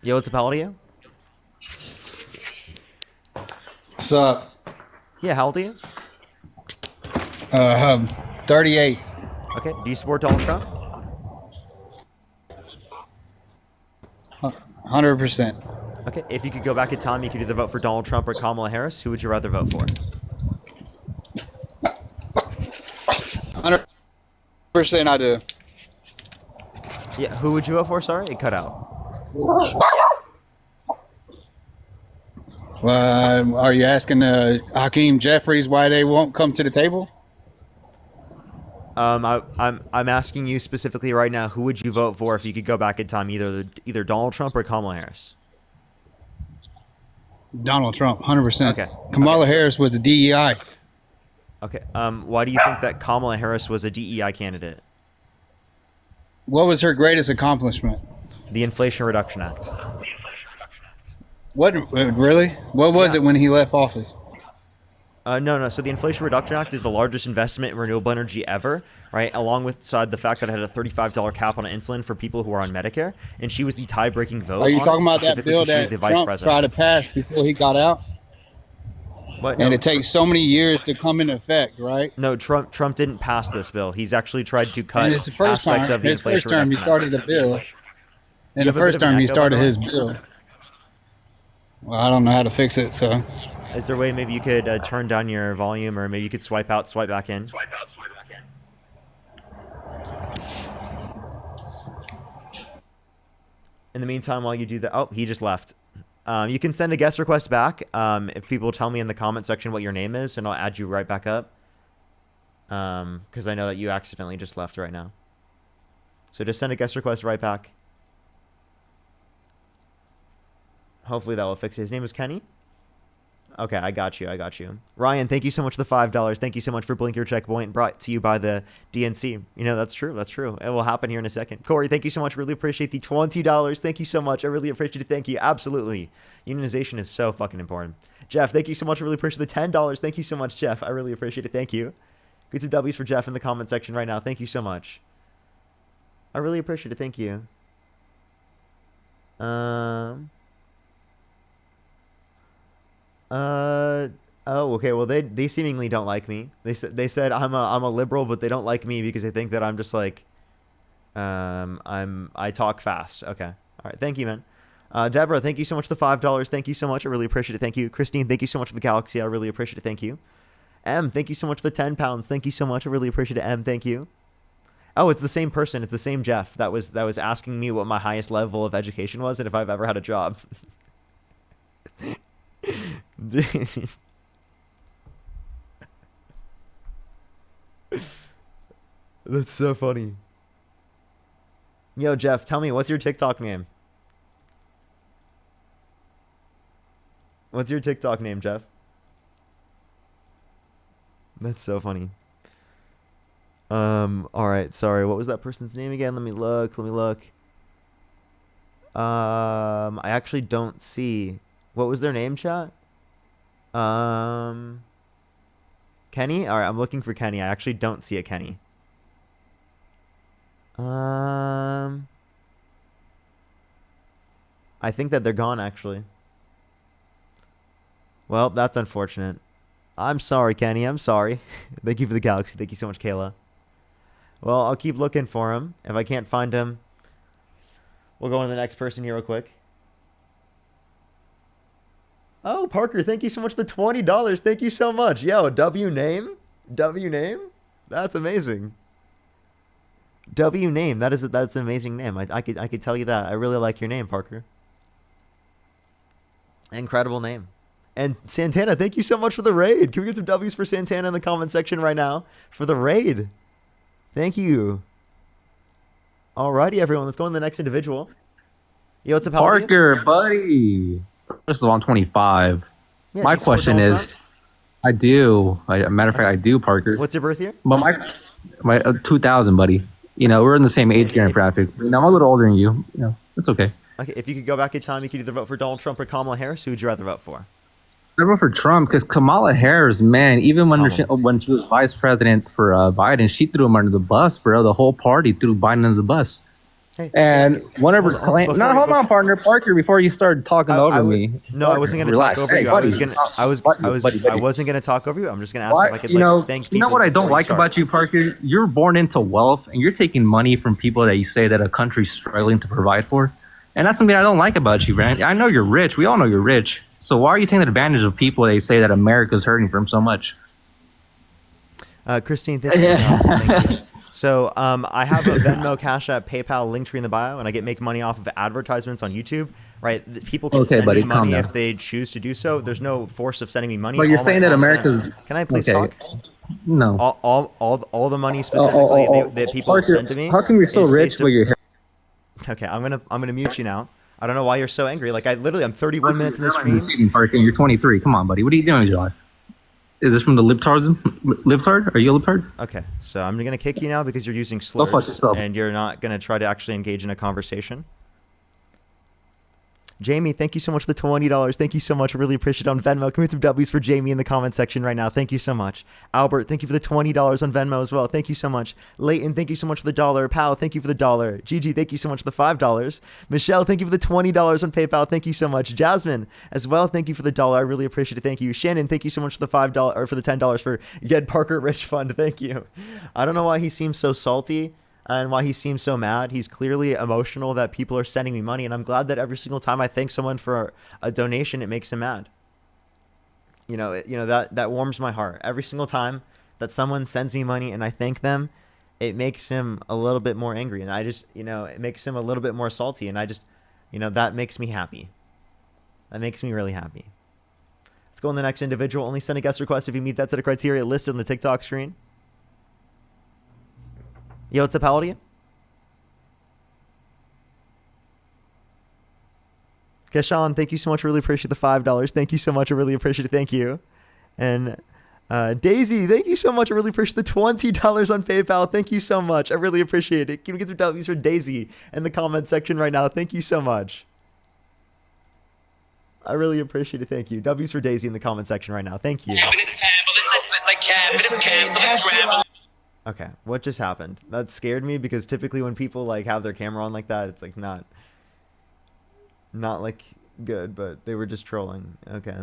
Yo, what's up, how old are you? What's up? Yeah, how old are you? 38. Okay, do you support Donald Trump? 100%. Okay, if you could go back in time, you could either vote for Donald Trump or Kamala Harris. Who would you rather vote for? 100% I do. Yeah, who would you vote for? Sorry, it cut out. Are you asking Hakeem Jeffries why they won't come to the table? I'm asking you specifically right now. Who would you vote for if you could go back in time? Either Donald Trump or Kamala Harris. Donald Trump, 100%. Okay. Kamala Okay, Harris was the DEI. Okay. Why do you think that Kamala Harris was a DEI candidate? What was her greatest accomplishment? The Inflation Reduction Act. What really? What was Yeah. it when he left office? No. So the Inflation Reduction Act is the largest investment in renewable energy ever, right? Along with the fact that it had a $35 cap on insulin for people who are on Medicare, and she was the tie-breaking vote. Are you on talking it, about that specifically bill because she was that the vice Trump president. tried to pass before he got out? What? And No, it takes so many years to come into effect, right? no, Trump didn't pass this bill. He's actually tried to cut And it's the first aspects time. of the His Inflation first term, he Reduction started Act. the bill. In You the have a bit first of an term, he echo, by started the way? his bill. Well, I don't know how to fix it, so Is there a way maybe you could turn down your volume, or maybe you could swipe out, swipe back in? In the meantime, while you do that, oh, he just left. You can send a guest request back if people tell me in the comment section what your name is, and I'll add you right back up. Because I know that you accidentally just left right now. So just send a guest request right back. Hopefully that will fix it. His name is Kenny? Okay, I got you. Ryan, thank you so much for the $5. Thank you so much for Blink Your Checkpoint, brought to you by the DNC. You know, that's true. It will happen here in a second. Corey, thank you so much. Really appreciate the $20. Thank you so much. I really appreciate it. Thank you. Absolutely. Unionization is so fucking important. Jeff, thank you so much. I really appreciate the $10. Thank you so much, Jeff. I really appreciate it. Thank you. Get some W's for Jeff in the comment section right now. Thank you so much. I really appreciate it. Thank you. Oh, okay. Well, they seemingly don't like me. They said I'm a liberal, but they don't like me because they think that I'm just like, I talk fast. Okay. All right. Thank you, man. Deborah, thank you so much for the $5. Thank you so much. I really appreciate it. Thank you. Christine, thank you so much for the Galaxy. I really appreciate it. Thank you. M, thank you so much for the £10. Thank you so much. I really appreciate it. M, thank you. Oh, it's the same person. It's the same Jeff that was asking me what my highest level of education was and if I've ever had a job. That's so funny. Yo, Jeff, tell me, what's your TikTok name? What's your TikTok name, Jeff? That's so funny. All right, sorry. What was that person's name again? Let me look. I actually don't see. What was their name, chat? Kenny? All right, I'm looking for Kenny. I actually don't see a Kenny. I think that they're gone, actually. Well, that's unfortunate. I'm sorry, Kenny. I'm sorry. Thank you for the Galaxy. Thank you so much, Kayla. Well, I'll keep looking for him. If I can't find him, we'll go on to the next person here real quick. Oh, Parker, thank you so much for the $20. Thank you so much. Yo, W name? That's amazing. W name. That's an amazing name. I could tell you that. I really like your name, Parker. Incredible name. And Santana, thank you so much for the raid. Can we get some W's for Santana in the comment section right now for the raid? Thank you. Alrighty, everyone. Let's go on to the next individual. Yo, what's up, Parker, buddy? First of all, I'm 25. Yeah, My do you support question Donald is, I do. Matter of fact, I do, Parker. What's your birth year? But my 2000, buddy. You know, we're in the same age demographic. You know, I'm a little older than you. You know, it's okay. Okay, if you could go back in time, you could either vote for Donald Trump or Kamala Harris. Who would you rather vote for? I vote for Trump because Kamala Harris, man, even when she was vice president for Biden, she threw him under the bus, bro. The whole party threw Biden under the bus. Hey, And one of her hold on, claims. before No, you- hold on, before- partner. Parker, before you start talking over would- me. No, I wasn't gonna Relax. talk over Hey, you. buddy. I wasn't gonna talk over you. I'm just gonna ask Why, if I could like thank people. you know what I don't before like start. about you, Parker? You're born into wealth, and you're taking money from people that you say that a country's struggling to provide for, and that's something I don't like about you, man. I know you're rich. We all know you're rich. So why are you taking advantage of people that you say that America's hurting from so much? Christine, thank you. Thank you. So I have a Venmo, Cash App, PayPal, Linktree in the bio, and I make money off of advertisements on YouTube. Right? People can Okay, send buddy, me calm money down. if they choose to do so. There's no force of sending me money. But you're All my saying that content- America's. Can I please Okay. talk? No. All the money specifically that people Parker, send to me. how come you're so is rich based but you're here? Okay, I'm gonna mute you now. I don't know why you're so angry. Like I'm 31 minutes in the stream. Parker, and you're 23. Come on, buddy. What are you doing with your life? Is this from the libtards? Libtard? Are you a libtard? Okay, so I'm gonna kick you now because you're using Go fuck slurs yourself. and you're not gonna try to actually engage in a conversation. Jamie, thank you so much for the $20. Thank you so much. I really appreciate it on Venmo. Can we get some W's for Jamie in the comment section right now? Thank you so much. Albert, thank you for the $20 on Venmo as well. Thank you so much. Leighton, thank you so much for the $1. Pal, thank you for the $1. Gigi, thank you so much for the $5. Michelle, thank you for the $20 on PayPal. Thank you so much. Jasmine, as well, thank you for the $1. I really appreciate it. Thank you. Shannon, thank you so much for the $5 or for the $10 for Get Parker Rich Fund. Thank you. I don't know why he seems so salty and why he seems so mad. He's clearly emotional that people are sending me money, and I'm glad that every single time I thank someone for a donation, it makes him mad. That warms my heart. Every single time that someone sends me money and I thank them, it makes him a little bit more angry, and it makes him a little bit more salty, and that makes me happy. That makes me really happy. Let's go on the next individual. Only send a guest request if you meet that set of criteria listed on the TikTok screen. Yo, what's up, how old are you? Keshawn, thank you so much. I really appreciate the $5. Thank you so much. I really appreciate it. Thank you. And Daisy, thank you so much. I really appreciate the $20 on PayPal. Thank you so much. I really appreciate it. Can we get some W's for Daisy in the comment section right now? Thank you so much. I really appreciate it. Thank you. W's for Daisy in the comment section right now. Thank you. Okay, what just happened? That scared me because typically when people like have their camera on like that, it's like not like good, but they were just trolling. Okay.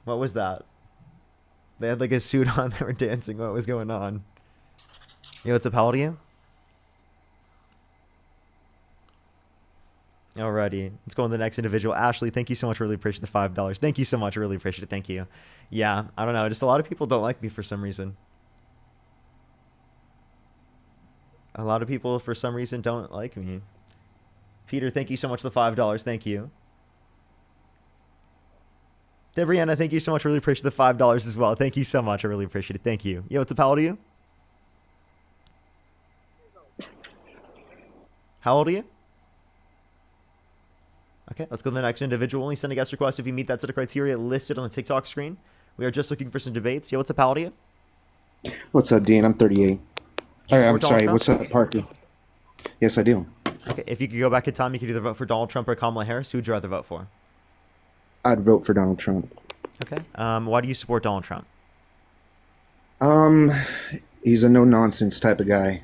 What was that? They had like a suit on, they were dancing. What was going on? Yo, what's up, how old are you? Alrighty, let's go on to the next individual. Ashley, thank you so much. I really appreciate the $5. Thank you so much. I really appreciate it. Thank you. Yeah, I don't know. Just a lot of people don't like me for some reason. A lot of people for some reason don't like me. Peter, thank you so much for the $5. Thank you. Debrianna, thank you so much. I really appreciate the $5 as well. Thank you so much. I really appreciate it. Thank you. Yo, what's up? How old are you? How old are you? Okay, let's go to the next individual. Only send a guest request if you meet that set of criteria listed on the TikTok screen. We are just looking for some debates. Yo, what's up, how old are you? What's up, Dean? I'm 38. support I'm sorry. Donald What's up, Parker? Yes, I do. Okay, if you could go back in time, you could either vote for Donald Trump or Kamala Harris. Who would you rather vote for? I'd vote for Donald Trump. Okay. Why do you support Donald Trump? He's a no-nonsense type of guy.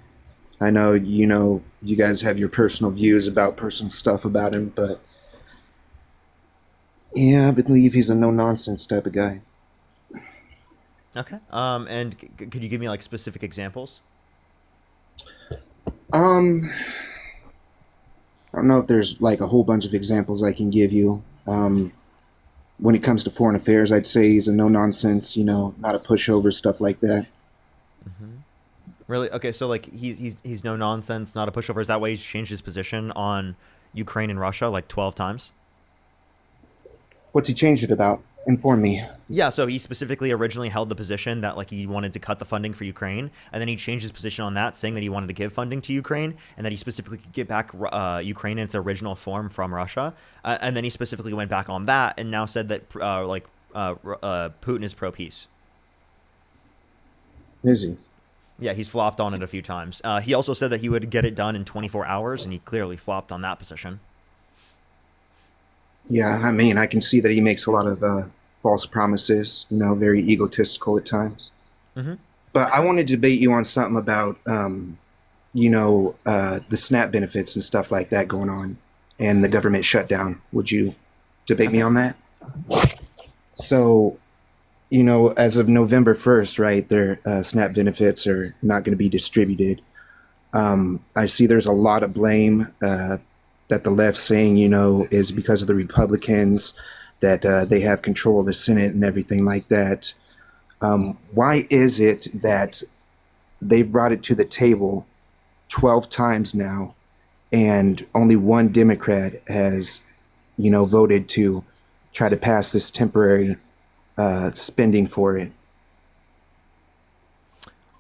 I know, you guys have your personal views about personal stuff about him, but yeah, I believe he's a no-nonsense type of guy. Okay. And could you give me like specific examples? I don't know if there's like a whole bunch of examples I can give you. When it comes to foreign affairs, I'd say he's a no-nonsense, not a pushover, stuff like that. Mm-hmm. Really? Okay, so like he's no nonsense, not a pushover. Is that why he's changed his position on Ukraine and Russia like 12 times? What's he changed it about? Inform me. Yeah, so he specifically originally held the position that like he wanted to cut the funding for Ukraine, and then he changed his position on that, saying that he wanted to give funding to Ukraine, and that he specifically could get back Ukraine in its original form from Russia, and then he specifically went back on that, and now said that Putin is pro-peace. Is he? Yeah, he's flopped on it a few times. He also said that he would get it done in 24 hours, and he clearly flopped on that position. Yeah, I mean, I can see that he makes a lot of false promises, very egotistical at times. Mm-hmm. But I want to debate you on something about the SNAP benefits and stuff like that going on, and the government shutdown. Would you debate me Okay. on that? So, as of November 1st, right, their SNAP benefits are not going to be distributed. I see there's a lot of blame that the left's saying, is because of the Republicans, that they have control of the Senate and everything like that. Why is it that they've brought it to the table 12 times now and only one Democrat has, voted to try to pass this temporary spending for it?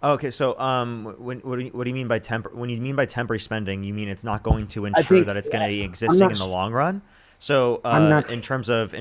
Okay, so what do you mean by when you mean by temporary spending, you mean it's not going to I ensure think that it's going to be I'm existing not. in the long run? So I'm not. in terms of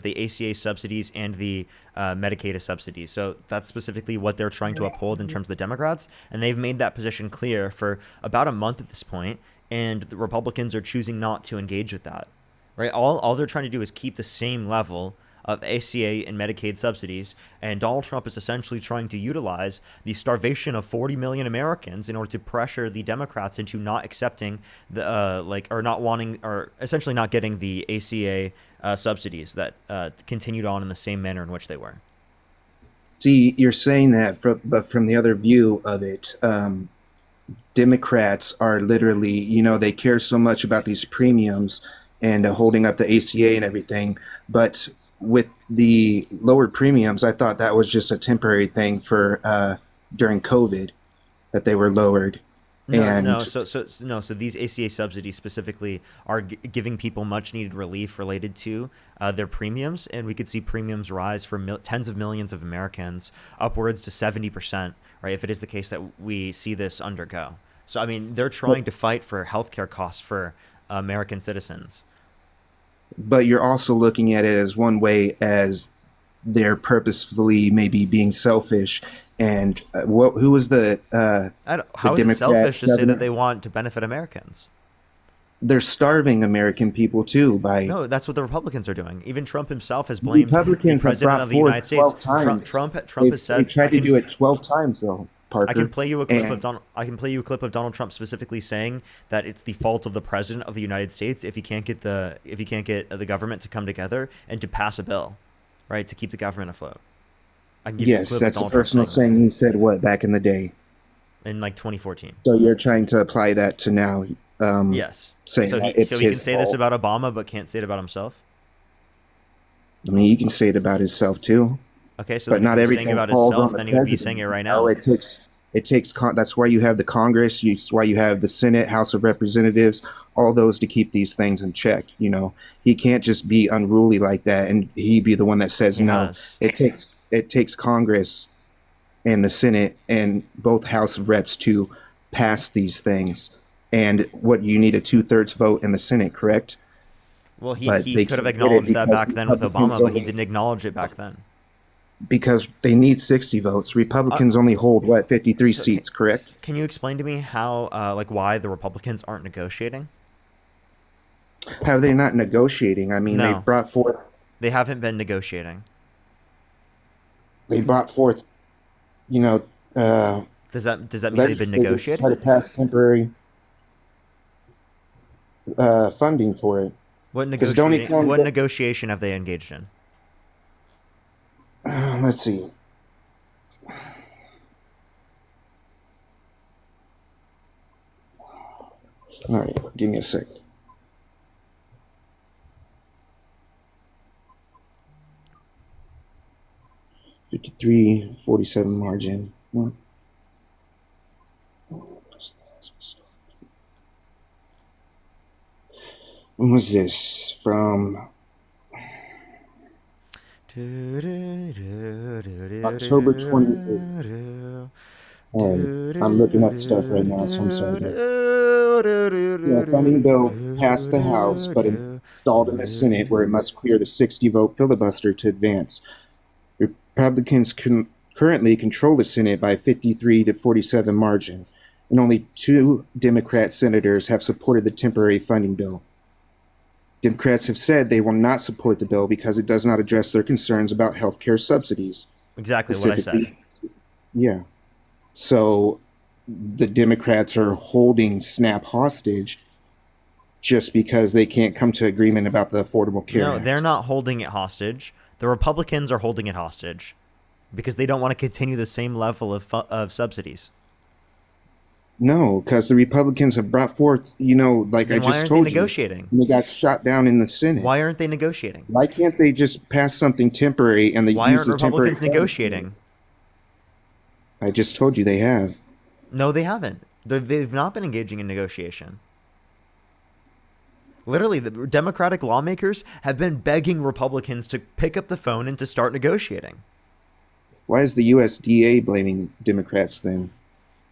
the ACA subsidies and the Medicaid subsidies, so that's specifically what they're trying to uphold in terms of the Democrats, and they've made that position clear for about a month at this point, and the Republicans are choosing not to engage with that. Right? All they're trying to do is keep the same level of ACA and Medicaid subsidies, and Donald Trump is essentially trying to utilize the starvation of 40 million Americans in order to pressure the Democrats into not accepting the or not wanting, or essentially not getting the ACA subsidies that continued on in the same manner in which they were. See, you're saying that, but from the other view of it, Democrats are literally, they care so much about these premiums and holding up the ACA and everything. But with the lower premiums, I thought that was just a temporary thing for during COVID that they were lowered. No, And no. So these ACA subsidies specifically are giving people much needed relief related to their premiums, and we could see premiums rise for tens of millions of Americans, upwards to 70%, right? If it is the case that we see this undergo. So I mean, they're trying to fight for healthcare costs for American citizens. but you're also looking at it as one way as they're purposefully maybe being selfish. And who was the How is it Democrat selfish to say that governor? they want to benefit Americans? They're starving American people too by No, that's what the Republicans are doing. Even Trump himself has blamed the Republicans have president brought of the United forth States. 12 times. Trump has They said, tried to do it 12 times though, I can Parker. play you a clip of And Donald. I can play you a clip of Donald Trump specifically saying that it's the fault of the president of the United States if he can't get the government to come together and to pass a bill, right, to keep the government afloat. I can give you a yes, clip of that's a Donald Trump personal saying saying he said what back in the day. that in like 2014. So you're trying to apply that to now, Yes. saying So that he it's so he can his say this fault. about Obama but can't say it about himself. I mean, he can say it about himself too, Okay, so but then if not he was saying it everything about falls on himself, the then he would be saying president. it right now. That's why you have the Congress. It's why you have the Senate, House of Representatives, all those to keep these things in check. He can't just be unruly like that, and he be the one that says He no. has. It takes Congress and the Senate and both House of Reps to pass these things. And what you need a 2/3 vote in the Senate, correct? Well, But he they could have can't get it acknowledged that because back then with Republicans Obama, but he only didn't acknowledge it back then. because they need 60 votes. Uh, Republicans only hold what 53 so seats, correct? can you explain to me how, why the Republicans aren't negotiating? How are they not negotiating? I mean, No, they haven't been negotiating. they brought forth, you know, Does that mean they've been legislators to try negotiating? to pass temporary funding for it. What Because don't it negotiating? come? What negotiation have they engaged in? Let's see. All right, give me a sec. 53-47 margin. When was this? From October 28th. All right, I'm looking up stuff right now, so I'm sorry. The funding bill passed the House, but installed in the Senate, where it must clear the 60-vote filibuster to advance. Republicans currently control the Senate by 53-47 margin, and only 2 Democrat senators have supported the temporary funding bill. Democrats have said they will not support the bill because it does not address their concerns about health care subsidies. Exactly what I said. Specifically, yeah. So the Democrats are holding SNAP hostage just because they can't come to agreement about the Affordable Care No, Act. they're not holding it hostage. The Republicans are holding it hostage because they don't want to continue the same level of subsidies. No, because the Republicans have brought forth, like I Then why just aren't told they you, negotiating? and they got shot down in the Senate. Why aren't they negotiating? Why can't they just pass something temporary and they Why use aren't the temporary Republicans funds? negotiating? I just told you they have. No, they haven't. They've not been engaging in negotiation. Literally, the Democratic lawmakers have been begging Republicans to pick up the phone and to start negotiating. Why is the USDA blaming Democrats then?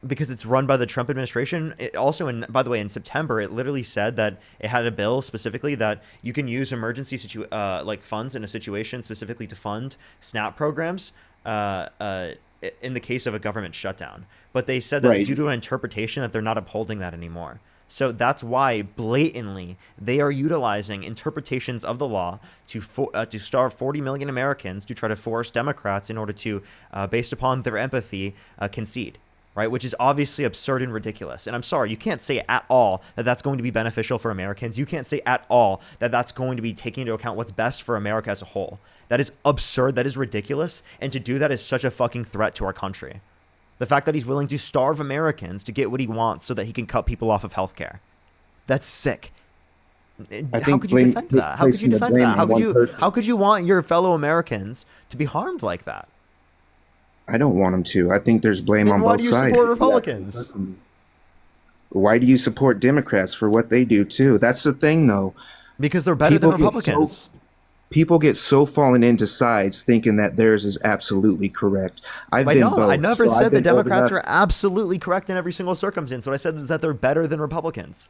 Because it's run by the Trump administration. It also, by the way, in September, it literally said that it had a bill specifically that you can use emergency like funds in a situation specifically to fund SNAP programs in the case of a government shutdown. But they said that Right. due to an interpretation that they're not upholding that anymore. So that's why blatantly they are utilizing interpretations of the law to starve 40 million Americans to try to force Democrats in order to, based upon their empathy, concede. Right, which is obviously absurd and ridiculous. And I'm sorry, you can't say at all that that's going to be beneficial for Americans. You can't say at all that that's going to be taking into account what's best for America as a whole. That is absurd. That is ridiculous. And to do that is such a fucking threat to our country. The fact that he's willing to starve Americans to get what he wants so that he can cut people off of healthcare. That's sick. How think could you defend that? How could you placing the defend blame that? on one person. How could you want your fellow Americans to be harmed like that? I don't want them to. I think there's blame Then on why both do you sides. support Republicans? Why do you support Democrats for what they do too? That's the thing, though. Because they're better than People get Republicans. People get so fallen into sides thinking that theirs is absolutely correct. I've I been don't. both. I never so I've said the been old Democrats enough- are absolutely correct in every single circumstance. What I said is that they're better than Republicans.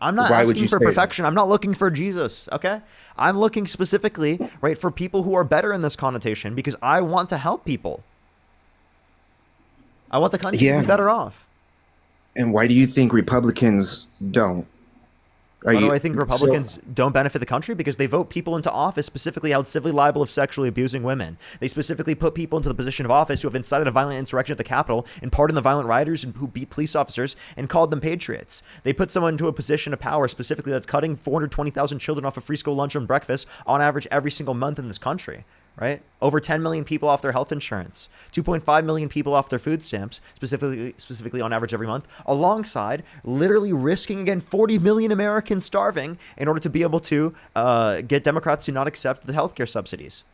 I'm not Why would asking you for say that? perfection. I'm not looking for Jesus, okay? I'm looking specifically, right, for people who are better in this connotation because I want to help people. I want the country to Yeah. be better off. And why do you think Republicans don't? Are Why do you- I think Republicans don't benefit the country? Because they vote people into office specifically held civilly liable of sexually abusing women. They specifically put people into the position of office who have incited a violent insurrection at the Capitol and pardoned the violent rioters who beat police officers and called them patriots. They put someone into a position of power specifically that's cutting 420,000 children off of free school lunch and breakfast on average every single month in this country. Right? Over 10 million people off their health insurance, 2.5 million people off their food stamps, specifically on average every month, alongside literally risking again 40 million Americans starving in order to be able to get Democrats to not accept the healthcare subsidies.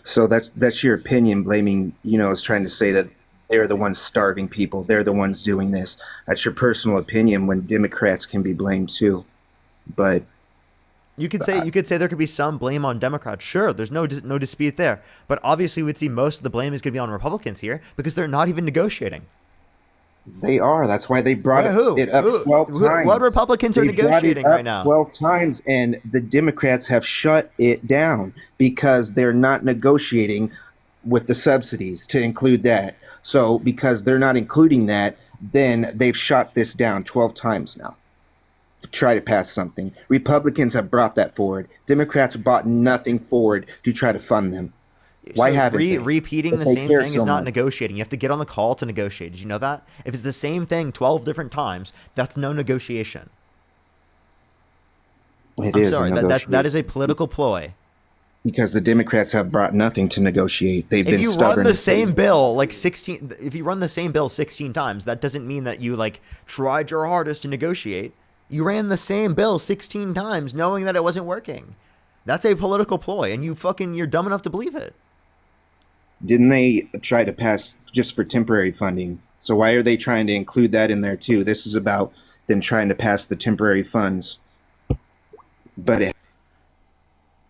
So that's your opinion, blaming, is trying to say that they're the ones starving people. They're the ones doing this. That's your personal opinion when Democrats can be blamed too. But You could say there could be some blame on Democrats. Sure, there's no dispute there. But obviously, we'd see most of the blame is going to be on Republicans here because they're not even negotiating. they are. That's why they brought Right, who? it up Who? 12 Who- times. what Republicans are They brought it negotiating up right now? 12 times, and the Democrats have shut it down because they're not negotiating with the subsidies to include that. So because they're not including that, then they've shot this down 12 times now. Try to pass something. Republicans have brought that forward. Democrats brought nothing forward to try to fund them. Why So haven't they? repeating If the they same care thing so is not much. negotiating. You have to get on the call to negotiate. Did you know that? If it's the same thing 12 different times, that's no negotiation. It I'm is a sorry. That negotiation. is a political ploy. Because the Democrats have brought nothing to negotiate. They've If been you stubborn. run the and same stubborn. bill like 16, if you run the same bill 16 times, that doesn't mean that you like tried your hardest to negotiate. You ran the same bill 16 times knowing that it wasn't working. That's a political ploy, and you're dumb enough to believe it. Didn't they try to pass just for temporary funding? So why are they trying to include that in there too? This is about them trying to pass the temporary funds. But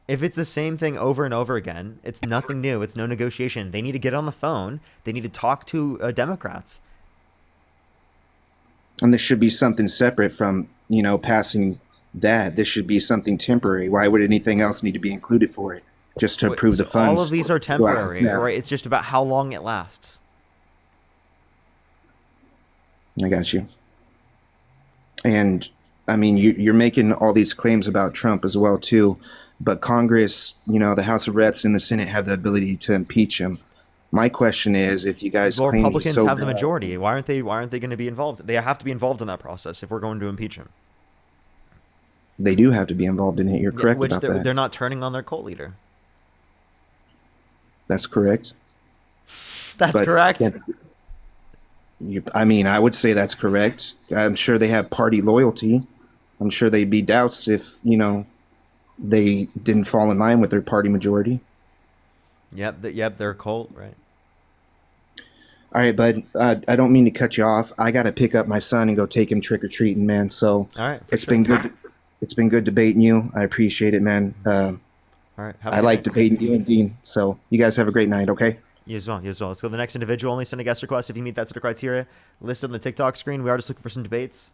If it's the same thing over and over again, it's nothing new. It's no negotiation. They need to get on the phone. They need to talk to Democrats. and this should be something separate from, passing that. This should be something temporary. Why would anything else need to be included for it? Just to approve the So funds. all of these are go out temporary, now. right? It's just about how long it lasts. I got you. And I mean, you're making all these claims about Trump as well too, but Congress, the House of Reps and the Senate have the ability to impeach him. My question is, if you guys Well, claim he's Republicans so have the bad, majority. Why aren't they? Why aren't they going to be involved? They have to be involved in that process if we're going to impeach him. they do have to be involved in it. You're correct Which about they're, that. they're not turning on their cult leader. That's correct. That's But correct. I mean, I would say that's correct. I'm sure they have party loyalty. I'm sure they'd be doubts if, they didn't fall in line with their party majority. Yep. They're a cult, right? All right, bud. I don't mean to cut you off. I got to pick up my son and go take him trick or treating, man. So All right. it's been good. It's been good debating you. I appreciate it, man. All right. Have a I good like night. debating you and Dean. So you guys have a great night. Okay. You as well. You as well. Let's go to the next individual. Only send a guest request if you meet that sort of criteria listed on the TikTok screen. We are just looking for some debates.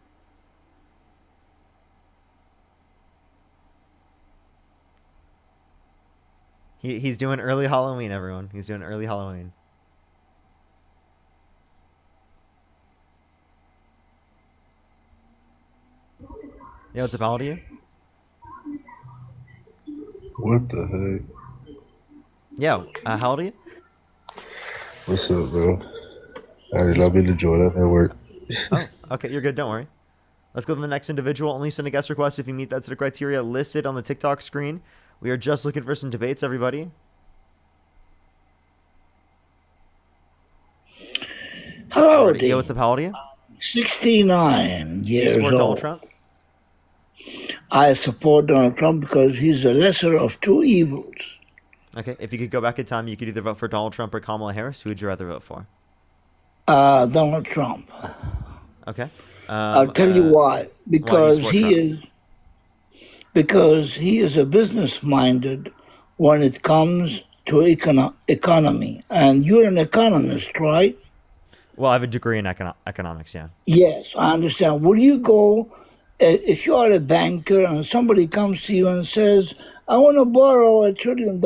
He's doing early Halloween, everyone. He's doing early Halloween. Yeah, what's up? How old are you? What the heck? Yeah, how old are you? What's up, bro? I did not mean to join up at work. Oh, okay, you're good. Don't worry. Let's go to the next individual. Only send a guest request if you meet that sort of criteria listed on the TikTok screen. We are just looking for some debates, everybody. Hello, Yeah, what's up? How old are you? 69 You years support Donald old. Trump? I support Donald Trump because he's the lesser of two evils. Okay, if you could go back in time, you could either vote for Donald Trump or Kamala Harris. Who would you rather vote for? Donald Trump. Okay. I'll tell you why. Because support Trump? because he is a business minded when it comes to economy. And you're an economist, right? Well, I have a degree in economics, yeah. Yes, I understand. Will you go, if you are a banker and somebody comes to you and says, I want to borrow $1 trillion.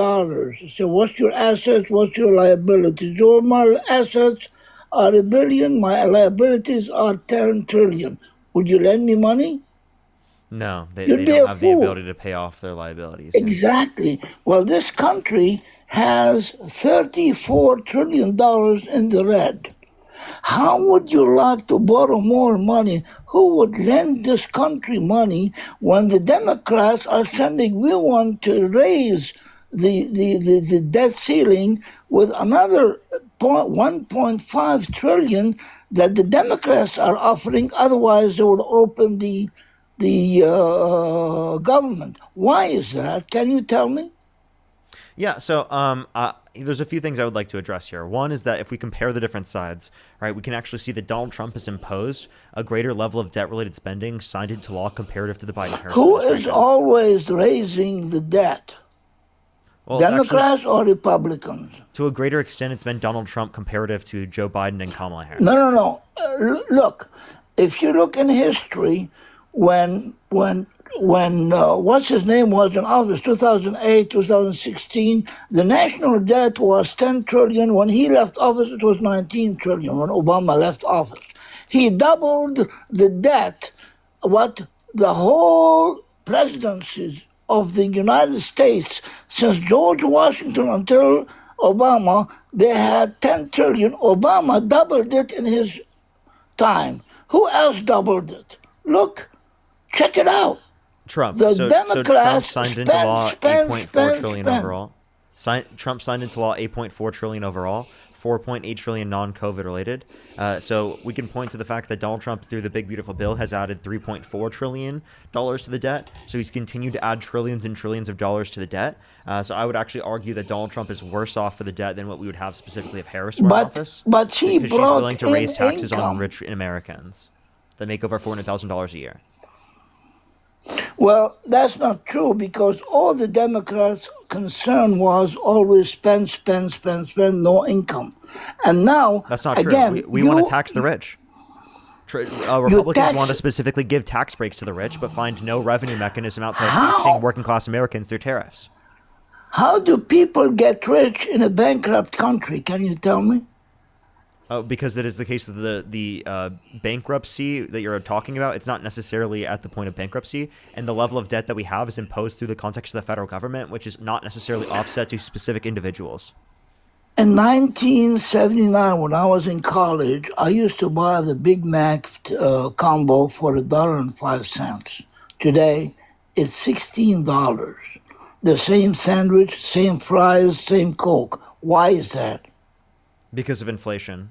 You say, what's your assets? What's your liabilities? Your my assets are 1 billion. My liabilities are 10 trillion. Would you lend me money? No, they You'd be don't a have the fool. ability to pay off their liabilities. Yeah. Exactly. Well, this country has $34 trillion in the red. How would you like to borrow more money? Who would lend this country money when the Democrats are saying we want to raise the debt ceiling with another 1.5 trillion that the Democrats are offering? Otherwise, they would open the government. Why is that? Can you tell me? Yeah, so there's a few things I would like to address here. One is that if we compare the different sides, right, we can actually see that Donald Trump has imposed a greater level of debt-related spending signed into law comparative to the Biden-Harris Who is administration. always raising the debt? Well, it's actually, Democrats or Republicans? to a greater extent, it's been Donald Trump comparative to Joe Biden and Kamala Harris. No. Look, if you look in history, when what's his name was in office, 2008, 2016, the national debt was 10 trillion. When he left office, it was 19 trillion. When Obama left office, he doubled the debt. What the whole presidencies of the United States since George Washington until Obama, they had 10 trillion. Obama doubled it in his time. Who else doubled it? Look, check it out. Trump. The so Trump Democrats signed into law spend, 8.4 trillion spend. overall. Trump signed into law 8.4 trillion overall, 4.8 trillion non-COVID related. So we can point to the fact that Donald Trump, through the Big Beautiful Bill, has added $3.4 trillion to the debt. So he's continued to add trillions and trillions of dollars to the debt. So I would actually argue that Donald Trump is worse off for the debt than what we would have specifically if Harris were in office. But he Because she's brought willing to raise in taxes on income. rich Americans that make over $400,000 a year. Well, that's not true because all the Democrats' concern was always spend, no income. And now, That's not true. again, We want to tax the rich. Republicans tax- want to specifically give tax breaks to the rich, but find no revenue mechanism outside of How? taxing working class Americans through tariffs. How do people get rich in a bankrupt country? Can you tell me? Because it is the case of the bankruptcy that you're talking about. It's not necessarily at the point of bankruptcy, and the level of debt that we have is imposed through the context of the federal government, which is not necessarily offset to specific individuals. In 1979, when I was in college, I used to buy the Big Mac combo for $1.05. Today, it's $16. The same sandwich, same fries, same Coke. Why is that? Because of inflation.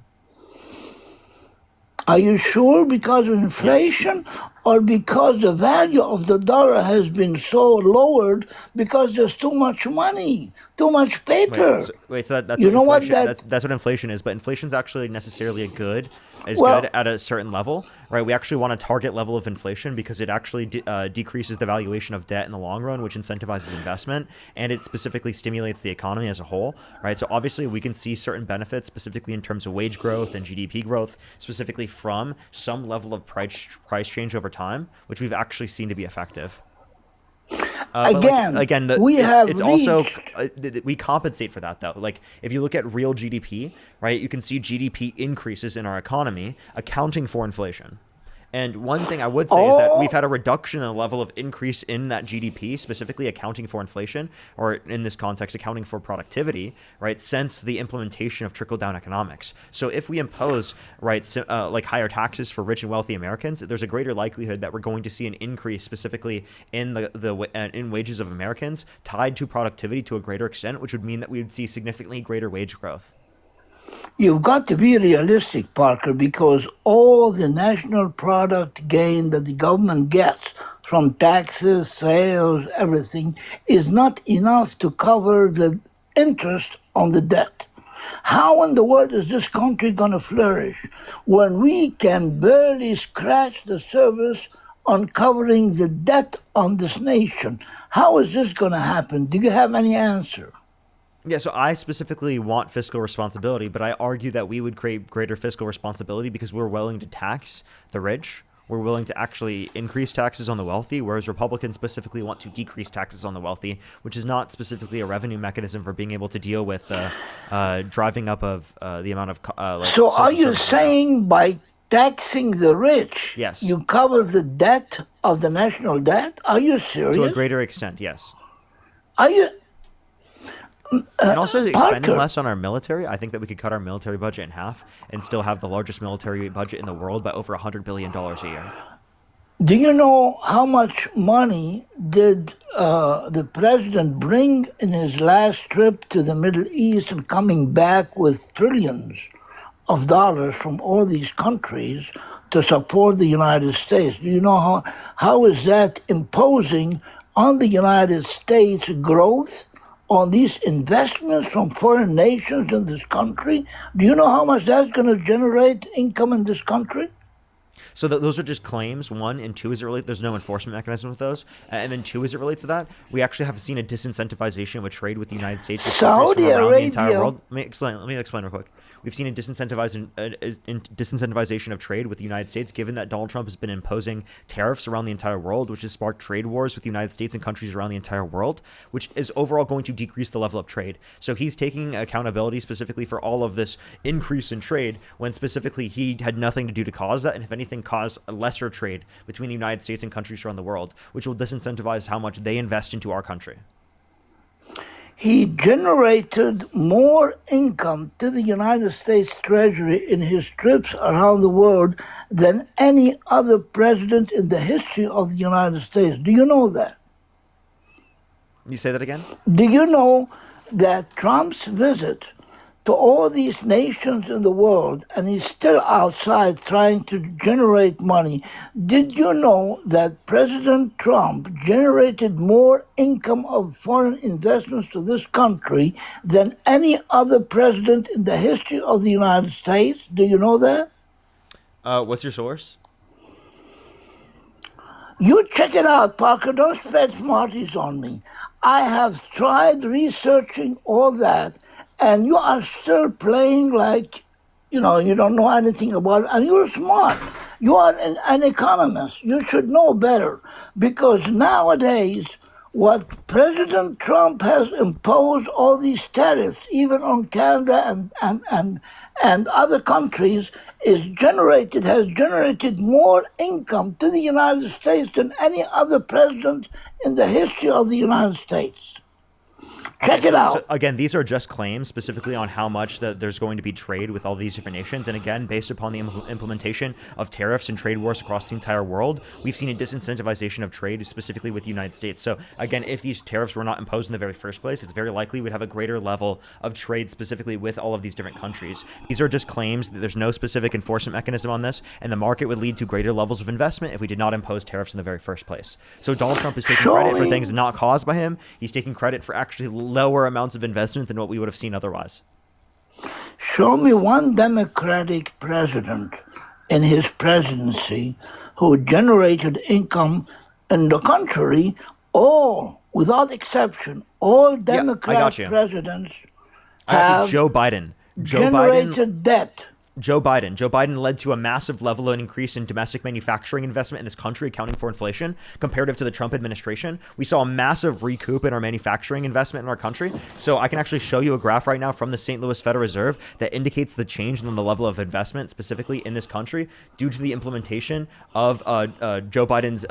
Are you sure because of inflation or because the value of the dollar has been so lowered because there's too much money, too much paper? So that's You what know what inflation, that- that's what inflation is, but inflation's actually necessarily good Well- at a certain level, right? We actually want a target level of inflation because it actually decreases the valuation of debt in the long run, which incentivizes investment, and it specifically stimulates the economy as a whole, right? So obviously we can see certain benefits, specifically in terms of wage growth and GDP growth, specifically from some level of price change over time, which we've actually seen to be effective. But we have it's also reached- we compensate for that though. Like if you look at real GDP, right, you can see GDP increases in our economy accounting for inflation. And one thing I would say is that we've had a reduction in the level of increase in that GDP, specifically accounting for inflation, or in this context, accounting for productivity, right, since the implementation of trickle-down economics. So if we impose, right, like higher taxes for rich and wealthy Americans, there's a greater likelihood that we're going to see an increase specifically in in wages of Americans tied to productivity to a greater extent, which would mean that we would see significantly greater wage growth. You've got to be realistic, Parker, because all the national product gain that the government gets from taxes, sales, everything is not enough to cover the interest on the debt. How in the world is this country going to flourish when we can barely scratch the surface on covering the debt on this nation? How is this going to happen? Do you have any answer? Yeah, so I specifically want fiscal responsibility, but I argue that we would create greater fiscal responsibility because we're willing to tax the rich. We're willing to actually increase taxes on the wealthy, whereas Republicans specifically want to decrease taxes on the wealthy, which is not specifically a revenue mechanism for being able to deal with driving up of the amount of So are social you services. saying by taxing the rich, Yes. you cover the debt of the national debt? Are you serious? To a greater extent, yes. Are you? And also spending Parker. less on our military. I think that we could cut our military budget in half and still have the largest military budget in the world by over $100 billion a year. Do you know how much money did the president bring in his last trip to the Middle East and coming back with trillions of dollars from all these countries to support the United States? Do you know how is that imposing on the United States growth, on these investments from foreign nations in this country? Do you know how much that's going to generate income in this country? So those are just claims, one, and two, as it relates, there's no enforcement mechanism with those. And then two, as it relates to that, we actually have seen a disincentivization of trade with the United States with countries Saudi from around the entire Arabia- world. Let me explain real quick. We've seen a disincentivization of trade with the United States, given that Donald Trump has been imposing tariffs around the entire world, which has sparked trade wars with the United States and countries around the entire world, which is overall going to decrease the level of trade. So he's taking accountability specifically for all of this increase in trade when specifically he had nothing to do to cause that, and if anything, caused a lesser trade between the United States and countries around the world, which will disincentivize how much they invest into our country. He generated more income to the United States Treasury in his trips around the world than any other president in the history of the United States. Do you know that? You say that again? Do you know that Trump's visit to all these nations in the world, and he's still outside trying to generate money? Did you know that President Trump generated more income of foreign investments to this country than any other president in the history of the United States? Do you know that? What's your source? You check it out, Parker. Don't spread smarties on me. I have tried researching all that, and you are still playing like, you don't know anything about it, and you're smart. You are an economist. You should know better, because nowadays, what President Trump has imposed all these tariffs, even on Canada and other countries, has generated more income to the United States than any other president in the history of the United States. Check it out. So again, these are just claims specifically on how much there's going to be trade with all these different nations. And again, based upon the implementation of tariffs and trade wars across the entire world, we've seen a disincentivization of trade specifically with the United States. So again, if these tariffs were not imposed in the very first place, it's very likely we'd have a greater level of trade specifically with all of these different countries. These are just claims. There's no specific enforcement mechanism on this, and the market would lead to greater levels of investment if we did not impose tariffs in the very first place. So Donald Trump is taking credit for things not caused by him. He's taking credit for actually lower amounts of investment than what we would have seen otherwise. Show me one Democratic president in his presidency who generated income in the country. All, without exception, all Democrat presidents I have think Joe Biden. generated debt. Joe Biden led to a massive level of increase in domestic manufacturing investment in this country, accounting for inflation. Comparative to the Trump administration, we saw a massive recoup in our manufacturing investment in our country. So I can actually show you a graph right now from the St. Louis Federal Reserve that indicates the change in the level of investment specifically in this country due to the implementation of Joe Biden's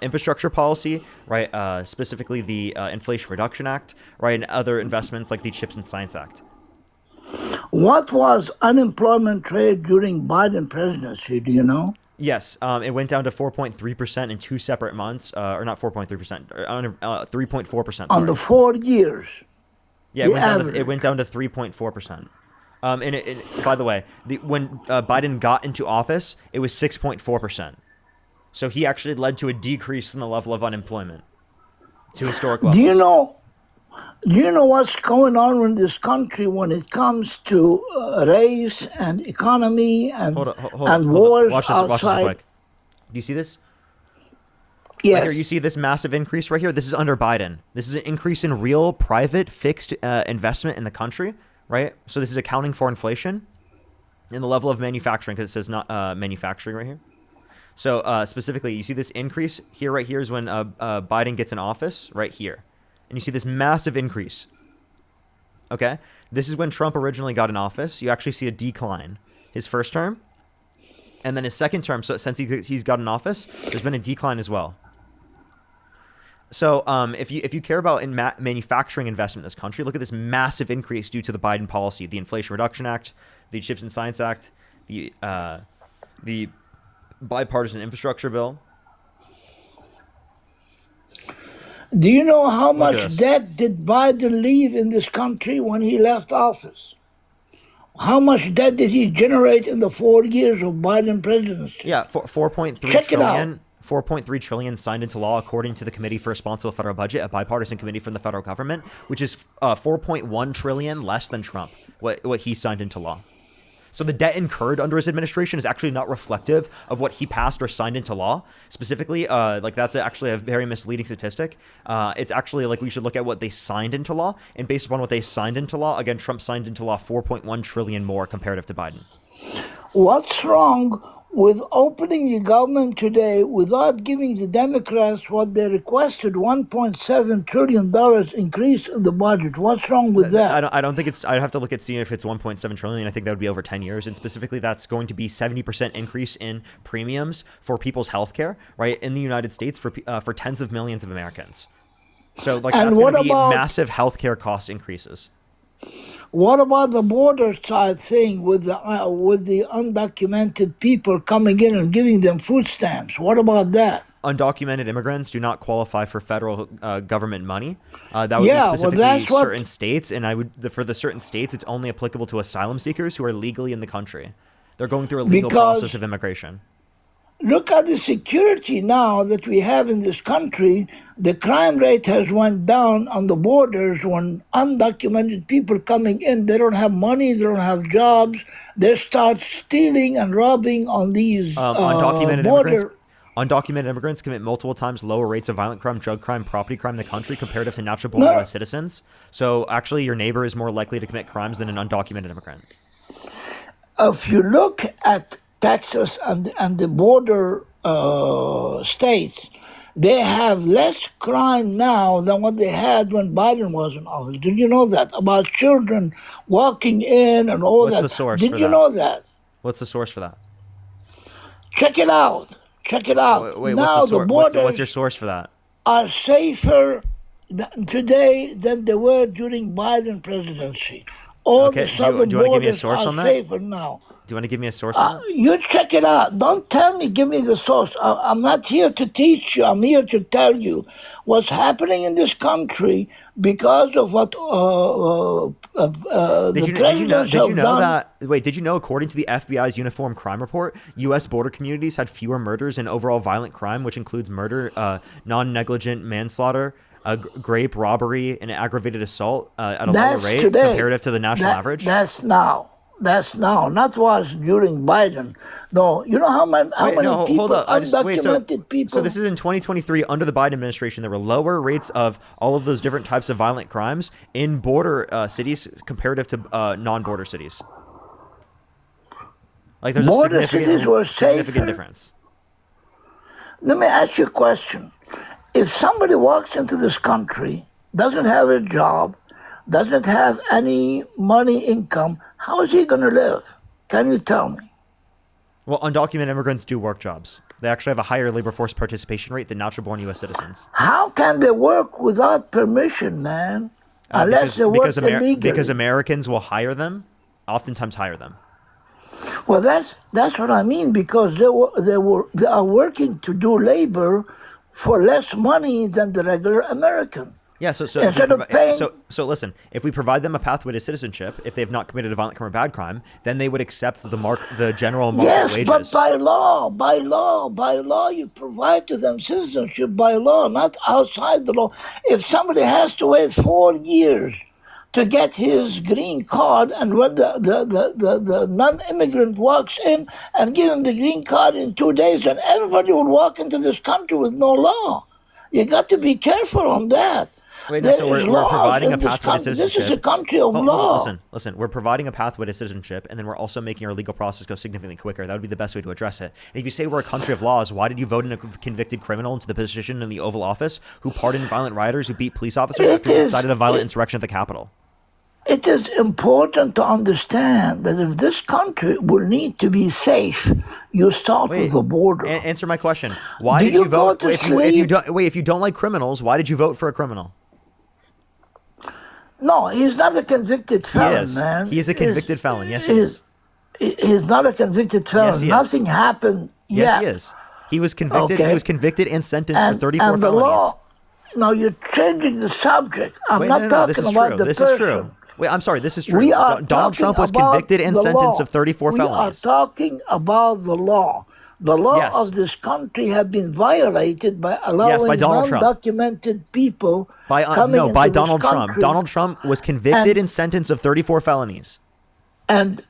infrastructure policy, right? Specifically the Inflation Reduction Act, right? And other investments like the CHIPS and Science Act. What was unemployment rate during Biden presidency? Do you know? Yes, it went down to 4.3% in 2 separate months, or not 4.3%, 3.4%. On the 4 years. Yeah, it went down to 3.4%. And by the way, when Biden got into office, it was 6.4%. So he actually led to a decrease in the level of unemployment to historic levels. Do you know what's going on in this country when it comes to race and economy and wars Watch outside? this quick. Do you see this? Yes. Right here, you see this massive increase right here? This is under Biden. This is an increase in real private fixed investment in the country, right? So this is accounting for inflation in the level of manufacturing, because it says not manufacturing right here. So specifically, you see this increase here. Right here is when Biden gets in office, right here. And you see this massive increase. Okay? This is when Trump originally got in office. You actually see a decline. His first term, and then his second term, so since he's got in office, there's been a decline as well. So if you care about manufacturing investment in this country, look at this massive increase due to the Biden policy, the Inflation Reduction Act, the CHIPS and Science Act, the bipartisan infrastructure bill. Do you know how much debt did Biden leave in this country when he left office? How much debt did he generate in the 4 years of Biden presidency? Yeah, 4.3 trillion. 4.3 trillion signed into law according to the Committee for Responsible Federal Budget, a bipartisan committee from the federal government, which is 4.1 trillion less than Trump, what he signed into law. So the debt incurred under his administration is actually not reflective of what he passed or signed into law. Specifically, that's actually a very misleading statistic. It's actually like we should look at what they signed into law, and based upon what they signed into law, again, Trump signed into law 4.1 trillion more comparative to Biden. What's wrong with opening the government today without giving the Democrats what they requested, $1.7 trillion increase in the budget? What's wrong with that? I don't think it's, I'd have to look at seeing if it's 1.7 trillion. I think that would be over 10 years. And specifically, that's going to be 70% increase in premiums for people's health care, right, in the United States for tens of millions of Americans. So that's going to be massive healthcare cost increases. What about the border side thing with the undocumented people coming in and giving them food stamps? What about that? Undocumented immigrants do not qualify for federal government money. That would be specifically certain states, and for the certain states, it's only applicable to asylum seekers who are legally in the country. They're going through a legal process of immigration. Look at the security now that we have in this country. The crime rate has went down on the borders when undocumented people coming in, they don't have money, they don't have jobs. They start stealing and robbing on these border. Undocumented immigrants commit multiple times lower rates of violent crime, drug crime, property crime in the country comparative to natural born US citizens. So actually, your neighbor is more likely to commit crimes than an undocumented immigrant. If you look at Texas and the border states, they have less crime now than what they had when Biden was in office. Did you know that? About children walking in and all that. What's the source Did you know that? What's the source for that? Check it out. Check it out. Wait, now what's your source for that? Are safer today than they were during Biden presidency. All Okay, the do you southern do you want to give me a borders source are on that? safer now. Do you want to give me a source on that? You check it out. Don't tell me, give me the source. I'm not here to teach you. I'm here to tell you what's happening in this country because of what Did the you presidents did you have know done. that wait, did you know according to the FBI's Uniform Crime Report, US border communities had fewer murders and overall violent crime, which includes murder, non-negligent manslaughter, grape, robbery, and aggravated assault at a lower That's rate today. comparative to the national average? That's now. That's now. Not was during Biden. No. You know how many Wait, no, people, hold up. undocumented people. So this is in 2023 under the Biden administration. There were lower rates of all of those different types of violent crimes in border cities comparative to non-border cities. Like there's Border a cities were significant safer. difference. Let me ask you a question. If somebody walks into this country, doesn't have a job, doesn't have any money income, how is he going to live? Can you tell me? Well, undocumented immigrants do work jobs. They actually have a higher labor force participation rate than natural-born U.S. citizens. How can they work without permission, man? Unless they work illegally. Because Americans will hire them, oftentimes hire them. Well, that's what I mean. Because they are working to do labor for less money than the regular American. Yeah, so Instead of paying- so listen, if we provide them a pathway to citizenship, if they have not committed a violent crime or bad crime, then they would accept the general market Yes, wages. but by law, you provide to them citizenship by law, not outside the law. If somebody has to wait 4 years to get his green card, and when the non-immigrant walks in and give him the green card in 2 days, then everybody will walk into this country with no law. You got to be careful on that. Wait, no, so There is we're laws providing in a this pathway to country. This citizenship. is a country of Hold law. on, listen. We're providing a pathway to citizenship, and then we're also making our legal process go significantly quicker. That would be the best way to address it. And if you say we're a country of laws, why did you vote in a convicted criminal into the position in the Oval Office who pardoned violent rioters who beat police officers after they incited a violent insurrection at the Capitol? It is important to understand that if this country will need to be safe, you start with the border. Answer my question. Why Do did you you go vote? to If you sleep? don't wait, if you don't like criminals, why did you vote for a criminal? No, he's not a convicted He felon, is. man. He is a convicted felon. Yes, he is. He's not a convicted felon. Yes, he is. Nothing happened Yes, yet. he is. He was convicted. Okay. He was convicted and sentenced for 34 and the felonies. law. Now you're changing the subject. I'm Wait, not no, talking this is about true. the This person. is true. Wait, I'm sorry. This is true. We are Donald Trump was talking convicted about and the sentenced law. of 34 We are felonies. talking about the law. The law Yes. of this country have been violated by allowing by Donald Trump. undocumented people By coming into by this Donald Trump. country. Donald Trump was convicted And- and sentenced of 34 felonies. And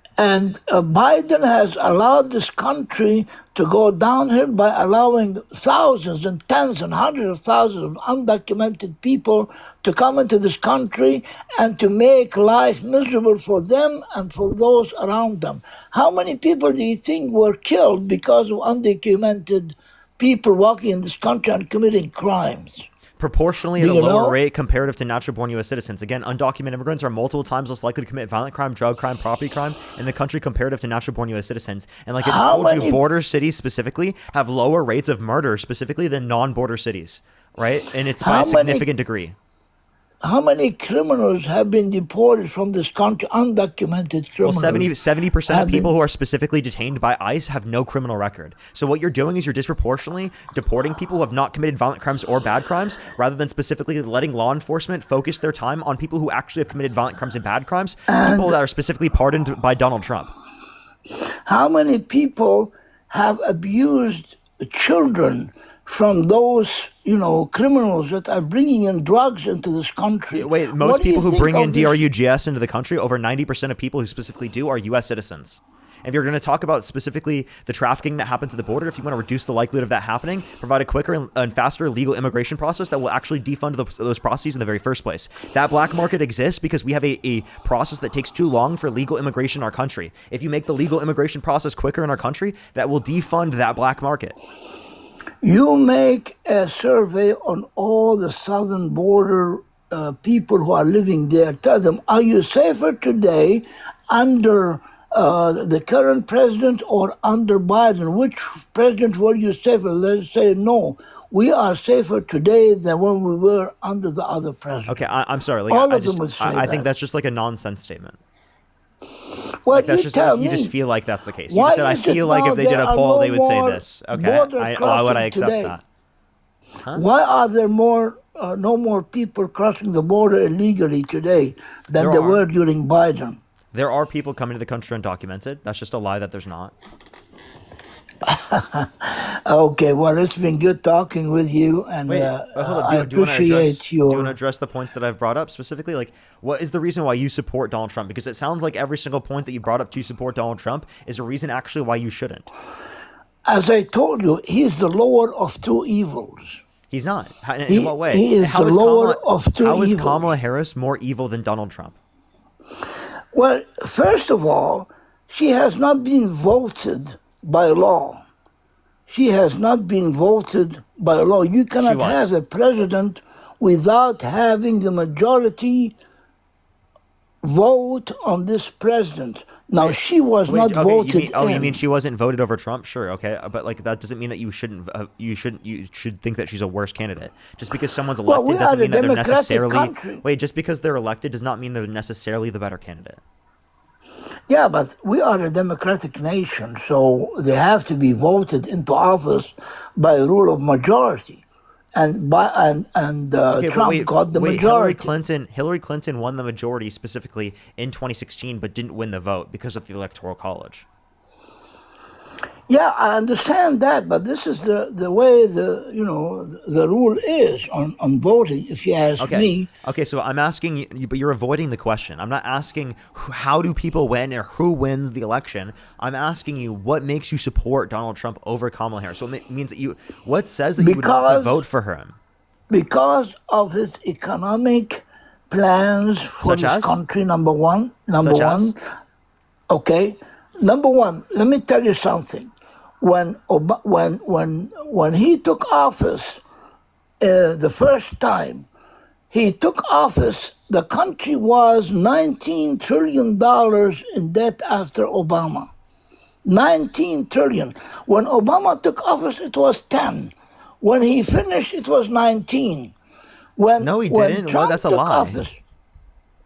Biden has allowed this country to go downhill by allowing thousands and tens and hundreds of thousands of undocumented people to come into this country and to make life miserable for them and for those around them. How many people do you think were killed because of undocumented people walking in this country and committing crimes? Proportionally at Do a you lower know? rate comparative to natural-born U.S. citizens. Again, undocumented immigrants are multiple times less likely to commit violent crime, drug crime, property crime in the country comparative to natural-born U.S. citizens. And like I just How told you, many- border cities specifically have lower rates of murder specifically than non-border cities, right? And it's by How a many- significant degree. How many criminals have been deported from this country, undocumented Well, criminals? 70% of have people been- who are specifically detained by ICE have no criminal record. So what you're doing is you're disproportionately deporting people who have not committed violent crimes or bad crimes, rather than specifically letting law enforcement focus their time on people who actually have committed violent crimes and bad crimes, people that are specifically pardoned by Donald Trump. How many people have abused children from those, criminals that are bringing in drugs into this country? Wait, What most do you people who think bring of in this- DRUGS into the country, over 90% of people who specifically do are U.S. citizens. If you're going to talk about specifically the trafficking that happens at the border, if you want to reduce the likelihood of that happening, provide a quicker and faster legal immigration process that will actually defund those processes in the very first place. That black market exists because we have a process that takes too long for legal immigration in our country. If you make the legal immigration process quicker in our country, that will defund that black market. You make a survey on all the southern border people who are living there. Tell them, are you safer today under the current president or under Biden? Which president were you safer? Let's say no. We are safer today than when we were under the other president. Okay, I'm sorry. Like, All I of just, them would say I think that. that's just like a nonsense statement. Well, Like, that's you just tell like, you me. just feel like that's the case. You Why just said, I is it feel like now if they did there a are poll, no they would say more this. Okay, border why would I crossing accept today? that? Why are there no more people crossing the border illegally today than There there are. were during Biden? There are people coming to the country undocumented. That's just a lie that there's not. Okay, well, it's been good talking with you, and Wait, but hold up. I Do you want to appreciate address? Do you want to your. address the points that I've brought up specifically? Like, what is the reason why you support Donald Trump? Because it sounds like every single point that you brought up to support Donald Trump is a reason actually why you shouldn't. As I told you, he's the lower of two evils. He's not. In He- what way? he is How the is lower Kamala, of two how is evils. Kamala Harris more evil than Donald Trump? Well, first of all, she has not been voted by law. She has not been voted by law. You cannot was. have a president without having the majority vote on this president. Now, she was not voted you mean in. she wasn't voted over Trump? Sure, okay, but like that doesn't mean that you shouldn't. You should think that she's a worse candidate. Just because someone's Well, elected we doesn't are a mean that they're democratic necessarily. country. Wait, just because they're elected does not mean they're necessarily the better candidate. Yeah, but we are a democratic nation, so they have to be voted into office by a rule of majority. And Okay, but Trump got the majority. Hillary Clinton won the majority specifically in 2016, but didn't win the vote because of the Electoral College. Yeah, I understand that, but this is the way the rule is on voting. If you ask Okay. me, Okay, so I'm asking you, but you're avoiding the question. I'm not asking how do people win or who wins the election. I'm asking you what makes you support Donald Trump over Kamala Harris. So it means that what says that you would want to Because- vote for him? because of his economic plans for Such this as? country, number one. Such as? Okay, number one. Let me tell you something. When he took office the first time, he took office. The country was $19 trillion in debt after Obama. 19 trillion. When Obama took office, it was 10. When he finished, it was 19. No, he when didn't. Well, Trump that's a took lie. Office,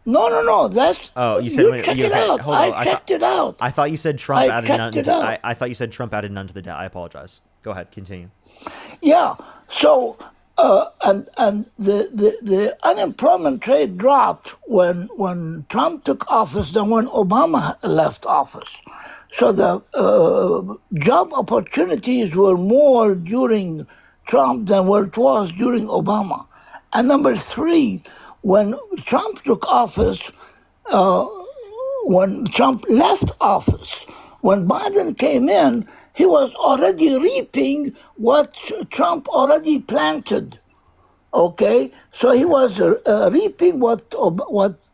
no. That's Oh, you said check you- it okay, out. hold on. I checked it out. I thought you said Trump I added checked none. it out. I thought you said Trump added none to the debt. I apologize. Go ahead, continue. Yeah. So and the unemployment rate dropped when Trump took office than when Obama left office. So the job opportunities were more during Trump than what it was during Obama. And number three, when Trump took office, when Trump left office, when Biden came in, he was already reaping what Trump already planted. Okay, so he was reaping what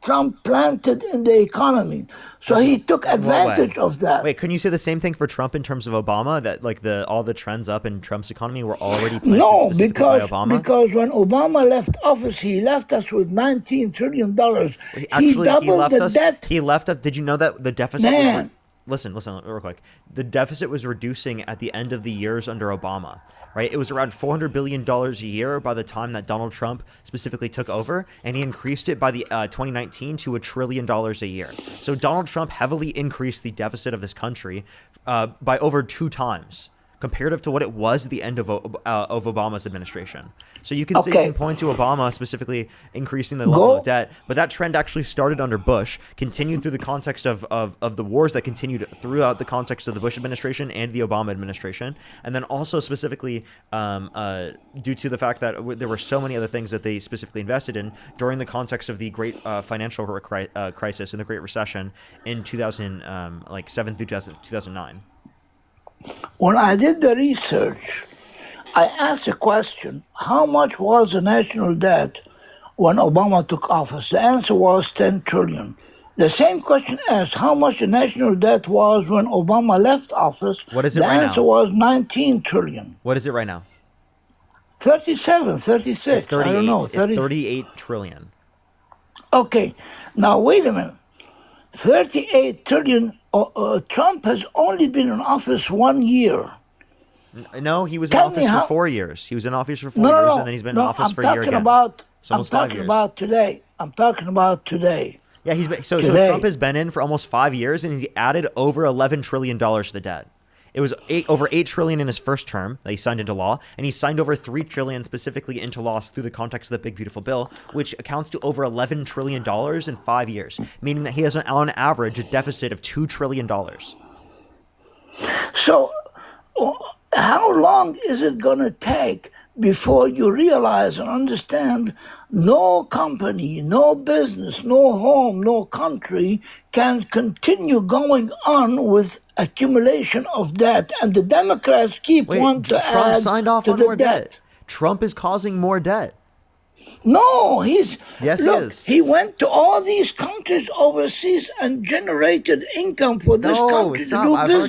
Trump planted in the economy. So he took In what way? advantage of that. Wait, couldn't you say the same thing for Trump in terms of Obama? That like all the trends up in Trump's economy were already planted No, specifically by because Obama? because when Obama left office, he left us with $19 trillion. He doubled the debt. He left us. Did you know that the deficit? Man. Listen, real quick. The deficit was reducing at the end of the years under Obama, right? It was around $400 billion a year by the time that Donald Trump specifically took over, and he increased it by the 2019 to $1 trillion a year. So Donald Trump heavily increased the deficit of this country by over 2 times, comparative to what it was at the end of Obama's administration. So you can say you Okay. can point to Obama specifically increasing the level of debt, but that trend actually started under Bush, continued through the context of the wars that continued throughout the context of the Bush administration and the Obama administration, and then also specifically due to the fact that there were so many other things that they specifically invested in during the context of the great financial crisis and the Great Recession in 2007 through 2009. When I did the research, I asked a question: how much was the national debt when Obama took office? The answer was 10 trillion. The same question asked how much the national debt was when Obama left office. What is it the right answer now? was 19 trillion. What is it right now? 37, 36. It's 38. I don't know. It's 38 trillion. Okay, now wait a minute. 38 trillion. Trump has only been in office 1 year. No, he was in Tell me office for how. 4 years. He was in office for 4 No, no, years, no, and then he's been in no. office I'm for a year talking again. about. So almost 5 years. Today. I'm talking about today. Yeah, so Today. Trump has been in for almost 5 years, and he's added over $11 trillion to the debt. It was over $8 trillion in his first term that he signed into law, and he signed over $3 trillion specifically into law through the context of the Big Beautiful Bill, which accounts to over $11 trillion in 5 years, meaning that he has on average a deficit of $2 trillion. So, how long is it going to take before you realize and understand no company, no business, no home, no country can continue going on with accumulation of debt? And the Democrats keep Wait, wanting to Trump add signed off to on the more debt. Trump is causing more debt. No, he's Yes, he look. is. He went to all these countries overseas and generated income for this No, country stop. to do I've business.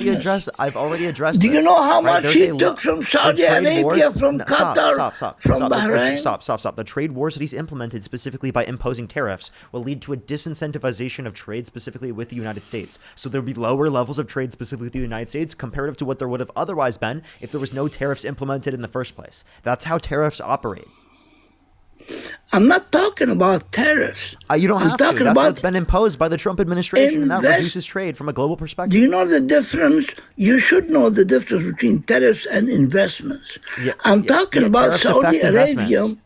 already addressed Do you this. know how Right, much there's he a took from the Saudi trade Arabia, wars- from No, Qatar, from Bahrain? Stop. The trade wars that he's implemented specifically by imposing tariffs will lead to a disincentivization of trade specifically with the United States. So there'll be lower levels of trade specifically with the United States comparative to what there would have otherwise been if there was no tariffs implemented in the first place. That's how tariffs operate. I'm not talking about tariffs. You don't I'm have to. talking That's about what's been imposed by the Trump administration, and that invest- reduces trade from a global perspective. Do you know the difference? You should know the difference between tariffs and investments. I'm talking about tariffs Saudi affect Arabia. investments.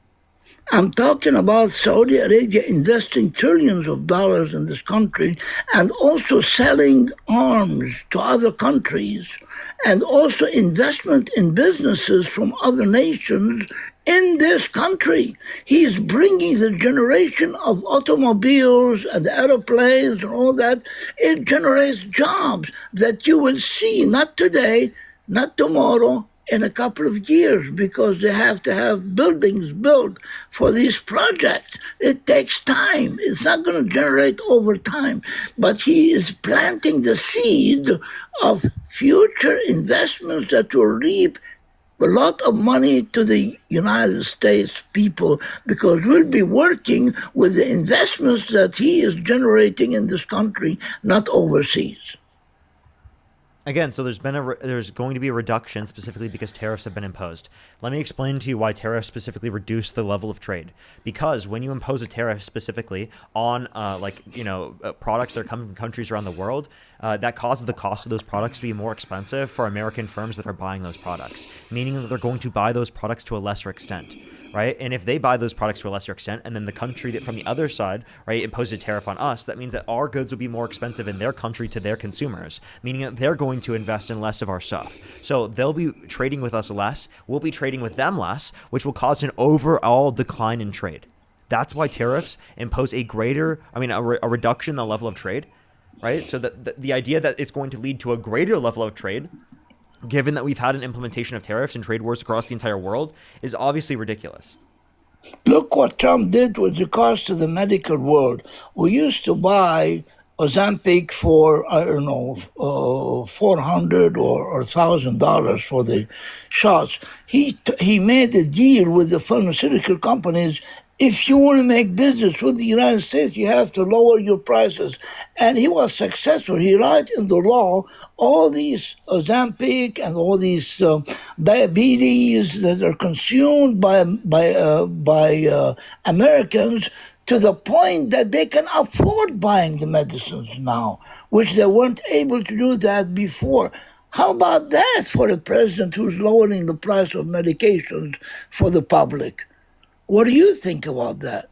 I'm talking about Saudi Arabia investing trillions of dollars in this country and also selling arms to other countries and also investment in businesses from other nations in this country. He's bringing the generation of automobiles and airplanes and all that. It generates jobs that you will see not today, not tomorrow, in a couple of years, because they have to have buildings built for these projects. It takes time. It's not going to generate over time. But he is planting the seed of future investments that will reap a lot of money to the United States people, because we'll be working with the investments that he is generating in this country, not overseas. Again, so there's going to be a reduction specifically because tariffs have been imposed. Let me explain to you why tariffs specifically reduce the level of trade. Because when you impose a tariff specifically on products that are coming from countries around the world, that causes the cost of those products to be more expensive for American firms that are buying those products, meaning that they're going to buy those products to a lesser extent. Right? And if they buy those products to a lesser extent, and then the country that from the other side, right, imposes a tariff on us, that means that our goods will be more expensive in their country to their consumers, meaning that they're going to invest in less of our stuff. So they'll be trading with us less, we'll be trading with them less, which will cause an overall decline in trade. That's why tariffs impose a reduction in the level of trade, right? So that the idea that it's going to lead to a greater level of trade, given that we've had an implementation of tariffs and trade wars across the entire world, is obviously ridiculous. Look what Trump did with regards to the medical world. We used to buy Ozempic for, I don't know, $400 or $1,000 for the shots. He made a deal with the pharmaceutical companies. If you want to make business with the United States, you have to lower your prices. And he was successful. He wrote in the law all these Ozempic and all these diabetes that are consumed by Americans, to the point that they can afford buying the medicines now, which they weren't able to do that before. How about that for a president who's lowering the price of medications for the public? What do you think about that?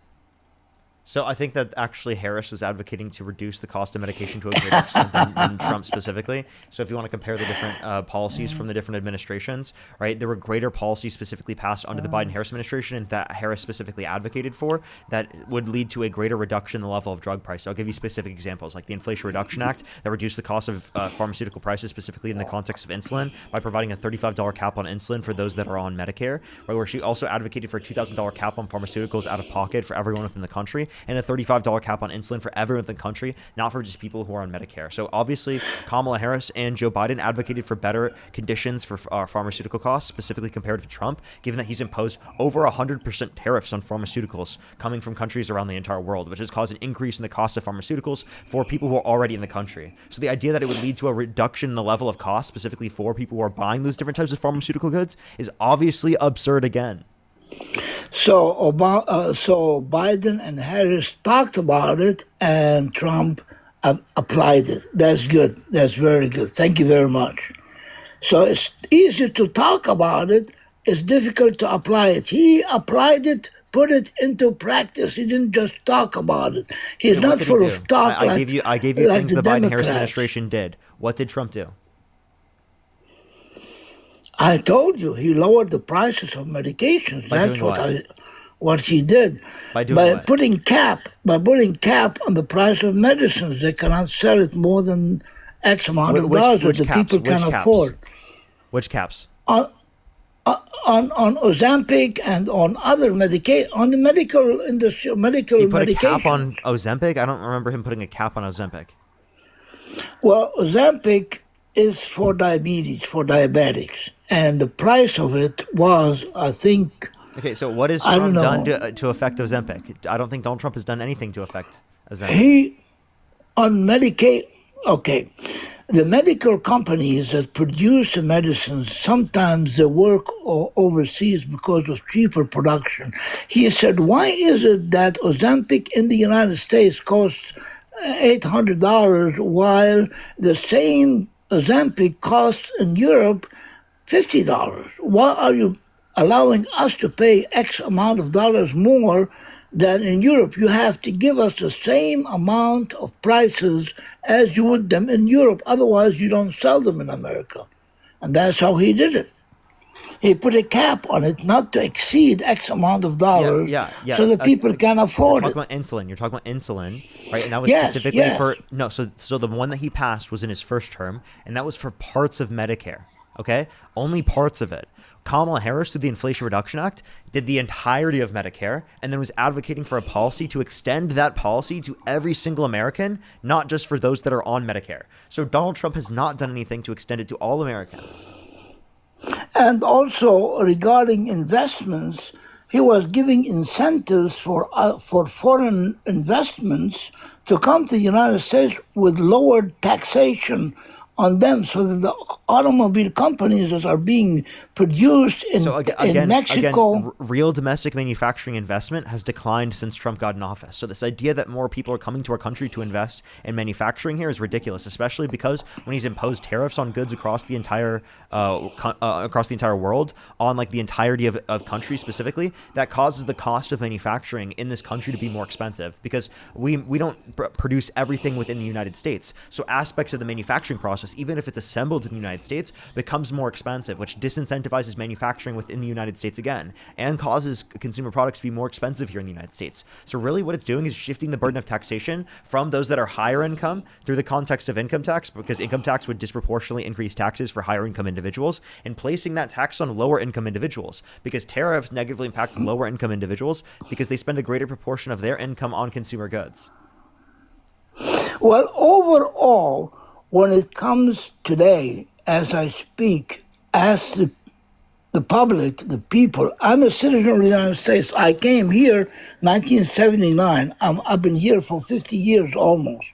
So I think that actually Harris was advocating to reduce the cost of medication to a greater extent than Trump specifically. So if you want to compare the different policies from the different administrations, right, there were greater policies specifically passed under the Biden-Harris administration and that Harris specifically advocated for that would lead to a greater reduction in the level of drug price. So I'll give you specific examples, like the Inflation Reduction Act that reduced the cost of pharmaceutical prices specifically in the context of insulin by providing a $35 cap on insulin for those that are on Medicare, right, where she also advocated for a $2,000 cap on pharmaceuticals out of pocket for everyone within the country, and a $35 cap on insulin for everyone in the country, not for just people who are on Medicare. So obviously, Kamala Harris and Joe Biden advocated for better conditions for pharmaceutical costs, specifically compared to Trump, given that he's imposed over 100% tariffs on pharmaceuticals coming from countries around the entire world, which has caused an increase in the cost of pharmaceuticals for people who are already in the country. So the idea that it would lead to a reduction in the level of cost, specifically for people who are buying those different types of pharmaceutical goods, is obviously absurd again. So so Biden and Harris talked about it, and Trump applied it. That's good. That's very good. Thank you very much. So it's easy to talk about it. It's difficult to apply it. He applied it, put it into practice. He didn't just talk about it. He's What not did he full do? of talk I like, gave you like things the the Biden-Harris Democrats. administration did. What did Trump do? I told you he lowered the prices of medications. By That's doing what he did. By doing what? putting cap on the price of medicines. They cannot sell it more than X amount of dollars that the people can afford. Which caps? On Ozempic and on other on the medical industry, medical He put medication. a cap on Ozempic? I don't remember him putting a cap on Ozempic. Well, Ozempic is for diabetes, for diabetics, and the price of it was, I think. Okay, so what has I Trump don't done to affect Ozempic? I don't think Donald Trump has done anything to affect Ozempic. He on Medicaid. Okay, the medical companies that produce the medicines sometimes they work overseas because of cheaper production. He said, "Why is it that Ozempic in the United States costs $800 while the same Ozempic costs in Europe $50? Why are you allowing us to pay X amount of dollars more than in Europe? You have to give us the same amount of prices as you would them in Europe. Otherwise, you don't sell them in America." And that's how he did it. He put a cap on it not to exceed X amount of dollars Yeah. so that people can afford You're it. talking about insulin. You're talking about insulin, right? And that was Yes, specifically yes. for no. So the one that he passed was in his first term, and that was for parts of Medicare. Okay, only parts of it. Kamala Harris, through the Inflation Reduction Act, did the entirety of Medicare and then was advocating for a policy to extend that policy to every single American, not just for those that are on Medicare. So Donald Trump has not done anything to extend it to all Americans. And also regarding investments, he was giving incentives for foreign investments to come to the United States with lowered taxation on them, so that the automobile companies that are being produced in, So in Mexico. Real domestic manufacturing investment has declined since Trump got in office. So this idea that more people are coming to our country to invest in manufacturing here is ridiculous, especially because when he's imposed tariffs on goods across the entire world, on like the entirety of countries specifically, that causes the cost of manufacturing in this country to be more expensive because we don't produce everything within the United States. So aspects of the manufacturing process, even if it's assembled in the United States, becomes more expensive, which disincentivizes manufacturing within the United States again and causes consumer products to be more expensive here in the United States. So really what it's doing is shifting the burden of taxation from those that are higher income through the context of income tax, because income tax would disproportionately increase taxes for higher income individuals, and placing that tax on lower income individuals, because tariffs negatively impact lower income individuals because they spend a greater proportion of their income on consumer goods. Well, overall, when it comes today, as I speak, as the public, the people, I'm a citizen of the United States. I came here 1979. I've been here for 50 years almost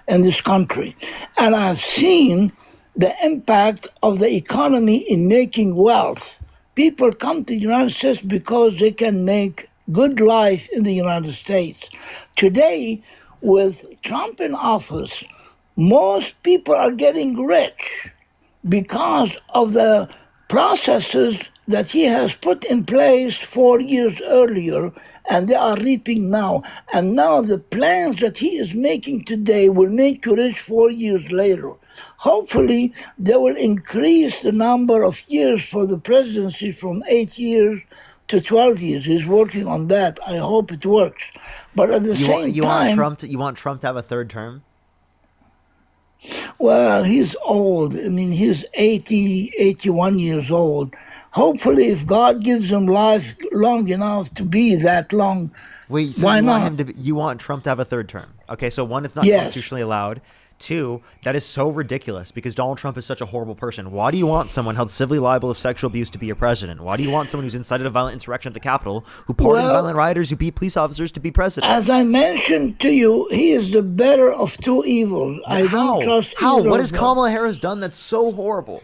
in this country. And I've seen the impact of the economy in making wealth. People come to the United States because they can make good life in the United States. Today, with Trump in office, most people are getting rich because of the processes that he has put in place 4 years earlier, and they are reaping now. And now the plans that he is making today will make you rich 4 years later. Hopefully, they will increase the number of years for the presidency from 8 years to 12 years. He's working on that. I hope it works. But at the same time... You want Trump to have a third term? Well, he's old. I mean, he's 81 years old. hopefully, if God gives him life long enough to be that long, Wait, so why you want not? him to? You want Trump to have a third term? Okay, so one, it's not Yes. constitutionally allowed. Two, that is so ridiculous because Donald Trump is such a horrible person. Why do you want someone held civilly liable of sexual abuse to be your president? Why do you want someone who's incited a violent insurrection at the Capitol, who pardoned Well, violent rioters, who beat police officers to be president? as I mentioned to you, he is the better of two evils. I How? don't trust How? either What of has them. Kamala Harris done that's so horrible?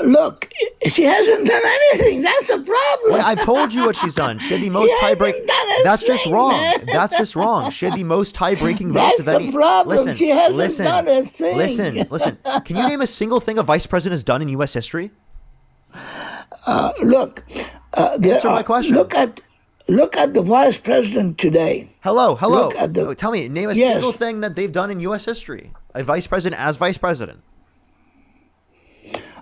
Look, she hasn't done anything. That's the problem. Wait, I've told you what she's done. She had the most hasn't tie-break. done a That's just thing, wrong. man. That's just wrong. She had the most tie-breaking votes That's of the any. problem. Listen, She hasn't listen, done a thing. listen. Can you name a single thing a vice president has done in U.S. history? Look, there Answer my are- question. Look at the vice president today. Hello. Look at the- Tell me, name a Yes. single thing that they've done in U.S. history. A vice president as vice president.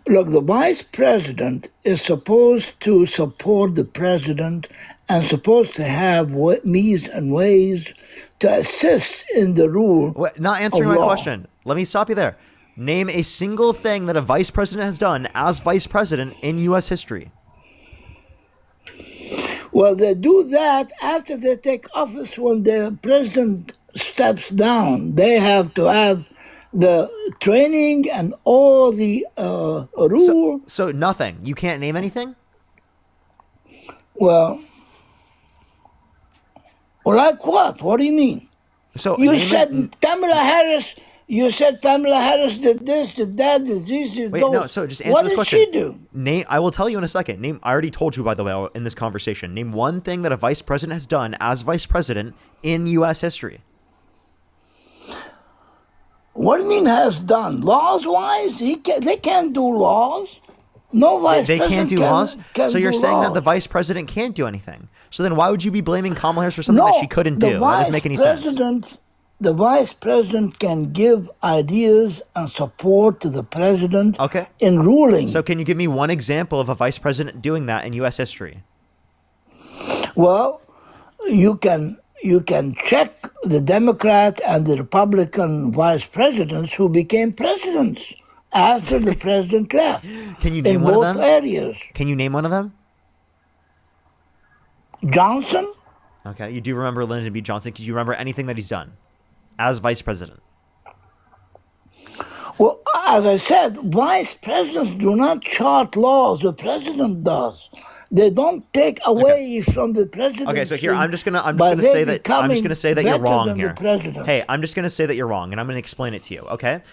Look, the vice president is supposed to support the president and supposed to have means and ways to assist in the rule. Wait, not answering of my law. question. Let me stop you there. Name a single thing that a vice president has done as vice president in U.S. history. Well, they do that after they take office. When the president steps down, they have to have the training and all the rule. So nothing. You can't name anything? Well, like what? What do you mean? So You name said it- Kamala Harris. You said Kamala Harris did this, did that, did this, did Wait, those. no, so just answer what this did question. she do? Name. I will tell you in a second. Name. I already told you, by the way, in this conversation. Name one thing that a vice president has done as vice president in U.S. history. What do you mean has done? Laws-wise, they can't do laws. No vice They president can't do laws. can So you're do saying that laws. the vice president can't do anything. So then why would you be blaming Kamala Harris for something No, that she couldn't the do? That doesn't make any sense. The vice president can give ideas and support to the president Okay. in ruling. So can you give me one example of a vice president doing that in U.S. history? Well, you can check the Democrat and the Republican vice presidents who became presidents after the president left Can you in name one of both them? areas. Can you name one of them? Johnson, Okay. You do remember Lyndon B. Johnson. Can you remember anything that he's done as vice president? well, as I said, vice presidents do not chart laws. The president does. They don't take away from the president. Okay, so here I'm just gonna say that you're wrong here. Hey, I'm just gonna say that you're wrong, and I'm gonna explain it to you. Okay,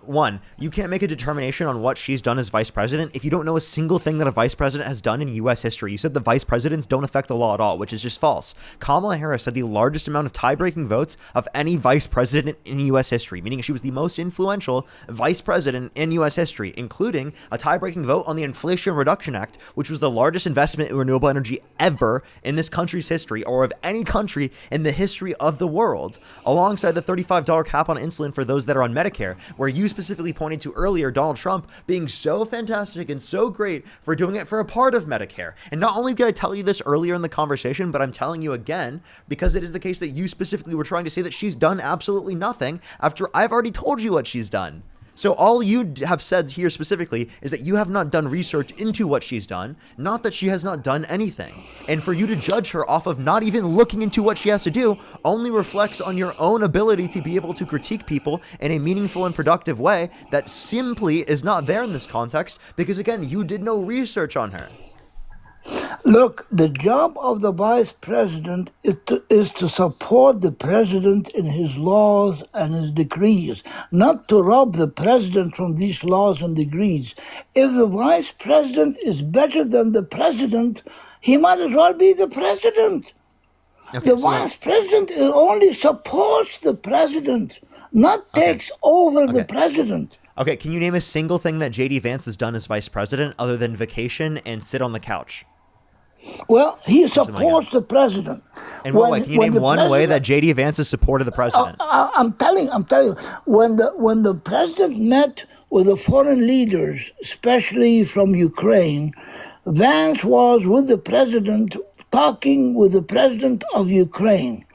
one, you can't make a determination on what she's done as vice president if you don't know a single thing that a vice president has done in U.S. history. You said the vice presidents don't affect the law at all, which is just false. Kamala Harris had the largest amount of tie-breaking votes of any vice president in U.S. history, meaning she was the most influential vice president in U.S. history, including a tie-breaking vote on the Inflation Reduction Act, which was the largest investment in renewable energy ever in this country's history, or of any country in the history of the world, alongside the $35 cap on insulin for those that are on Medicare, where you specifically pointed to earlier Donald Trump being so fantastic and so great for doing it for a part of Medicare. And not only did I tell you this earlier in the conversation, but I'm telling you again, because it is the case that you specifically were trying to say that she's done absolutely nothing after I've already told you what she's done. So all you have said here specifically is that you have not done research into what she's done, not that she has not done anything. And for you to judge her off of not even looking into what she has to do only reflects on your own ability to be able to critique people in a meaningful and productive way that simply is not there in this context because, again, you did no research on her. Look, the job of the vice president is to support the president in his laws and his decrees, not to rob the president from these laws and decrees. If the vice president is better than the president, he might as well be the president. Okay, The so- vice president only supports the president, not takes over the Okay. president. Okay, can you name a single thing that J.D. Vance has done as vice president other than vacation and sit on the couch? Well, he like supports the president. In what way? Can you name the one way that president- J.D. Vance has supported the president? I'm telling you, when the president met with the foreign leaders, especially from Ukraine, Vance was with the president, talking with the president of Ukraine,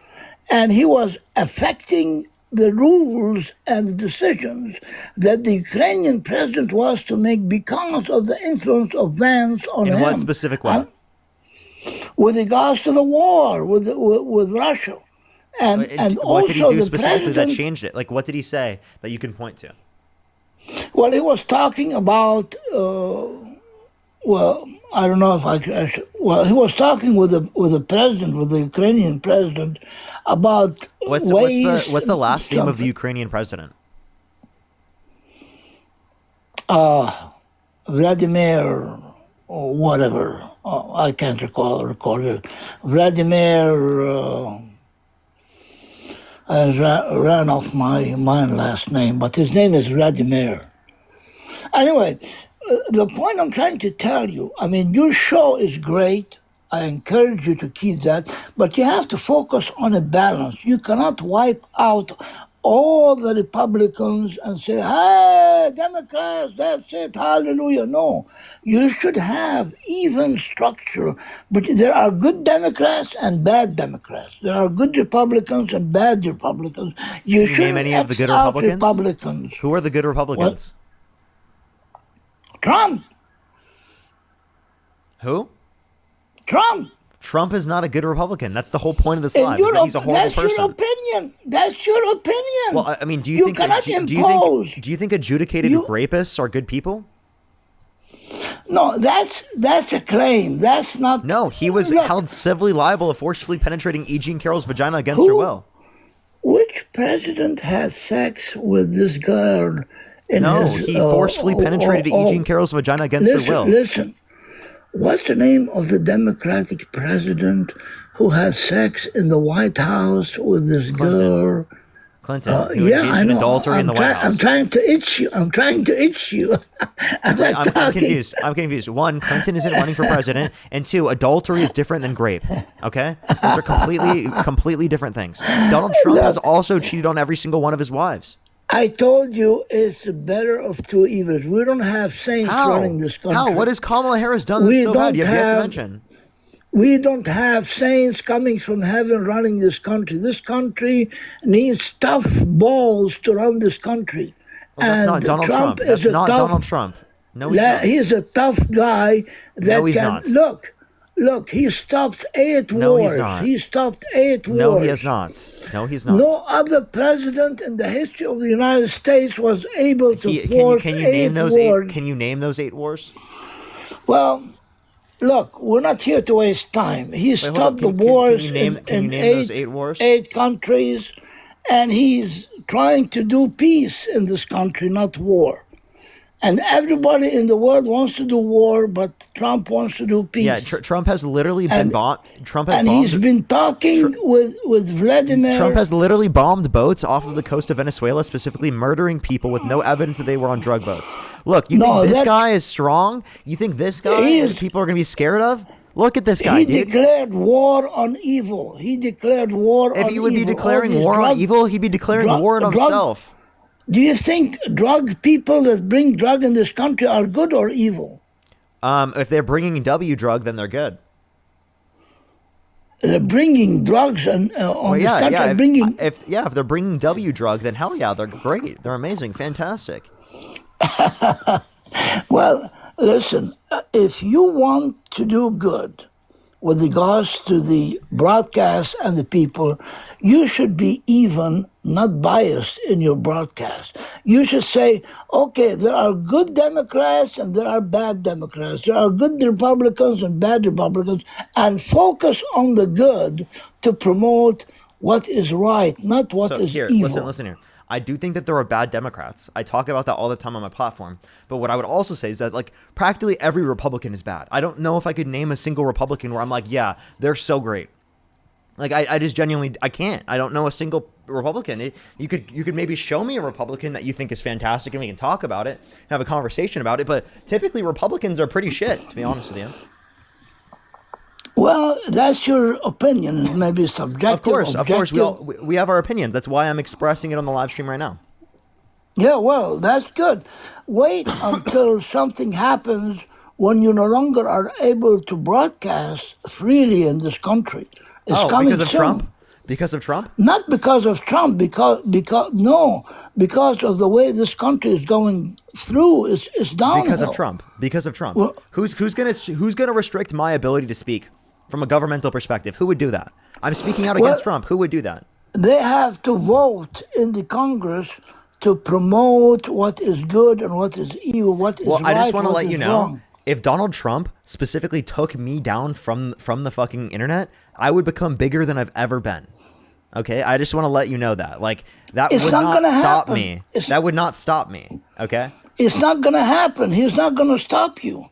and he was affecting the rules and the decisions that the Ukrainian president was to make because of the influence of Vance on In him. what specific way? With regards to the war with Russia. And What did he also do the specifically that president, changed it? Like, what did he say that you can point to? well, he was talking about, well, I don't know if I should, well, he was talking with the president, with the Ukrainian president, about What's ways. the last name of the Ukrainian president? Vladimir, or whatever, I can't recall it. Vladimir. Ran off my mind last name, but his name is Vladimir. Anyway, the point I'm trying to tell you, I mean, your show is great. I encourage you to keep that, but you have to focus on a balance. You cannot wipe out all the Republicans and say, hey, Democrats, that's it, hallelujah. No, you should have even structure. But there are good Democrats and bad Democrats. There are good Republicans and bad Republicans. You Can you should name any of the good X out Republicans? Republicans. Who are the good Republicans? Trump. Who? Trump. Trump is not a good Republican. That's the whole point of the In slide. Is that he's a horrible that's your person. opinion. That's your opinion. Well, I mean, do you, You think cannot do you impose. think do you think adjudicated You- rapists are good people? No, that's a claim. That's not. No, he was Look, held civilly liable of forcefully penetrating E. Jean Carroll's vagina against her Who? will. Which president had sex with this girl? In No, his, he forcefully penetrated E. Jean Carroll's vagina against her will. Listen. What's the name of the Democratic president who had sex in the White House with this girl? Clinton, who Yeah, engaged I in know. adultery in the White I'm House. trying to itch you. I'm trying to itch you. I'm not I'm talking. confused. I'm confused. One, Clinton isn't running for president, and two, adultery is different than grape. Okay, those are completely different things. Donald Trump has also cheated on every single one of his wives. I told you it's the better of two evils. We don't have saints How? running this country. How? What has Kamala Harris done that's We so bad? don't You have yet to have- mention. We don't have saints coming from heaven running this country. This country needs tough balls to run this country. Well, that's not Donald Trump. is That's a not tough, Donald Trump. No, he's not. He's a tough guy that No, he's can not. look. He stopped 8 No, he's wars. not. He stopped 8 wars. No, he has not. No, he's not. No other president in the history of the United States was able to force Can you 8 name those wars. 8? Can you name those 8 wars? Well, look, we're not here to waste time. He hold stopped up. the Can you wars name in those 8 wars? 8 countries, and he's trying to do peace in this country, not war. And everybody in the world wants to do war, but Trump wants to do peace. Yeah, Trump has literally been bombed. Trump has and he's bombed. been talking with Vladimir. Trump has literally bombed boats off of the coast of Venezuela, specifically murdering people with no evidence that they were on drug boats. Look, you No, think this that- guy is strong? You think this guy He is is- people are going to be scared of? Look at this guy, He dude. declared war on evil. He declared war on evil. If he would be All declaring these war on drug- evil, he'd be declaring drug- war on drug- himself. Do you think drug people that bring drug in this country are good or evil? If they're bringing W drug, then they're good. They're bringing drugs and on Well, this yeah, country. yeah. Are bringing. If they're bringing W drug, then hell yeah, they're great. They're amazing, fantastic. Well, listen. If you want to do good with regards to the broadcast and the people, you should be even, not biased in your broadcast. You should say, okay, there are good Democrats and there are bad Democrats. There are good Republicans and bad Republicans, and focus on the good to promote what is right, not what So is here, evil. listen here. I do think that there are bad Democrats. I talk about that all the time on my platform. But what I would also say is that like practically every Republican is bad. I don't know if I could name a single Republican where I'm like, yeah, they're so great. Like I just genuinely I can't. I don't know a single Republican. You could maybe show me a Republican that you think is fantastic and we can talk about it, have a conversation about it. But typically Republicans are pretty shit, to be honest with you. Well, that's your opinion. It may be subjective. Of course, objective. we have our opinions. That's why I'm expressing it on the live stream right now. Yeah, well, that's good. Wait until something happens when you no longer are able to broadcast freely in this country. It's coming because of soon. Trump? Because of Trump? Not because of Trump, because of the way this country is going through. It's downhill. Because of Trump. Because of Trump. Well- who's gonna restrict my ability to speak from a governmental perspective? Who would do that? I'm speaking out against Trump. Who would do that? They have to vote in the Congress to promote what is good and what is evil, what is Well, right, I just want to what let you is know, wrong. if Donald Trump specifically took me down from the fucking internet, I would become bigger than I've ever been. Okay, I just want to let you know that. Like, that It's would not not gonna stop happen. me. It's- That would not stop me. Okay. It's not going to happen. He's not going to stop you.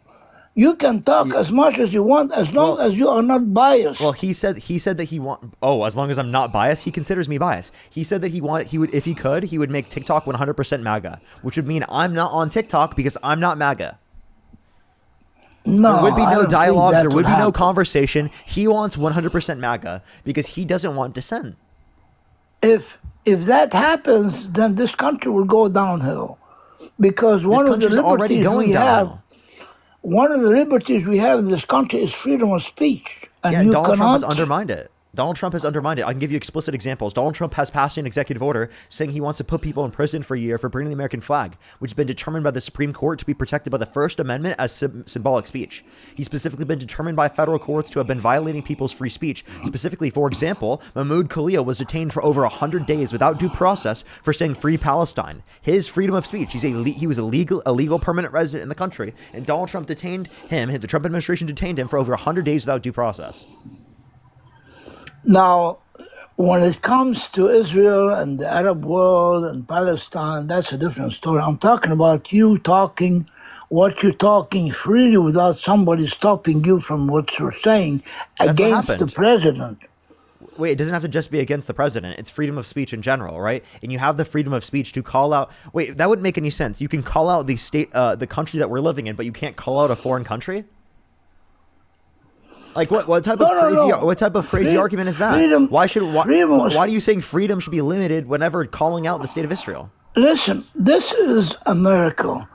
You can talk as much as you want as long as you are not biased. Well, he said that he want. Oh, as long as I'm not biased, he considers me biased. He said that he would, if he could, he would make TikTok 100% MAGA, which would mean I'm not on TikTok because I'm not MAGA. no, There would be I no don't think dialogue. that There would be no happen. conversation. He wants 100% MAGA because he doesn't want dissent. If that happens, then this country will go downhill, because one of the country's already liberties going we have, downhill. one of the liberties we have in this country is freedom of speech, and Yeah, you Donald Trump has cannot. undermined it. Donald Trump has undermined it. I can give you explicit examples. Donald Trump has passed an executive order saying he wants to put people in prison for a year for burning the American flag, which has been determined by the Supreme Court to be protected by the First Amendment as symbolic speech. He's specifically been determined by federal courts to have been violating people's free speech. Specifically, for example, Mahmoud Khalil was detained for over 100 days without due process for saying "Free Palestine." His freedom of speech. He was a legal permanent resident in the country, and Donald Trump detained him. The Trump administration detained him for over 100 days without due process. Now, when it comes to Israel and the Arab world and Palestine, that's a different story. I'm talking about you talking what you're talking freely without somebody stopping you from what you're saying what against the happened. president. Wait, it doesn't have to just be against the president. It's freedom of speech in general, right? And you have the freedom of speech to call out. Wait, that wouldn't make any sense. You can call out the state, the country that we're living in, but you can't call out a foreign country. Like what type of No, no, crazy no. what type of crazy Free- argument is that? freedom- why freedom was- are you saying freedom should be limited whenever calling out the state of Israel? Listen, this is America.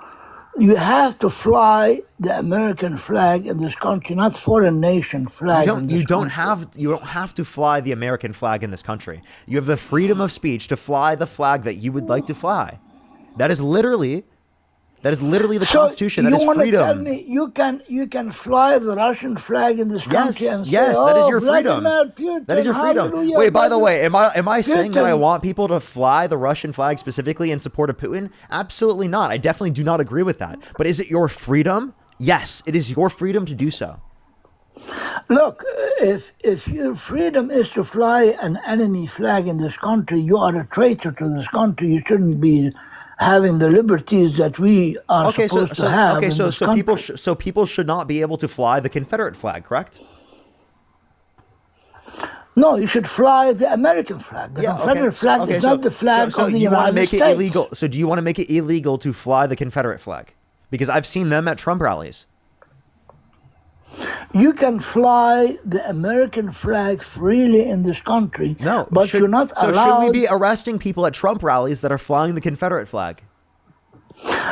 You have to fly the American flag in this country, not foreign nation flag. in this You don't country. have to fly the American flag in this country. You have the freedom of speech to fly the flag that you would like to fly. That is literally the So Constitution. That is you want to tell freedom. me you can fly the Russian flag in this country and say, yes, that is "Oh, your freedom. Vladimir Putin, That is your freedom. hallelujah, Wait, by the Vladimir way, am I saying that I Putin." want people to fly the Russian flag specifically in support of Putin? Absolutely not. I definitely do not agree with that. But is it your freedom? Yes, it is your freedom to do so. Look, if your freedom is to fly an enemy flag in this country, you are a traitor to this country. You shouldn't be having the liberties that we are Okay, so supposed to have in so this so country. people should not be able to fly the Confederate flag, correct? No, you should fly the American flag. The Confederate flag is not the flag so of the you want to United make States. it illegal. So do you want to make it illegal to fly the Confederate flag? Because I've seen them at Trump rallies. You can fly the American flag freely in this country, No, but you're not so allowed. should we be arresting people at Trump rallies that are flying the Confederate flag?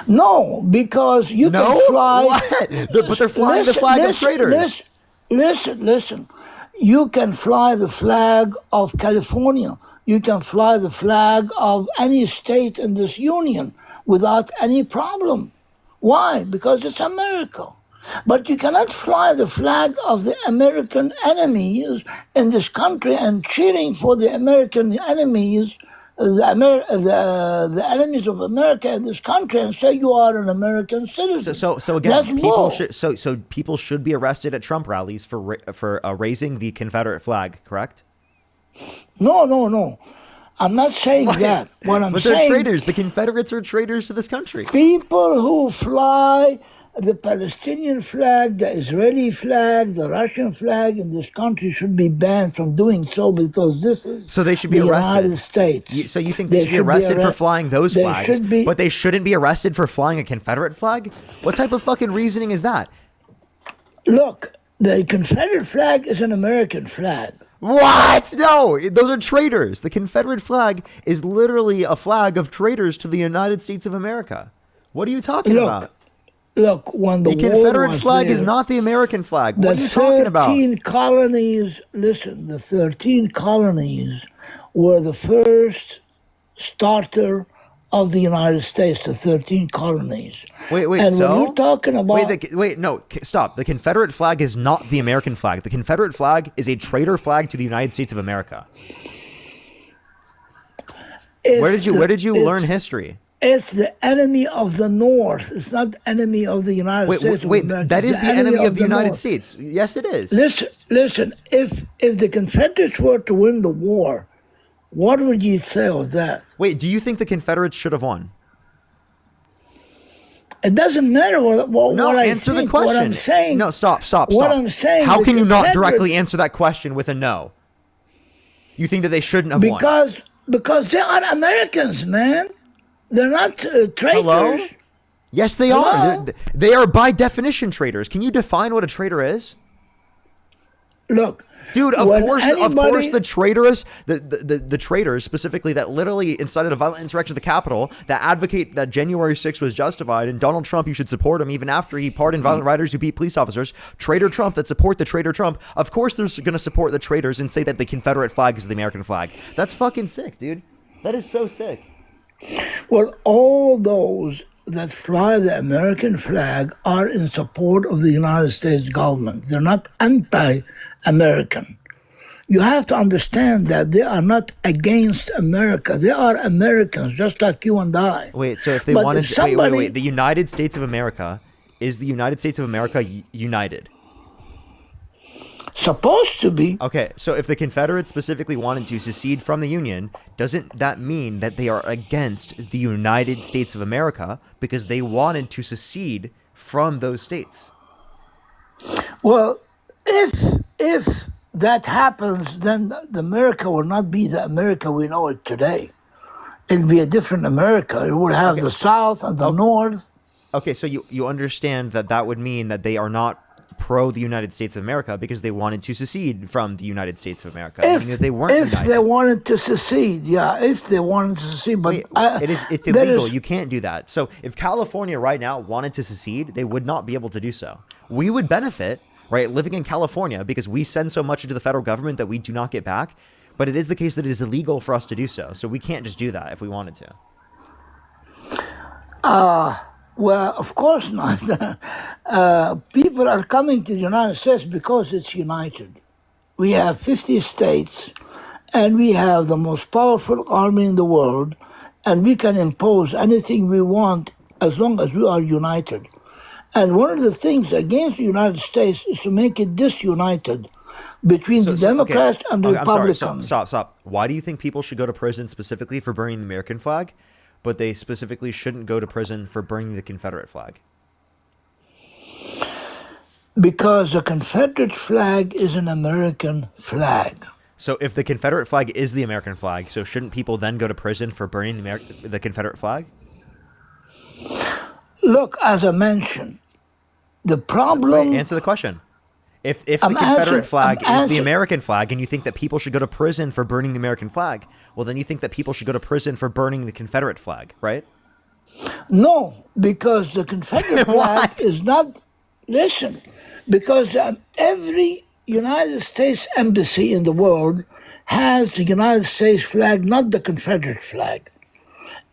No, because you No, can fly. what? But they're flying the flag of traitors. Listen. You can fly the flag of California. You can fly the flag of any state in this union without any problem. Why? Because it's America. But you cannot fly the flag of the American enemies in this country and cheering for the American enemies, the enemies of America in this country, and say you are an American citizen. So again, That's people war. should people should be arrested at Trump rallies for raising the Confederate flag, correct? No. I'm not saying that. What I'm But they're saying, traitors. The Confederates are traitors to this country. people who fly the Palestinian flag, the Israeli flag, the Russian flag in this country should be banned from doing so, because this is So they should be the arrested. United States. So you think they should be arrested for flying those they flags, should be- but they shouldn't be arrested for flying a Confederate flag? What type of fucking reasoning is that? Look, the Confederate flag is an American flag. What? No, those are traitors. The Confederate flag is literally a flag of traitors to the United States of America. What are you talking Look, about? Look, when the The war Confederate was flag there, is not the American flag. What the are you talking about? 13 colonies, listen, the 13 colonies were the first starter of the United States, the 13 colonies. Wait, And so? when you're talking about... Stop. The Confederate flag is not the American flag. The Confederate flag is a traitor flag to the United States of America. Where did you learn history? It's the enemy of the North. It's not the enemy of the United States. Wait, of America. that It's is the enemy of the United North. States. Yes, it is. Listen. If the Confederates were to win the war, what would you say of that? Wait, do you think the Confederates should have won? It doesn't matter what No, I answer think. the question. What I'm saying. No, stop. What I'm saying. How the can you not Confederates- directly answer that question with a no? You think that they shouldn't have won? Because they are Americans, man. They're not traitors. Hello? Yes, they Hello? are. They are by definition traitors. Can you define what a traitor is? Look, Dude, of when course anybody- the traitors, the traitors specifically that literally incited a violent insurrection at the Capitol, that advocate that January 6th was justified, and Donald Trump, you should support him even after he pardoned violent rioters who beat police officers. Traitor Trump that support the traitor Trump, of course they're going to support the traitors and say that the Confederate flag is the American flag. That's fucking sick, dude. That is so sick. Well, all those that fly the American flag are in support of the United States government. They're not anti-American. You have to understand that they are not against America. They are Americans, just like you and I. Wait, so if they But wanted if somebody- the United States of America, is the United States of America united? Supposed to be. Okay, so if the Confederates specifically wanted to secede from the Union, doesn't that mean that they are against the United States of America because they wanted to secede from those states? Well, if that happens, then the America will not be the America we know it today. It'll be a different America. It would have the South and the North. Okay, so you understand that would mean that they are not pro the United States of America because they wanted to secede from the United States of America. Meaning that they weren't If united. they wanted to secede, yeah, if they wanted to secede, but Wait, it's that illegal. is- You can't do that. So if California right now wanted to secede, they would not be able to do so. We would benefit, right, living in California because we send so much into the federal government that we do not get back. But it is the case that it is illegal for us to do so. So we can't just do that if we wanted to. Well, of course not. People are coming to the United States because it's united. We have 50 states, and we have the most powerful army in the world, and we can impose anything we want as long as we are united. And one of the things against the United States is to make it disunited between the Democrats and the Okay, I'm sorry. Republicans. Stop. Why do you think people should go to prison specifically for burning the American flag, but they specifically shouldn't go to prison for burning the Confederate flag? Because the Confederate flag is an American flag. So if the Confederate flag is the American flag, so shouldn't people then go to prison for burning the Confederate flag? Look, as I mentioned, the problem... Wait, answer the question. If the I'm Confederate answering- flag I'm is the answer- American flag and you think that people should go to prison for burning the American flag, well, then you think that people should go to prison for burning the Confederate flag, right? No, because the Confederate Why? flag is not... Listen, because every United States embassy in the world has the United States flag, not the Confederate flag.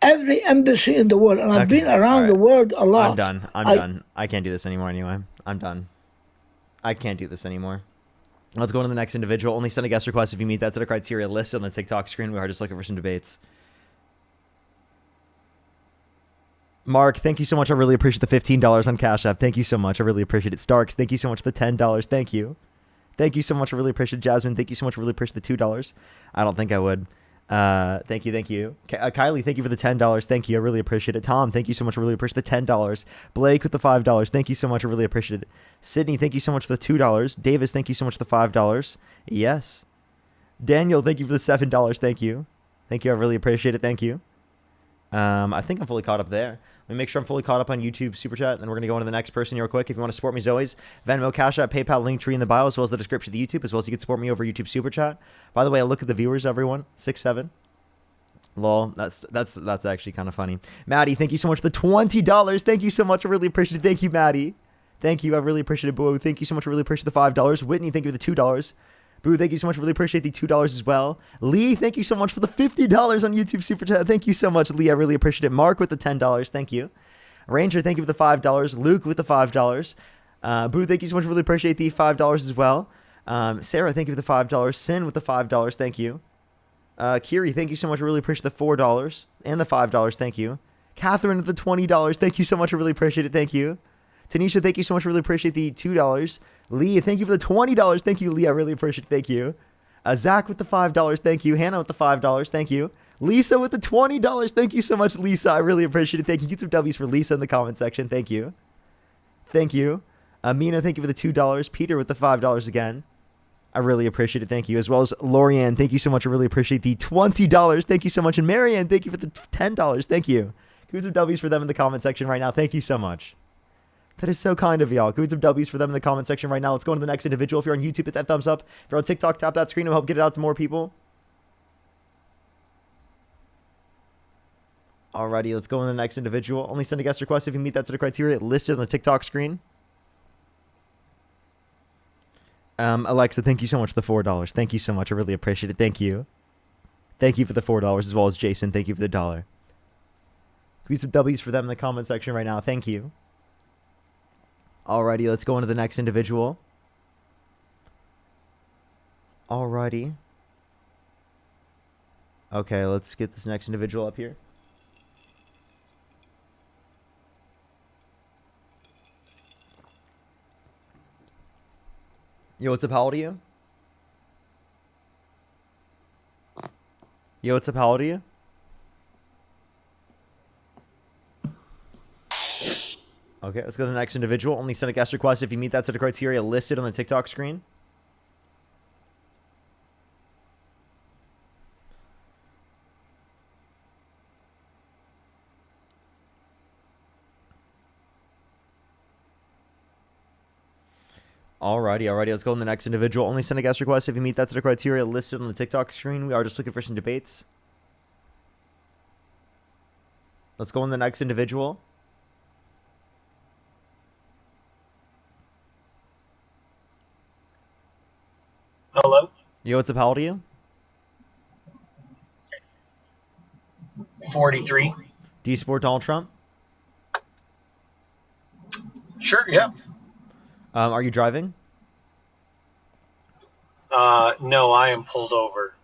Every embassy in the world, and I've Okay, been around all right. the world a lot. I'm done. I can't do this anymore anyway. I'm done. I can't do this anymore. Let's go on to the next individual. Only send a guest request if you meet that set of criteria listed on the TikTok screen. We are just looking for some debates. Mark, thank you so much. I really appreciate the $15 on Cash App. Thank you so much. I really appreciate it. Starks, thank you so much for the $10. Thank you. Thank you so much. I really appreciate it. Jasmine, thank you so much. I really appreciate the $2. I don't think I would. Thank you. Kylie, thank you for the $10. Thank you. I really appreciate it. Tom, thank you so much. I really appreciate the $10. Blake with the $5. Thank you so much. I really appreciate it. Sydney, thank you so much for the $2. Davis, thank you so much for the $5. Yes. Daniel, thank you for the $7. Thank you. Thank you. I really appreciate it. Thank you. I think I'm fully caught up there. Let me make sure I'm fully caught up on YouTube Super Chat, and then we're going to go on to the next person real quick. If you want to support me as always, Venmo, Cash App, PayPal, Linktree in the bio, as well as the description of the YouTube, as well as you can support me over YouTube Super Chat. By the way, I look at the viewers, everyone. 6, 7. Lol, that's actually kind of funny. Maddie, thank you so much for the $20. Thank you so much. I really appreciate it. Thank you, Maddie. Thank you. I really appreciate it. Boo, thank you so much. I really appreciate the $5. Whitney, thank you for the $2. Boo, thank you so much. Really appreciate the $2 as well. Lee, thank you so much for the $50 on YouTube Super Chat. Thank you so much, Lee. I really appreciate it. Mark with the $10. Thank you. Ranger, thank you for the $5. Luke with the $5. Boo, thank you so much. Really appreciate the $5 as well. Sarah, thank you for the $5. Sin with the $5. Thank you. Kiri, thank you so much. I really appreciate the $4 and the $5. Thank you. Catherine with the $20. Thank you so much. I really appreciate it. Thank you. Tanisha, thank you so much. I really appreciate the $2. Lee, thank you for the $20. Thank you, Lee. I really appreciate it. Thank you. Zach with the $5. Thank you. Hannah with the $5. Thank you. Lisa with the $20. Thank you so much, Lisa. I really appreciate it. Thank you. Get some W's for Lisa in the comment section. Thank you. Thank you. Mina, thank you for the $2. Peter with the $5 again. I really appreciate it. Thank you. As well as Lorianne, thank you so much. I really appreciate the $20. Thank you so much. And Marianne, thank you for the $10. Thank you. Give some W's for them in the comment section right now. Thank you so much. That is so kind of y'all. Give some W's for them in the comment section right now. Let's go on to the next individual. If you're on YouTube, hit that thumbs up. If you're on TikTok, tap that screen. It'll help get it out to more people. Alrighty, let's go on to the next individual. Only send a guest request if you meet that set of criteria listed on the TikTok screen. Alexa, thank you so much for the $4. Thank you so much. I really appreciate it. Thank you. Thank you for the $4, as well as Jason. Thank you for the $1. Give some W's for them in the comment section right now. Thank you. Alrighty, let's go on to the next individual. Alrighty. Okay, let's get this next individual up here. Yo, what's up? How old are you? Yo, what's up? How old are you? Okay, let's go to the next individual. Only send a guest request if you meet that set of criteria listed on the TikTok screen. Alrighty, let's go on the next individual. Only send a guest request if you meet that set of criteria listed on the TikTok screen. We are just looking for some debates. Let's go on the next individual. Hello? Yo, what's up? How old are you? 43. Do you support Donald Trump? Sure, yeah. Are you driving? No, I am pulled over.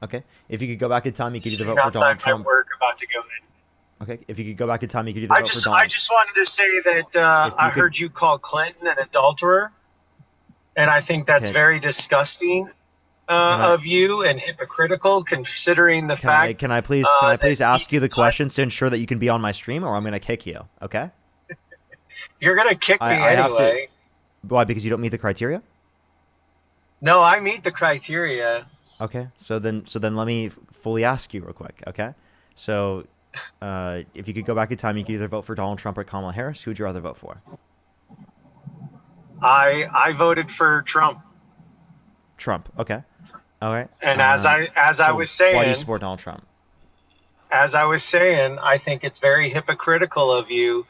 Okay. If you could go back in time, you could either vote for outside Donald my Trump. work, about to go in. Okay. If you could go back in time, you could either vote for Donald. I just wanted to say that I heard you call Clinton an adulterer, and I think that's very disgusting of you and hypocritical, considering the fact. Can I please ask you the questions to ensure that you can be on my stream, or I'm going to kick you? Okay. You're gonna kick me I have anyway. Why? Because you don't meet the criteria? No, I meet the criteria. Okay. So then let me fully ask you real quick. Okay. So, if you could go back in time, you could either vote for Donald Trump or Kamala Harris. Who would you rather vote for? I voted for Trump. Trump. Okay. All right. And as I was saying, why do you support Donald Trump? As I was saying, I think it's very hypocritical of you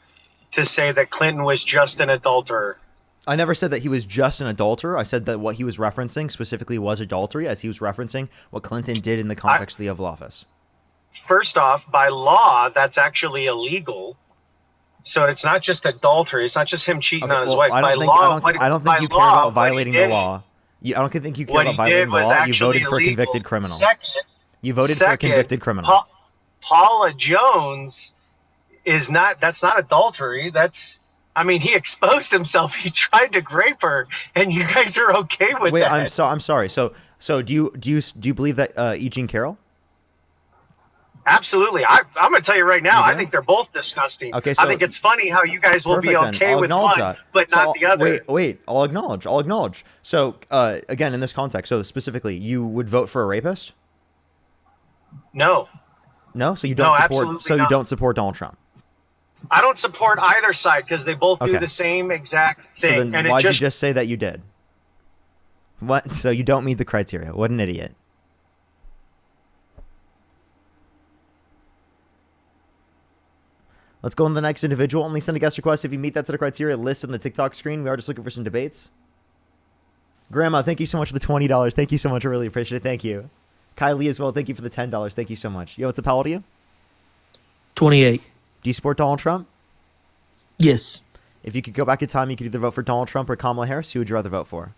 to say that Clinton was just an adulterer. I never said that he was just an adulterer. I said that what he was referencing specifically was adultery, as he was referencing what Clinton did in the context of the Oval Office. First off, by law, that's actually illegal. So it's not just adultery. It's not just him cheating on his wife. I don't think you care about violating the law. I don't think you care about violating the law. You voted for a convicted criminal. You voted for a convicted criminal. Paula Jones is not. That's not adultery. He exposed himself. He tried to grape her, and you guys are okay with that. I'm sorry. So do you believe that E. Jean Carroll? Absolutely. I'm going to tell you right now. I think they're both disgusting. Okay. So, I think it's funny how you guys will be okay with one, but not the other. Wait. I'll acknowledge. So again, in this context, so specifically, you would vote for a rapist? No. No. So you don't support. So you don't support Donald Trump. I don't support either side because they both do the same exact thing. So then why'd you just say that you did? What? So you don't meet the criteria. What an idiot. Let's go on to the next individual. Only send a guest request if you meet that set of criteria listed on the TikTok screen. We are just looking for some debates. Grandma, thank you so much for the $20. Thank you so much. I really appreciate it. Thank you. Kylie as well. Thank you for the $10. Thank you so much. Yo, what's up? How old are you? 28. Do you support Donald Trump? Yes. If you could go back in time, you could either vote for Donald Trump or Kamala Harris. Who would you rather vote for?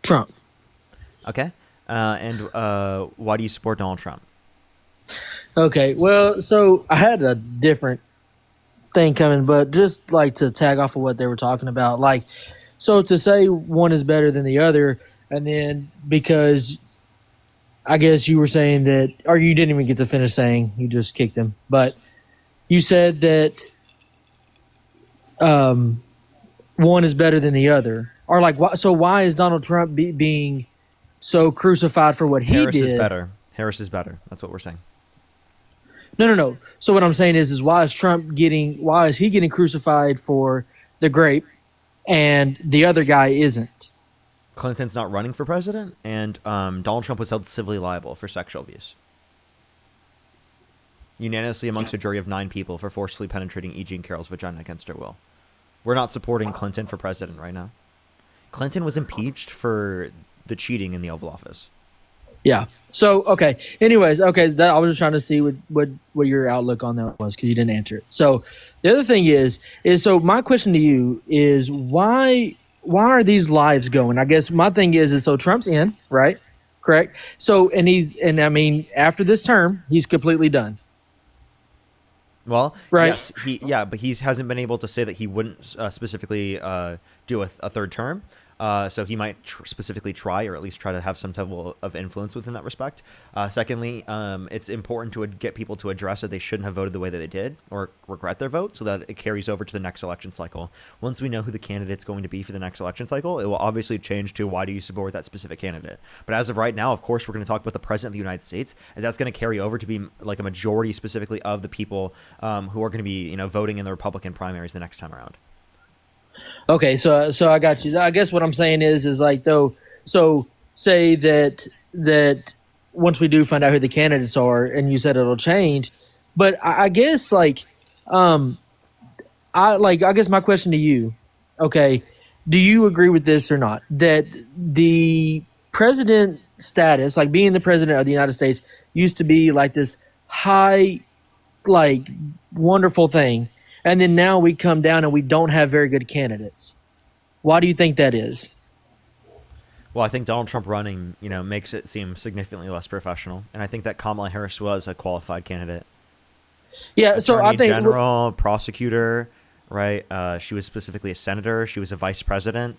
Trump. Okay. And why do you support Donald Trump? Okay. Well, so I had a different thing coming, but just like to tag off of what they were talking about, like, so to say one is better than the other, and then because I guess you were saying that, or you didn't even get to finish saying, you just kicked him, but you said that one is better than the other, or like, so why is Donald Trump being so crucified for what he Harris did? is better. Harris is better. That's what we're saying. No. So what I'm saying is why is he getting crucified for the grape and the other guy isn't? Clinton's not running for president, and Donald Trump was held civilly liable for sexual abuse. Unanimously amongst a jury of 9 people for forcibly penetrating E. Jean Carroll's vagina against her will. We're not supporting Clinton for president right now. Clinton was impeached for the cheating in the Oval Office. Yeah. So, okay. Anyways, okay. I was just trying to see what your outlook on that was because you didn't answer it. So the other thing is so my question to you is why are these lives going? I guess my thing is so Trump's in, right? Correct. So, and I mean, after this term, he's completely done. Well, right. Yes, but he hasn't been able to say that he wouldn't specifically do a third term. So he might specifically try, or at least try to have some type of influence within that respect. Secondly, it's important to get people to address that they shouldn't have voted the way that they did, or regret their vote, so that it carries over to the next election cycle. Once we know who the candidate's going to be for the next election cycle, it will obviously change to why do you support that specific candidate. But as of right now, of course, we're going to talk about the president of the United States, as that's going to carry over to be like a majority specifically of the people who are going to be voting in the Republican primaries the next time around. Okay, so I got you. I guess what I'm saying is like though. So say that once we do find out who the candidates are, and you said it'll change, but I guess I guess my question to you, okay, do you agree with this or not? That the president status, like being the president of the United States, used to be like this high, like wonderful thing. And then now we come down and we don't have very good candidates. Why do you think that is? Well, I think Donald Trump running, makes it seem significantly less professional. And I think that Kamala Harris was a qualified candidate. Yeah, so I think general, prosecutor, right? She was specifically a senator. She was a vice president.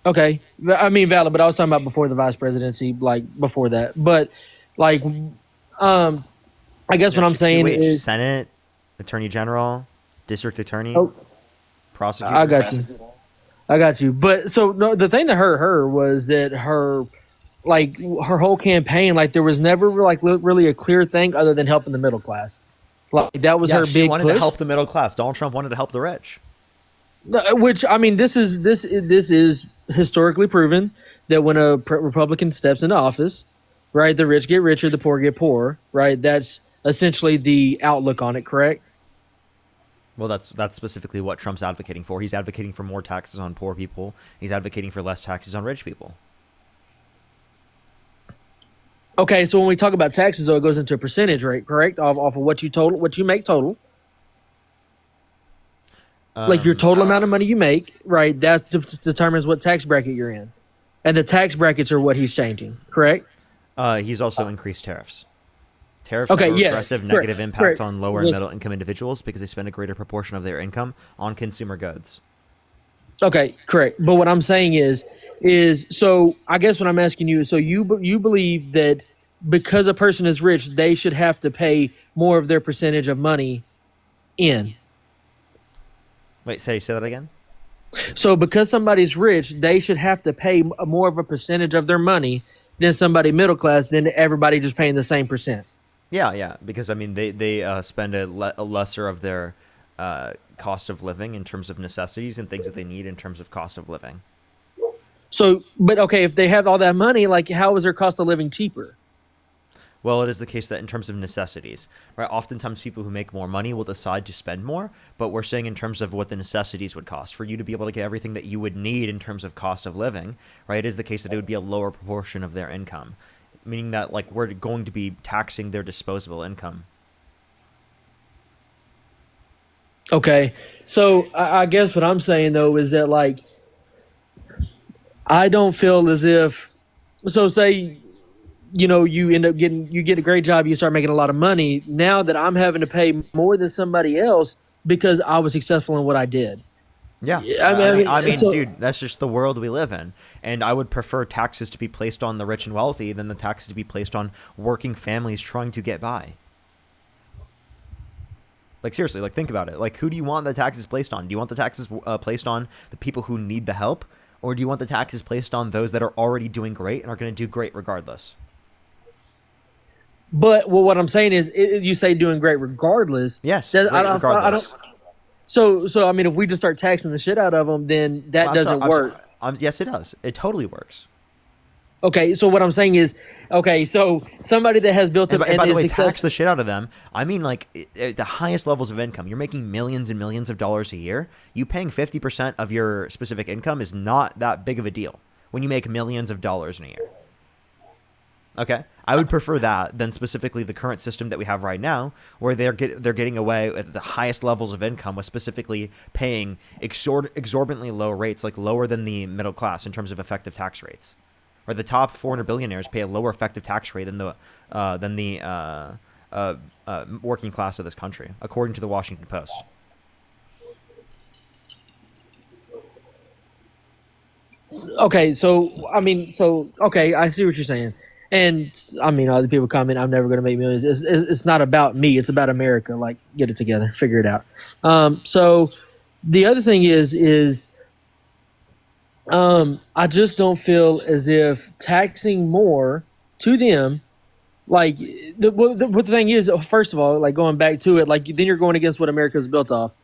Okay. I mean, valid, but I was talking about before the vice presidency, like before that. But I guess what I'm saying is Senate, Attorney General, District Attorney, Prosecutor. I got you. But so no, the thing that hurt her was that her whole campaign, like there was never really a clear thing other than helping the middle class. Like that was her big push. She wanted to help the middle class. Donald Trump wanted to help the rich. Which I mean, this is historically proven that when a Republican steps into office, right, the rich get richer, the poor get poorer, right? That's essentially the outlook on it, correct? Well, that's specifically what Trump's advocating for. He's advocating for more taxes on poor people. He's advocating for less taxes on rich people. Okay, so when we talk about taxes, though, it goes into a percentage rate, correct? Off of what you make total. Like your total amount of money you make, right? That determines what tax bracket you're in. And the tax brackets are what he's changing, correct? He's also increased tariffs. Tariffs have a regressive negative impact on lower and middle income individuals because they spend a greater proportion of their income on consumer goods. Okay, correct. But what I'm saying is so I guess what I'm asking you is, so you believe that because a person is rich, they should have to pay more of their percentage of money in. Wait, say that again? So because somebody's rich, they should have to pay more of a percentage of their money than somebody middle class, than everybody just paying the same percent. Yeah, because I mean they spend a lesser of their cost of living in terms of necessities and things that they need in terms of cost of living. So, but okay, if they have all that money, like how is their cost of living cheaper? Well, it is the case that in terms of necessities, right? Oftentimes people who make more money will decide to spend more, but we're saying in terms of what the necessities would cost for you to be able to get everything that you would need in terms of cost of living, right? It is the case that it would be a lower proportion of their income, meaning that like we're going to be taxing their disposable income. Okay, so I guess what I'm saying though is that like I don't feel as if so say you end up you get a great job, you start making a lot of money. Now that I'm having to pay more than somebody else because I was successful in what I did. Yeah, I mean, dude, that's just the world we live in, and I would prefer taxes to be placed on the rich and wealthy than the taxes to be placed on working families trying to get by. Like seriously, like think about it. Like who do you want the taxes placed on? Do you want the taxes placed on the people who need the help, or do you want the taxes placed on those that are already doing great and are going to do great regardless? But what I'm saying is, you say doing great regardless. Yes, regardless. So I mean, if we just start taxing the shit out of them, then that doesn't work. Yes, it does. It totally works. Okay, so what I'm saying is, okay, so somebody that has built up and by the way, successful, tax the shit out of them. I mean, like the highest levels of income, you're making millions and millions of dollars a year. You paying 50% of your specific income is not that big of a deal when you make millions of dollars in a year. Okay, I would prefer that than specifically the current system that we have right now, where they're getting away at the highest levels of income with specifically paying exorbitantly low rates, like lower than the middle class in terms of effective tax rates. Or the top 400 billionaires pay a lower effective tax rate than the working class of this country, according to the Washington Post. Okay, so I mean, okay, I see what you're saying, and I mean, other people comment, "I'm never going to make millions." It's not about me; it's about America. Like, get it together, figure it out. So the other thing is. I just don't feel as if taxing more to them, like the thing is, first of all, like going back to it, like then you're going against what America is built off.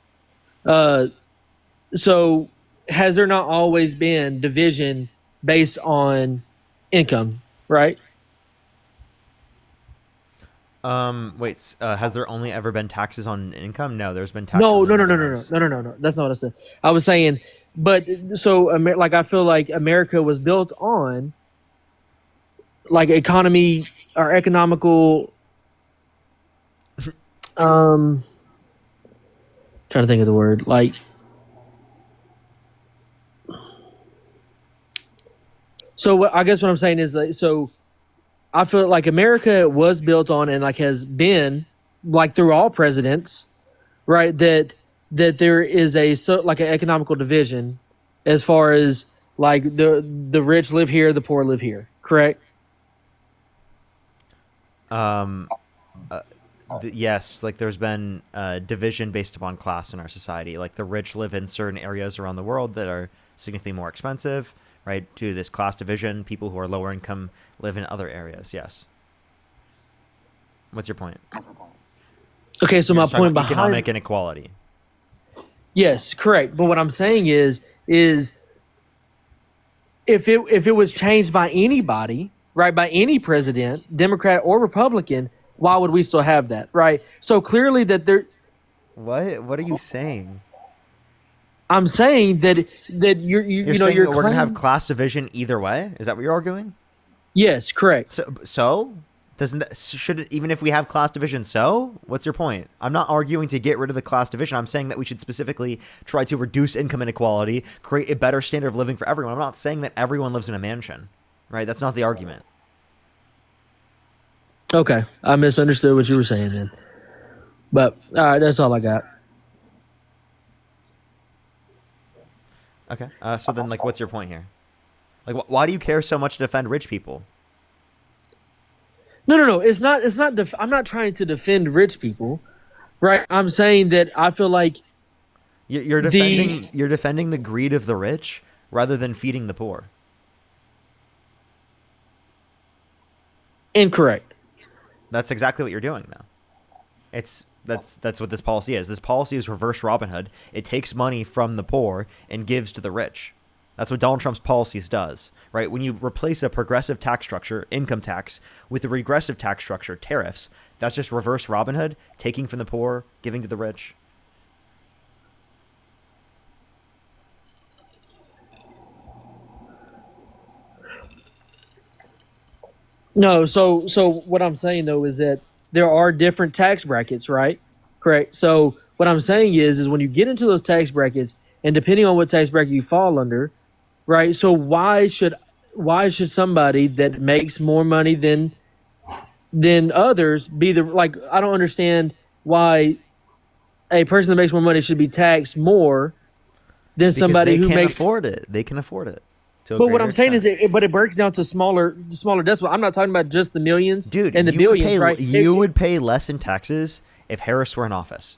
So has there not always been division based on income, right? Wait, has there only ever been taxes on income? No, there's been taxes. No. On That's not what I said. I was saying, but so like I feel like America was built on like economy or economical. Trying to think of the word like. So I guess what I'm saying is like so. I feel like America was built on and like has been like through all presidents, right? That there is like an economical division as far as like the rich live here, the poor live here, correct? Yes, like there's been division based upon class in our society. Like the rich live in certain areas around the world that are significantly more expensive. Right, due to this class division, people who are lower income live in other areas. Yes. What's your point? Okay, so my point behind economic inequality. Yes, correct. But what I'm saying is if it was changed by anybody, right, by any president, Democrat or Republican, why would we still have that, right? So clearly that there. What are you saying? I'm saying that you're saying that we're gonna have class division either way. Is that what you're arguing? Yes, correct. So should it, even if we have class division? So what's your point? I'm not arguing to get rid of the class division. I'm saying that we should specifically try to reduce income inequality, create a better standard of living for everyone. I'm not saying that everyone lives in a mansion, right? That's not the argument. Okay, I misunderstood what you were saying then. But all right, that's all I got. Okay. So then, like, what's your point here? Like, why do you care so much to defend rich people? No. It's not. I'm not trying to defend rich people, right? I'm saying that I feel like you're defending the greed of the rich rather than feeding the poor. Incorrect. That's exactly what you're doing now. That's what this policy is. This policy is reverse Robin Hood. It takes money from the poor and gives to the rich. That's what Donald Trump's policies does, right? When you replace a progressive tax structure, income tax, with a regressive tax structure, tariffs, that's just reverse Robin Hood, taking from the poor, giving to the rich. No, so what I'm saying though is that there are different tax brackets, right? Correct. So what I'm saying is when you get into those tax brackets, and depending on what tax bracket you fall under, right? So why should somebody that makes more money than others be the like? I don't understand why a person that makes more money should be taxed more than somebody who makes afford it. They can afford it. But what I'm saying is, it breaks down to smaller decibel. I'm not talking about just the millions, dude, and the billions, right? You would pay less in taxes if Harris were in office.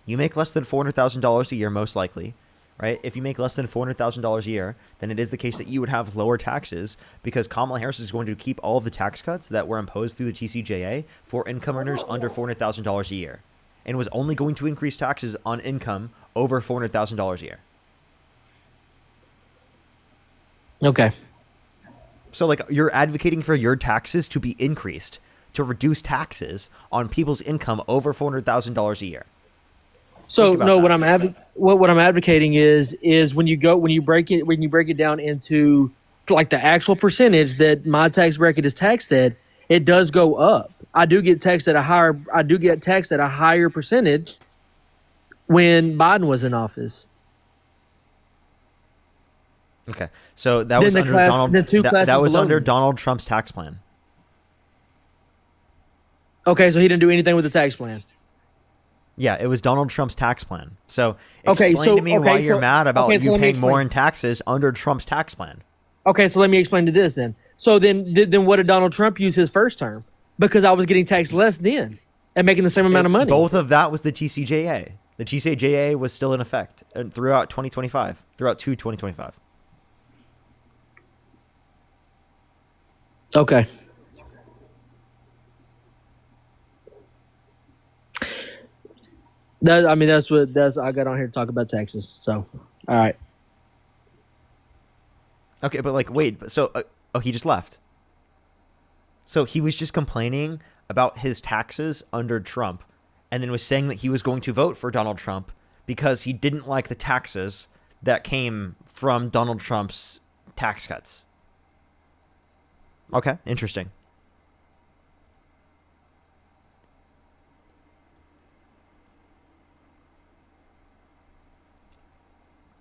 You make less than $400,000 a year, most likely, right? If you make less than $400,000 a year, then it is the case that you would have lower taxes because Kamala Harris is going to keep all of the tax cuts that were imposed through the TCJA for income earners under $400,000 a year, and was only going to increase taxes on income over $400,000 a year. Okay. So, like, you're advocating for your taxes to be increased to reduce taxes on people's income over $400,000 a year. So no, what I'm advocating is when you break it down into like the actual percentage that my tax bracket is taxed at, it does go up. I do get taxed at a higher percentage when Biden was in office. Okay, so that was under Donald Trump's tax plan. Okay, so he didn't do anything with the tax plan. Yeah, it was Donald Trump's tax plan. So explain to me why you're mad about you paying more in taxes under Trump's tax plan. Okay, so let me explain to this then. So then what did Donald Trump use his first term? Because I was getting taxed less then and making the same amount of money. Both of that was the TCJA. The TCJA was still in effect throughout 2025, throughout 2025. Okay. That's I got on here to talk about taxes. So, all right. Okay, but like, wait, so he just left. So he was just complaining about his taxes under Trump, and then was saying that he was going to vote for Donald Trump because he didn't like the taxes that came from Donald Trump's tax cuts. Okay, interesting.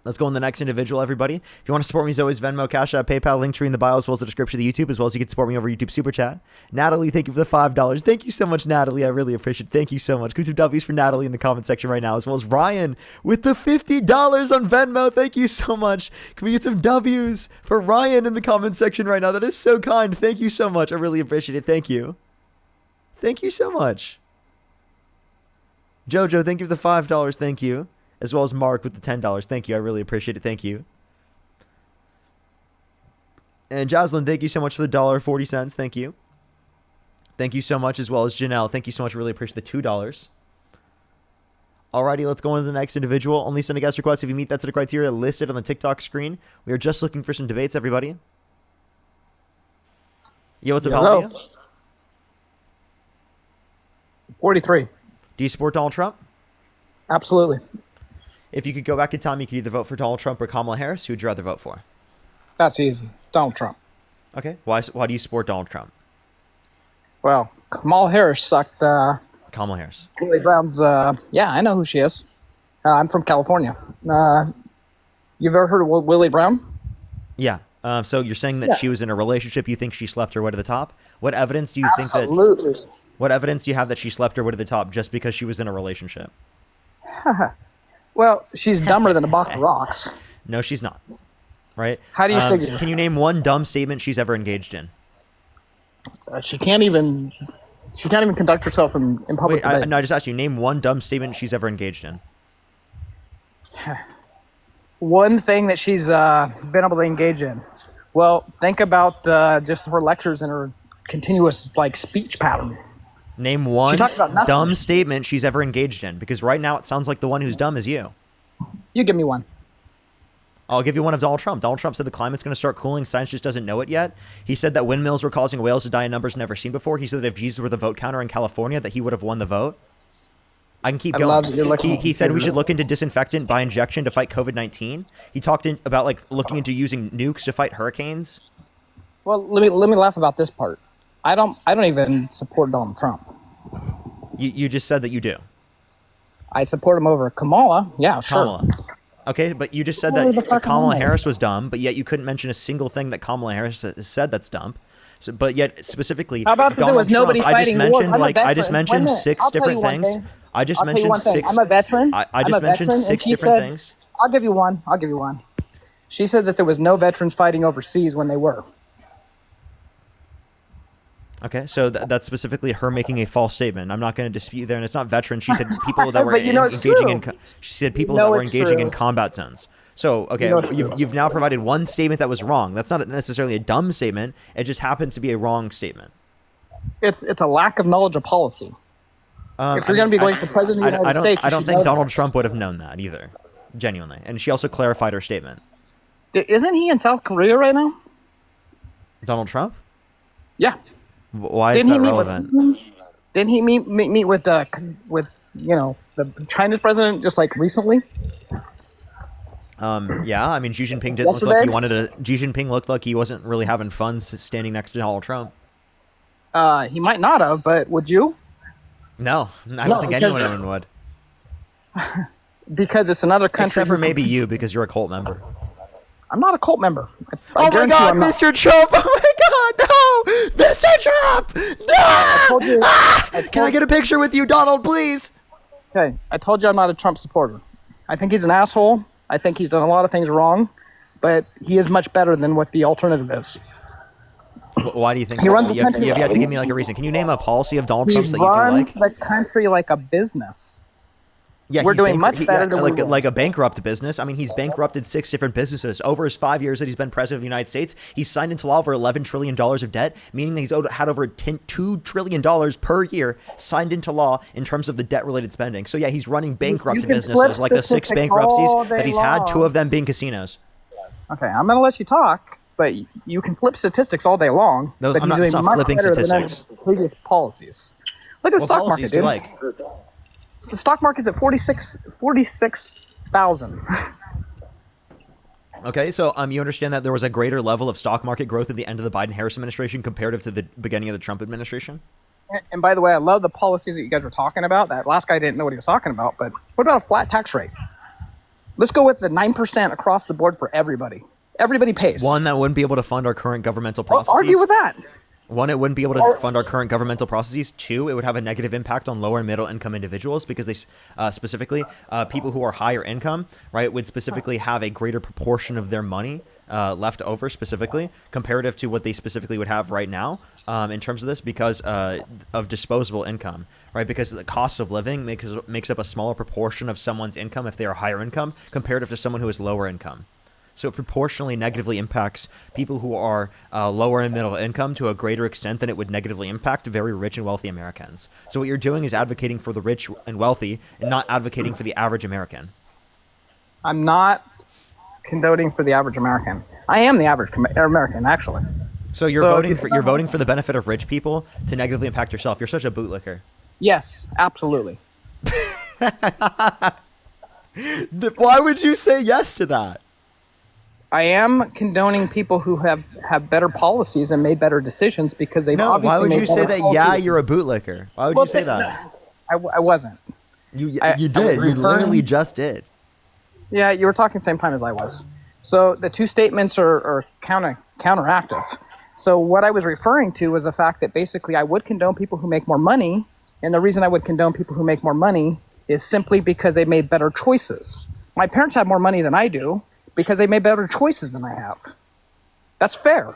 Let's go on the next individual, everybody. If you want to support me, as always, Venmo, Cash App, PayPal, link tree in the bio, as well as the description of the YouTube, as well as you can support me over YouTube Super Chat. Natalie, thank you for the $5. Thank you so much, Natalie. I really appreciate it. Thank you so much. Put some W's for Natalie in the comment section right now, as well as Ryan with the $50 on Venmo. Thank you so much. Can we get some W's for Ryan in the comment section right now? That is so kind. Thank you so much. I really appreciate it. Thank you. Thank you so much. Jojo, thank you for the $5. Thank you. As well as Mark with the $10. Thank you. I really appreciate it. Thank you. And Jocelyn, thank you so much for the $1.40. Thank you. Thank you so much, as well as Janelle. Thank you so much. Really appreciate the $2. Alrighty, let's go on to the next individual. Only send a guest request if you meet that set of criteria listed on the TikTok screen. We are just looking for some debates, everybody. Yo, what's up, Hello? 43. Do you support Donald Trump? Absolutely. If you could go back in time, you could either vote for Donald Trump or Kamala Harris. Who would you rather vote for? That's easy. Donald Trump. Okay. Why do you support Donald Trump? Well, Kamala Harris sucked. Kamala Harris. Willie Brown's. Yeah, I know who she is. I'm from California. You've ever heard of Willie Brown? Yeah. So you're saying that she was in a relationship. You think she slept her way to the top? What evidence do you think that? Absolutely. What evidence do you have that she slept her way to the top just because she was in a relationship? Well, she's dumber than a box of rocks. No, she's not. Right? How do you figure? Can you name one dumb statement she's ever engaged in? She can't even conduct herself in public. Wait, I just asked you. Name one dumb statement she's ever engaged in. One thing that she's been able to engage in. Well, think about just her lectures and her continuous speech pattern. Name one dumb statement she's ever engaged in, because right now it sounds like the one who's dumb is you. You give me one. I'll give you one of Donald Trump. Donald Trump said the climate's going to start cooling. Science just doesn't know it yet. He said that windmills were causing whales to die in numbers never seen before. He said that if Jesus were the vote counter in California, that he would have won the vote. I can keep going. He said we should look into disinfectant by injection to fight COVID-19. He talked about like looking into using nukes to fight hurricanes. Well, let me laugh about this part. I don't even support Donald Trump. You just said that you do. I support him over Kamala. Yeah, sure. Kamala. Okay, but you just said that Kamala Harris was dumb, but yet you couldn't mention a single thing that Kamala Harris said that's dumb. So, but yet specifically, how about Donald there was Trump, nobody fighting wars? I just mentioned six different things. I just mentioned six. I'm a veteran. I just mentioned six different things. I'll give you one. She said that there was no veterans fighting overseas when they were. Okay, so that's specifically her making a false statement. I'm not going to dispute there, and it's not veterans. She said people that were engaging in. She said people that were engaging in combat zones. So okay, you've now provided one statement that was wrong. That's not necessarily a dumb statement. It just happens to be a wrong statement. It's a lack of knowledge of policy. If you're going to be going for president of the United States, I don't think Donald Trump would have known that either, genuinely. And she also clarified her statement. Isn't he in South Korea right now? Donald Trump? Yeah. Why is that relevant? Didn't he meet with the China's president just like recently? Yeah, I mean Xi Jinping didn't look like he wanted to. Xi Jinping looked like he wasn't really having fun standing next to Donald Trump. He might not have, but would you? No, I don't think anyone would. Because it's another country. Except for maybe you, because you're a cult member. I'm not a cult member. Oh my God, Mr. Trump! Oh my God, no! Mr. Trump! No! Can I get a picture with you, Donald, please? Okay, I told you I'm not a Trump supporter. I think he's an asshole. I think he's done a lot of things wrong, but he is much better than what the alternative is. Why do you think he runs the country? You have to give me like a reason. Can you name a policy of Donald Trump's that you do like? He runs the country like a business. Yeah, we're doing much better than like a bankrupt business. I mean, he's bankrupted 6 different businesses over his 5 years that he's been president of the United States. He's signed into law over $11 trillion of debt, meaning that he's had over $2 trillion per year signed into law in terms of the debt-related spending. So yeah, he's running bankrupt businesses, like the 6 bankruptcies that he's had, 2 of them being casinos. Okay, I'm going to let you talk, but you can flip statistics all day long. I'm not flipping statistics. Previous policies. Look at the stock market, dude. The stock market's at 46,000. Okay, so you understand that there was a greater level of stock market growth at the end of the Biden-Harris administration comparative to the beginning of the Trump administration? And by the way, I love the policies that you guys were talking about. That last guy didn't know what he was talking about, but what about a flat tax rate? Let's go with the 9% across the board for everybody. Everybody pays. One that wouldn't be able to fund our current governmental processes. Argue with that. One, it wouldn't be able to fund our current governmental processes. 2, it would have a negative impact on lower and middle income individuals because they specifically people who are higher income, right, would specifically have a greater proportion of their money left over specifically comparative to what they specifically would have right now in terms of this because of disposable income, right? Because the cost of living makes up a smaller proportion of someone's income if they are higher income comparative to someone who is lower income. So it proportionally negatively impacts people who are lower and middle income to a greater extent than it would negatively impact very rich and wealthy Americans. So what you're doing is advocating for the rich and wealthy and not advocating for the average American. I'm not condoning for the average American. I am the average American, actually. So you're voting for the benefit of rich people to negatively impact yourself. You're such a bootlicker. Yes, absolutely. Why would you say yes to that? I am condoning people who have better policies and made better decisions because they've obviously made better policies. Why would you say that, policies. You're a bootlicker? Why would you say that? I wasn't. You did. You literally just did. Yeah, you were talking the same time as I was. So the 2 statements are counteractive. So what I was referring to was the fact that basically I would condone people who make more money. And the reason I would condone people who make more money is simply because they made better choices. My parents have more money than I do. Because they made better choices than I have. That's fair.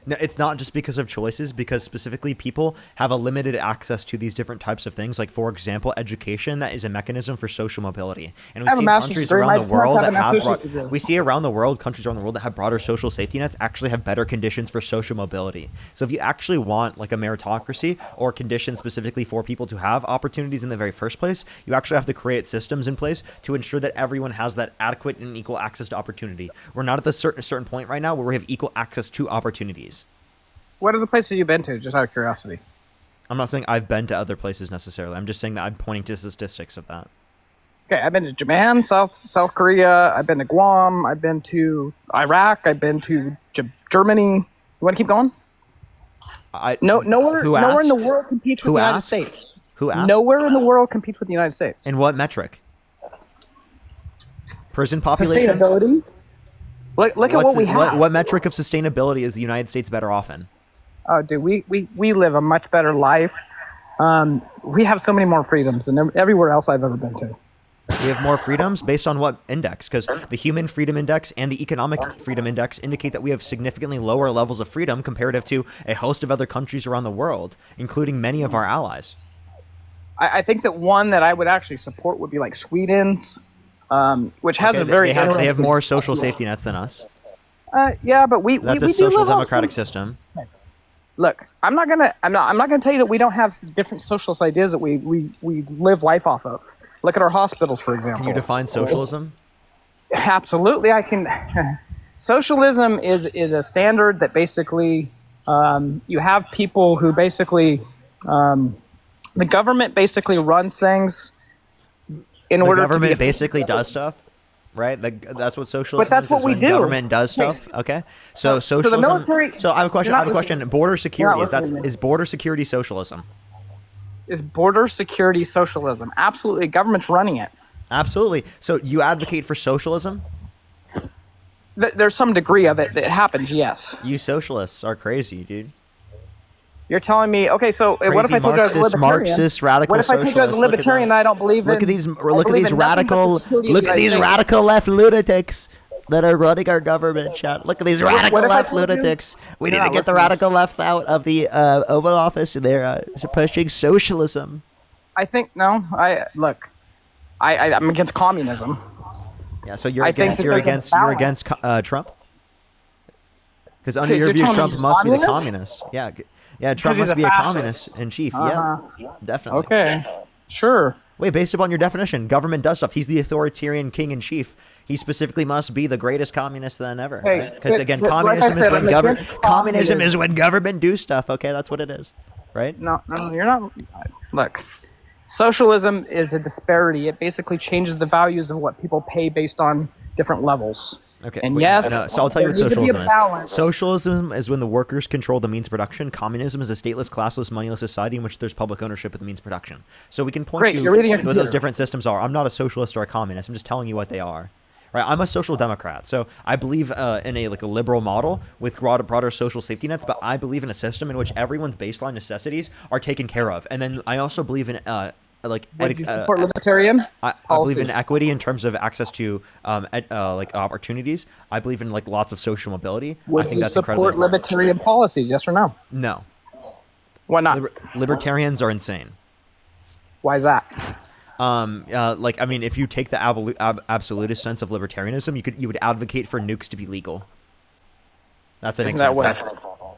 No, it's not just because of choices, because specifically people have a limited access to these different types of things. Like, for example, education, that is a mechanism for social mobility. And we I have a see master's countries degree. around My the world parents that have a have, master's degree. we see around the world, countries around the world that have broader social safety nets actually have better conditions for social mobility. So if you actually want like a meritocracy or conditions specifically for people to have opportunities in the very first place, you actually have to create systems in place to ensure that everyone has that adequate and equal access to opportunity. We're not at the certain point right now where we have equal access to opportunities. What are the places you've been to, just out of curiosity? I'm not saying I've been to other places necessarily. I'm just saying that I'm pointing to statistics of that. Okay, I've been to Japan, South Korea. I've been to Guam. I've been to Iraq. I've been to Germany. You want to keep going? Nowhere in the world competes with the United States. Who asked? Nowhere in the world competes with the United States. In what metric? Prison population? Sustainability. Look at what we have. What metric of sustainability is the United States better off in? Oh, dude, we live a much better life. We have so many more freedoms than everywhere else I've ever been to. We have more freedoms based on what index? Because the Human Freedom Index and the Economic Freedom Index indicate that we have significantly lower levels of freedom comparative to a host of other countries around the world, including many of our allies. I think that one that I would actually support would be like Sweden's, which has a very they have more social safety nets than us. Yeah, but That's we a social do live democratic system. Look, I'm not gonna tell you that we don't have different socialist ideas that we live life off of. Look at our hospitals, for example. Can you define socialism? Absolutely, I can. Socialism is a standard that basically you have people who basically the government basically runs things in order. The government to be basically does stuff, right? That's what socialism is. But that's what we do. Government does stuff. Okay, so socialism. the military. So I have a question. You're not listening. Border security listening. is border security socialism? Is border security socialism? Absolutely, government's running it. Absolutely. So you advocate for socialism? There's some degree of it that happens. Yes. You socialists are crazy, dude. You're telling me, okay, so what if I told you I was a libertarian? Marxist, radical what if I told you I was a socialists? libertarian and I don't believe in... Look at these States? radical left lunatics that are running our government, chat. Look at these radical left lunatics. We need to get the radical left out of the Oval Office, and they're pushing socialism. I think, no, I'm against communism. Yeah, so you're against Trump? Because under your view, Trump must be the communist. Yeah, Trump must be a communist in chief. Yeah, definitely. Okay, sure. Wait, based upon your definition, government does stuff. He's the authoritarian king in chief. He specifically must be the greatest communist then ever. Because again, communism is when government. Communism is when government do stuff. Okay, that's what it is, right? No, you're not. Look, socialism is a disparity. It basically changes the values of what people pay based on different levels. Okay. And yes, so I'll tell you what socialism balance. is. Socialism is when the workers control the means of production. Communism is a stateless, classless, moneyless society in which there's public ownership of the means of production. So we can point to what those different systems are. I'm not a socialist or a communist. I'm just telling you what they are. Right? I'm a social democrat. So I believe in a liberal model with broader social safety nets, but I believe in a system in which everyone's baseline necessities are taken care of. And then I also believe in Would you support libertarian? I believe in equity in terms of access to opportunities. I believe in lots of social mobility. Would I think you that's support libertarian policies? Yes or no? No. Why not? Libertarians are insane. Why is that? If you take the absolutist sense of libertarianism, you would advocate for nukes to be legal. That's an example.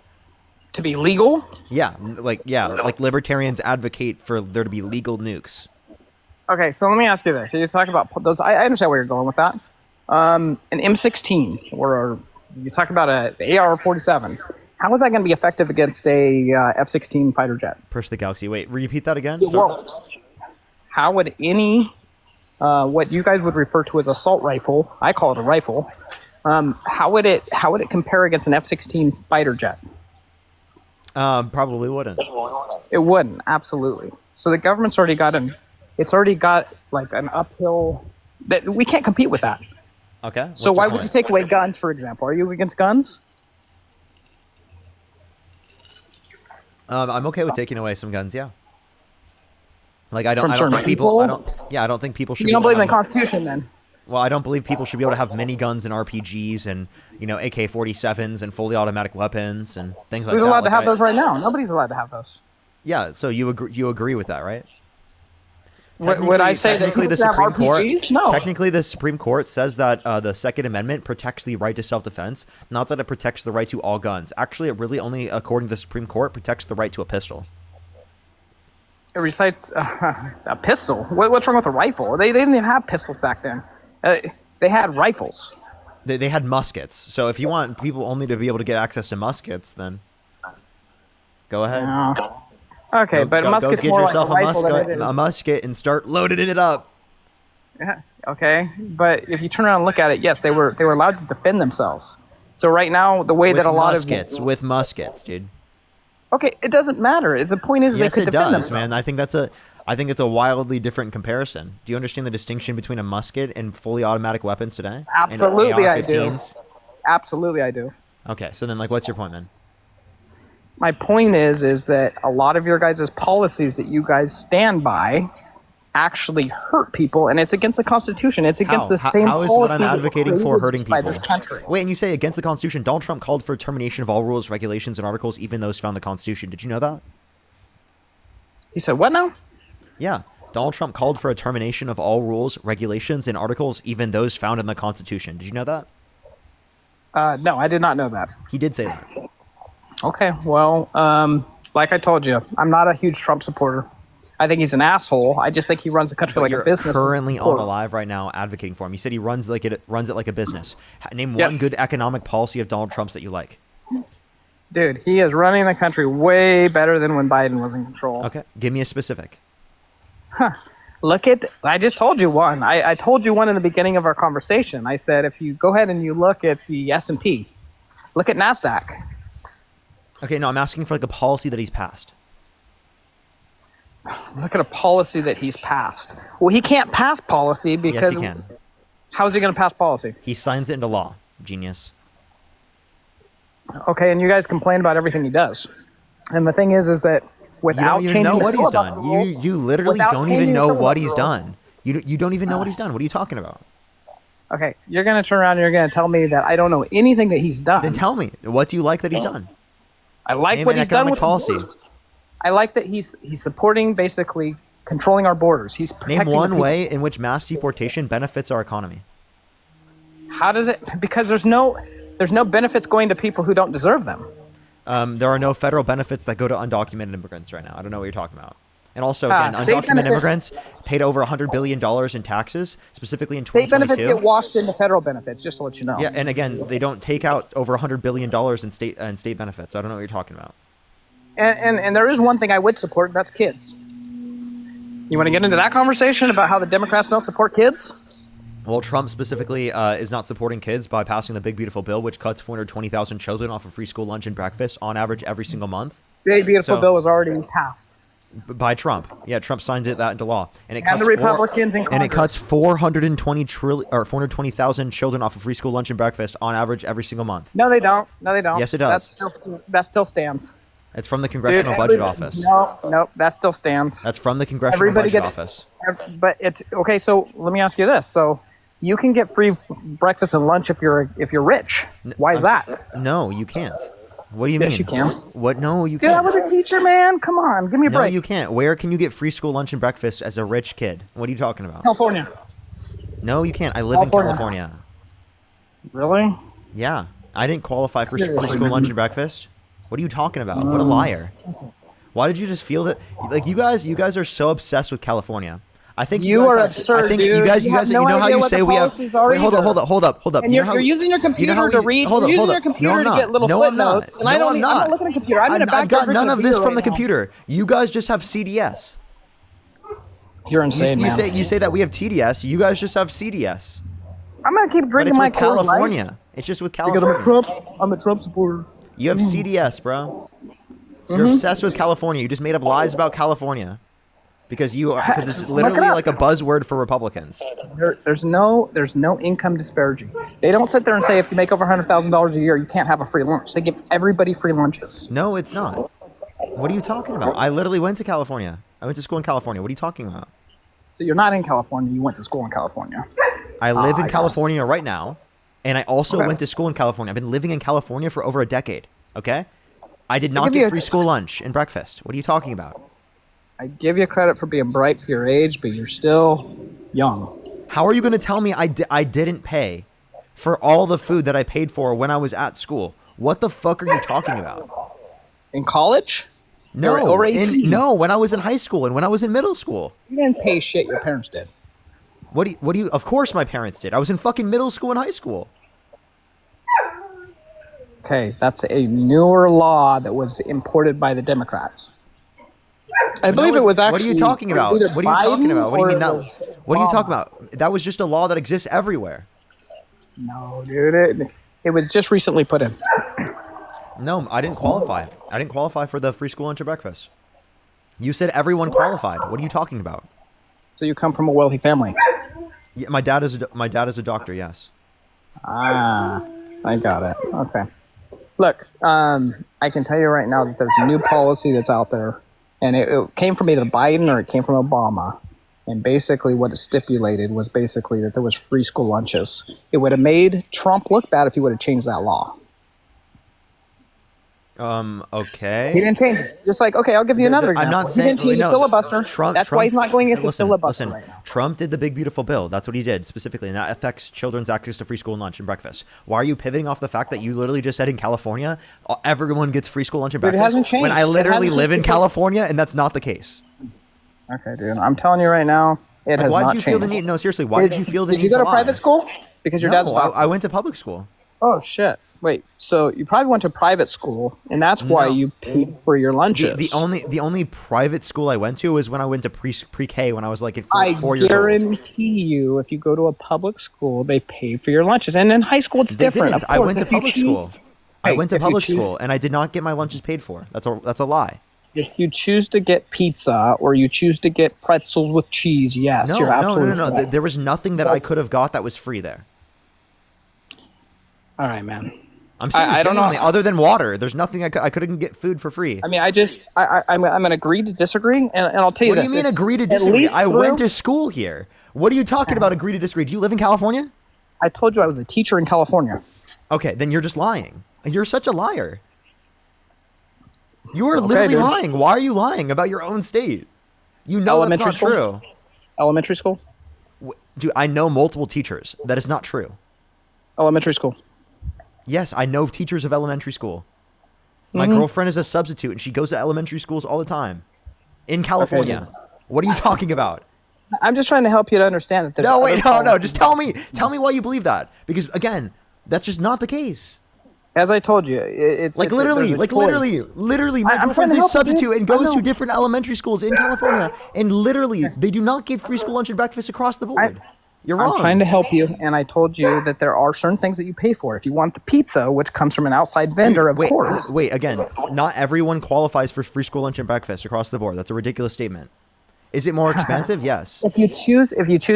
To be legal? Yeah, libertarians advocate for there to be legal nukes. Okay, so let me ask you this. So you talk about those. I understand where you're going with that. An M16, or you talk about a AR-47. How is that going to be effective against a F-16 fighter jet? Push the Galaxy. Wait, repeat that again? How would any, what you guys would refer to as assault rifle, I call it a rifle, how would it compare against an F-16 fighter jet? Probably wouldn't. It wouldn't, absolutely. So the government's already got an uphill, that we can't compete with that. Okay. So why would you take away guns, for example? Are you against guns? I'm okay with taking away some guns, yeah. I don't think people should. You don't believe in the Constitution, then? Well, I don't believe people should be able to have miniguns and RPGs and, you know, AK-47s and fully automatic weapons and things like Who's that. allowed to Like, have those right now? Nobody's allowed to have those. Yeah, so you agree with that, right? Would I say that Technically, people the should have Supreme Court. RPGs? No. Technically, the Supreme Court says that the Second Amendment protects the right to self-defense, not that it protects the right to all guns. Actually, it really only, according to the Supreme Court, protects the right to a pistol. It recites a pistol. What's wrong with a rifle? They didn't even have pistols back then. They had rifles. They had muskets. So if you want people only to be able to get access to muskets, then go ahead. Okay, but musket's get more yourself like a rifle than it is. a musket and start loading it up. Yeah, okay, but if you turn around and look at it, yes, they were allowed to defend themselves. So right now, the way that a lot with muskets, dude. Okay, it doesn't matter. The point is Yes, they could it defend does, themselves. man. I think it's a wildly different comparison. Do you understand the distinction between a musket and fully automatic weapons today? And Absolutely, I do. AR-15s? Absolutely, I do. Okay, so then, like, what's your point, man? My point is that a lot of your guys' policies that you guys stand by actually hurt people, and it's against the Constitution. It's against the same How is what I'm policy that advocating for created hurting by people? this country. Wait, and you say against the Constitution? Donald Trump called for termination of all rules, regulations, and articles, even those found in the Constitution. Did you know that? He said, what now? Yeah. Donald Trump called for a termination of all rules, regulations, and articles, even those found in the Constitution. Did you know that? No, I did not know that. He did say that. Okay, well, like I told you, I'm not a huge Trump supporter. I think he's an asshole. I just think he runs the country But like you're a business. currently on a live right now advocating for him. You said he runs it like a business. Name one good economic policy of Donald Trump's that you like. Dude, he is running the country way better than when Biden was in control. Okay, give me a specific. I just told you one. I told you one in the beginning of our conversation. I said if you go ahead and you look at the S&P, look at NASDAQ. Okay, no, I'm asking for like a policy that he's passed. Look at a policy that he's passed. Well, he can't pass policy because... Yes, he can. How is he going to pass policy? He signs it into law. Genius. Okay, and you guys complain about everything he does. And the thing is that without you don't even changing know the what he's filibuster done. rule- You literally without don't changing even the know what filibuster he's rule- done. You don't even know what he's done. What are you talking about? Okay, you're going to turn around and you're going to tell me that I don't know anything that he's done. Then tell me, what do you like that he's done? I like Name what an he's done economic with policy. I like that he's supporting basically controlling our borders. He's protecting Name the one people. way in which mass deportation benefits our economy. How does it? Because there's no benefits going to people who don't deserve them. There are no federal benefits that go to undocumented immigrants right now. I don't know what you're talking about. And also, Ah, again, state undocumented benefits- immigrants paid over $100 billion in taxes, specifically in State benefits 2022. get washed into federal benefits, just to let you know. Yeah, and again, they don't take out over $100 billion in state benefits. I don't know what you're talking about. And there is one thing I would support, and that's kids. You want to get into that conversation about how the Democrats don't support kids? Well, Trump specifically is not supporting kids by passing the Big Beautiful Bill, which cuts 420,000 children off of free school lunch and breakfast on average every single month. Big Beautiful So- Bill was already passed. By Trump. Yeah, Trump signed that into law. And And the Republicans in And it Congress. cuts 420,000 children off of free school lunch and breakfast on average every single month. No, they don't. No, they don't. Yes, it does. That still stands. It's from the Congressional Budget Office. No, that still stands. That's from the Congressional Everybody Budget gets, Office. but it's okay. So let me ask you this: so you can get free breakfast and lunch if you're rich. Why is that? No, you can't. What do you mean? Yes, you can. What? No, you Dude, I can't. was a teacher, man. Come on, give me a No, break. you can't. Where can you get free school lunch and breakfast as a rich kid? What are you talking about? California. No, you can't. I live in California. Really? Yeah. I didn't qualify for free Seriously, school man. lunch and breakfast. What are you talking about? What a liar. Why did you just feel that? Like, you guys are so obsessed with California. I think You guys are have, absurd, I think dude. you guys, You have no you know how idea you what say the we have. policies are Wait, hold either. up. And You you're, know how- you're using your you know computer how to we- read. hold You're up, using hold your up. computer No, I'm to get little not. No, I'm not. footnotes, and I No, don't. I'm I'm not not. looking at a computer. I'm in a I've backyard got drinking none a of this beer from the right now. computer. You guys just have CDS. You're insane, You man. say that we have TDS. You guys just have CDS. I'm gonna keep But drinking it's my with Coors Light. California. It's just with Because California. I'm a Trump supporter. You have CDS, bro. You're obsessed with California. You just made up lies about California because it's literally up. like a buzzword for Republicans. There's no income disparity. They don't sit there and say if you make over $100,000 a year, you can't have a free lunch. They give everybody free lunches. No, it's not. What are you talking about? I literally went to California. I went to school in California. What are you talking about? So you're not in California. You went to school in California. I live in I got it. California right now, and I also Okay. went to school in California. I've been living in California for over a decade. Okay, I did not give you get a- free school lunch and breakfast. What are you talking about? I give you credit for being bright for your age, but you're still young. How are you going to tell me I didn't pay for all the food that I paid for when I was at school? What the fuck are you talking about? In college? No, Or 18? no, when I was in high school and when I was in middle school. You didn't pay shit. Your parents did. What do you? Of course, my parents did. I was in fucking middle school and high school. Okay, that's a newer law that was imported by the Democrats. I believe it was actually. What are you talking it was about? either What are you talking Biden about? What do you or mean it that? was What are you talking Obama. about? That was just a law that exists everywhere. No, dude, it was just recently put in. No, I didn't qualify. I didn't qualify for the free school lunch or breakfast. You said everyone qualified. What are you talking about? So you come from a wealthy family. Yeah, my dad is a doctor. Yes. Ah, I got it. Okay. Look, I can tell you right now that there's a new policy that's out there, and it came from either Biden or it came from Obama. And basically what it stipulated was basically that there was free school lunches. It would have made Trump look bad if he would have changed that law. Okay. He didn't change it. Just like, okay, I'll give you another I'm example. not He saying didn't change the no, filibuster. Trump, That's why he's not going against listen, the filibuster listen, right now. Trump did the big beautiful bill. That's what he did specifically, and that affects children's access to free school lunch and breakfast. Why are you pivoting off the fact that you literally just said in California everyone gets free school lunch and Dude, it breakfast? hasn't changed. When I It literally hasn't live in changed. California, and that's not the case. Okay, dude. I'm telling you right now, it has Why not did you feel the changed. need? No, seriously, why did you feel the Did need you go to lie? private school? Because your No, dad's a doctor. I went to public school. Oh shit! Wait, so you probably went to private school, and that's why No. you paid for your lunches. The only private school I went to was when I went to pre-K when I was like I 4 years old. guarantee you, if you go to a public school, they pay for your lunches, and in high school it's They different. didn't. Of I course, went to if you public choose- school. I Hey, went to if you public choose- school, and I did not get my lunches paid for. That's a lie. If you choose to get pizza or you choose to get pretzels with cheese, yes, No, you're no, absolutely no. correct. There was nothing that I could have got that was free there. All right, man. I'm saying I don't know. genuinely, other than water. There's nothing I couldn't get food for free. I mean, I'm going to agree to disagree, and I'll tell you What do this. you mean it's agree to at disagree? least I went through- to school here. What are you talking about? Agree to disagree? Do you live in California? I told you I was a teacher in California. Okay, then you're just lying. You're such a liar. You are literally dude. lying. Why are you lying about your own state? You know Elementary that's not school? true. Elementary school? Dude, I know multiple teachers. That is not true. Elementary school. Yes, I know teachers of elementary school. My girlfriend is a substitute, and she goes to elementary schools all the time in California. What are you talking about? I'm just trying to help you to understand that there's No, wait, other no. Just tell policies. me. Tell me why you believe that. Because again, that's just not the case. As I told you, it's Like it's- literally, there's a like choice. literally. My I'm trying girlfriend's to a help you, dude. substitute and I goes to know. different elementary schools in California, and literally they do not get free school lunch and breakfast across the board. You're wrong. I'm trying to help you, and I told you that there are certain things that you pay for. If you want the pizza, which comes from an outside vendor, of course. Wait, again, not everyone qualifies for free school lunch and breakfast across the board. That's a ridiculous statement. Is it more expensive? Yes. If you choose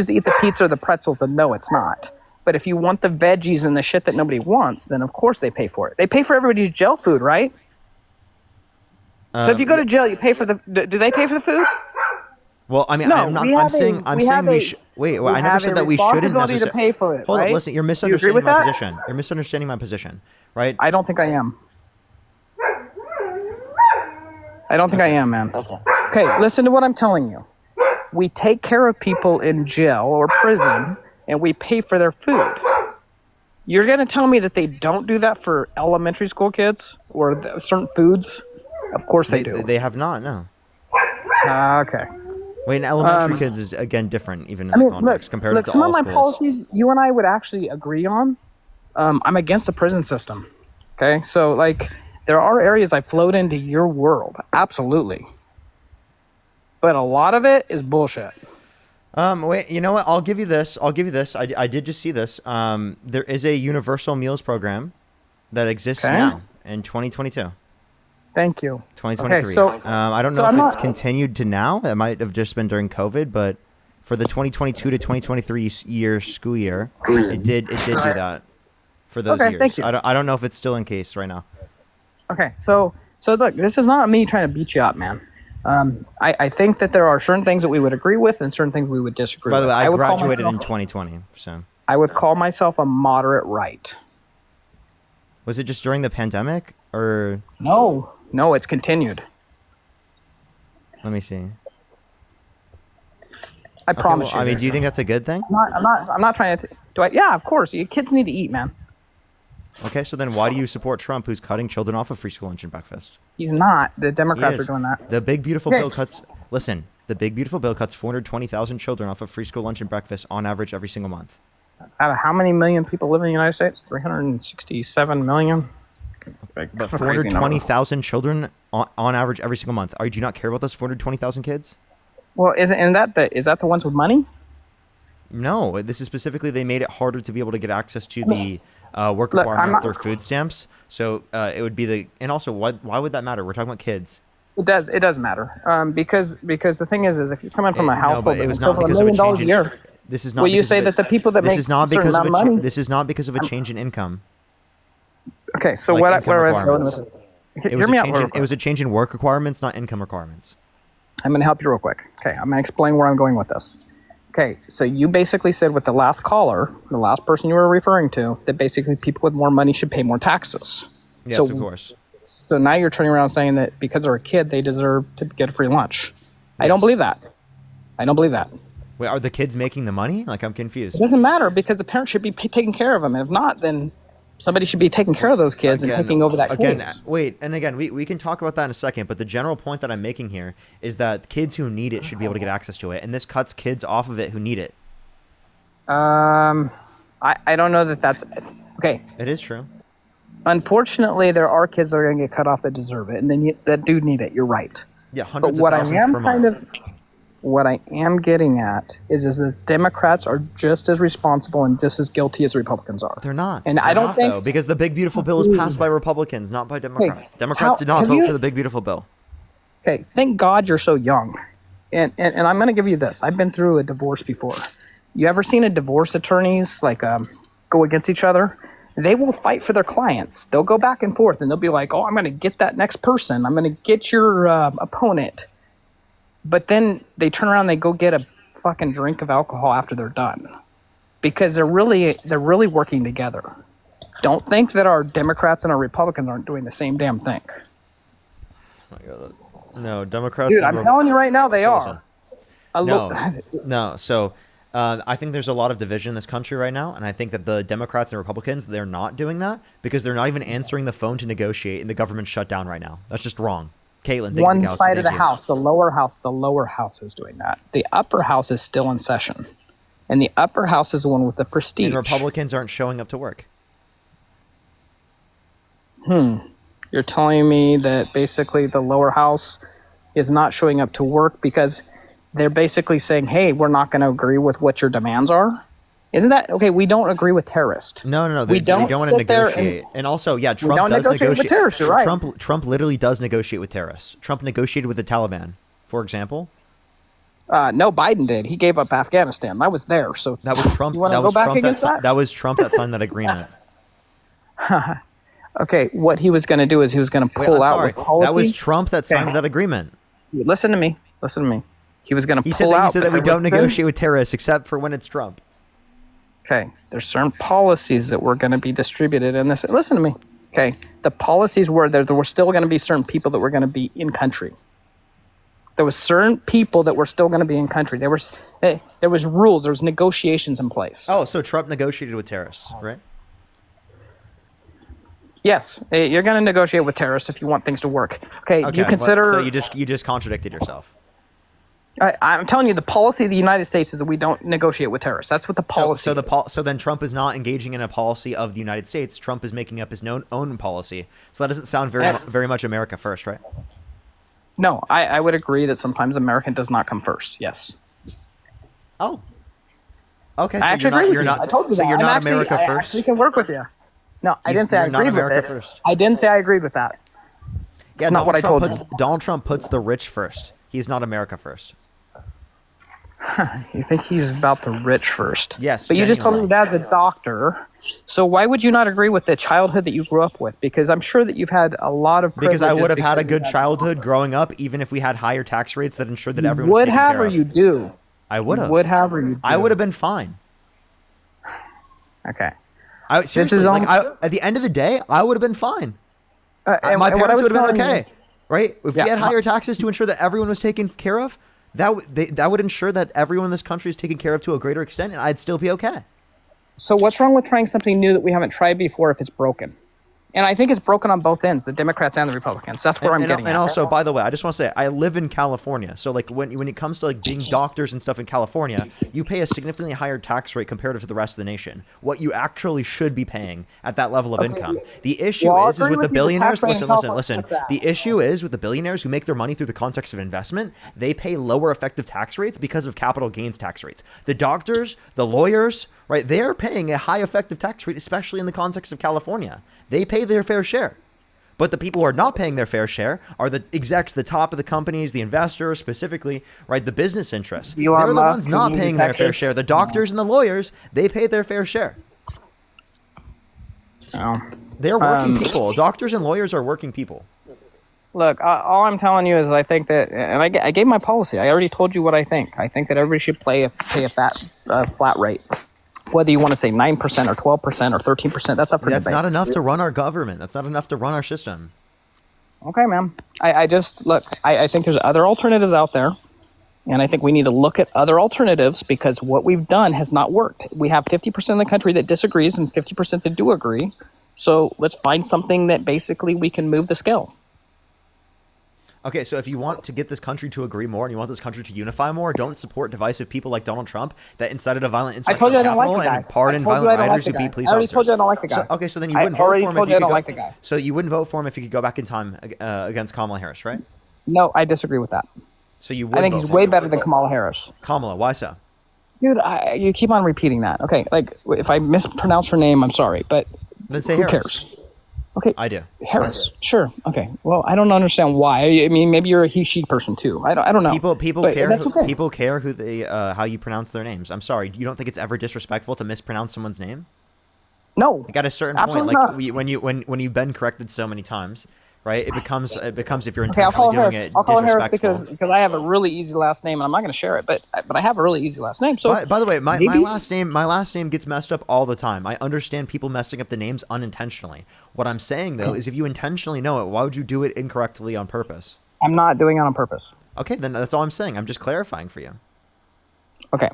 to eat the pizza or the pretzels, then no, it's not. But if you want the veggies and the shit that nobody wants, then of course they pay for it. They pay for everybody's jail food, right? So if you go to jail, you pay for the. Do they pay for the food? Well, I mean, No, I'm not. we I'm have saying. a- I'm we saying have we a- should. Wait, we I never have said a that we shouldn't responsibility to necessarily pay for it, Hold on, right? listen. You're Do you agree misunderstanding with my that? position. You're misunderstanding my position, right? I don't think I am. I don't think I am, man. Okay, listen to what I'm telling you. We take care of people in jail or prison, and we pay for their food. You're going to tell me that they don't do that for elementary school kids or certain foods? Of course they do. They have not. No. Okay. Wait, elementary kids is again different, even in I that mean, context, compared look, to some all of my schools. policies you and I would actually agree on. I'm against the prison system. Okay, so like there are areas I float into your world, absolutely, but a lot of it is bullshit. Wait, you know what? I'll give you this. I did just see this. There is a universal meals program that exists Okay. now in 2022. Thank you. 2023. Okay, so I don't know so if I'm it's not- continued to now. It might have just been during COVID, but for the 2022 to 2023 school year, it did do that for those Okay, years. thank you. I don't know if it's still in case right now. Okay, so look, this is not me trying to beat you up, man. I think that there are certain things that we would agree with and certain things we would disagree By with. the way, I would call graduated in myself- 2020, so I would call myself a moderate right. was it just during the pandemic or? No, it's continued. Let me see. I promise Well, I you. mean, do you think that's a good thing? I'm not trying to. Do I? Yeah, of course. Kids need to eat, man. Okay, so then why do you support Trump, who's cutting children off of free school lunch and breakfast? He's not. The He Democrats are is. doing that. The big beautiful Okay. bill cuts. Listen, the big beautiful bill cuts 420,000 children off of free school lunch and breakfast on average every single month. Out of how many million people live in the United States? 367 million. But Crazy number. 420,000 children on average every single month. Do you not care about those 420,000 kids? Well, is that the ones with money? No, this is specifically they made it harder to be able to get access to the work Look, I'm requirements not- through food stamps. So it would be the and also why would that matter? We're talking about kids. It does. It does matter. Because the thing is if you're coming from a No, household but it that was makes not over $1 because of a million change a in. year, This is not. will you because say of that the people that this make is not certain because of amount of money? this is not because of a change in income. Okay, so like where income I was going with requirements. this? It was Hear a me out change real in, quick. it was a change in work requirements, not income requirements. I'm going to help you real quick. Okay, I'm going to explain where I'm going with this. Okay, so you basically said with the last caller, the last person you were referring to, that basically people with more money should pay more taxes. Yes, So- of course. So now you're turning around saying that because they're a kid, they deserve to get a free lunch. I don't believe that. I don't believe that. Wait, are the kids making the money? Like, I'm confused. It doesn't matter because the parents should be taking care of them. And if not, then somebody should be taking care of those kids and taking over that case. Wait, and again, we can talk about that in a second, but the general point that I'm making here is that kids who need it should be able to get access to it, and this cuts kids off of it who need it. I don't know that that's okay. It is true. Unfortunately, there are kids that are going to get cut off that deserve it, and then that do need it. You're right. Yeah, But hundreds what of I thousands am per month. what I am getting at is the Democrats are just as responsible and just as guilty as Republicans are. They're not. And They're I don't not, think though, because the big beautiful bill was passed by Republicans, not by Democrats. Democrats did not have vote you- for the big beautiful bill. Okay, thank God you're so young. And I'm going to give you this. I've been through a divorce before. You ever seen a divorce attorneys go against each other? They will fight for their clients. They'll go back and forth and they'll be like, oh, I'm going to get that next person. I'm going to get your opponent. But then they turn around and they go get a fucking drink of alcohol after they're done. Because they're really working together. Don't think that our Democrats and our Republicans aren't doing the same damn thing. No, Democrats. Dude, and I'm telling you right now, they So are. listen. No. So I think there's a lot of division in this country right now, and I think that the Democrats and Republicans, they're not doing that because they're not even answering the phone to negotiate, and the government's shut down right now. That's just wrong. Caitlin, thank One you, Galaxy, side of the thank you. house, the lower house is doing that. The upper house is still in session. And the upper house is the one with the prestige. And Republicans aren't showing up to work. You're telling me that basically the lower house is not showing up to work because they're basically saying, hey, we're not going to agree with what your demands are? Isn't that okay? We don't agree with terrorists. No. We don't they don't want to sit there negotiate. And also, yeah, Trump don't does negotiate with terrorists, you're right. Trump literally does negotiate with terrorists. Trump negotiated with the Taliban, for example. No, Biden did. He gave up Afghanistan. I was there. So That was Trump. You want that to go was back Trump against that? That was Trump that signed that agreement. Okay, what he was going to do is he was going to Wait, pull I'm out sorry. with policy. That was Trump that signed Okay. that agreement. Listen to me. He was going to He pull said that, out. he said that we but don't listen. negotiate with terrorists except for when it's Trump. Okay, there's certain policies that were going to be distributed in this. Listen to me. Okay, the policies were there were still going to be certain people that were going to be in country. There was certain people that were still going to be in country. There was rules. There was negotiations in place. Oh, so Trump negotiated with terrorists, right? Yes, you're going to negotiate with terrorists if you want things to work. Okay, do you well, consider? So you just contradicted yourself. I'm telling you, the policy of the United States is that we don't negotiate with terrorists. That's what the policy. So then Trump is not engaging in a policy of the United States. Trump is making up his own policy. So that doesn't sound very much America first, right? No, I would agree that sometimes American does not come first. Yes. Oh. Okay. So I actually agree with you're you. not, I told you so that. you're I'm not actually, America I first. actually can work with you. No, I didn't say I You're not agreed with America it. first. I didn't say I agreed with that. Yeah, not what I told you. Donald Trump puts the rich first. He's not America first. You think he's about the rich first? Yes, But you just told me genuinely. your dad's a doctor. So why would you not agree with the childhood that you grew up with? Because I'm sure that you've had a lot of Because I privileges would have had a because you good childhood growing up, even if we had higher tax rates that ensured that You everyone was would taken have care or of. you do? I would have. Would have or you do? I would have been fine. Okay. Seriously, at the end of the day, I would have been fine. And My what I parents was would have been telling okay, right? If Yeah, we had my- higher taxes to ensure that everyone was taken care of, that would ensure that everyone in this country is taken care of to a greater extent, and I'd still be okay. So what's wrong with trying something new that we haven't tried before if it's broken? And I think it's broken on both ends, the Democrats and the Republicans. That's where I'm getting at. And also, by the way, I just want to say I live in California, so like when it comes to like being doctors and stuff in California, you pay a significantly higher tax rate comparative to the rest of the nation. What you actually should be paying at that level of income. The issue Well, I'll is agree with with the you, the billionaires. tax rate in Listen. California sucks The ass. issue is with the billionaires who make their money through the context of investment. They pay lower effective tax rates because of capital gains tax rates. The doctors, the lawyers, right? They are paying a high effective tax rate, especially in the context of California. They pay their fair share. But the people who are not paying their fair share are the execs, the top of the companies, the investors, specifically, right? The business interests. They're the Musk ones not moving to paying their fair Texas. share. The doctors and the lawyers, they pay their fair share. Oh. They're working people. Doctors and lawyers are working people. Look, all I'm telling you is I think that, and I gave my policy. I already told you what I think. I think that everybody should pay a flat rate. Whether you want to say 9% or 12% or 13%, that's up for That's debate. not enough to run our government. That's not enough to run our system. Okay, ma'am. I just, look, I think there's other alternatives out there. And I think we need to look at other alternatives because what we've done has not worked. We have 50% of the country that disagrees and 50% that do agree. So let's find something that basically we can move the scale. Okay, so if you want to get this country to agree more and you want this country to unify more, don't support divisive people like Donald Trump that incited a violent I told insurrection you I on don't like Capitol the guy. and pardon I told you violent I don't rioters like who the beat guy. police I already officers. told you I don't like the guy. Okay, so then you I wouldn't vote already for him told if you I you could don't go, like the guy. So you wouldn't vote for him if you could go back in time against Kamala Harris, right? No, I disagree with that. So you would I think vote he's for way him. better than Kamala Harris. Kamala, why so? Dude, you keep on repeating that. Okay, like if I mispronounce her name, I'm sorry, but Then say who Harris. cares? Okay, I do. Harris. Sure. Okay. Well, I don't understand why. I mean, maybe you're a he/she person too. I don't know. People But care. That's okay. People care who they how you pronounce their names. I'm sorry. You don't think it's ever disrespectful to mispronounce someone's name? No. Like at a certain Absolutely point, not. when you've been corrected so many times, right? It becomes if you're Okay, I'll call intentionally her doing Harris. it I'll call her Harris disrespectful. because I have a really easy last name, and I'm not going to share it, but I have a really easy last name. So By the way, my maybe- last name gets messed up all the time. I understand people messing up the names unintentionally. What I'm saying though is if you intentionally know it, why would you do it incorrectly on purpose? I'm not doing it on purpose. Okay, then that's all I'm saying. I'm just clarifying for you. Okay.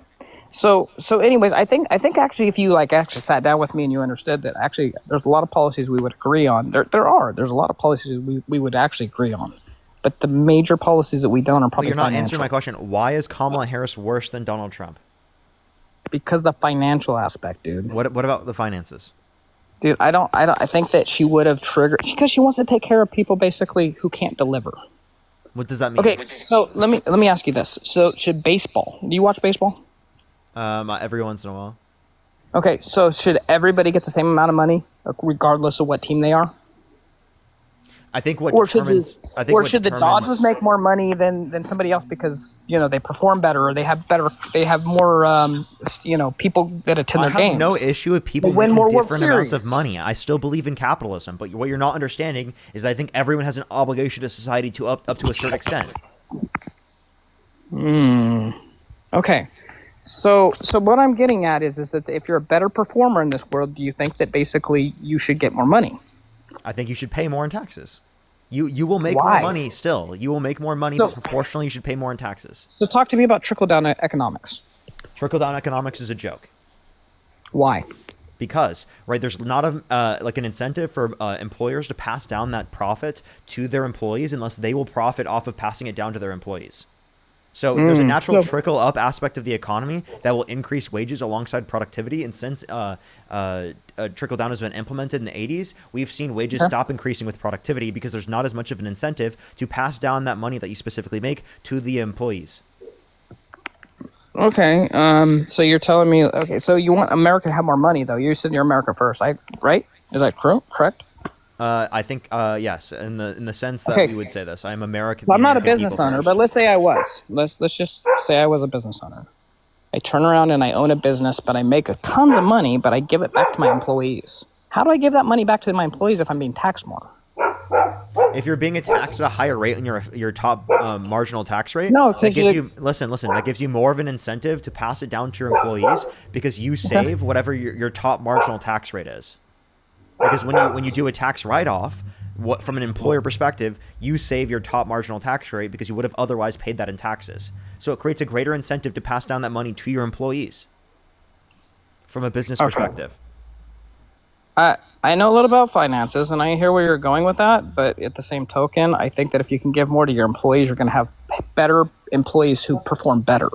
So anyways, I think actually if you actually sat down with me and you understood that actually there's a lot of policies we would agree on. There's a lot of policies we would actually agree on. But the major policies that we don't are But probably you're not financial. answering my question. Why is Kamala Harris worse than Donald Trump? Because the financial aspect, dude. What about the finances? Dude, I think that she would have triggered because she wants to take care of people basically who can't deliver. What does that mean? Okay, so let me ask you this. So should baseball, do you watch baseball? Every once in a while. Okay, so should everybody get the same amount of money regardless of what team they are? I think what Or should determines. the Dodgers make more money than somebody else because they perform better or they have more people that attend I their have games? no issue with people They win making more World different amounts of Series. money. I still believe in capitalism, but what you're not understanding is that I think everyone has an obligation to society to up to a certain extent. Okay. So what I'm getting at is that if you're a better performer in this world, do you think that basically you should get more money? I think you should pay more in taxes. You will make Why? more money still. You will make more money, So- but proportionally you should pay more in taxes. So talk to me about trickle-down economics. Trickle-down economics is a joke. Why? Because there's not an incentive for employers to pass down that profit to their employees unless they will profit off of passing it down to their employees. So there's a natural trickle up aspect of the economy that will increase wages alongside productivity. And since trickle down has been implemented in the 80s, we've seen wages stop increasing with productivity because there's not as much of an incentive to pass down that money that you specifically make to the employees. Okay. So you're telling me, okay, so you want America to have more money, though. You said you're America first, right? Is that correct? I think yes, in the sense that Okay. we would say this. I'm American. So I'm not a American business people owner, first. but let's say I was. Let's just say I was a business owner. I turn around and I own a business, but I make tons of money, but I give it back to my employees. How do I give that money back to my employees if I'm being taxed more? If you're being taxed at a higher rate than your top marginal tax rate, No, that 'cause gives you- listen. That gives you more of an incentive to pass it down to your employees because you save whatever your top marginal tax rate is. Because when you do a tax write-off, what from an employer perspective, you save your top marginal tax rate because you would have otherwise paid that in taxes. So it creates a greater incentive to pass down that money to your employees from a business perspective. I know a little about finances, and I hear where you're going with that, but at the same token, I think that if you can give more to your employees, you're going to have better employees who perform better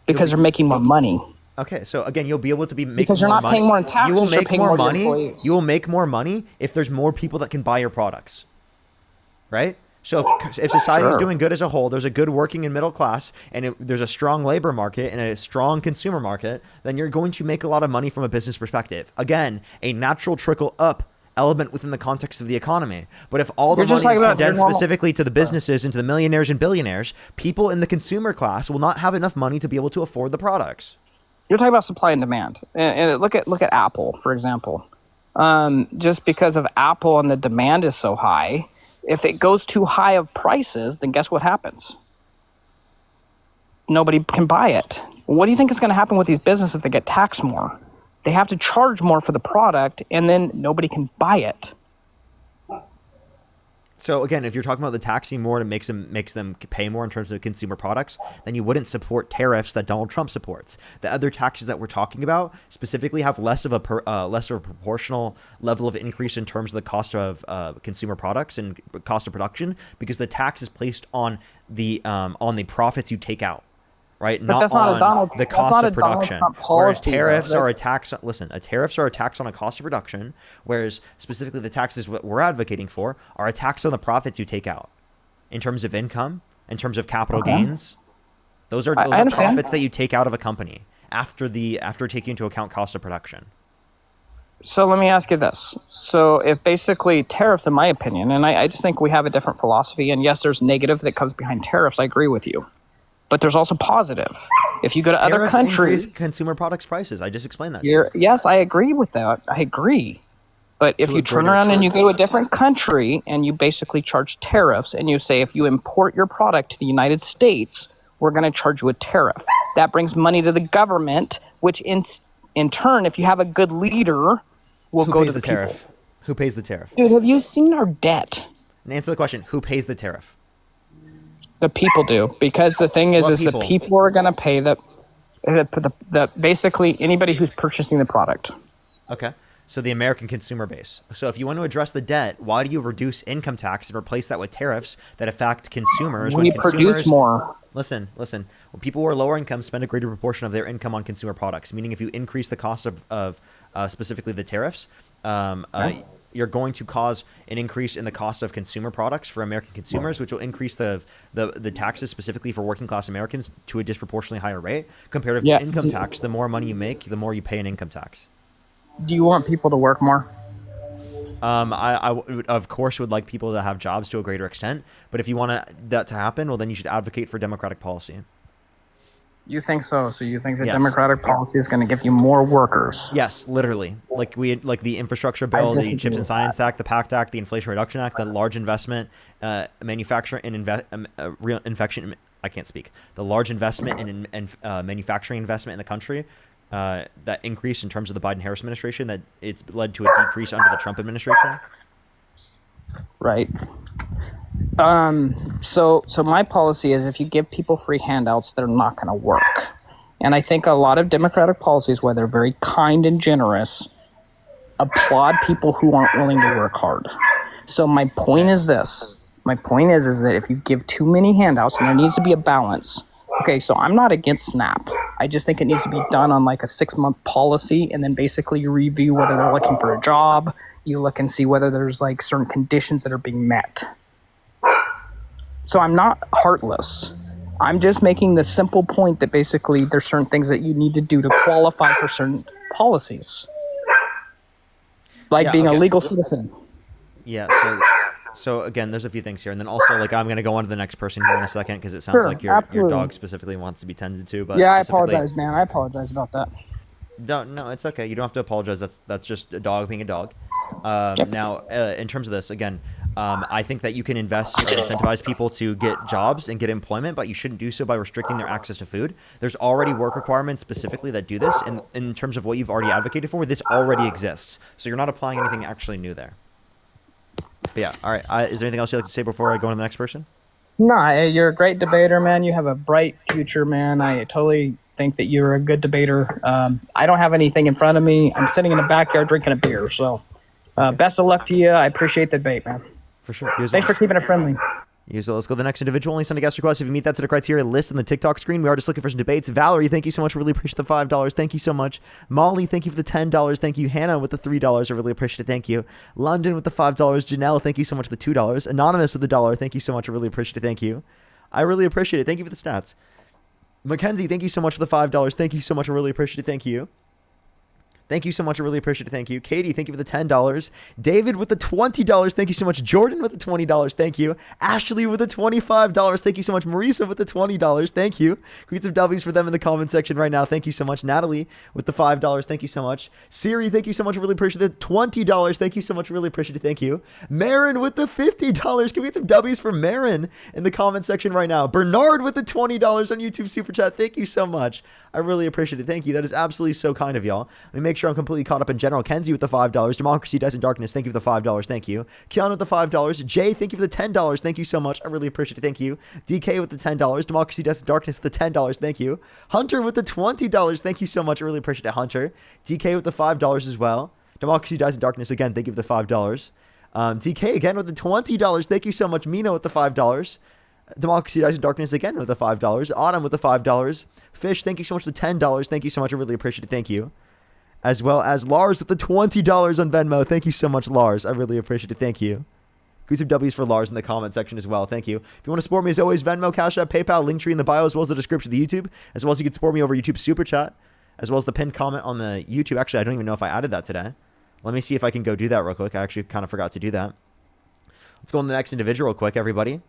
because they're making more money. Okay, so again, you'll be able to be making Because you're more not money. paying more in taxes, You will you're make paying more more to your money. employees. You will make more money if there's more people that can buy your products, right? So if society is Sure. doing good as a whole, there's a good working and middle class, and there's a strong labor market and a strong consumer market, then you're going to make a lot of money from a business perspective. Again, a natural trickle up element within the context of the economy. But if all the You're just money is talking about your condensed normal- specifically to the businesses and to the millionaires and billionaires, people in the consumer class will not have enough money to be able to afford the products. You're talking about supply and demand, and look at Apple, for example. Just because of Apple and the demand is so high, if it goes too high of prices, then guess what happens? Nobody can buy it. What do you think is going to happen with these businesses if they get taxed more? They have to charge more for the product, and then nobody can buy it. So again, if you're talking about the taxing more to makes them pay more in terms of consumer products, then you wouldn't support tariffs that Donald Trump supports. The other taxes that we're talking about specifically have less of a proportional level of increase in terms of the cost of consumer products and cost of production because the tax is placed on the profits you take out. Right, But that's not a on Donald- the that's cost not of a Donald production. Trump Whereas policy, though. tariffs are a That's- tax. Listen, tariffs are a tax on a cost of production, whereas specifically the taxes what we're advocating for are a tax on the profits you take out, in terms of income, in terms of capital gains. Those are I understand. profits that you take out of a company after taking into account cost of production. So let me ask you this. So if basically tariffs, in my opinion, and I just think we have a different philosophy, and yes, there's negative that comes behind tariffs. I agree with you. But there's also positive. If you go to other Tariffs countries, increase consumer products prices. I just explained that. to you. yes, I agree with that. I agree. But if To you a turn greater around and you extent. go to a different country and you basically charge tariffs and you say, if you import your product to the United States, we're going to charge you a tariff. That brings money to the government, which in turn, if you have a good leader, will Who go pays to the the people. tariff? Who pays the tariff? Dude, have you seen our debt? And answer the question: who pays the tariff? The people do, because the thing is, What is people? the people are going to pay the basically anybody who's purchasing the product. Okay. So the American consumer base. So if you want to address the debt, why do you reduce income tax and replace that with tariffs that affect consumers? We produce more. Listen. When people who are lower income spend a greater proportion of their income on consumer products, meaning if you increase the cost of specifically the tariffs, you're going to cause an increase in the cost of consumer products for American consumers, which will increase the taxes specifically for working class Americans to a disproportionately higher rate compared to Yeah. income tax. The more money you make, the more you pay in income tax. Do you want people to work more? Of course would like people to have jobs to a greater extent, but if you want that to happen, well, then you should advocate for democratic policy. You think so? So you think that Yes. democratic policy is going to give you more workers? Yes, literally. Like the infrastructure bill, the disagree Chips and with Science Act, the PACT Act, the Inflation Reduction Act, the large investment, manufacturing and real infection. I can't speak. The large investment in manufacturing investment in the country. That increase in terms of the Biden-Harris administration, that it's led to a decrease under the Trump administration. Right. So my policy is if you give people free handouts, they're not going to work. And I think a lot of democratic policies, where they're very kind and generous, applaud people who aren't willing to work hard. So my point is this. My point is that if you give too many handouts, and there needs to be a balance. Okay, so I'm not against SNAP. I just think it needs to be done on like a 6-month policy, and then basically you review whether they're looking for a job. You look and see whether there's like certain conditions that are being met. So I'm not heartless. I'm just making the simple point that basically there's certain things that you need to do to qualify for certain policies. Like Yeah, being a okay. legal citizen. Yeah. So again, there's a few things here, and then also like I'm gonna go on to the next person here in a second because it sounds Sure, like your absolutely. dog specifically wants to be tended to. But Yeah, I specifically- apologize, man. I apologize about that. No, it's okay. You don't have to apologize. That's just a dog being a dog. Now, in terms of this, again, I think that you can invest and incentivize people to get jobs and get employment, but you shouldn't do so by restricting their access to food. There's already work requirements specifically that do this, and in terms of what you've already advocated for, this already exists. So you're not applying anything actually new there. But yeah, all right. Is there anything else you'd like to say before I go on to the next person? No, you're a great debater, man. You have a bright future, man. I totally think that you're a good debater. I don't have anything in front of me. I'm sitting in the backyard drinking a beer. So best of luck to you. I appreciate the debate, man. For sure. Thanks for keeping it friendly. So let's go to the next individual. Only send a guest request if you meet that set of criteria list on the TikTok screen. We are just looking for some debates. Valerie, thank you so much. Really appreciate the $5. Thank you so much. Molly, thank you for the $10. Thank you. Hannah with the $3. I really appreciate it. Thank you. London with the $5. Janelle, thank you so much for the $2. Anonymous with the $1. Thank you so much. I really appreciate it. Thank you. I really appreciate it. Thank you for the stats. Mackenzie, thank you so much for the $5. Thank you so much. I really appreciate it. Thank you. Thank you so much. I really appreciate it. Thank you. Katie, thank you for the $10. David with the $20. Thank you so much. Jordan with the $20. Thank you. Ashley with the $25. Thank you so much. Marisa with the $20. Thank you. Create some W's for them in the comment section right now. Thank you so much. Natalie with the $5. Thank you so much. Siri, thank you so much. I really appreciate it. $20. Thank you so much. I really appreciate it. Thank you. Marin with the $50. Can we get some W's for Marin in the comment section right now? Bernard with the $20 on YouTube Super Chat. Thank you so much. I really appreciate it. Thank you. That is absolutely so kind of y'all. Let me make sure I'm completely caught up in general. Kenzie with the $5. Democracy Dies in Darkness. Thank you for the $5. Thank you. Keanu with the $5. Jay, thank you for the $10. Thank you so much. I really appreciate it. Thank you. DK with the $10. Democracy Dies in Darkness with the $10. Thank you. Hunter with the $20. Thank you so much. I really appreciate it, Hunter. DK with the $5 as well. Democracy Dies in Darkness. Again, thank you for the $5. DK again with the $20. Thank you so much. Mina with the $5. Democracy Dies in Darkness again with the $5. Autumn with the $5. Fish, thank you so much for the $10. Thank you so much. I really appreciate it. Thank you. As well as Lars with the $20 on Venmo. Thank you so much, Lars. I really appreciate it. Thank you. Give some W's for Lars in the comment section as well. Thank you. If you want to support me, as always, Venmo, Cash App, PayPal, Linktree in the bio, as well as the description of the YouTube, as well as you can support me over YouTube Super Chat, as well as the pinned comment on the YouTube. Actually, I don't even know if I added that today. Let me see if I can go do that real quick. I actually kind of forgot to do that. Let's go on to the next individual real quick, everybody.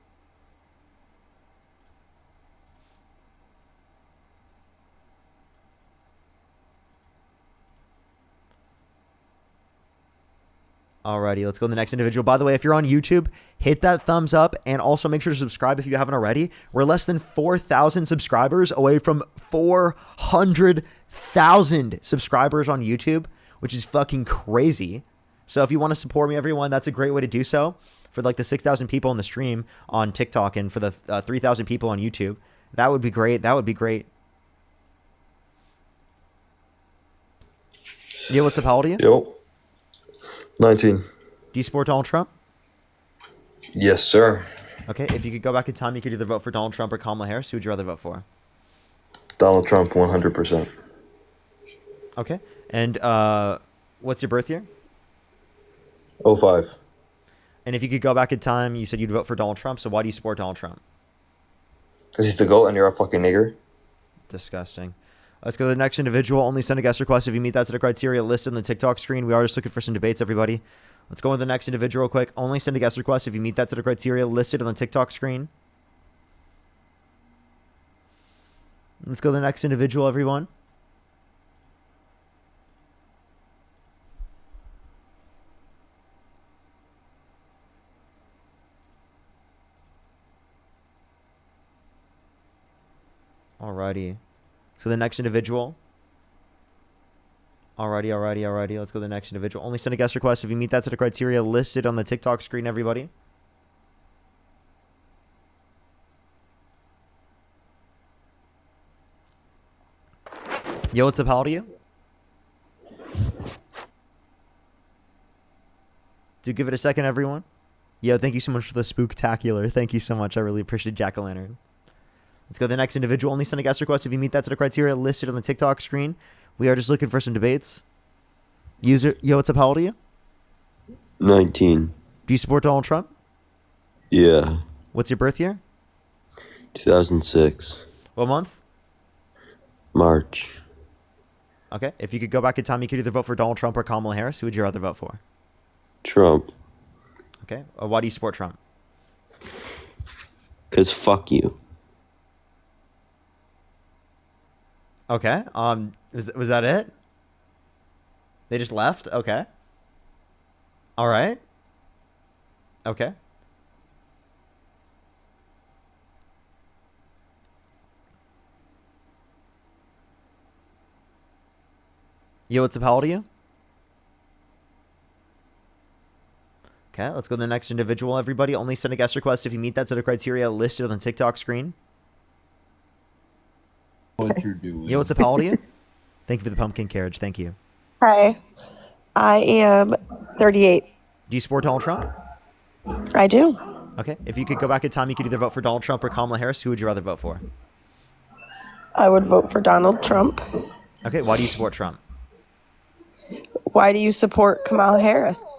Alrighty, let's go to the next individual. By the way, if you're on YouTube, hit that thumbs up and also make sure to subscribe if you haven't already. We're less than 4,000 subscribers away from 400,000 subscribers on YouTube, which is fucking crazy. So if you want to support me, everyone, that's a great way to do so. For like the 6,000 people in the stream on TikTok and for the 3,000 people on YouTube, that would be great. That would be great. Yo, what's up? How old are you? Yo. 19. Do you support Donald Trump? Yes, sir. Okay, if you could go back in time, you could either vote for Donald Trump or Kamala Harris. Who would you rather vote for? Donald Trump, 100%. Okay, and what's your birth year? 05. And if you could go back in time, you said you'd vote for Donald Trump, so why do you support Donald Trump? Because he's the GOAT and you're a fucking nigger. Disgusting. Let's go to the next individual. Only send a guest request if you meet that set of criteria listed on the TikTok screen. We are just looking for some debates, everybody. Let's go to the next individual real quick. Only send a guest request if you meet that set of criteria listed on the TikTok screen. Let's go to the next individual, everyone. Alrighty. So the next individual. Alrighty. Let's go to the next individual. Only send a guest request if you meet that set of criteria listed on the TikTok screen, everybody. Yo, what's up? How old are you? Do give it a second, everyone. Yo, thank you so much for the spooktacular. Thank you so much. I really appreciate Jack-o'-lantern. Let's go to the next individual. Only send a guest request if you meet that set of criteria listed on the TikTok screen. We are just looking for some debates. User, yo, what's up? How old are you? 19. Do you support Donald Trump? Yeah. What's your birth year? 2006. What month? March. Okay. If you could go back in time, you could either vote for Donald Trump or Kamala Harris. Who would you rather vote for? Trump. Okay. Why do you support Trump? Cause fuck you. Okay. Was that it? They just left? Okay. All right. Okay. Yo, what's up? How old are you? Okay, let's go to the next individual, everybody. Only send a guest request if you meet that set of criteria listed on the TikTok screen. What you're doing. Yo, what's up? How old are you? Thank you for the pumpkin carriage. Thank you. Hi, I am 38. Do you support Donald Trump? I do. Okay. If you could go back in time, you could either vote for Donald Trump or Kamala Harris. Who would you rather vote for? I would vote for Donald Trump. Okay. Why do you support Trump? Why do you support Kamala Harris?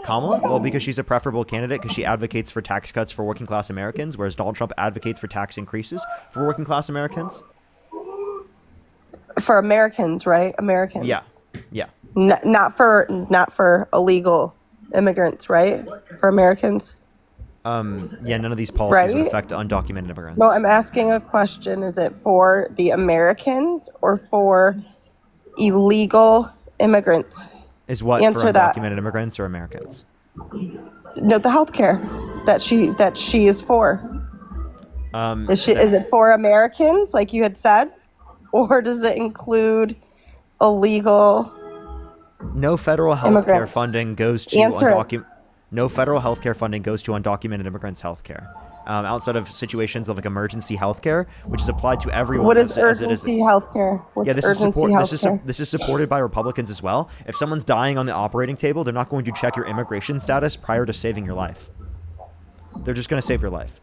Kamala? Well, because she's a preferable candidate because she advocates for tax cuts for working class Americans, whereas Donald Trump advocates for tax increases for working class Americans. For Americans, right? Americans. Yeah. Yeah. Not for illegal immigrants, right? For Americans. Yeah, none of these policies Right? would affect undocumented immigrants. No, I'm asking a question. Is it for the Americans or for illegal immigrants? Is what Answer for that. undocumented immigrants or Americans? No, the healthcare that she is for. Is it for Americans, like you had said, or does it include illegal? No federal health care Immigrants. funding goes to Answer it. No federal health care funding goes to undocumented immigrants' health care. Outside of situations of like emergency health care, which is applied to everyone. What is as it urgency healthcare? What's Yeah, this is urgency support. healthcare? This is supported by Republicans as well. If someone's dying on the operating table, they're not going to check your immigration status prior to saving your life. They're just going to save your life.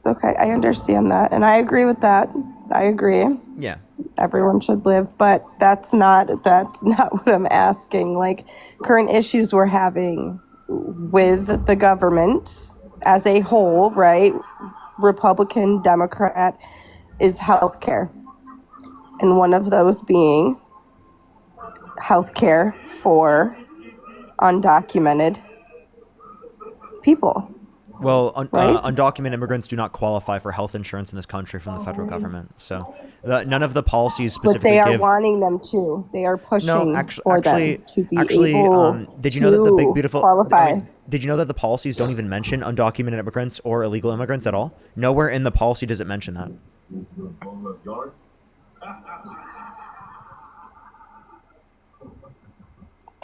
Okay, I understand that, and I agree with that. I agree. Yeah. Everyone should live, but that's not what I'm asking. Like current issues we're having with the government as a whole, right? Republican, Democrat, is healthcare. And one of those being healthcare for undocumented people. Well, Right? undocumented immigrants do not qualify for health insurance in this country from the federal government. So none of the policies But specifically they are give. wanting them to. They are pushing for actually, them to be able did you know that the Big to Beautiful qualify. Did you know that the policies don't even mention undocumented immigrants or illegal immigrants at all? Nowhere in the policy does it mention that.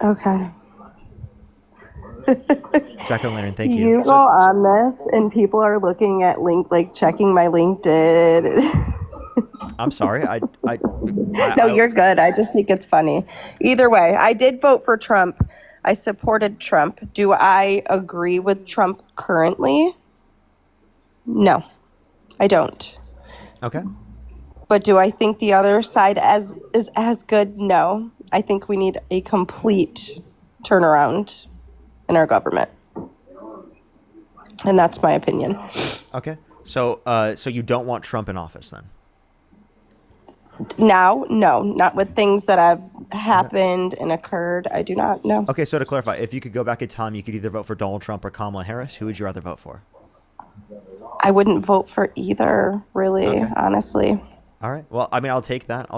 Okay. Jack O'Lantern, thank you. You go on this, and people are looking at checking my LinkedIn. I'm sorry. No, you're good. I just think it's funny. Either way, I did vote for Trump. I supported Trump. Do I agree with Trump currently? No, I don't. Okay. But do I think the other side is as good? No. I think we need a complete turnaround in our government. And that's my opinion. Okay. So you don't want Trump in office then? Now, no, not with things that have happened and occurred. I do not know. Okay, so to clarify, if you could go back in time, you could either vote for Donald Trump or Kamala Harris. Who would you rather vote for? I wouldn't vote for either, really, Okay. honestly. All right. Well, I mean, I'll take that.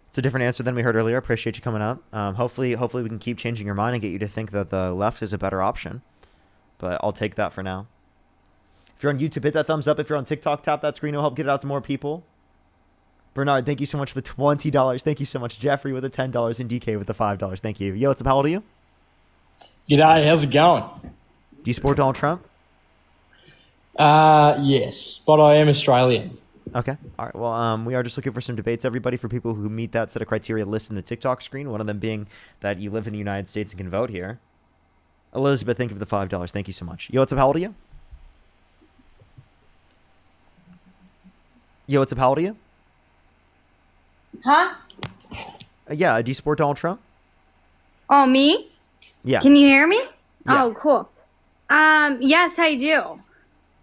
It's a different answer than we heard earlier. Appreciate you coming up. Hopefully we can keep changing your mind and get you to think that the left is a better option. But I'll take that for now. If you're on YouTube, hit that thumbs up. If you're on TikTok, tap that screen. It'll help get it out to more people. Bernard, thank you so much for the $20. Thank you so much. Jeffrey with the $10 and DK with the $5. Thank you. Yo, what's up? How old are you? G'day, how's it going? Do you support Donald Trump? Yes, but I am Australian. Okay. All right. Well, we are just looking for some debates, everybody, for people who meet that set of criteria listed in the TikTok screen. One of them being that you live in the United States and can vote here. Elizabeth, thank you for the $5. Thank you so much. Yo, what's up? How old are you? Yo, what's up? How old are you? Huh? Yeah. Do you support Donald Trump? Oh, me? Yeah. Can you hear me? Yeah. Oh, cool. Yes, I do.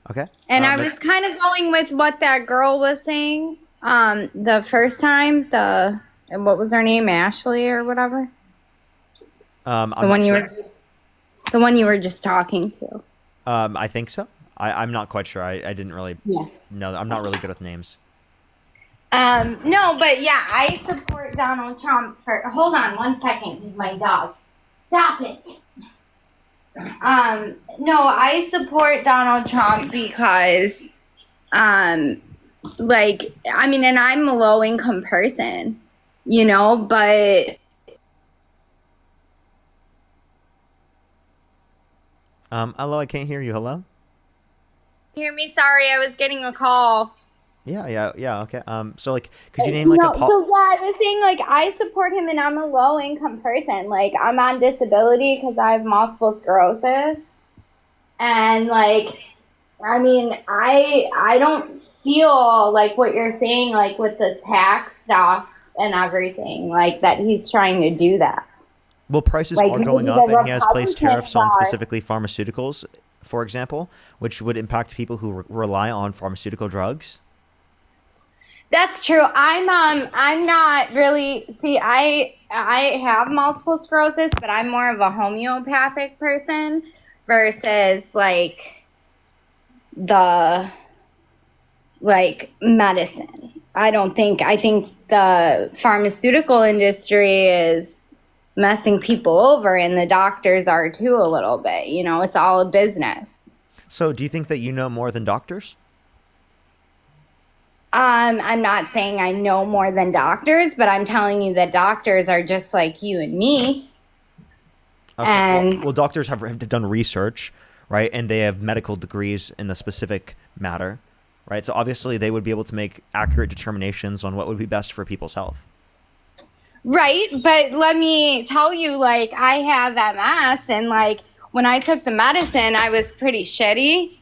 Okay. And I was kind of going with what that girl was saying. The first time, and what was her name, Ashley or whatever? I'm The not one you sure. were the one you were just talking to. I think so. I'm not quite sure. I didn't really know. I'm not really good with names. No, but yeah, I support Donald Trump for. Hold on 1 second. He's my dog. Stop it. No, I support Donald Trump because, like, I mean, and I'm a low income person, you know, but. Hello, I can't hear you. Hello? Hear me? Sorry, I was getting a call. Yeah. Okay. So like, could you name like No, a so yeah, I was saying like I support him, and I'm a low income person. Like I'm on disability because I have multiple sclerosis, and like, I mean, I don't feel like what you're saying, like with the tax stuff and everything, like that he's trying to do that. Well, prices Like, are going maybe up, the and he has placed tariffs on Republicans are- specifically pharmaceuticals, for example, which would impact people who rely on pharmaceutical drugs. That's true. I'm not really see I have multiple sclerosis, but I'm more of a homeopathic person versus like the like medicine. I think the pharmaceutical industry is messing people over, and the doctors are too a little bit. You know, it's all a business. So, do you think that you know more than doctors? I'm not saying I know more than doctors, but I'm telling you that doctors are just like you and me. Okay. And well, doctors have done research, right? And they have medical degrees in the specific matter, right? So obviously they would be able to make accurate determinations on what would be best for people's health. right, but let me tell you, like I have MS, and like when I took the medicine, I was pretty shitty.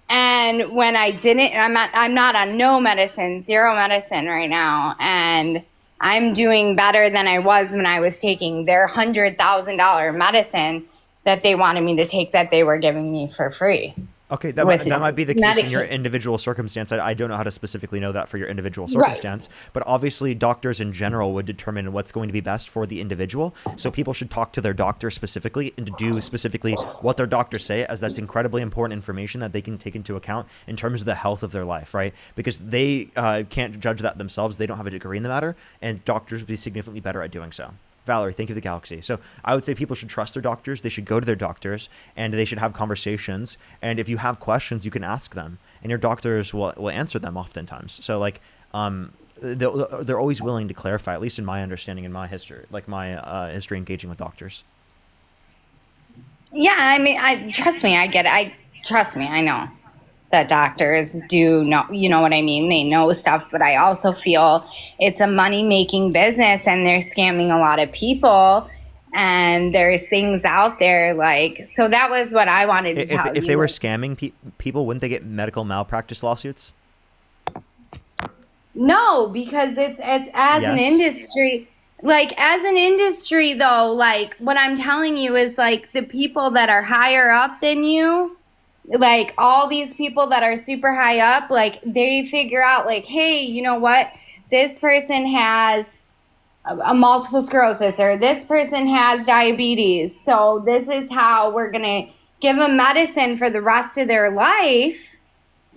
And when I didn't, I'm not on no medicine, zero medicine right now, and I'm doing better than I was when I was taking their $100,000 medicine that they wanted me to take that they were giving me for free. Okay, that might be the case in your individual circumstance. I don't know how to specifically know that for your individual circumstance, but obviously doctors in general would determine what's going to be best for the individual. So people should talk to their doctor specifically and to do specifically what their doctors say, as that's incredibly important information that they can take into account in terms of the health of their life, right? Because they can't judge that themselves. They don't have a degree in the matter, and doctors would be significantly better at doing so. Valerie, thank you for the galaxy. So I would say people should trust their doctors. They should go to their doctors, and they should have conversations. And if you have questions, you can ask them, and your doctors will answer them oftentimes. So like, they're always willing to clarify, at least in my understanding, in my history, like my history engaging with doctors. Yeah, I mean, trust me, I get it. Trust me, I know that doctors do know, you know what I mean? They know stuff, but I also feel it's a money-making business, and they're scamming a lot of people, and there's things out there like, so that was what I wanted to tell you. If they were scamming people, wouldn't they get medical malpractice lawsuits? No, because it's as an industry. Like, as an industry, though, like, what I'm telling you is, like, the people that are higher up than you, like, all these people that are super high up, like, they figure out, like, hey, you know what? This person has a multiple sclerosis, or this person has diabetes. So this is how we're going to give them medicine for the rest of their life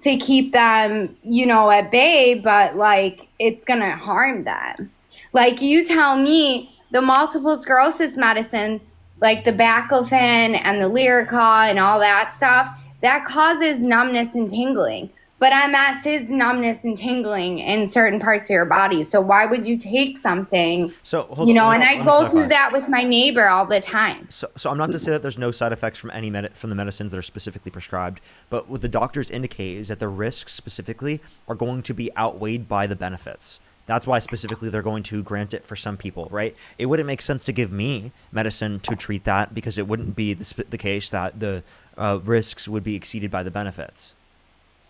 to keep them, you know, at bay, but, like, it's going to harm them. Like, you tell me the multiple sclerosis medicine, like the Baclofen and the Lyrica and all that stuff, that causes numbness and tingling. But MS is numbness and tingling in certain parts of your body. So why would you take something, So you know, and I go through that with my neighbor all the time. So I'm not to say that there's no side effects from from the medicines that are specifically prescribed, but what the doctors indicate is that the risks specifically are going to be outweighed by the benefits. That's why specifically they're going to grant it for some people, right? It wouldn't make sense to give me medicine to treat that, because it wouldn't be the case that the risks would be exceeded by the benefits.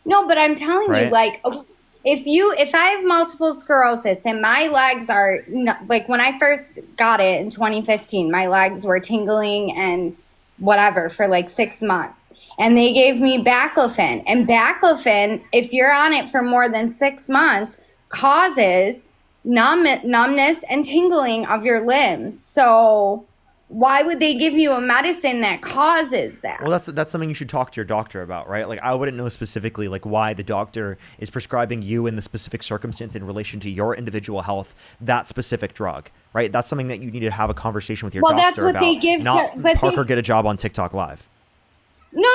No, but I'm telling you, like, okay, if I have multiple sclerosis and my legs are, like, when I first got it in 2015, my legs were tingling and whatever for like 6 months. And they gave me Baclofen. And Baclofen, if you're on it for more than 6 months, causes numbness and tingling of your limbs. So why would they give you a medicine that causes that? Well, that's something you should talk to your doctor about, right? Like, I wouldn't know specifically like why the doctor is prescribing you in the specific circumstance in relation to your individual health that specific drug, right? That's something that you need to have a conversation with your doctor that's what about. they give not to, but Parker they, get a job on TikTok Live. no,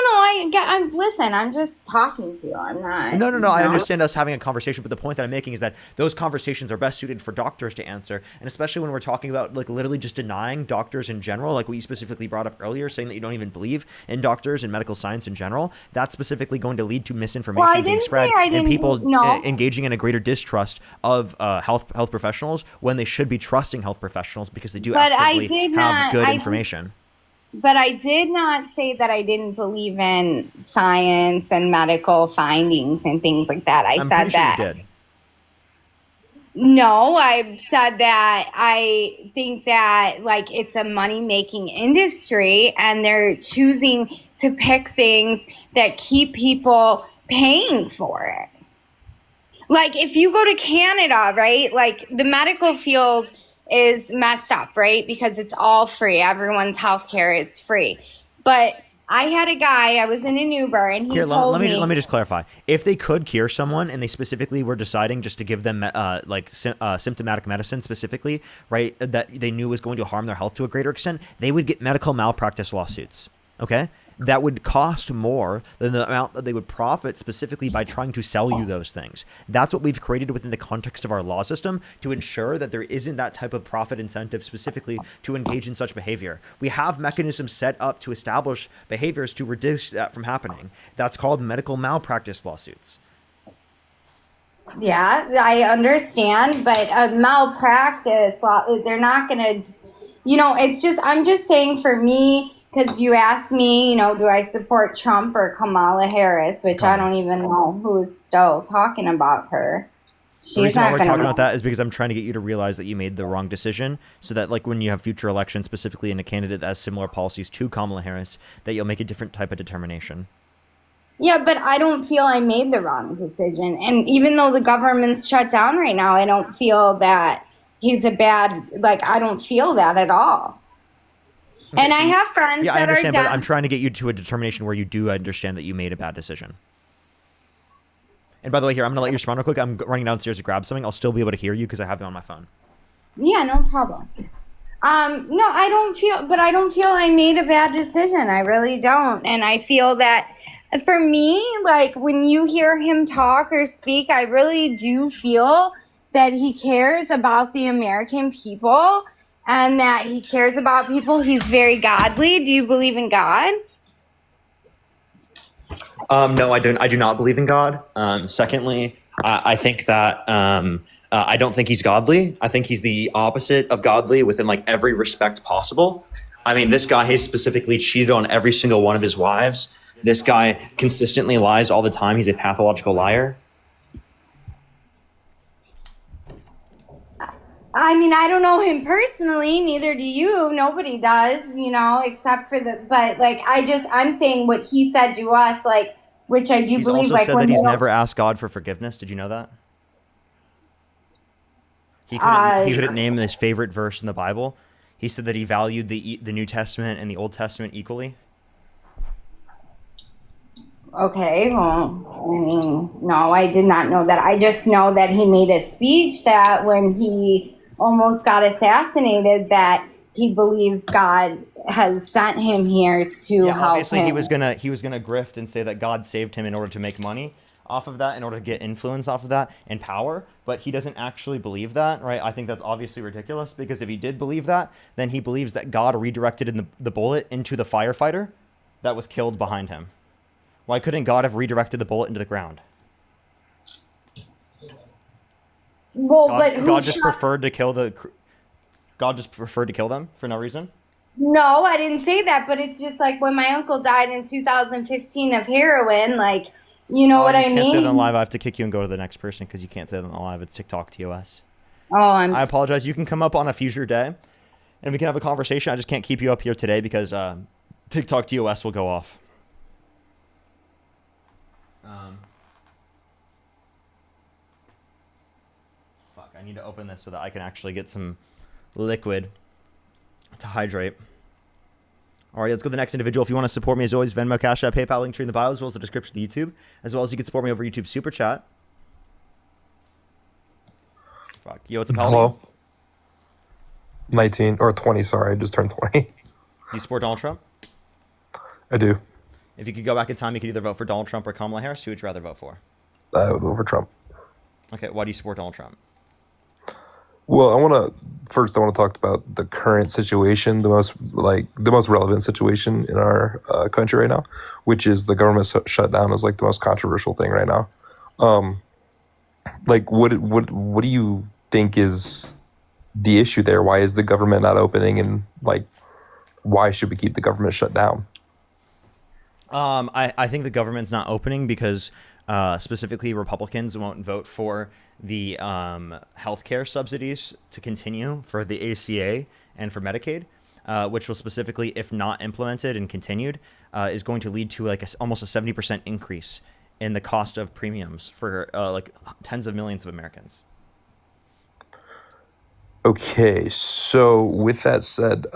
listen, I'm just talking to you. I'm not. No. I understand us having a conversation, but the point that I'm making is that those conversations are best suited for doctors to answer, and especially when we're talking about like literally just denying doctors in general, like what you specifically brought up earlier, saying that you don't even believe in doctors and medical science in general. That's specifically going to lead to misinformation Well, I being didn't spread say I and didn't- people no. engaging in a greater distrust of health professionals when they should be trusting health professionals because they do But I actively did have not- good I- information. But I did not say that I didn't believe in science and medical findings and things like that. I I'm said pretty sure that. you did. No, I said that I think that like it's a money-making industry and they're choosing to pick things that keep people paying for it. Like if you go to Canada, right? Like the medical field is messed up, right? Because it's all free. Everyone's healthcare is free. But I had a guy, I was in an Uber and he Here, told me let me just clarify. If they could cure someone and they specifically were deciding just to give them symptomatic medicine specifically, right, that they knew was going to harm their health to a greater extent, they would get medical malpractice lawsuits. Okay? That would cost more than the amount that they would profit specifically by trying to sell you those things. That's what we've created within the context of our law system to ensure that there isn't that type of profit incentive specifically to engage in such behavior. We have mechanisms set up to establish behaviors to reduce that from happening. That's called medical malpractice lawsuits. yeah, I understand, but a malpractice law, they're not going to, it's just, I'm just saying for me, because you asked me, do I support Trump or Kamala Harris, which I don't even know who's still talking about her. The She's reason why not we're going talking to. about that is because I'm trying to get you to realize that you made the wrong decision so that like when you have future elections, specifically in a candidate that has similar policies to Kamala Harris, that you'll make a different type of determination. Yeah, but I don't feel I made the wrong decision. And even though the government's shut down right now, I don't feel that he's I don't feel that at all. And I have friends Yeah, I that are understand, but done. I'm trying to get you to a determination where you do understand that you made a bad decision. And by the way, here, I'm going to let you respond real quick. I'm running downstairs to grab something. I'll still be able to hear you because I have it on my phone. Yeah, no problem. No, I don't feel I made a bad decision. I really don't. And I feel that for me, like when you hear him talk or speak, I really do feel that he cares about the American people and that he cares about people. He's very godly. Do you believe in God? No, I don't. I do not believe in God. Secondly, I think that I don't think he's godly. I think he's the opposite of godly within like every respect possible. I mean, this guy has specifically cheated on every single one of his wives. This guy consistently lies all the time. He's a pathological liar. I mean, I don't know him personally, neither do you. Nobody does, except for but like, I'm saying what he said to us, like, which I do He's believe, also like, said when that he's they don't- never asked God for forgiveness. Did you know that? He couldn't name his favorite verse in the Bible. He said that he valued the New Testament and the Old Testament equally. Okay, well, I mean, no, I did not know that. I just know that he made a speech that when he almost got assassinated, that he believes God has sent him here to help obviously him. he was gonna grift and say that God saved him in order to make money off of that, in order to get influence off of that and power, but he doesn't actually believe that, right? I think that's obviously ridiculous, because if he did believe that, then he believes that God redirected the bullet into the firefighter that was killed behind him. Why couldn't God have redirected the bullet into the ground? Well, God, but who God just shot- preferred to kill God just preferred to kill them for no reason? No, I didn't say that, but it's just like when my uncle died in 2015 of heroin, like, you know what I You can't say that on mean? live. I have to kick you and go to the next person because you can't say that on live. It's TikTok TOS. Oh, I apologize. You can come up on a future day and we can have a conversation. I just can't keep you up here today because TikTok TOS will go off. Fuck, I need to open this so that I can actually get some liquid to hydrate. All right, let's go to the next individual. If you want to support me, as always, Venmo, Cash App, PayPal, link tree in the bio, as well as the description of the YouTube, as well as you can support me over YouTube Super Chat. Fuck. Yo, what's up, Paladin? Hello. 19 or 20, sorry, I just turned 20. You support Donald Trump? I do. If you could go back in time, you could either vote for Donald Trump or Kamala Harris. Who would you rather vote for? I would vote for Trump. Okay, why do you support Donald Trump? Well, I want to talk about the current situation, the most relevant situation in our country right now, which is the government shutdown is like the most controversial thing right now. Like, what do you think is the issue there? Why is the government not opening, and like, why should we keep the government shut down? I think the government's not opening because specifically Republicans won't vote for the healthcare subsidies to continue for the ACA and for Medicaid, which will specifically, if not implemented and continued, is going to lead to like almost a 70% increase in the cost of premiums for like tens of millions of Americans. Okay, so with that said,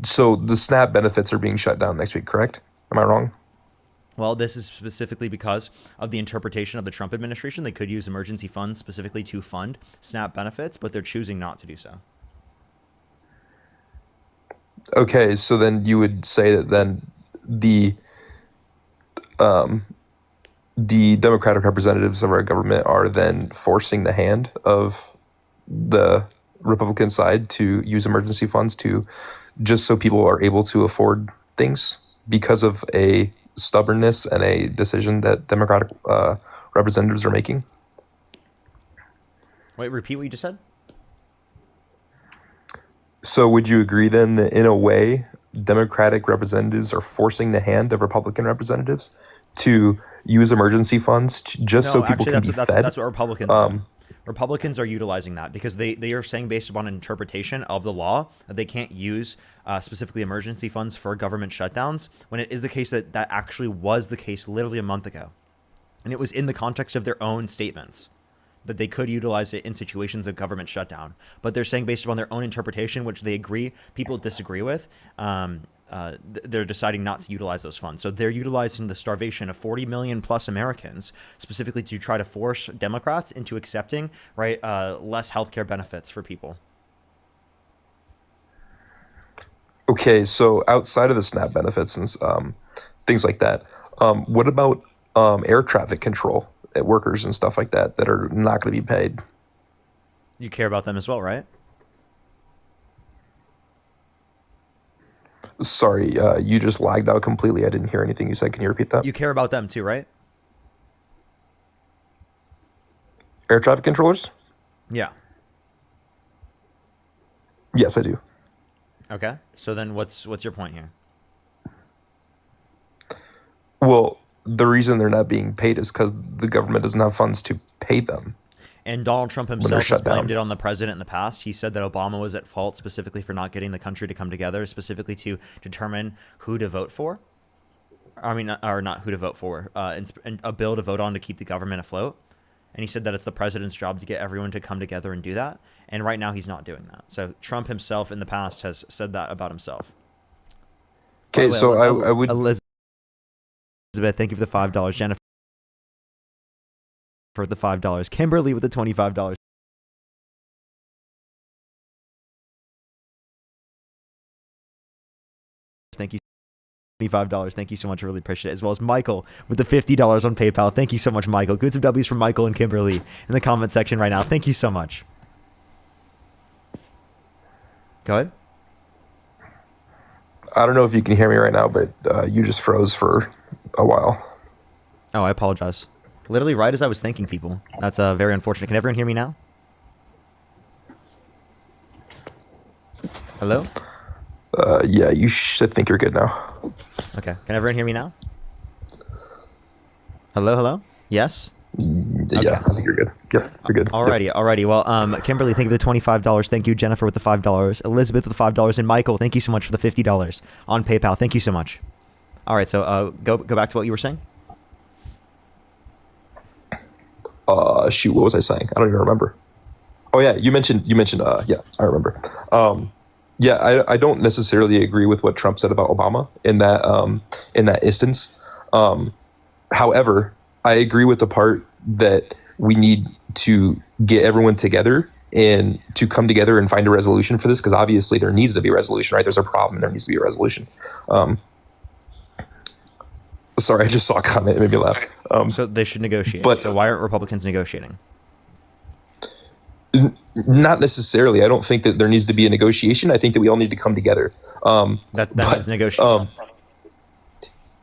so the SNAP benefits are being shut down next week, correct? Am I wrong? Well, this is specifically because of the interpretation of the Trump administration. They could use emergency funds specifically to fund SNAP benefits, but they're choosing not to do so. Okay, so then you would say that then the Democratic representatives of our government are then forcing the hand of the Republican side to use emergency funds to just so people are able to afford things because of a stubbornness and a decision that Democratic representatives are making. Wait, repeat what you just said? So would you agree then that in a way, Democratic representatives are forcing the hand of Republican representatives to use emergency funds just so people can be fed? That's what Republicans do. Republicans are utilizing that because they are saying, based upon an interpretation of the law, that they can't use specifically emergency funds for government shutdowns, when it is the case that that actually was the case literally a month ago. And it was in the context of their own statements that they could utilize it in situations of government shutdown. But they're saying, based upon their own interpretation, which they agree people disagree with, they're deciding not to utilize those funds. So they're utilizing the starvation of 40 million plus Americans specifically to try to force Democrats into accepting less healthcare benefits for people. Okay, so outside of the SNAP benefits and things like that, what about air traffic control at workers and stuff like that are not going to be paid? You care about them as well, right? Sorry, you just lagged out completely. I didn't hear anything you said. Can you repeat that? You care about them too, right? Air traffic controllers? Yeah. Yes, I do. Okay. So then what's your point here? Well, the reason they're not being paid is because the government doesn't have funds to pay them. And Donald Trump himself has blamed it on the president in the past. He said that Obama was at fault specifically for not getting the country to come together, specifically to determine who to vote for. I mean, or not who to vote for, and a bill to vote on to keep the government afloat. And he said that it's the president's job to get everyone to come together and do that. And right now he's not doing that. So Trump himself in the past has said that about himself. Okay, so I would... Elizabeth, thank you for the $5. Jennifer for the $5. Kimberly with the $25. Thank you. $25. Thank you so much. I really appreciate it. As well as Michael with the $50 on PayPal. Thank you so much, Michael. Good some W's from Michael and Kimberly in the comment section right now. Thank you so much. Go ahead. I don't know if you can hear me right now, but you just froze for a while. Oh, I apologize. Literally right as I was thanking people. That's very unfortunate. Can everyone hear me now? Hello? Yeah, you should think you're good now. Okay. Can everyone hear me now? Hello? Yes? Yeah, Okay. I think you're good. Yeah, you're good. Alrighty. Well, Kimberly, thank you for the $25. Thank you, Jennifer, with the $5. Elizabeth with the $5. And Michael, thank you so much for the $50 on PayPal. Thank you so much. All right, so go back to what you were saying. Shoot, what was I saying? I don't even remember. Oh yeah, you mentioned. Yeah, I remember. Yeah, I don't necessarily agree with what Trump said about Obama in that instance. However, I agree with the part that we need to get everyone together and to come together and find a resolution for this, because obviously there needs to be a resolution, right? There's a problem and there needs to be a resolution. Sorry, I just saw a comment. It made me laugh. So they should negotiate. But so why aren't Republicans negotiating? Not necessarily. I don't think that there needs to be a negotiation. I think that we all need to come together. That means negotiating.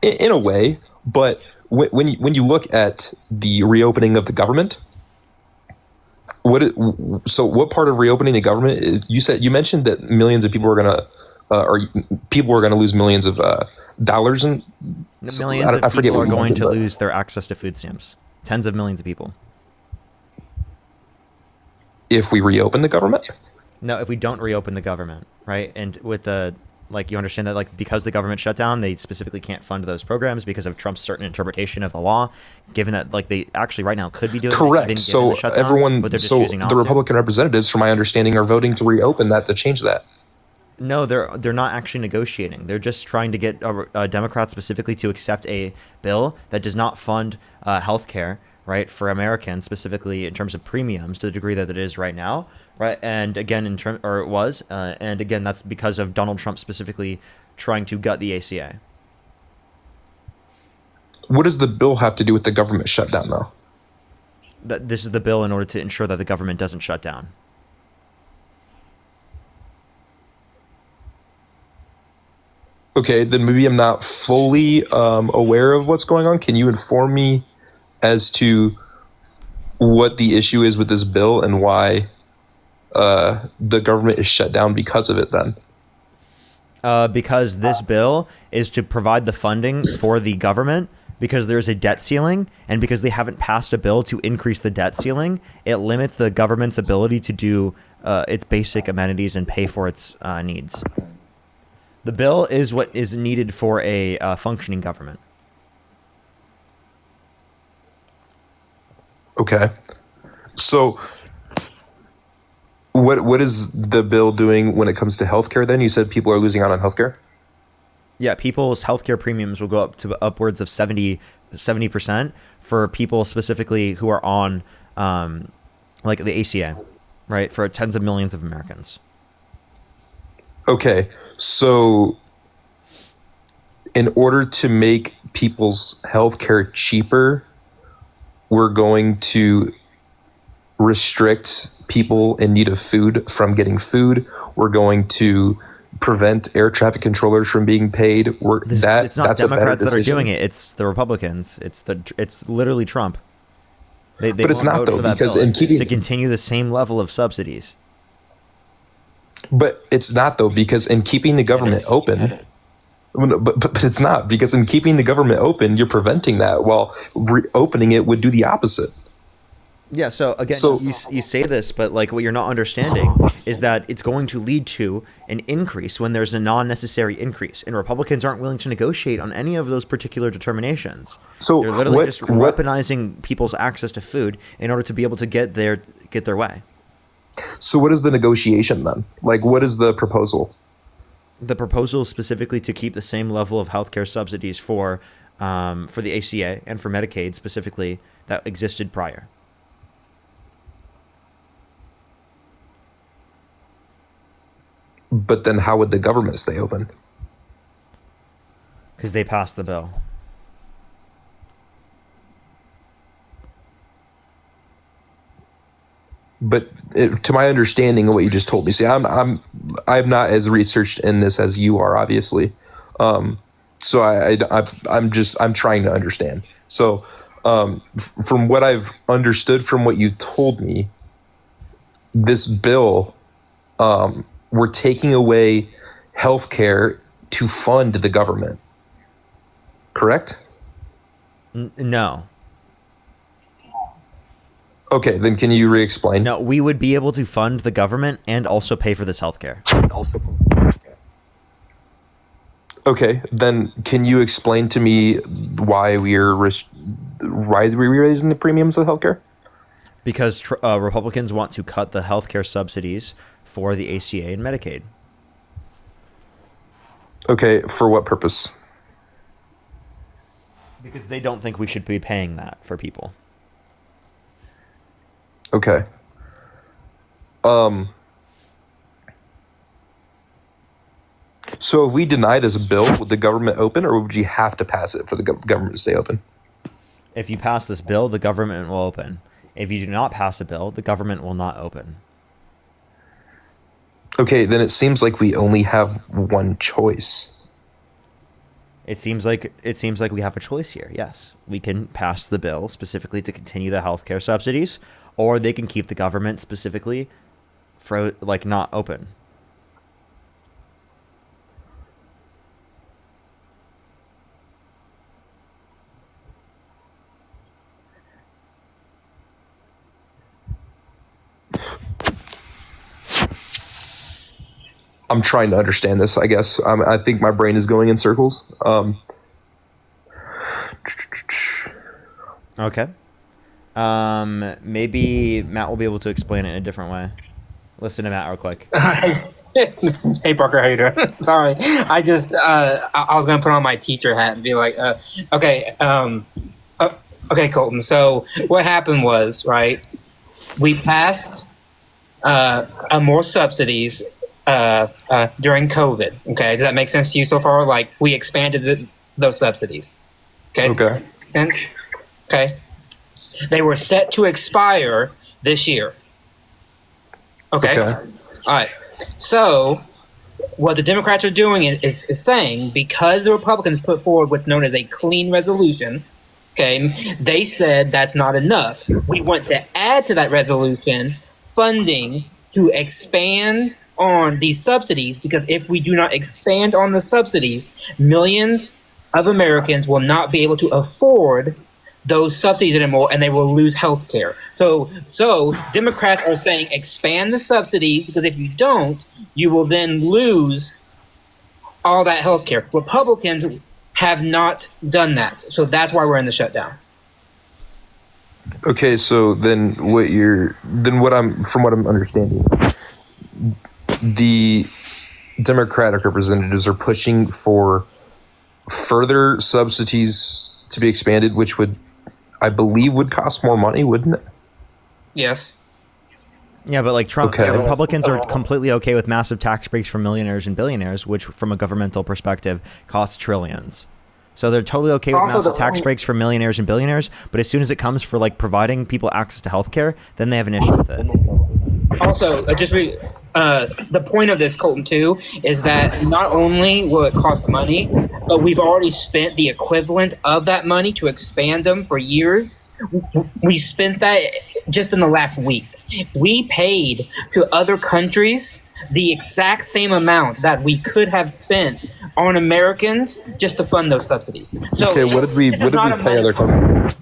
In a way, but when you look at the reopening of the government, what part of reopening the government is? You mentioned that millions of people were gonna lose millions of dollars, and Millions of people are going to lose their access to food stamps. Tens of millions of people. If we reopen the government? No, if we don't reopen the government, right? And with the, like, you understand that, like, because the government shut down, they specifically can't fund those programs because of Trump's certain interpretation of the law, given that, like, they actually right now could be doing correct. It, so shutdown, everyone, but they're just so choosing not the to. Republican representatives, from my understanding, are voting to reopen that, to change that. No, they're not actually negotiating. They're just trying to get Democrats specifically to accept a bill that does not fund health care, right, for Americans, specifically in terms of premiums to the degree that it is right now, right? And again, and again, that's because of Donald Trump specifically trying to gut the ACA. What does the bill have to do with the government shutdown, though? This is the bill in order to ensure that the government doesn't shut down. Okay, then maybe I'm not fully aware of what's going on. Can you inform me as to what the issue is with this bill and why the government is shut down because of it then? Because this bill is to provide the funding for the government because there's a debt ceiling, and because they haven't passed a bill to increase the debt ceiling, it limits the government's ability to do its basic amenities and pay for its needs. The bill is what is needed for a functioning government. Okay. So what is the bill doing when it comes to healthcare then? You said people are losing out on healthcare? Yeah, people's healthcare premiums will go up to upwards of 70% for people specifically who are on like the ACA, right? For tens of millions of Americans. Okay. So in order to make people's healthcare cheaper, we're going to restrict people in need of food from getting food. We're going to prevent air traffic controllers from being paid. It's not Democrats that are doing it. It's the Republicans. It's literally Trump. They but it's not, though, because in keeping to continue the same level of subsidies. But it's not, though, because in keeping the government open, but it's not, because in keeping the government open, you're preventing that, while reopening it would do the opposite. Yeah, so again, you say this, but like what you're not understanding is that it's going to lead to an increase when there's a non-necessary increase, and Republicans aren't willing to negotiate on any of those particular determinations. So they're literally just weaponizing people's access to food in order to be able to get their way. So what is the negotiation then? Like, what is the proposal? The proposal is specifically to keep the same level of healthcare subsidies for the ACA and for Medicaid specifically that existed prior. But then how would the government stay open? Because they passed the bill. But to my understanding of what you just told me, see, I'm not as researched in this as you are, obviously. So I'm trying to understand. So from what I've understood from what you told me, this bill, we're taking away healthcare to fund the government. Correct? No. Okay, then can you re-explain? No, we would be able to fund the government and also pay for this healthcare. Okay, then can you explain to me why we're raising the premiums of healthcare? Because Republicans want to cut the healthcare subsidies for the ACA and Medicaid. Okay, for what purpose? Because they don't think we should be paying that for people. Okay. So if we deny this bill, would the government open, or would you have to pass it for the government to stay open? If you pass this bill, the government will open. If you do not pass a bill, the government will not open. Okay, then it seems like we only have one choice. It seems like we have a choice here. Yes, we can pass the bill specifically to continue the healthcare subsidies, or they can keep the government specifically not open. I'm trying to understand this, I guess. I think my brain is going in circles. Okay. Maybe Matt will be able to explain it in a different way. Listen to Matt real quick. Hey Parker, how you doing? Sorry, I just I was gonna put on my teacher hat and be like, okay, Colton. So what happened was, right? We passed more subsidies during COVID. Okay, does that make sense to you so far? Like we expanded those subsidies. Okay. Okay. Sense? Okay. They were set to expire this year. Okay. All right. So what the Democrats are doing is saying, because the Republicans put forward what's known as a clean resolution, okay, they said that's not enough. We want to add to that resolution funding to expand on these subsidies, because if we do not expand on the subsidies, millions of Americans will not be able to afford those subsidies anymore, and they will lose health care. So Democrats are saying expand the subsidies, because if you don't, you will then lose all that health care. Republicans have not done that. So that's why we're in the shutdown. Okay, so then from what I'm understanding, the Democratic representatives are pushing for further subsidies to be expanded, which I believe would cost more money, wouldn't it? Yes. Yeah, but like Trump, Okay. Republicans are completely okay with massive tax breaks for millionaires and billionaires, which from a governmental perspective costs trillions. So they're totally okay with massive tax breaks for millionaires and billionaires, but as soon as it comes for like providing people access to healthcare, then they have an issue with it. Also, the point of this, Colton, too, is that not only will it cost money, but we've already spent the equivalent of that money to expand them for years. We spent that just in the last week. We paid to other countries the exact same amount that we could have spent on Americans just to fund those subsidies. So, okay, what did we pay other countries?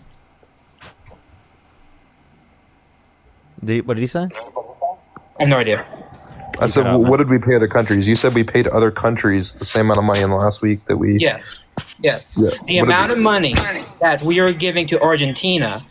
What did he say? I have no idea. I said, what did we pay other countries? You said we paid other countries the same amount of money in the last week that we... Yes. Yeah. The amount of money that we are giving to Argentina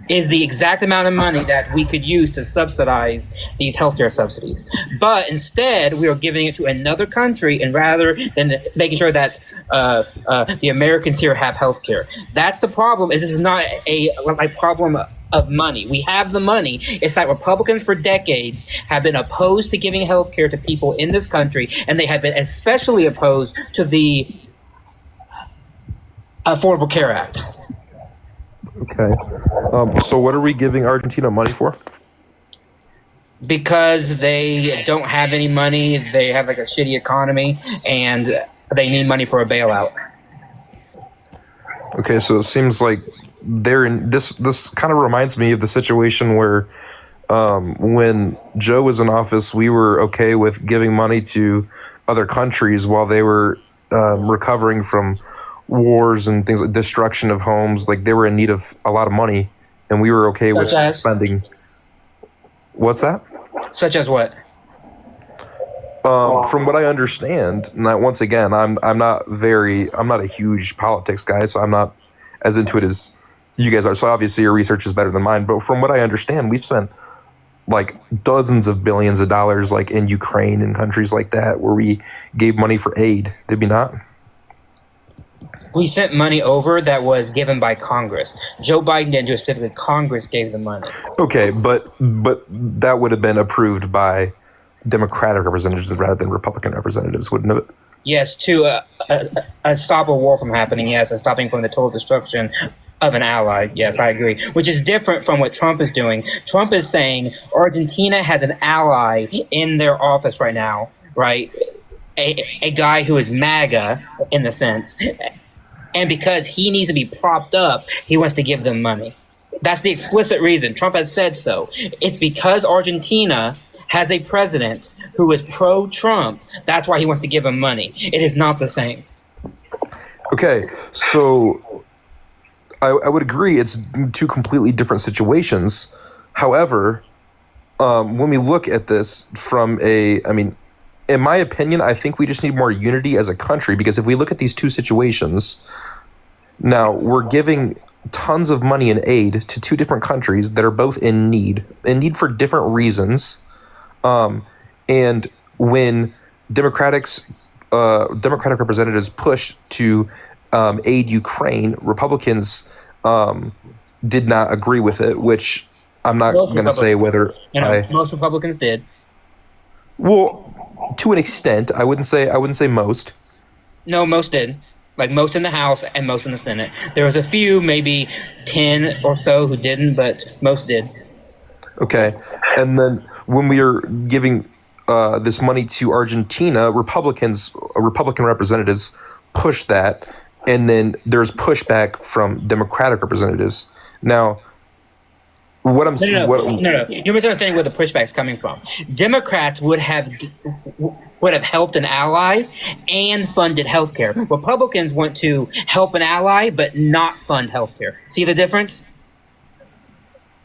is the exact amount of money that we could use to subsidize these healthcare subsidies. But instead, we are giving it to another country, and rather than making sure that the Americans here have healthcare. That's the problem. This is not a problem of money. We have the money. It's that Republicans for decades have been opposed to giving healthcare to people in this country, and they have been especially opposed to the Affordable Care Act. Okay. So what are we giving Argentina money for? Because they don't have any money, they have like a shitty economy, and they need money for a bailout. Okay, so it seems like they're in this kind of reminds me of the situation where when Joe was in office, we were okay with giving money to other countries while they were recovering from wars and things like destruction of homes. Like they were in need of a lot of money, and we were okay with spending. What's that? Such as what? From what I understand, and once again, I'm not a huge politics guy, so I'm not as into it as you guys are. So obviously your research is better than mine. But from what I understand, we've spent like dozens of billions of dollars, like in Ukraine and countries like that, where we gave money for aid. Did we not? We sent money over that was given by Congress. Joe Biden didn't do it specifically. Congress gave the money. Okay, but that would have been approved by Democratic representatives rather than Republican representatives, wouldn't it? Yes, to stop a war from happening. Yes, and stopping from the total destruction of an ally. Yes, I agree. Which is different from what Trump is doing. Trump is saying Argentina has an ally in their office right now, right? A guy who is MAGA in the sense. And because he needs to be propped up, he wants to give them money. That's the explicit reason. Trump has said so. It's because Argentina has a president who is pro-Trump. That's why he wants to give him money. It is not the same. Okay, so I would agree it's two completely different situations. However, when we look at this from in my opinion, I think we just need more unity as a country, because if we look at these two situations, now we're giving tons of money and aid to two different countries that are both in need for different reasons. And when Democratic representatives push to aid Ukraine, Republicans did not agree with it, which I'm not going to say whether most Republicans did. Well, to an extent, I wouldn't say most. No, most did. Like most in the House and most in the Senate. There was a few, maybe 10 or so, who didn't, but most did. Okay, and then when we are giving this money to Argentina, Republican representatives push that, and then there's pushback from Democratic representatives. Now, what I'm saying, no, you're misunderstanding where the pushback is coming from. Democrats would have helped an ally and funded healthcare. Republicans want to help an ally but not fund healthcare. See the difference?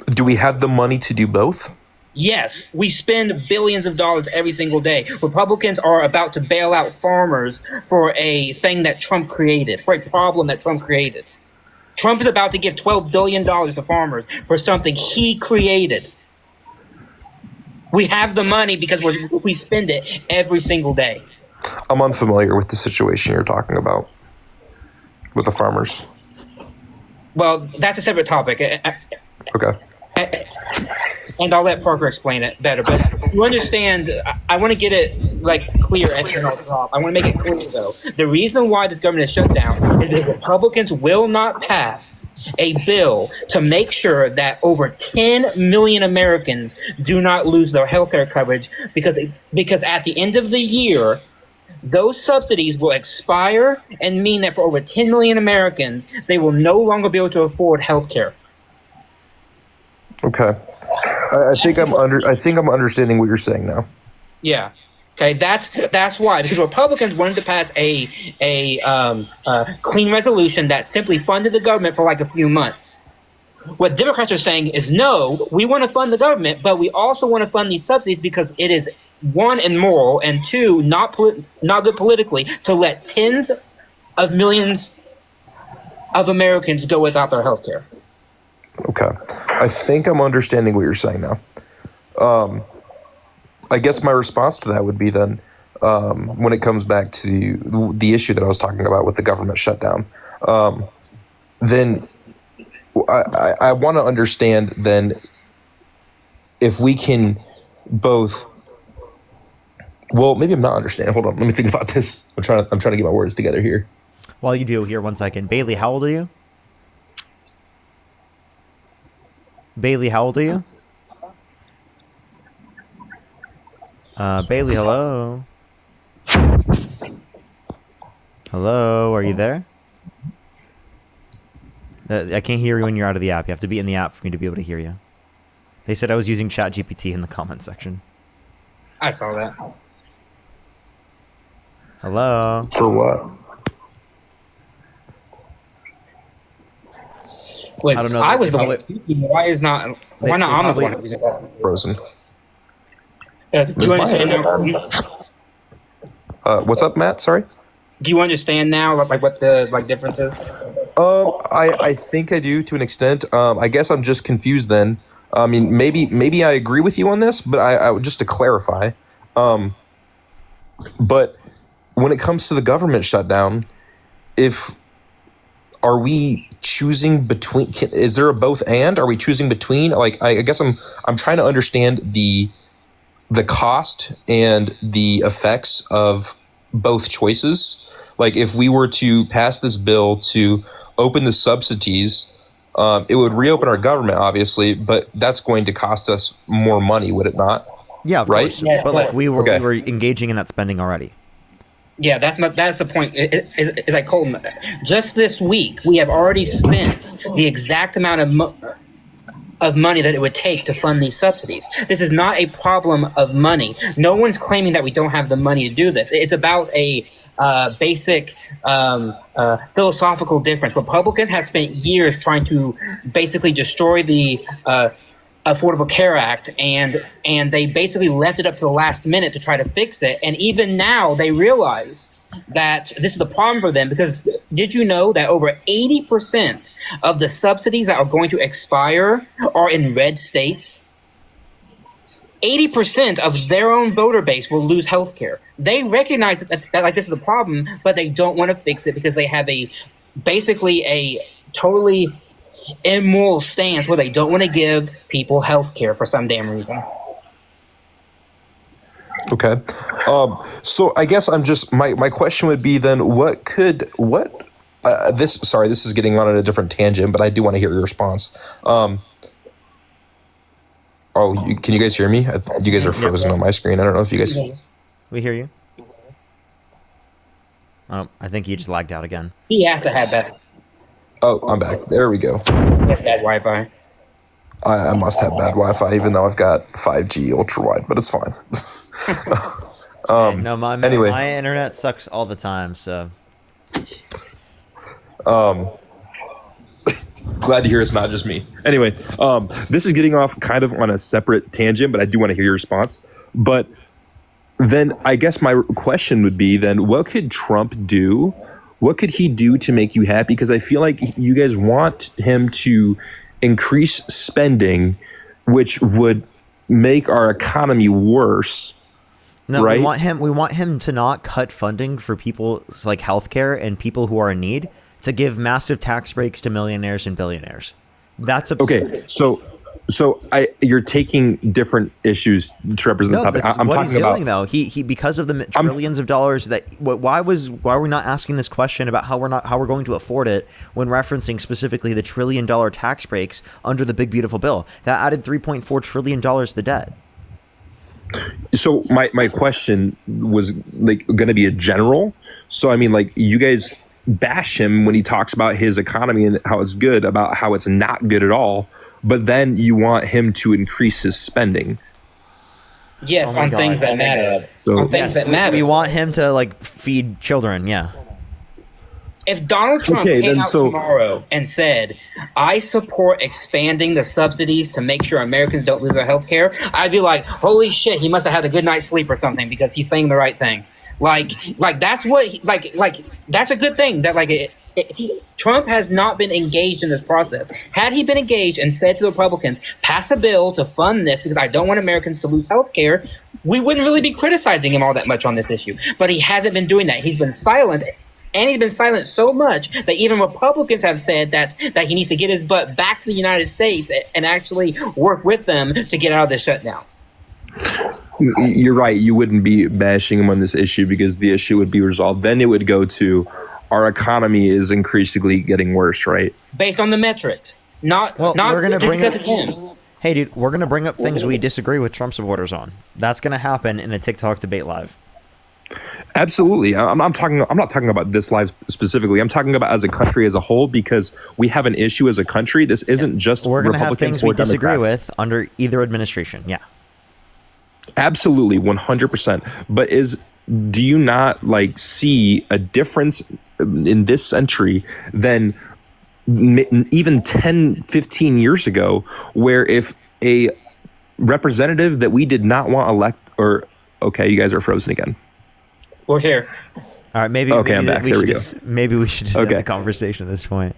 Do we have the money to do both? Yes, we spend billions of dollars every single day. Republicans are about to bail out farmers for a thing that Trump created, for a problem that Trump created. Trump is about to give $12 billion to farmers for something he created. We have the money because we spend it every single day. I'm unfamiliar with the situation you're talking about with the farmers. Well, that's a separate topic. Okay. And I'll let Parker explain it better. But you understand, I want to get it clear at the top. I want to make it clear, though. The reason why this government is shut down is because Republicans will not pass a bill to make sure that over 10 million Americans do not lose their health care coverage because at the end of the year, those subsidies will expire and mean that for over 10 million Americans, they will no longer be able to afford health care. Okay. I think I'm understanding what you're saying now. Yeah. Okay, that's why, because Republicans wanted to pass a clean resolution that simply funded the government for a few months. What Democrats are saying is, no, we want to fund the government, but we also want to fund these subsidies because it is, one, immoral, and two, not good politically to let tens of millions of Americans go without their health care. Okay. I think I'm understanding what you're saying now. I guess my response to that would be then, when it comes back to the issue that I was talking about with the government shutdown, then I want to understand then if we can both. Well, maybe I'm not understanding. Hold on, let me think about this. I'm trying to get my words together here. While you do, here 1 second. Bailey, how old are you? Bailey, how old are you? Bailey, hello? Hello, are you there? I can't hear you when you're out of the app. You have to be in the app for me to be able to hear you. They said I was using ChatGPT in the comment section. I saw that. Hello? For what? Wait, I don't know. I was the one speaking. Why not I'm the one who's frozen? Do you understand now? What's up, Matt? Sorry? Do you understand now what the difference is? I think I do to an extent. I guess I'm just confused then. I mean, maybe I agree with you on this, but I just to clarify, but when it comes to the government shutdown, are we choosing between? Is there a both and? Are we choosing between? Like, I guess I'm trying to understand the cost and the effects of both choices. Like, if we were to pass this bill to open the subsidies, it would reopen our government, obviously, but that's going to cost us more money, would it not? Yeah, of right. course. But like we were engaging in that spending already. Yeah, that's the point. It's like Colton. Just this week, we have already spent the exact amount of money that it would take to fund these subsidies. This is not a problem of money. No one's claiming that we don't have the money to do this. It's about a basic philosophical difference. Republicans have spent years trying to basically destroy the Affordable Care Act, and they basically left it up to the last minute to try to fix it. And even now, they realize that this is a problem for them, because did you know that over 80% of the subsidies that are going to expire are in red states? 80% of their own voter base will lose health care. They recognize that like this is a problem, but they don't want to fix it because they have basically a totally immoral stance where they don't want to give people health care for some damn reason. Okay. So I guess I'm just, my question would be then, this is getting on a different tangent, but I do want to hear your response. Can you guys hear me? You guys are frozen on my screen. I don't know if you guys. We hear you. Oh, I think you just lagged out again. He has to have that. Oh, I'm back. There we go. He has bad Wi-Fi. I must have bad Wi-Fi, even though I've got 5G ultra wide, but it's fine. No, my anyway, my internet sucks all the time. So. Glad to hear it's not just me. Anyway, this is getting off kind of on a separate tangent, but I do want to hear your response. But then I guess my question would be then, what could Trump do? What could he do to make you happy? Because I feel like you guys want him to increase spending, which would make our economy worse. No, right? we want him to not cut funding for people like healthcare and people who are in need, to give massive tax breaks to millionaires and billionaires. That's absurd. Okay. So you're taking different issues to represent this topic. I'm what talking he's about doing, though. He because of the trillions of dollars that why are we not asking this question about how we're going to afford it when referencing specifically the $1 trillion tax breaks under the big beautiful bill that added $3.4 trillion to the debt. So my question was like going to be a general. So I mean, like, you guys bash him when he talks about his economy and how it's good, about how it's not good at all, but then you want him to increase his spending. Yes, on things that matter. So, on things that matter. We want him to like feed children. Yeah. If Donald Trump came out tomorrow and said, I support expanding the subsidies to make sure Americans don't lose their health care, I'd be like, holy shit, he must have had a good night's sleep or something, because he's saying the right thing. Like that's what that's a good thing that Trump has not been engaged in this process. Had he been engaged and said to the Republicans, pass a bill to fund this because I don't want Americans to lose health care, we wouldn't really be criticizing him all that much on this issue. But he hasn't been doing that. He's been silent. And he's been silent so much that even Republicans have said that he needs to get his butt back to the United States and actually work with them to get out of this shutdown. You're right. You wouldn't be bashing him on this issue because the issue would be resolved. Then it would go to our economy is increasingly getting worse, right? Based on the metrics. Not we're gonna bring because up, it's him. Hey, dude, we're going to bring up things we disagree with Trump supporters on. That's going to happen in a TikTok debate live. Absolutely. I'm not talking about this live specifically. I'm talking about as a country as a whole, because we have an issue as a country. This isn't just we're going to have Republicans things we or disagree Democrats. with under either administration. Yeah. Absolutely, 100%. But do you not see a difference in this century than even 10, 15 years ago, where if a representative that we did not want okay, you guys are frozen again. We're here. All right, maybe. Okay, I'm back. There we go. Maybe we should just end the conversation at this point.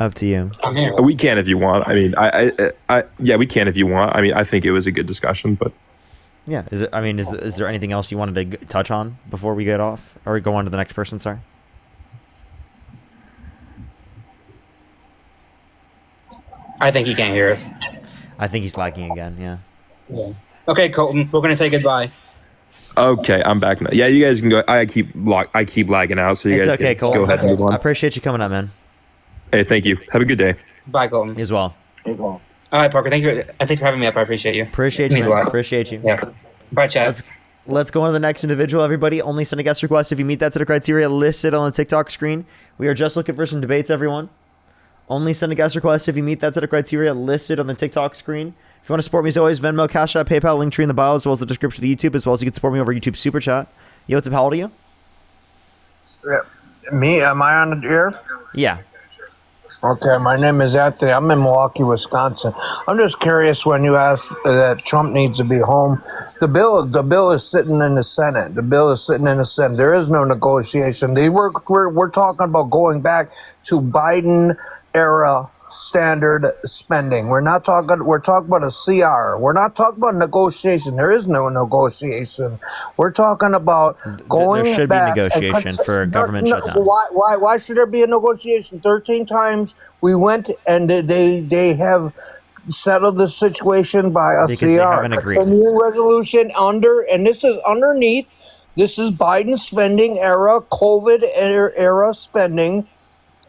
Up to you. I'm here. We can if you want. I mean, yeah, we can if you want. I mean, I think it was a good discussion, but Yeah. Is there anything else you wanted to touch on before we get off or go on to the next person? Sorry. I think he can't hear us. I think he's lagging again. Yeah. Yeah. Okay, Colton, we're gonna say goodbye. okay, I'm back now. Yeah, you guys can go. I keep lagging out, so you It's guys okay, can Cole. go ahead and move I on. appreciate you coming up, man. Hey, thank you. Have a good day. Bye, Colton. As well. All right, Parker. Thanks for having me up. I appreciate you. Appreciate It you, means a man. lot. Appreciate you. Yeah. Bye, chat. Let's go on to the next individual, everybody. Only send a guest request if you meet that set of criteria listed on the TikTok screen. We are just looking for some debates, everyone. Only send a guest request if you meet that set of criteria listed on the TikTok screen. If you want to support me as always, Venmo, Cash App, PayPal, link tree in the bio, as well as the description of the YouTube, as well as you can support me over YouTube Super Chat. Yo, what's up? How old are you? Me? Am I on the air? Yeah. Okay, my name is Anthony. I'm in Milwaukee, Wisconsin. I'm just curious when you asked that Trump needs to be home. The bill is sitting in the Senate. The bill is sitting in the Senate. There is no negotiation. We're talking about going back to Biden era standard spending. We're talking about a CR. We're not talking about negotiation. There is no negotiation. We're talking about going There should back be negotiation for a government shutdown. Why should there be a negotiation? 13 times we went and they have settled the situation by a Because they CR. haven't agreed. Continuing resolution and this is underneath. This is Biden spending era, COVID era spending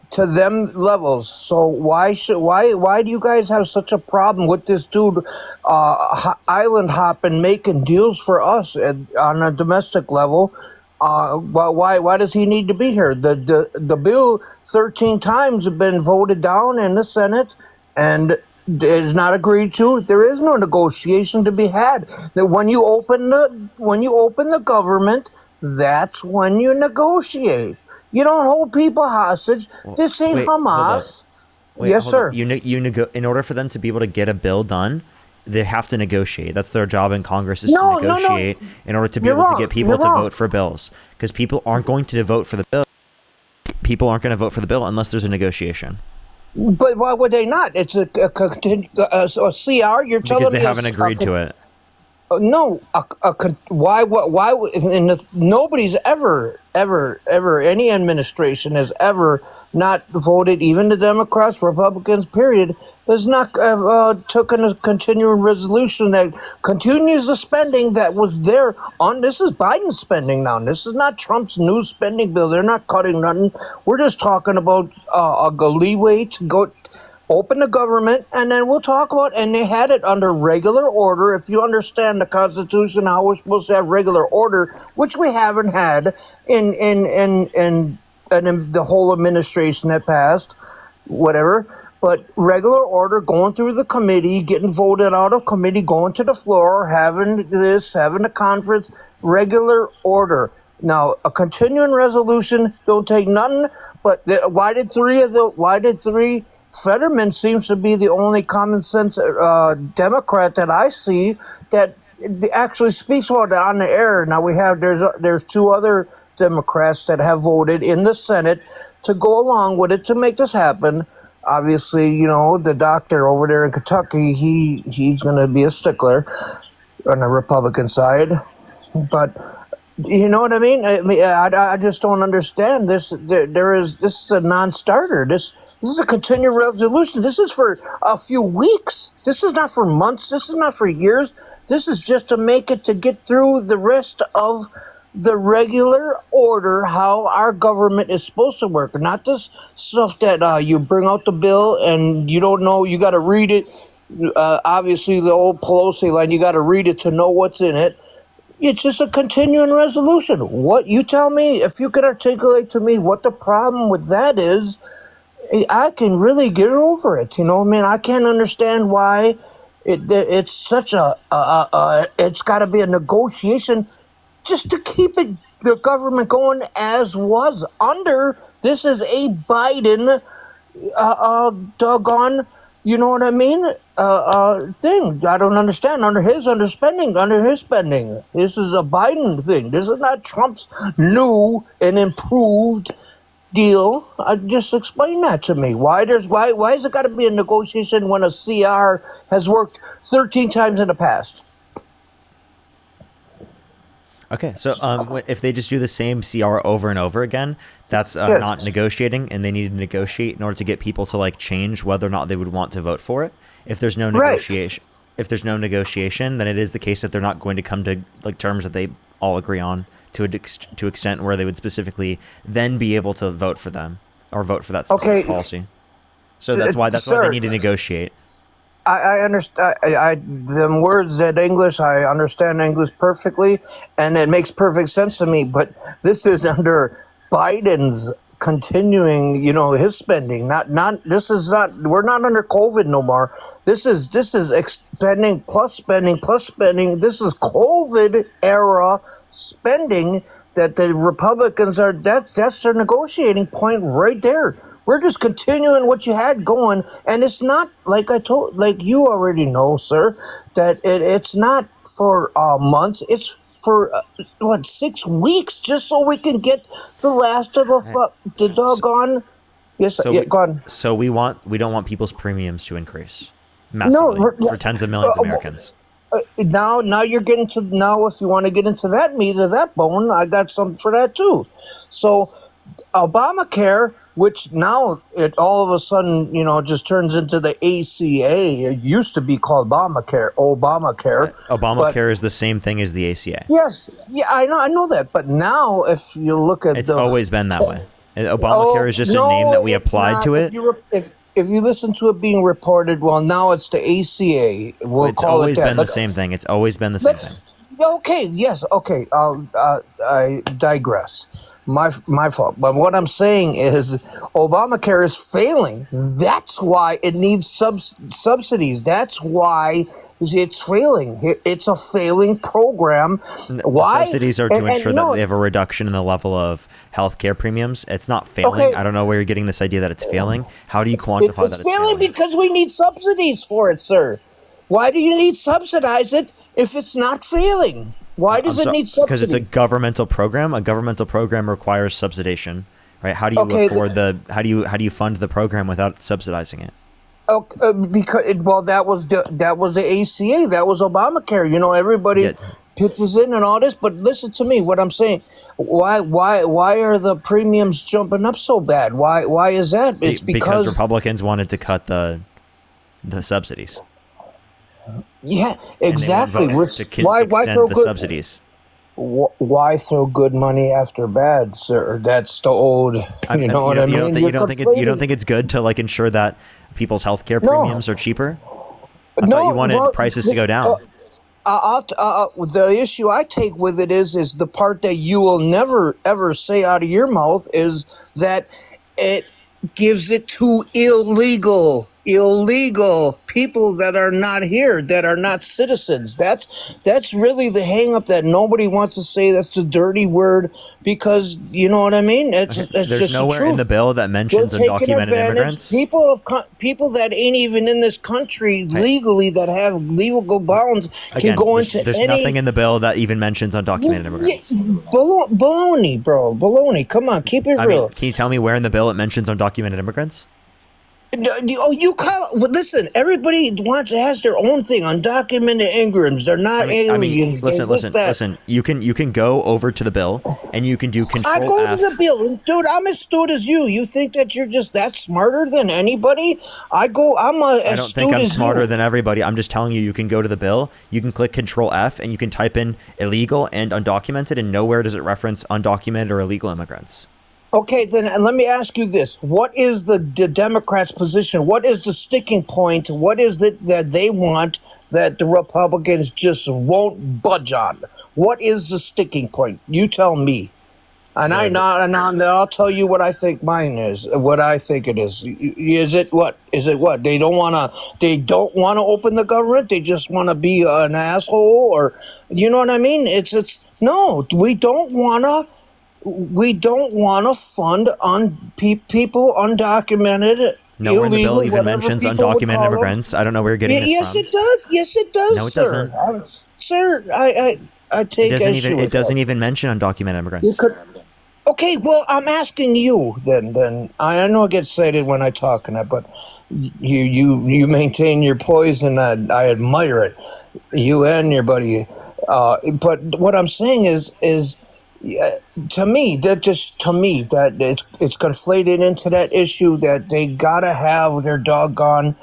to them levels. So why do you guys have such a problem with this dude island hopping, making deals for us on a domestic level? Well, why does he need to be here? The bill 13 times have been voted down in the Senate and is not agreed to. There is no negotiation to be had. That when you open the government, that's when you negotiate. You don't hold people hostage. This ain't Wait, hold Hamas. Wait, Yes, hold sir. up. In order for them to be able to get a bill done, they have to negotiate. That's their job in Congress is No, to no, no. negotiate in order to be You're able wrong. to get people You're to wrong. vote for bills. Because people aren't going to vote for the bill. People aren't going to vote for the bill unless there's a negotiation. But why would they not? It's a CR. You're telling Because me they haven't agreed to it. No, why? Nobody's ever, any administration has ever not voted, even the Democrats, Republicans, period, has not taken a continuing resolution that continues the spending that was there on. This is Biden's spending now. This is not Trump's new spending bill. They're not cutting nothing. We're just talking about a leeway to go open the government, and then we'll talk about, and they had it under regular order. If you understand the Constitution, how we're supposed to have regular order, which we haven't had in the whole administration that passed, whatever, but regular order, going through the committee, getting voted out of committee, going to the floor, having a conference, regular order. Now, a continuing resolution don't take nothing. But why did three? Fetterman seems to be the only common sense Democrat that I see that actually speaks about it on the air. Now there's two other Democrats that have voted in the Senate to go along with it to make this happen. Obviously, the doctor over there in Kentucky, he's going to be a stickler on the Republican side, but. You know what I mean? I just don't understand this. This is a non-starter. This is a continuing resolution. This is for a few weeks. This is not for months. This is not for years. This is just to make it to get through the rest of the regular order, how our government is supposed to work. Not this stuff that you bring out the bill and you don't know. You got to read it. Obviously, the old Pelosi line. You got to read it to know what's in it. It's just a continuing resolution. What you tell me, if you could articulate to me what the problem with that is, I can really get over it. I can't understand why it's such it's got to be a negotiation just to keep the government going as was under. This is a Biden doggone. You know what I mean? Thing. I don't understand. Under his spending. This is a Biden thing. This is not Trump's new and improved deal? Just explain that to me. Why is it got to be a negotiation when a CR has worked 13 times in the past? Okay, so if they just do the same CR over and over again, that's Yes. not negotiating, and they need to negotiate in order to get people to like change whether or not they would want to vote for it. If there's no Right. negotiation, then it is the case that they're not going to come to like terms that they all agree on to extent where they would specifically then be able to vote for them or vote for that specific policy. So that's why Sir, they need to negotiate. I understand. Them words in English, I understand English perfectly, and it makes perfect sense to me. But this is under Biden's continuing, his spending. This is not. We're not under COVID no more. This is spending plus spending plus spending. This is COVID era spending that the Republicans are. That's their negotiating point right there. We're just continuing what you had going, and it's not like you already know, sir, that it's not for months. It's for 6 weeks, just so we can get the last of the doggone. Yes, go on. So we don't want people's premiums to increase massively for tens of millions of Americans. Now you're getting to if you want to get into that meat of that bone, I got something for that too. So Obamacare, which now it all of a sudden just turns into the ACA. It used to be called Obamacare. Obamacare is the same thing as the ACA. Yes, yeah, I know that. But now, if you look at it's always been that way. Obamacare is just a name that we applied to it. If you listen to it being reported, well, now it's the ACA. It's always been the same thing. It's always been the same thing. Okay. Yes. Okay. I digress. My fault. But what I'm saying is, Obamacare is failing. That's why it needs subsidies. That's why it's failing. It's a failing program. Why? The subsidies are to ensure that they have a reduction in the level of healthcare premiums. It's not failing. Okay. I don't know where you're getting this idea that it's failing. How do you quantify that It's it's failing because we need subsidies for it, sir. Why do you need subsidize it if it's not failing? Why does it need subsidy? Because it's a governmental program. A governmental program requires subsidization, right? How do you how do you fund the program without subsidizing it? That was the ACA. That was Obamacare. Everybody pitches in and all this. But listen to me. What I'm saying. Why are the premiums jumping up so bad? Why is that? It's because Republicans wanted to cut the subsidies. Yeah, exactly. Why throw good subsidies? Why throw good money after bad, sir? That's the old. You know what I mean? You don't think it's good to ensure that people's healthcare premiums are cheaper? I thought you wanted prices to go down. The issue I take with it is the part that you will never ever say out of your mouth is that it gives it to illegal people that are not here, that are not citizens. That's really the hang up that nobody wants to say. That's a dirty word because you know what I mean. There's just nowhere in the bill that mentions undocumented immigrants. People that ain't even in this country legally that have legal bounds can go into there's any. Nothing in the bill that even mentions undocumented immigrants. Baloney, bro. Baloney. Come on, keep it real. Can you tell me where in the bill it mentions undocumented immigrants? Listen, everybody has their own thing. Undocumented immigrants, they're not aliens. Listen. You can go over to the bill and you can do Control I go F. to the bill, and dude, I'm as astute as you. You think that you're just that smarter than anybody? I don't think I'm smarter than everybody. I'm just telling you. You can go to the bill. You can click Control F and you can type in illegal and undocumented, and nowhere does it reference undocumented or illegal immigrants. Okay, then let me ask you this. What is the Democrats' position? What is the sticking point? What is it that they want that the Republicans just won't budge on? What is the sticking point? You tell me. And I'll tell you what I think mine is, what I think it is. Is it what? They don't want to open the government? They just want to be an asshole? Or, you know what I mean? No, we don't want to fund people undocumented. Nowhere in the bill illegal, even mentions undocumented immigrants. I don't know where you're getting this from. It does. Yes, it does. No, it sir. doesn't. Sir, I take issue with It doesn't even mention undocumented immigrants. Okay, well, I'm asking you then. Then I know I get excited when I talk and that, but you maintain your poise, and I admire it. You and your buddy. But what I'm saying is to me that it's conflated into that issue that they gotta have their doggone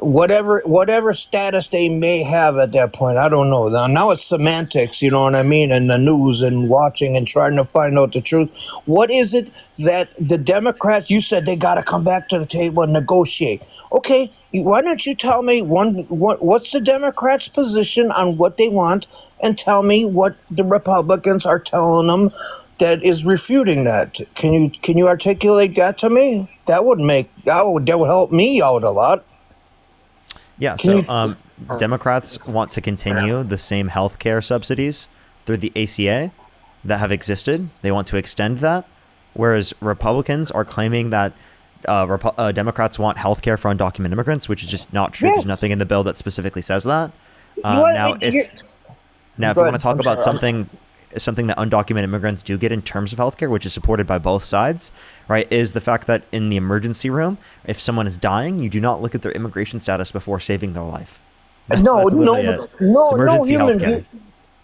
whatever status they may have at that point. I don't know. Now it's semantics, you know what I mean, and the news and watching and trying to find out the truth. What is it that the Democrats, you said they got to come back to the table and negotiate. Okay, why don't you tell me what's the Democrats' position on what they want, and tell me what the Republicans are telling them that is refuting that. Can you articulate that to me? That would help me out a lot. Yeah, so Democrats want to continue the same health care subsidies through the ACA that have existed. They want to extend that, whereas Republicans are claiming that Democrats want health care for undocumented immigrants, which is just not true. Yes. There's nothing in the bill that specifically says that. Well, If you want to talk about something that undocumented immigrants do get in terms of healthcare, which is supported by both sides, right, is the fact that in the emergency room, if someone is dying, you do not look at their immigration status before saving their life. No human healthcare.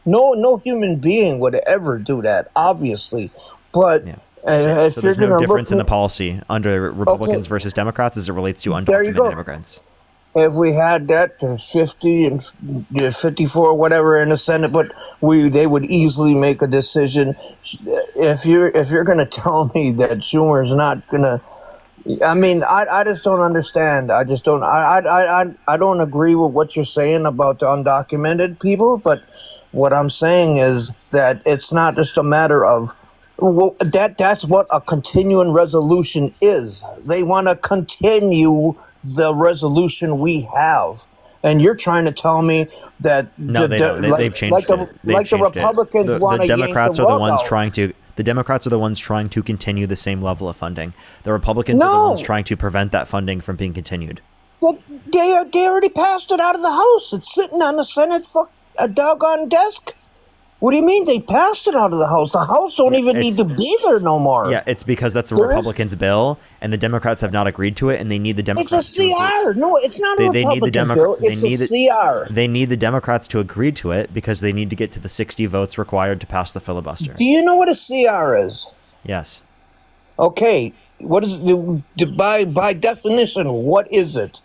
no human being would ever do that, obviously. But if So you're there's no gonna difference in the look, policy under Republicans versus Democrats as it relates to There you go. undocumented immigrants. if we had that 50 and 54 whatever in the Senate, but they would easily make a decision. If you're going to tell me that Schumer's not going to, I mean, I just don't understand. I just don't. I don't agree with what you're saying about the undocumented people. But what I'm saying is that it's not just a matter of that's what a continuing resolution is. They want to continue the resolution we have. And you're trying to tell me that they've changed it. The Republicans want to yank Democrats the are the rug ones out. trying to. The Democrats are the ones trying to continue the same level of funding. The Republicans are the ones trying to prevent that funding from being continued. But they already passed it out of the House. It's sitting on the Senate a doggone desk. What do you mean they passed it out of the House? The House don't even need to be there no more. Yeah, it's because that's a There is- Republicans' bill, and the Democrats have not agreed to it, and they need the It's Democrats. a CR. No, it's not a They need the Republican bill. It's a CR. They need the Democrats to agree to it because they need to get to the 60 votes required to pass the filibuster. Do you know what a CR is? Yes. Okay, what is by definition? What is it?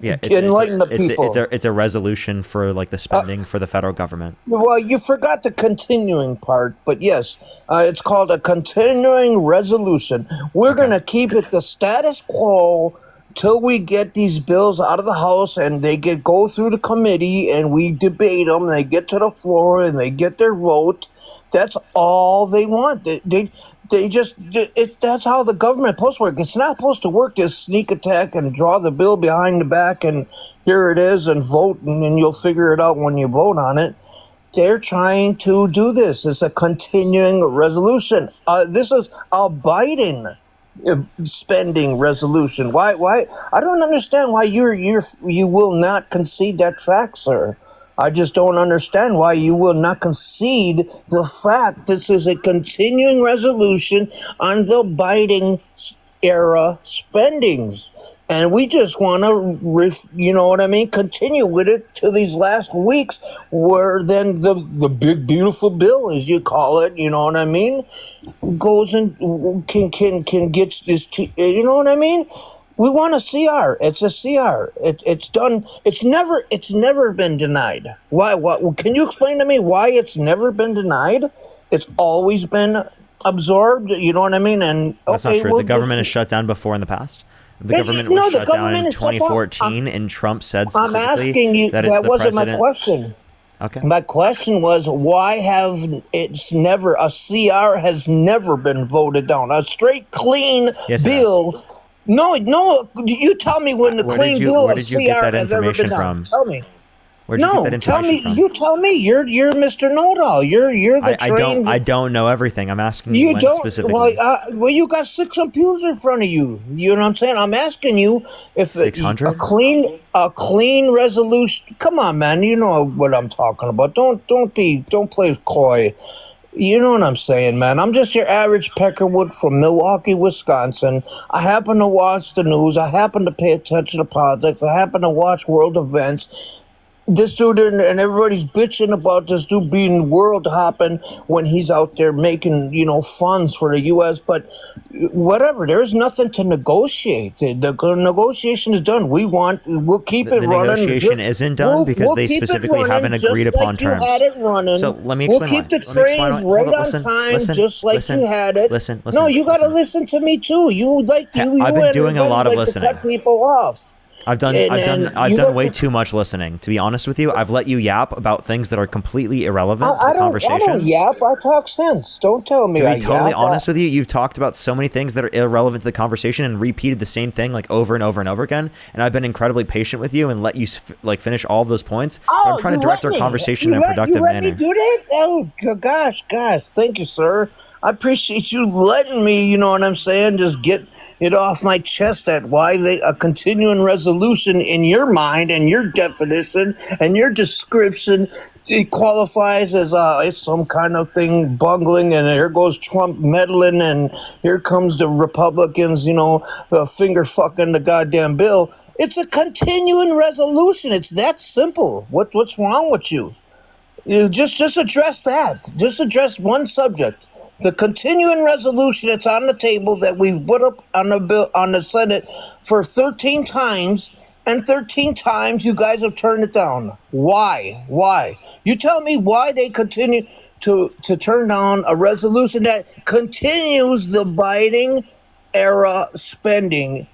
Yeah, Enlighten the people. It's a resolution for like the spending for the federal government. Well, you forgot the continuing part, but yes, it's called a continuing resolution. We're going to keep it the status quo till we get these bills out of the House and they go through the committee and we debate them. They get to the floor and they get their vote. That's all they want. That's how the government supposed to work. It's not supposed to work this sneak attack and draw the bill behind the back and here it is and vote and then you'll figure it out when you vote on it. They're trying to do this. It's a continuing resolution. This is a Biden spending resolution. Why? I don't understand why you will not concede that fact, sir. I just don't understand why you will not concede the fact this is a continuing resolution on the Biden era spendings. And we just want to, continue with it to these last weeks where then the big, beautiful bill, as you call it, you know what I mean, goes and can get this, you know what I mean? We want a CR. It's a CR. It's done. It's never been denied. Why? What? Can you explain to me why it's never been denied? It's always been absorbed. You know what I mean? And That's not true. The government has shut down before in the past. The government was shut down in 2014, and Trump said I'm specifically asking you. that it's That the wasn't president. my question. Okay. My question was, why have a CR has never been voted down? A straight, clean Yes, it bill. No. You tell me when the clean bill where of did you get CR that has ever information been done. from? Tell me. Where'd you No, get that tell me. information from? You tell me. You're Mr. Know-it-all. You're the trained. I don't know everything. I'm asking you You when don't. specifically. Well, you got 6 computers in front of you. You know what I'm saying? I'm asking you if 600? a clean resolution. Come on, man. You know what I'm talking about. Don't play coy. You know what I'm saying, man. I'm just your average Peckerwood from Milwaukee, Wisconsin. I happen to watch the news. I happen to pay attention to politics. I happen to watch world events. This dude and everybody's bitching about this dude being world hopping when he's out there making, funds for the U.S. But whatever, there's nothing to negotiate. The negotiation is done. We'll keep it The running. negotiation isn't done because they specifically haven't agreed upon terms. You had it running. So let me explain. We'll keep why. the Let me explain trains why. right Hold on listen, time, listen, just like listen, you had it. Listen. No, you got to listen to me too. I've been doing a lot of listening. To cut people off. I've done way too much listening. To be honest with you, I've let you yap about things that are completely irrelevant to the conversation. I don't yap. I talk sense. Don't tell me I To be totally yap. honest with you, you've talked about so many things that are irrelevant to the conversation and repeated the same thing like over and over and over again. And I've been incredibly patient with you and let you finish all of those points. I'm trying to direct our conversation in a productive manner. You let me do that? Oh gosh, thank you, sir. I appreciate you letting me, you know what I'm saying, just get it off my chest at why a continuing resolution in your mind and your definition and your description it qualifies as it's some kind of thing bungling, and here goes Trump meddling, and here comes the Republicans, finger fucking the goddamn bill. It's a continuing resolution. It's that simple. What's wrong with you? You just address that. Just address one subject. The continuing resolution that's on the table that we've put up on the bill on the Senate for 13 times, and 13 times you guys have turned it down. Why? You tell me why they continue to turn down a resolution that continues the Biden era spending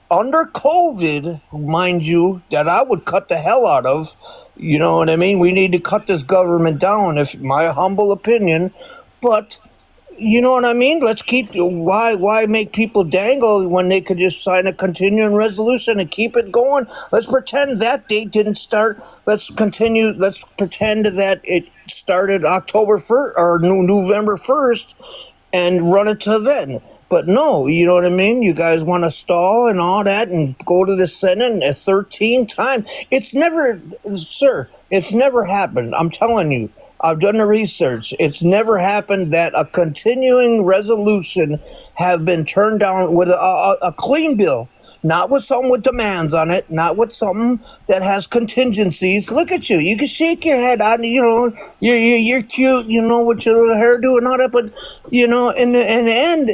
under COVID, mind you, that I would cut the hell out of. You know what I mean? We need to cut this government down, if my humble opinion. But you know what I mean? Let's keep why make people dangle when they could just sign a continuing resolution and keep it going? Let's pretend that date didn't start. Let's continue. Let's pretend that it started October 1st or November 1st. And run it to then. But no, you know what I mean? You guys want to stall and all that and go to the Senate 13 times. It's never happened. I'm telling you. I've done the research. It's never happened that a continuing resolution have been turned down with a clean bill. Not with something with demands on it. Not with something that has contingencies. Look at you. You can shake your head. You're cute, with your little hairdo and all that. But, in the end,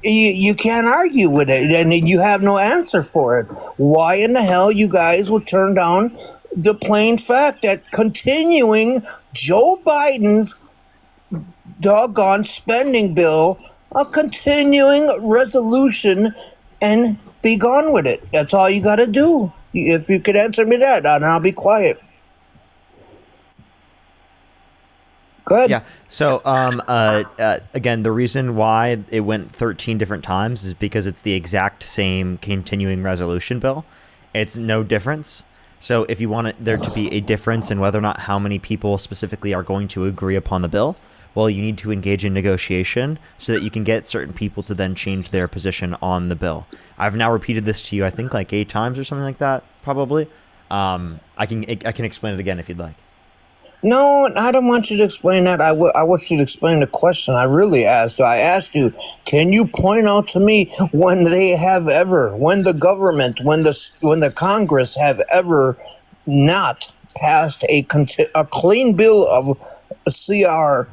you can't argue with it. And you have no answer for it. Why in the hell you guys will turn down the plain fact that continuing Joe Biden's doggone spending bill, a continuing resolution, and be gone with it. That's all you got to do. If you could answer me that, and I'll be quiet. Go ahead. Yeah. So, again, the reason why it went 13 different times is because it's the exact same continuing resolution bill. It's no difference. So if you want there to be a difference in whether or not how many people specifically are going to agree upon the bill, well, you need to engage in negotiation so that you can get certain people to then change their position on the bill. I've now repeated this to you, I think, like 8 times or something like that, probably. I can explain it again if you'd like. No, I don't want you to explain that. I want you to explain the question I really asked. I asked you, can you point out to me when the government, when the Congress have ever not passed a clean bill of a CR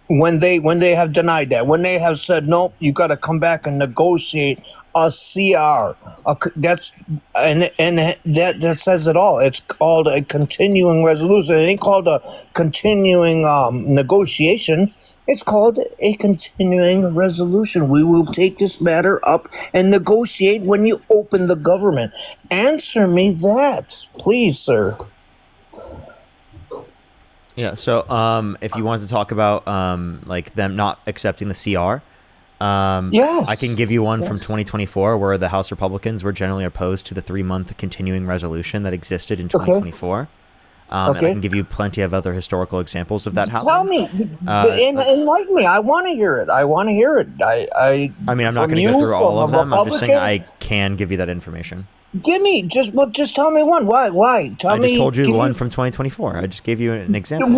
when they have denied that, when they have said, nope, you got to come back and negotiate a CR. That says it all. It's called a continuing resolution. It ain't called a continuing negotiation. It's called a continuing resolution. We will take this matter up and negotiate when you open the government. Answer me that, please, sir. Yeah, so if you want to talk about like them not accepting the CR, yes, I can give you one from 2024 where the House Republicans were generally opposed to the 3-month continuing resolution that existed in 2024. And I can give you plenty of other historical examples of that happening. Tell me, enlighten me. I want to hear it. I mean, I'm not going to go through all of them. I'm just saying I can give you that information. Give me just tell me one. Why? Tell I me. just told you give one me- from 2024. I just gave you an example.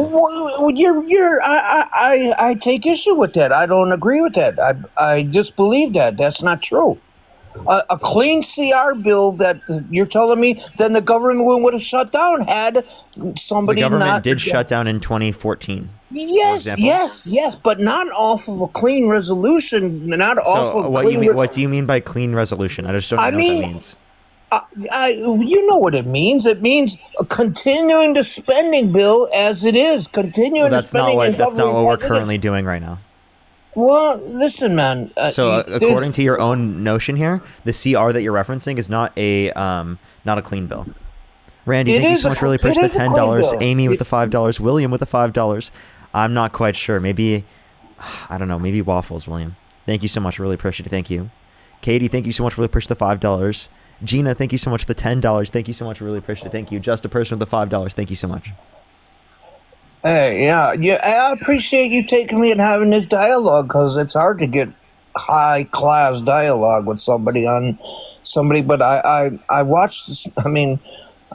I take issue with that. I don't agree with that. I disbelieve that. That's not true. A clean CR bill that you're telling me, then the government would have shut down had somebody The government not did shut down in 2014. Yes, but not off of a clean resolution. Not off So of what clean. you mean? What do you mean by clean resolution? I just don't know what that means. You know what it means. It means continuing the spending bill as it is. Continuing Well, the that's not spending. what and that's not what government we're as it is. currently doing right now. Well, listen, man. So according to your own notion here, the CR that you're referencing is not a clean bill. Randy, It thank you is so a much. cl- Really it appreciate the is a clean $10. bill. Amy with the $5. William with the $5. I'm not quite sure. Maybe I don't know. Maybe waffles. William, thank you so much. Really appreciate it. Thank you. Katie, thank you so much. Really appreciate the $5. Gina, thank you so much for the $10. Thank you so much. Really appreciate it. Thank you. Just a person with the $5. Thank you so much. Hey, yeah. I appreciate you taking me and having this dialogue because it's hard to get high class dialogue with somebody. But I watched this. I mean,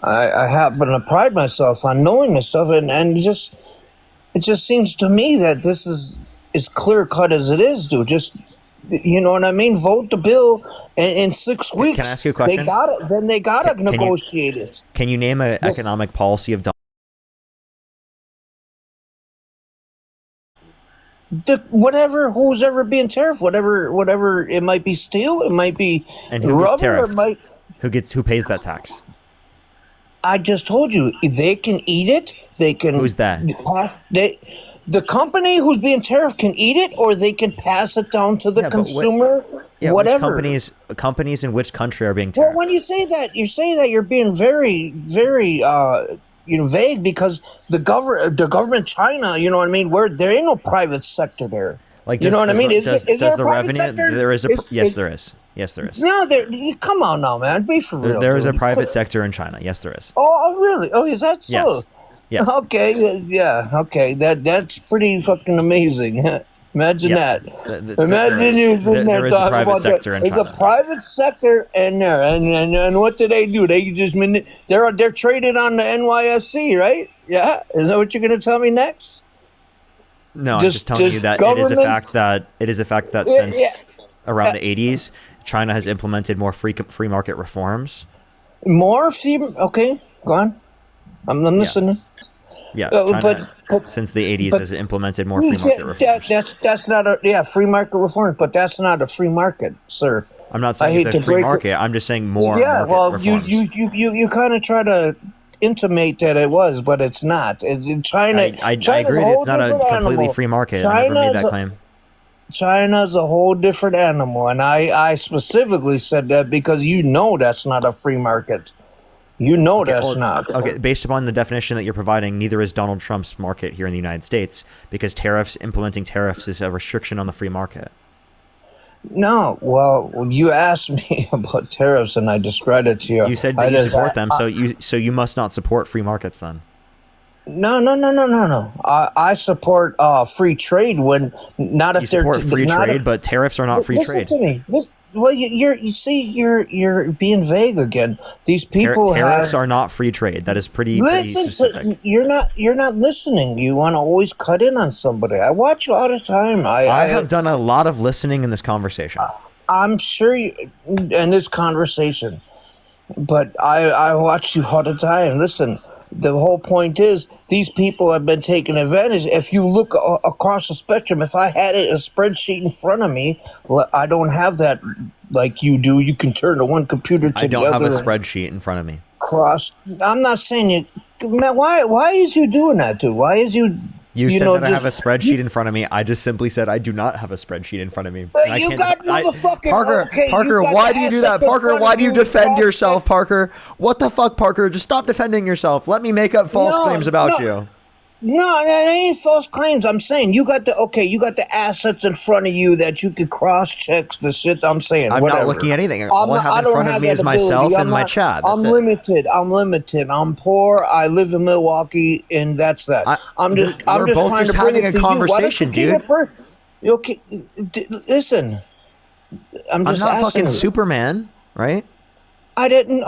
I happen to pride myself on knowing this stuff, and it just seems to me that this is as clear cut as it is, dude. Just, you know what I mean? Vote the bill, and in 6 weeks, Can I ask you a question? they got it. Then they got to Can you- negotiate it. Can you name an economic policy of Whatever, who's ever being tariffed, whatever it might be, steel, it might be and who gets rubber, it tariffed? might. Who pays that tax? I just told you they can eat it. They can. Who's that? The company who's being tariffed can eat it, or they can pass it down to the Yeah, but what- consumer. Yeah, whatever. Which companies in which country are being Well, tariffed? when you say that, you're being very, very, vague because the government, China, you know what I mean? Where there ain't no private sector there. Like, you know what I mean? Is does there a the private revenue? sector? There is a Is- yes, is- there is. Yes, there is. No, come on now, man. Be for real. There is a dude. private sector in China. Yes, there is. Oh, really? Oh, is that so? Yes. Yes. Okay, yeah, okay. That's pretty fucking amazing. Imagine Yeah. that. Imagine you sitting there there is a talking private about sector in There's China. a private sector in there, and what do? They just they're traded on the NYSE, right? Yeah, is that what you're gonna tell me next? No, I'm Just- just telling you just that government- it is a fact that Yeah, since yeah. around the 80s, China has implemented more free market reforms. More free? Okay, go on. I'm listening. Yeah, Uh, China but- since the 80s but- has implemented more free market reforms. That's not a free market reform, but that's not a free market, sir. I'm not I saying hate it's a to free break it. market. I'm just saying more. Yeah, market well, reforms. you kind of try to intimate that it was, but it's not. In China, I China's agree a that whole it's not a different completely animal. free market. I never made China's that a- claim. China's a whole different animal, and I specifically said that because you know that's not a free market. You know that's not. Okay, based upon the definition that you're providing, neither is Donald Trump's market here in the United States because implementing tariffs is a restriction on the free market. No, well, you asked me about tariffs, and I described it to you. You said that you support them, so you must not support free markets then. No. I support free trade when not You if they're support free not trade, if- but tariffs are not free Listen trade. to me. Well, you're being vague again. These people Tariffs have. are not free trade. That is pretty Listen specific. to you're not listening. You want to always cut in on somebody. I watch you all the time. I have done a lot of listening in this conversation. I'm sure you in this conversation, but I watch you all the time. Listen, the whole point is these people have been taking advantage. If you look across the spectrum, if I had a spreadsheet in front of me, I don't have that like you do. You can turn to one computer to I don't the have other. a spreadsheet in front of me. I'm not saying you. Man, why is you doing that, dude? Why is you? You said know, that I have a just- spreadsheet in front of me. I just simply said I do not have a spreadsheet in front of me. And I you can't got def- I- motherfucking Parker. okay, Parker, you got why the do you do assets that? in Parker, front why of do you you, defend cross yourself, Parker? What the fuck, Parker? Just stop defending yourself. Let me make up false No, claims about no. you. No, that ain't false claims. I'm saying you got the assets in front of you that you could cross check the shit I'm saying. I'm whatever. not looking at anything. All I have in don't front of have me that is myself ability. and my chat. That's I'm it. limited. I'm poor. I live in Milwaukee, and that's that. I'm just we're both trying just to bring having it a to conversation, you. Why don't you dude. keep it okay, listen. I'm I'm just not asking fucking you. Superman, right? I didn't.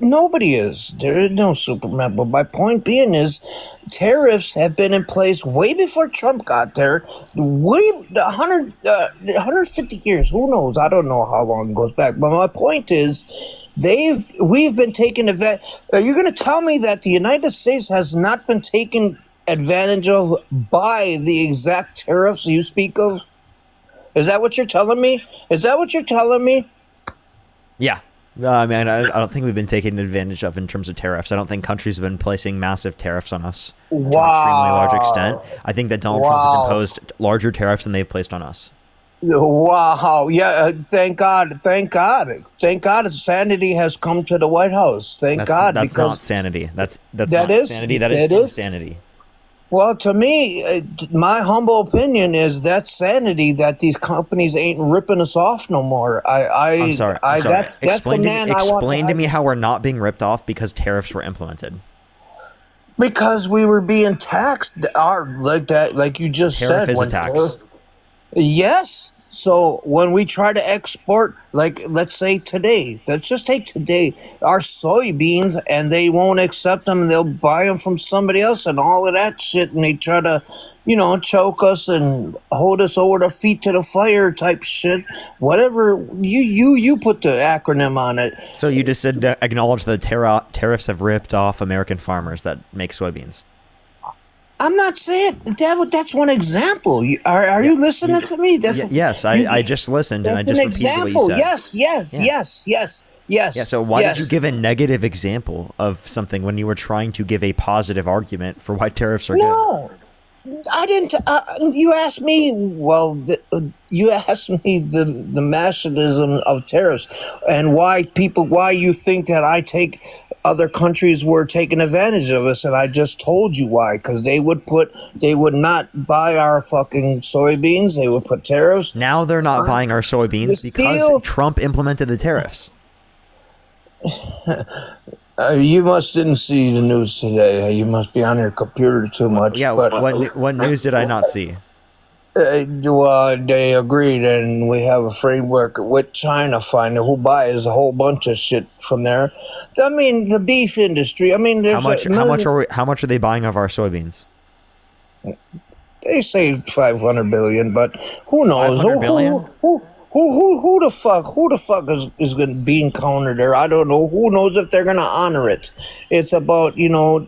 Nobody is. There is no Superman. But my point being is, tariffs have been in place way before Trump got there. 150 years. Who knows? I don't know how long it goes back. But my point is, we've been taking advantage. Are you going to tell me that the United States has not been taken advantage of by the exact tariffs you speak of? Is that what you're telling me? Is that what you're telling me? Yeah. I mean, I don't think we've been taken advantage of in terms of tariffs. I don't think countries have been placing massive tariffs on us to an extremely large extent. I think that Donald Trump has imposed larger tariffs than they've placed on us. Wow. Yeah. Thank God. Thank God. Thank God sanity has come to the White House. Thank God. That's because not sanity. That's that not is sanity. That that is is insanity. Well, to me, my humble opinion is that's sanity that these companies ain't ripping us off no more. I'm sorry. That's the man I want. Explain to me how we're not being ripped off because tariffs were implemented. Because we were being taxed, like you just Tariff said. is a tax. Yes. So when we try to export, like let's say today, let's just take today, our soybeans, and they won't accept them, they'll buy them from somebody else and all of that shit, and they try to, choke us and hold us over the feet to the fire type shit. Whatever you put the acronym on it. So you just said acknowledge that tariffs have ripped off American farmers that make soybeans. I'm not saying that's one example. Are you listening to me? Yes, I just listened and I just repeated what you said. Yes. Yeah, so why did you give a negative example of something when you were trying to give a positive argument for why tariffs are good? I didn't. You asked me. Well, you asked me the mechanism of tariffs and why you think that other countries were taking advantage of us, and I just told you why. Because they would not buy our fucking soybeans. They would put tariffs. Now they're not buying our soybeans because Trump implemented the tariffs. You must didn't see the news today. You must be on your computer too much. Yeah, but what news did I not see? They agreed, and we have a framework with China finding who buys a whole bunch of shit from there. I mean, the beef industry. I mean, how much are they buying of our soybeans? They say 500 billion, but who knows? 500 billion? Who the fuck is going to be encountered there? I don't know. Who knows if they're going to honor it? It's about,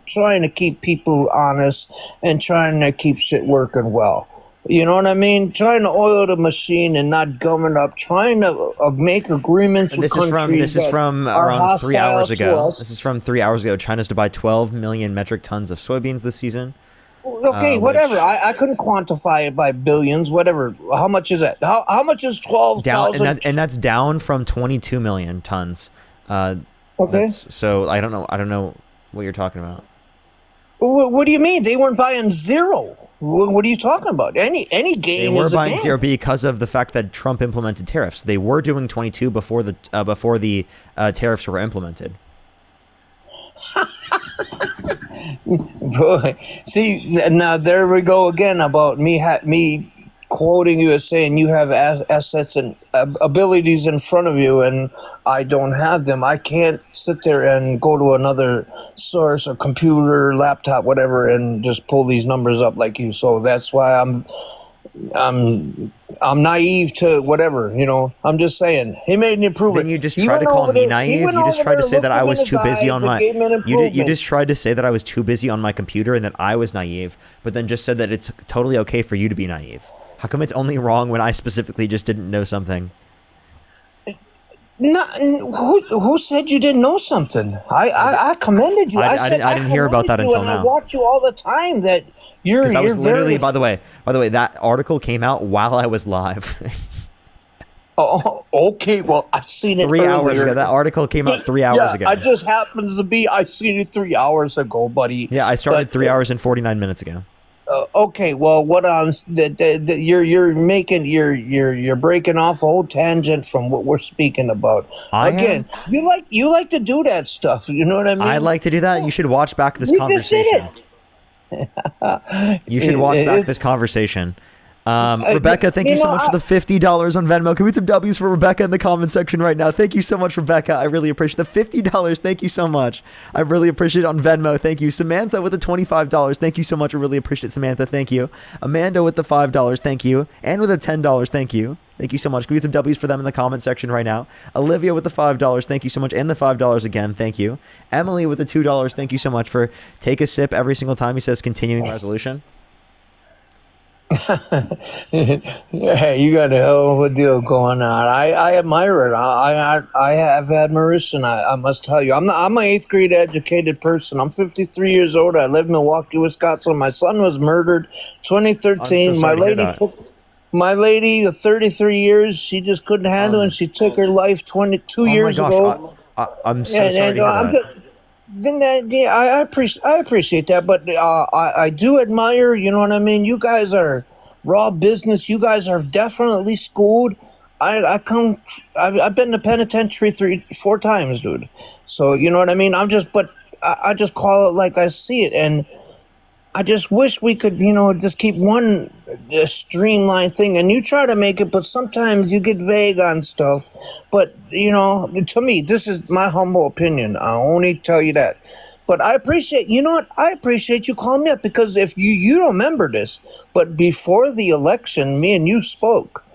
trying to keep people honest and trying to keep shit working well. You know what I mean? Trying to oil the machine and not gumming up. Trying to make agreements with countries. This is from around 3 hours ago. This is from 3 hours ago. China's to buy 12 million metric tons of soybeans this season. Okay, whatever. I couldn't quantify it by billions. Whatever. How much is that? How much is 12,000? And that's down from 22 million tons. Okay. So I don't know what you're talking about. What do you mean? They weren't buying zero. What are you talking about? Any gain is a gain. They were buying zero because of the fact that Trump implemented tariffs. They were doing 22 before the tariffs were implemented. Boy, see, now there we go again about me quoting you as saying you have assets and abilities in front of you and I don't have them. I can't sit there and go to another source, a computer, laptop, whatever, and just pull these numbers up like you. So that's why I'm naive to whatever, I'm just saying he made an improvement. Then you just tried to call me naive. You just tried to say that I was too busy on my. You just tried to say that I was too busy on my computer and that I was naive, but then just said that it's totally okay for you to be naive. How come it's only wrong when I specifically just didn't know something? No, who said you didn't know something? I commended you. I didn't hear about that until now. I watch you all the time. That you're literally. By the way, that article came out while I was live. Oh, okay. Well, I've seen it 3 hours earlier. ago. That article came out 3 hours ago. I just happens to be. I seen it 3 hours ago, buddy. Yeah, I started 3 hours and 49 minutes ago. Okay, well, what you're making, you're breaking off a whole tangent from what we're speaking about. You like to do that stuff. You know what I mean? I like to do that. You should watch back this conversation. Just did it. You should watch back this conversation. Rebecca, thank you so much for the $50 on Venmo. Can we get some W's for Rebecca in the comment section right now? Thank you so much, Rebecca. I really appreciate the $50. Thank you so much. I really appreciate it on Venmo. Thank you. Samantha with the $25. Thank you so much. I really appreciate it, Samantha. Thank you. Amanda with the $5. Thank you. And with the $10. Thank you. Thank you so much. Can we get some W's for them in the comment section right now? Olivia with the $5. Thank you so much. And the $5 again. Thank you. Emily with the $2. Thank you so much for take a sip every single time he says continuing resolution. Yeah, you got a hell of a deal going on. I admire it. I have admiration. I must tell you, I'm an 8th grade educated person. I'm 53 years old. I live in Milwaukee, Wisconsin. My son was murdered 2013. My lady of 33 years, she just couldn't handle it, and she took her life 22 years ago. I'm so sorry to hear that. I appreciate that, but I do admire. You know what I mean? You guys are raw business. You guys are definitely schooled. I've been to penitentiary 3-4 times, dude. So you know what I mean? I just call it like I see it, and I just wish we could, just keep one streamlined thing. And you try to make it, but sometimes you get vague on stuff. But, to me, this is my humble opinion. I'll only tell you that. But I appreciate, I appreciate you calling me up, because if you don't remember this, but before the election, me and you spoke.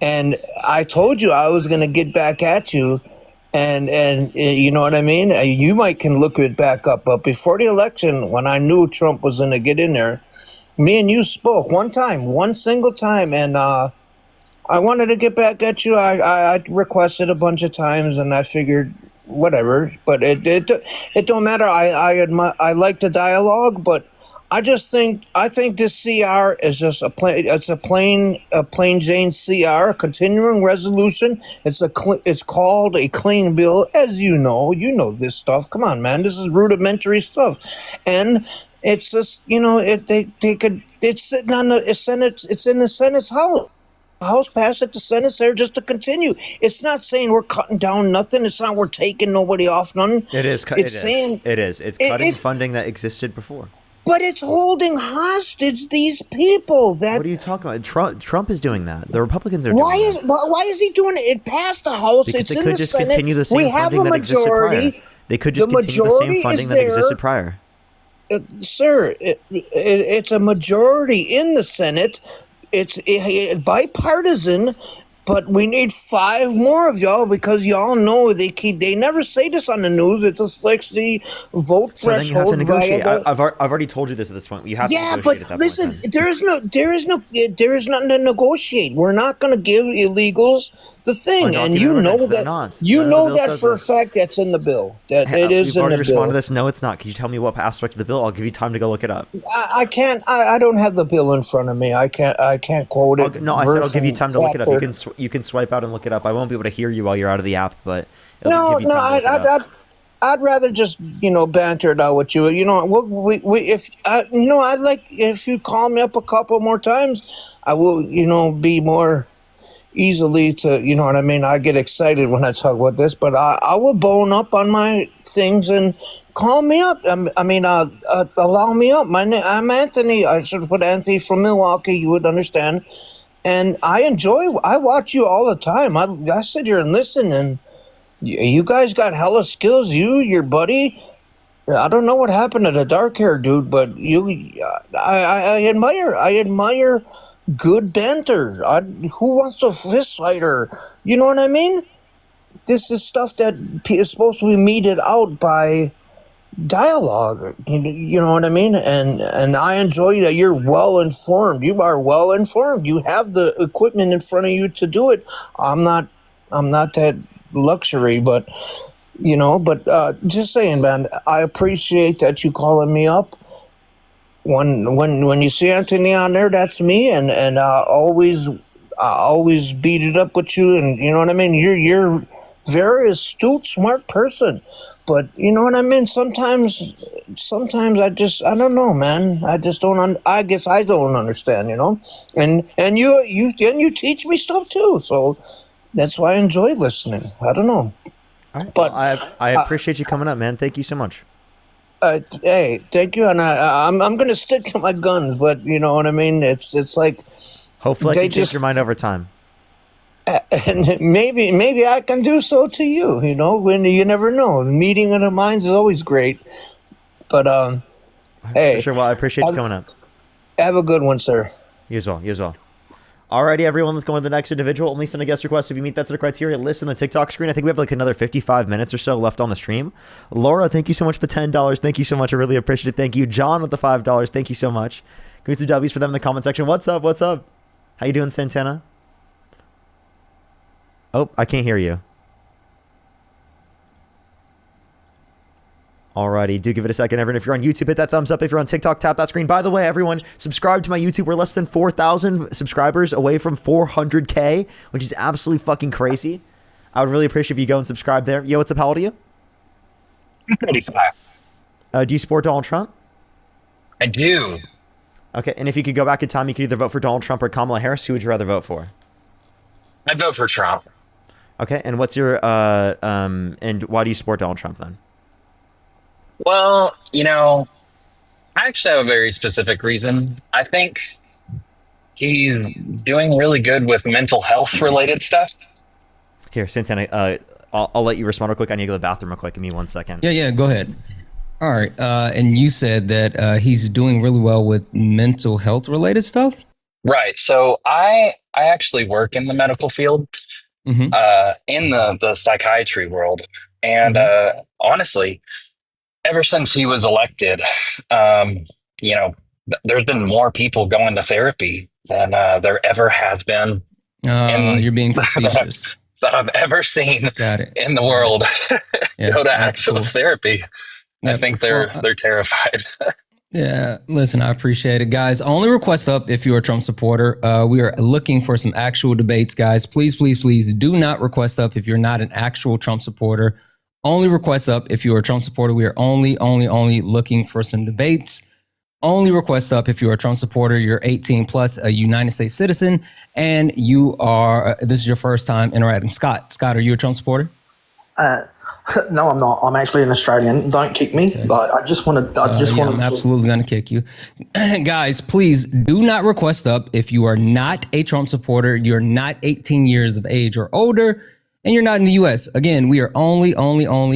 And I told you I was going to get back at you. And you know what I mean? You can look it back up. But before the election, when I knew Trump was going to get in there, me and you spoke one single time. And I wanted to get back at you. I requested a bunch of times, and I figured whatever. But it don't matter. I like the dialogue, but I think this CR is just a plain Jane CR, continuing resolution. It's called a clean bill, as you know this stuff. Come on, man, this is rudimentary stuff, and it's just it's sitting on the Senate. It's in the Senate's House. House passed it, the Senate's there just to continue. It's not saying we're cutting down nothing. It's not we're taking nobody off nothing. It's cutting funding that existed before. But it's holding hostage these people. What are you talking about? Trump is doing that. The Republicans are doing that. Why is he doing it? It passed the House. Because it's in the Senate. We have a majority. They could just continue the same funding that existed prior. Sir, it's a majority in the Senate. It's bipartisan. But we need 5 more of y'all, because y'all know they never say this on the news. It's just like the vote threshold. Then you have to negotiate. I've already told you this at this point. You have to negotiate at that listen, point. there is nothing to negotiate. We're not going to give illegals the thing, and you know that. You know that for a fact. That's in the bill. That it is in the bill. Respond to this. No, it's not. Can you tell me what aspect of the bill? I'll give you time to go look it up. I can't. I don't have the bill in front of me. I can't quote it. No, I said I'll give you time to look it up. You can swipe out and look it up. I won't be able to hear you while you're out of the app, but I'd rather just banter it out with you. I'd like if you call me up a couple more times, I will be more easily to what I mean. I get excited when I talk about this, but I will bone up on my things and call me up. Allow me up. I'm Anthony. I should put Anthony from Milwaukee. You would understand. And I watch you all the time. I sit here and listen, and you guys got hella skills. Your buddy, I don't know what happened to the dark hair dude, but I admire good banter. Who wants to fist fight her? You know what I mean? This is stuff that is supposed to be meted out by dialogue. You know what I mean? And I enjoy that you're well informed. You are well informed. You have the equipment in front of you to do it. I'm not that luxury, but just saying, man, I appreciate that you calling me up. When you see Anthony on there, that's me, and I always beat it up with you, and you know what I mean? You're very astute, smart person, but you know what I mean? Sometimes I don't know, man. I just don't. I guess I don't understand, And you teach me stuff too, so that's why I enjoy listening. I don't know. All right. But I appreciate you coming up, man. Thank you so much. Hey, thank you, and I'm gonna stick to my guns, but you know what I mean. It's like Hopefully, I They can change just- your mind over time. And maybe I can do so to you. You know, when you never know. Meeting of the minds is always great. But hey, For sure. Well, I appreciate you coming up. have a good one, sir. You as well. You as well. Alrighty, everyone, let's go on to the next individual. Only send a guest request if you meet that set of criteria. List on the TikTok screen. I think we have like another 55 minutes or so left on the stream. Laura, thank you so much for the $10. Thank you so much. I really appreciate it. Thank you. John with the $5. Thank you so much. Can we some W's for them in the comment section? What's up? What's up? How you doing, Santana? Oh, I can't hear you. Alrighty, do give it a second, everyone. If you're on YouTube, hit that thumbs up. If you're on TikTok, tap that screen. By the way, everyone, subscribe to my YouTube. We're less than 4,000 subscribers away from 400K, which is absolutely fucking crazy. I would really appreciate if you go and subscribe there. Yo, what's up? How old are you? I'm 35. Do you support Donald Trump? I do. Okay, and if you could go back in time, you could either vote for Donald Trump or Kamala Harris. Who would you rather vote for? I'd vote for Trump. Okay, and what's your and why do you support Donald Trump then? Well, you know, I actually have a very specific reason. I think he's doing really good with mental health related stuff. Here, Santana, I'll let you respond real quick. I need to go to the bathroom real quick. Give me 1 second. Yeah, go ahead. All right, and you said that he's doing really well with mental health related stuff? Right. So I actually work in the medical field, in the psychiatry world. And honestly, ever since he was elected, you know, there's been more people going to therapy than there ever has been. You're being facetious. that I've ever seen in the world go to actual therapy. I think they're terrified. Yeah, listen, I appreciate it, guys. Only request up if you're a Trump supporter. We are looking for some actual debates, guys. Please do not request up if you're not an actual Trump supporter. Only request up if you're a Trump supporter. We are only looking for some debates. Only request up if you're a Trump supporter, you're 18 plus, a United States citizen, and you are, this is your first time interacting. Scott, are you a Trump supporter? No, I'm not. I'm actually an Australian. Don't kick me. Okay. But I just want to. I'm absolutely going to kick you, guys. Please do not request up if you are not a Trump supporter. You're not 18 years of age or older, and you're not in the U.S. Again, we are only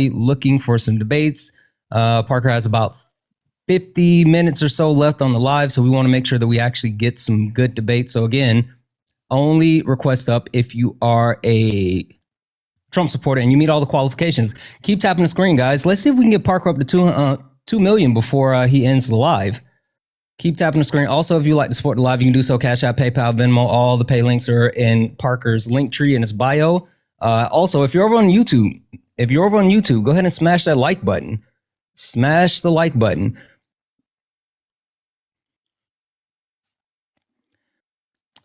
looking for some debates. Parker has about 50 minutes or so left on the live, so we want to make sure that we actually get some good debates. So again, only request up if you are a Trump supporter and you meet all the qualifications. Keep tapping the screen, guys. Let's see if we can get Parker up to 2 million before he ends the live. Keep tapping the screen. Also, if you like to support the live, you can do so. Cash App, PayPal, Venmo. All the pay links are in Parker's link tree in his bio. Also, if you're over on YouTube, go ahead and smash that like button. Smash the like button.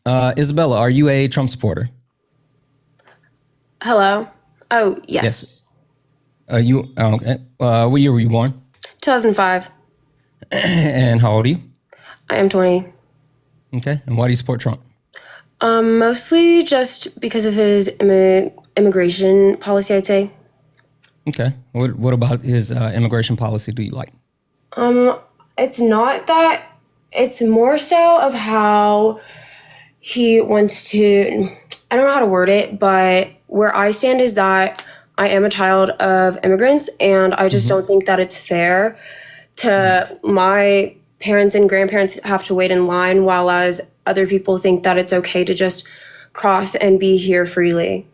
Isabella, are you a Trump supporter? Hello. Oh, yes. You okay? What year were you born? 2005. And how old are you? I am 20. Okay. And why do you support Trump? Mostly just because of his immigration policy, I'd say. Okay. What about his immigration policy do you like? It's not that. It's more so of how he wants to. I don't know how to word it, but where I stand is that I am a child of immigrants, and I just don't think that it's fair to my parents and grandparents have to wait in line, while as other people think that it's okay to just cross and be here freely.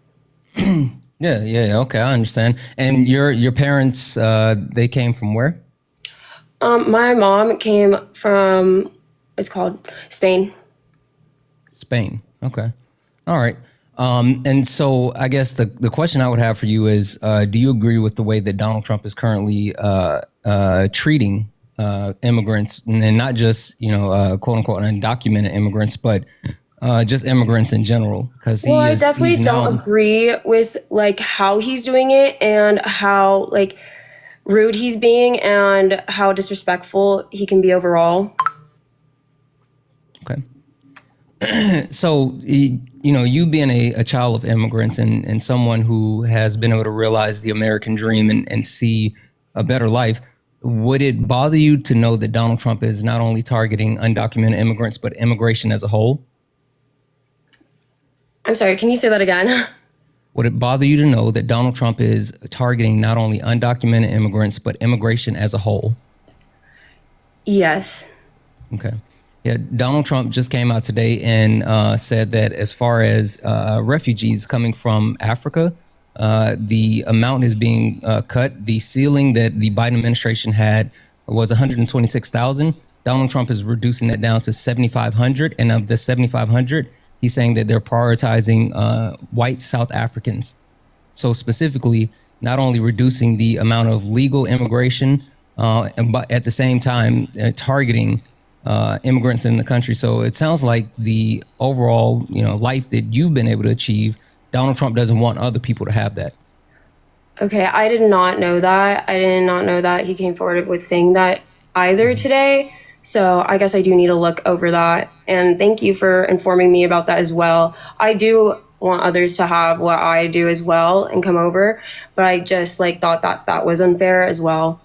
Yeah. Okay, I understand. And your parents, they came from where? My mom came from, it's called Spain. Spain. Okay. All right. And so I guess the question I would have for you is, do you agree with the way that Donald Trump is currently treating immigrants, and not just, quote unquote undocumented immigrants, but just immigrants in general? Because I definitely don't agree with like how he's doing it and how like rude he's being and how disrespectful he can be overall. Okay. So, you being a child of immigrants and someone who has been able to realize the American dream and see a better life, would it bother you to know that Donald Trump is not only targeting undocumented immigrants, but immigration as a whole? I'm sorry, can you say that again? Would it bother you to know that Donald Trump is targeting not only undocumented immigrants, but immigration as a whole? Yes. Okay. Yeah, Donald Trump just came out today and said that as far as refugees coming from Africa, the amount is being cut. The ceiling that the Biden administration had was 126,000. Donald Trump is reducing that down to 7,500. And of the 7,500, he's saying that they're prioritizing white South Africans. So specifically, not only reducing the amount of legal immigration, but at the same time targeting immigrants in the country. So it sounds like the overall, life that you've been able to achieve, Donald Trump doesn't want other people to have that. Okay, I did not know that. I did not know that he came forward with saying that either today. So I guess I do need to look over that. And thank you for informing me about that as well. I do want others to have what I do as well and come over, but I just thought that that was unfair as well.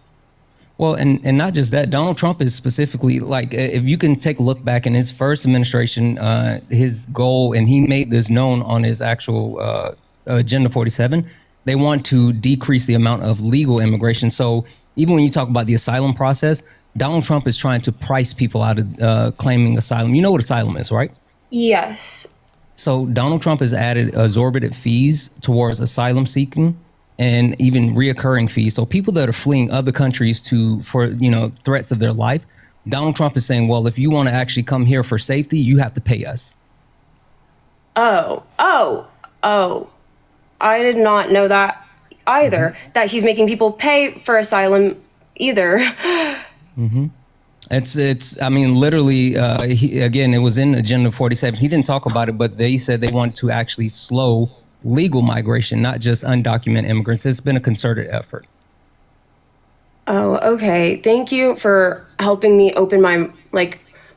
Well, and not just that, Donald Trump is specifically if you can take a look back in his first administration, his goal, and he made this known on his actual Agenda 47, they want to decrease the amount of legal immigration. So even when you talk about the asylum process, Donald Trump is trying to price people out of claiming asylum. You know what asylum is, right? Yes. So Donald Trump has added exorbitant fees towards asylum seeking and even reoccurring fees. So people that are fleeing other countries for threats of their life, Donald Trump is saying, well, if you want to actually come here for safety, you have to pay us. Oh. I did not know that either, that he's making people pay for asylum either. Mm-hmm. Literally, it was in Agenda 47. He didn't talk about it, but they said they want to actually slow legal migration, not just undocumented immigrants. It's been a concerted effort. Oh, okay. Thank you for helping me open my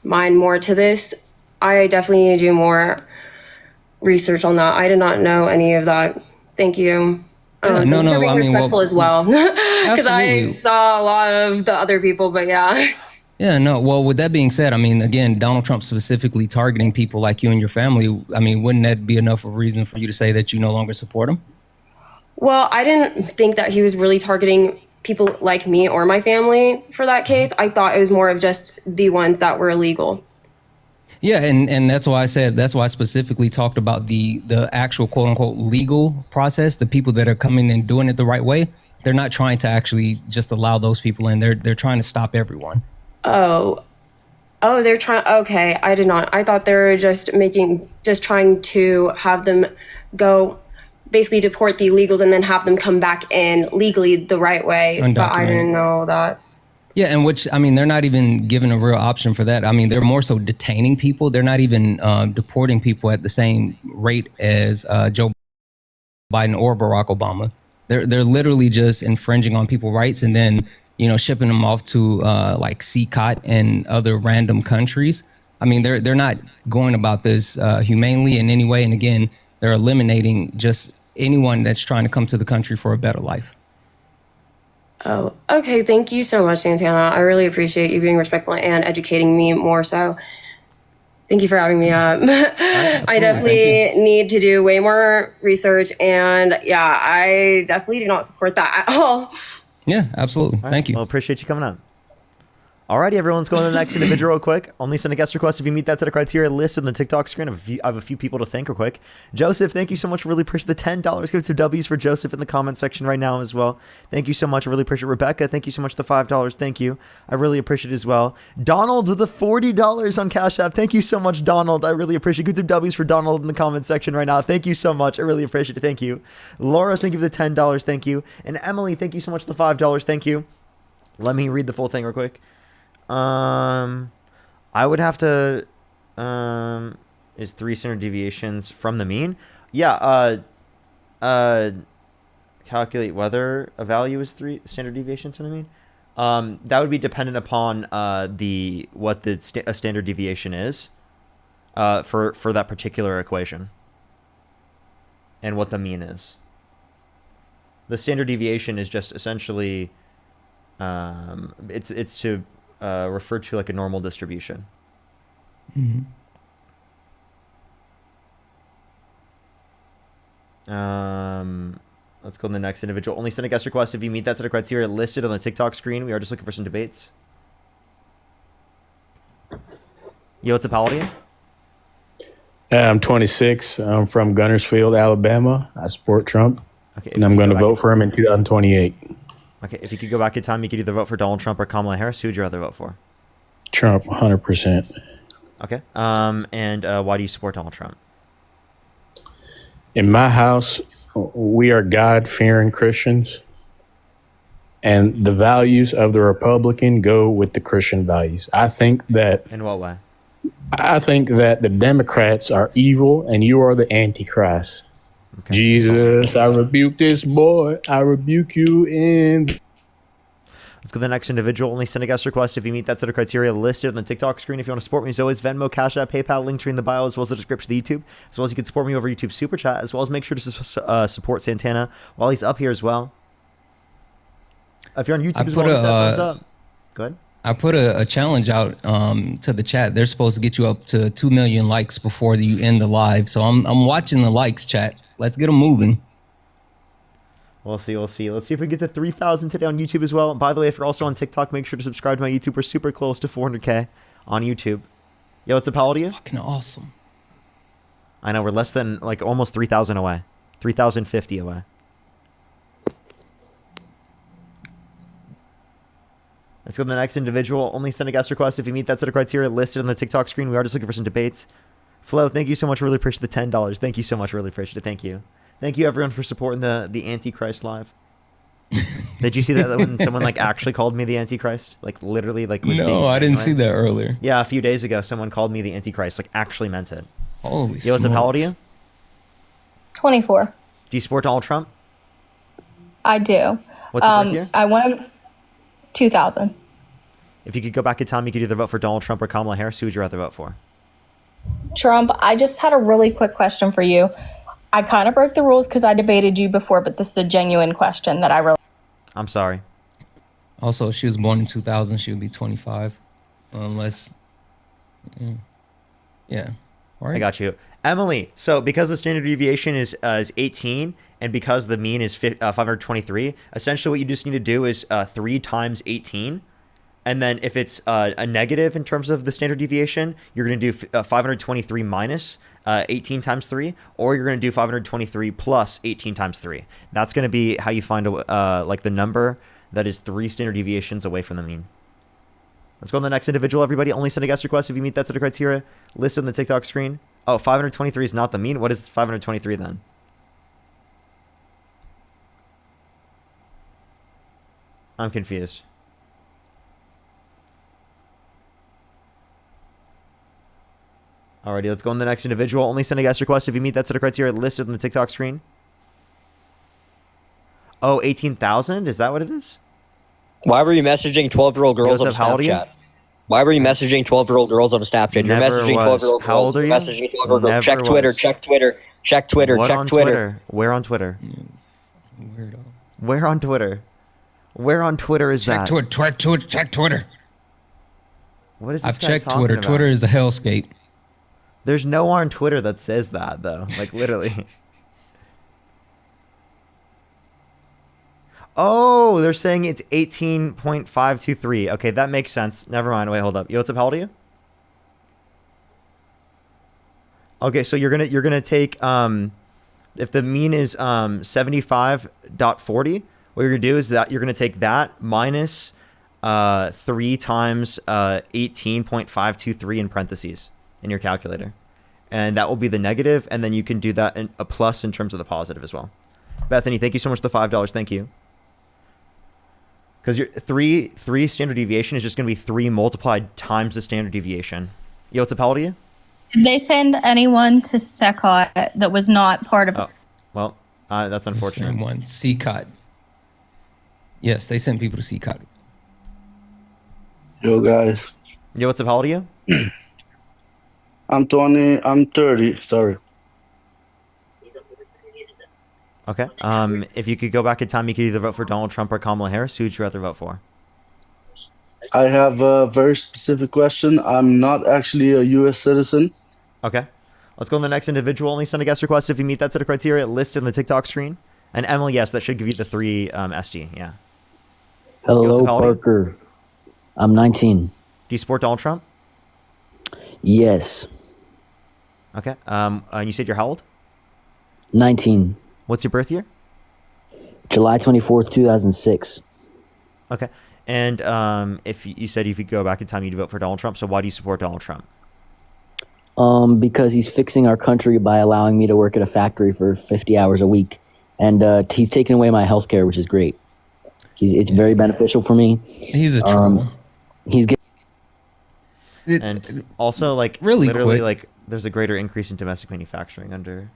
mind more to this. I definitely need to do more research on that. I did not know any of that. Thank you. No, you're being respectful as well, because I saw a lot of the other people, but yeah. Yeah, no. Well, with that being said, again, Donald Trump specifically targeting people like you and your family. Wouldn't that be enough of a reason for you to say that you no longer support him? Well, I didn't think that he was really targeting people like me or my family for that case. I thought it was more of just the ones that were illegal. Yeah, and that's why I specifically talked about the actual quote unquote legal process, the people that are coming and doing it the right way. They're not trying to actually just allow those people in. They're trying to stop everyone. Oh, they're trying. Okay, I did not. I thought they were just trying to have them go, basically deport the illegals and then have them come back in legally the right way. But I didn't know that. Yeah, and they're not even given a real option for that. They're more so detaining people. They're not even deporting people at the same rate as Joe Biden or Barack Obama. They're literally just infringing on people's rights and then, shipping them off to like CCOT and other random countries. They're not going about this humanely in any way. And again, they're eliminating just anyone that's trying to come to the country for a better life. Oh, okay. Thank you so much, Santana. I really appreciate you being respectful and educating me more so. Thank you for having me up. I definitely need to do way more research, and yeah, I definitely do not support that at all. Yeah, absolutely. Thank you. Well, appreciate you coming on. Alrighty, everyone, let's go to the next individual real quick. Only send a guest request if you meet that set of criteria listed on the TikTok screen. I have a few people to thank real quick. Joseph, thank you so much. Really appreciate the $10. Give some W's for Joseph in the comment section right now as well. Thank you so much. I really appreciate Rebecca. Thank you so much for the $5. Thank you. I really appreciate it as well. Donald with the $40 on Cash App. Thank you so much, Donald. I really appreciate it. Give some W's for Donald in the comment section right now. Thank you so much. I really appreciate it. Thank you. Laura, thank you for the $10. Thank you. And Emily, thank you so much for the $5. Thank you. Let me read the full thing real quick. I would have to, is 3 standard deviations from the mean? Yeah, calculate whether a value is 3 standard deviations from the mean. That would be dependent upon, what a standard deviation is, for that particular equation. And what the mean is. The standard deviation is just essentially, it's to, referred to like a normal distribution. Mm-hmm. Let's go to the next individual. Only send a guest request if you meet that set of criteria listed on the TikTok screen. We are just looking for some debates. Yo, what's up, Paladin? I'm 26. I'm from Gunnersfield, Alabama. I support Trump. Okay, and I'm going to vote for him in 2028. Okay, if you could go back in time, you could either vote for Donald Trump or Kamala Harris. Who would you rather vote for? Trump, 100%. Okay. And why do you support Donald Trump? In my house, we are God-fearing Christians, and the values of the Republican go with the Christian values. I think that. In what way? I think that the Democrats are evil, and you are the Antichrist. Okay. Jesus, I rebuke this boy. I rebuke you in. Let's go to the next individual. Only send a guest request if you meet that set of criteria listed on the TikTok screen. If you want to support me, as always, Venmo, Cash App, PayPal, link tree in the bio, as well as the description of the YouTube. As well as you can support me over YouTube Super Chat, as well as make sure to support Santana while he's up here as well. If you're on YouTube as well, hit that thumbs up. Go ahead. I put a challenge out to the chat. They're supposed to get you up to 2 million likes before you end the live. So I'm watching the likes, chat. Let's get them moving. We'll see. Let's see if we get to 3,000 today on YouTube as well. By the way, if you're also on TikTok, make sure to subscribe to my YouTube. We're super close to 400K on YouTube. Yo, what's up, Paladin? Fucking awesome. I know, we're less than, like, almost 3,000 away. 3,050 away. Let's go to the next individual. Only send a guest request if you meet that set of criteria listed on the TikTok screen. We are just looking for some debates. Flo, thank you so much. Really appreciate the $10. Thank you so much. Really appreciate it. Thank you. Thank you, everyone, for supporting the Antichrist live. Did you see that when someone like actually called me the Antichrist? Like literally, like was being No, I didn't see that earlier. Yeah, a few days ago, someone called me the Antichrist. Like actually meant it. Holy Yo, what's up? How old are you? 24. Do you support Donald Trump? I do. What's your birth year? I want 2000. If you could go back in time, you could either vote for Donald Trump or Kamala Harris. Who would you rather vote for? Trump, I just had a really quick question for you. I kind of broke the rules because I debated you before, but this is a genuine question that I really. I'm sorry. Also, if she was born in 2000, she would be 25. Unless. Yeah. I got you. Emily, so because the standard deviation is 18 and because the mean is 523, essentially what you just need to do is 3 times 18. And then if it's a negative in terms of the standard deviation, you're going to do 523 minus 18 times 3, or you're going to do 523 plus 18 times 3. That's going to be how you find like the number that is 3 standard deviations away from the mean. Let's go on the next individual, everybody. Only send a guest request if you meet that set of criteria listed on the TikTok screen. Oh, 523 is not the mean. What is 523 then? I'm confused. Alrighty, let's go on the next individual. Only send a guest request if you meet that set of criteria listed on the TikTok screen. Oh, 18,000? Is that what it is? Why were you messaging 12-year-old girls on Joseph, how old are you? Snapchat? Why were you messaging 12-year-old girls on Snapchat? You're Never messaging was. 12-year-old How girls. old are You're you? messaging 12-year-old girls. Never Check Twitter, was. check Twitter, check Twitter, What check on Twitter. Twitter? Where on Twitter? Weirdo. Where on Twitter? Where on Twitter is that? Check Twitter. What is this I've guy checked talking Twitter. about? Twitter is a hellscape. There's no one on Twitter that says that, though. Like, literally. Oh, they're saying it's 18.523. Okay, that makes sense. Never mind. Wait, hold up. Yo, what's up? How old are you? Okay, so you're gonna take if the mean is 75.40, what you're gonna do is that you're gonna take that minus 3 times 18.523 in parentheses in your calculator, and that will be the negative, and then you can do that in a plus in terms of the positive as well. Bethany, thank you so much for the $5. Thank you. Because your three standard deviation is just going to be 3 multiplied times the standard deviation. Yo, what's up? How old are you? Did they send anyone to SECOT that was not part of? Oh, well, that's unfortunate. Same one, CCOT. Yes, they sent people to CCOT. Yo, guys. Yo, what's up? How old are you? I'm 20. I'm 30. Sorry. Okay. If you could go back in time, you could either vote for Donald Trump or Kamala Harris. Who would you rather vote for? I have a very specific question. I'm not actually a U.S. citizen. Okay. Let's go on the next individual. Only send a guest request if you meet that set of criteria listed on the TikTok screen. And Emily, yes, that should give you the 3 SD. Yeah. Hello, Parker. I'm 19. Do you support Donald Trump? Yes. Okay. And you said you're how old? 19. What's your birth year? July 24th, 2006. Okay. And if you said if you could go back in time, you'd vote for Donald Trump. So why do you support Donald Trump? Because he's fixing our country by allowing me to work at a factory for 50 hours a week. And he's taken away my health care, which is great. It's very beneficial for me. He's a troll. He's getting... And also, like, really literally, quick, like, there's a greater increase in domestic manufacturing under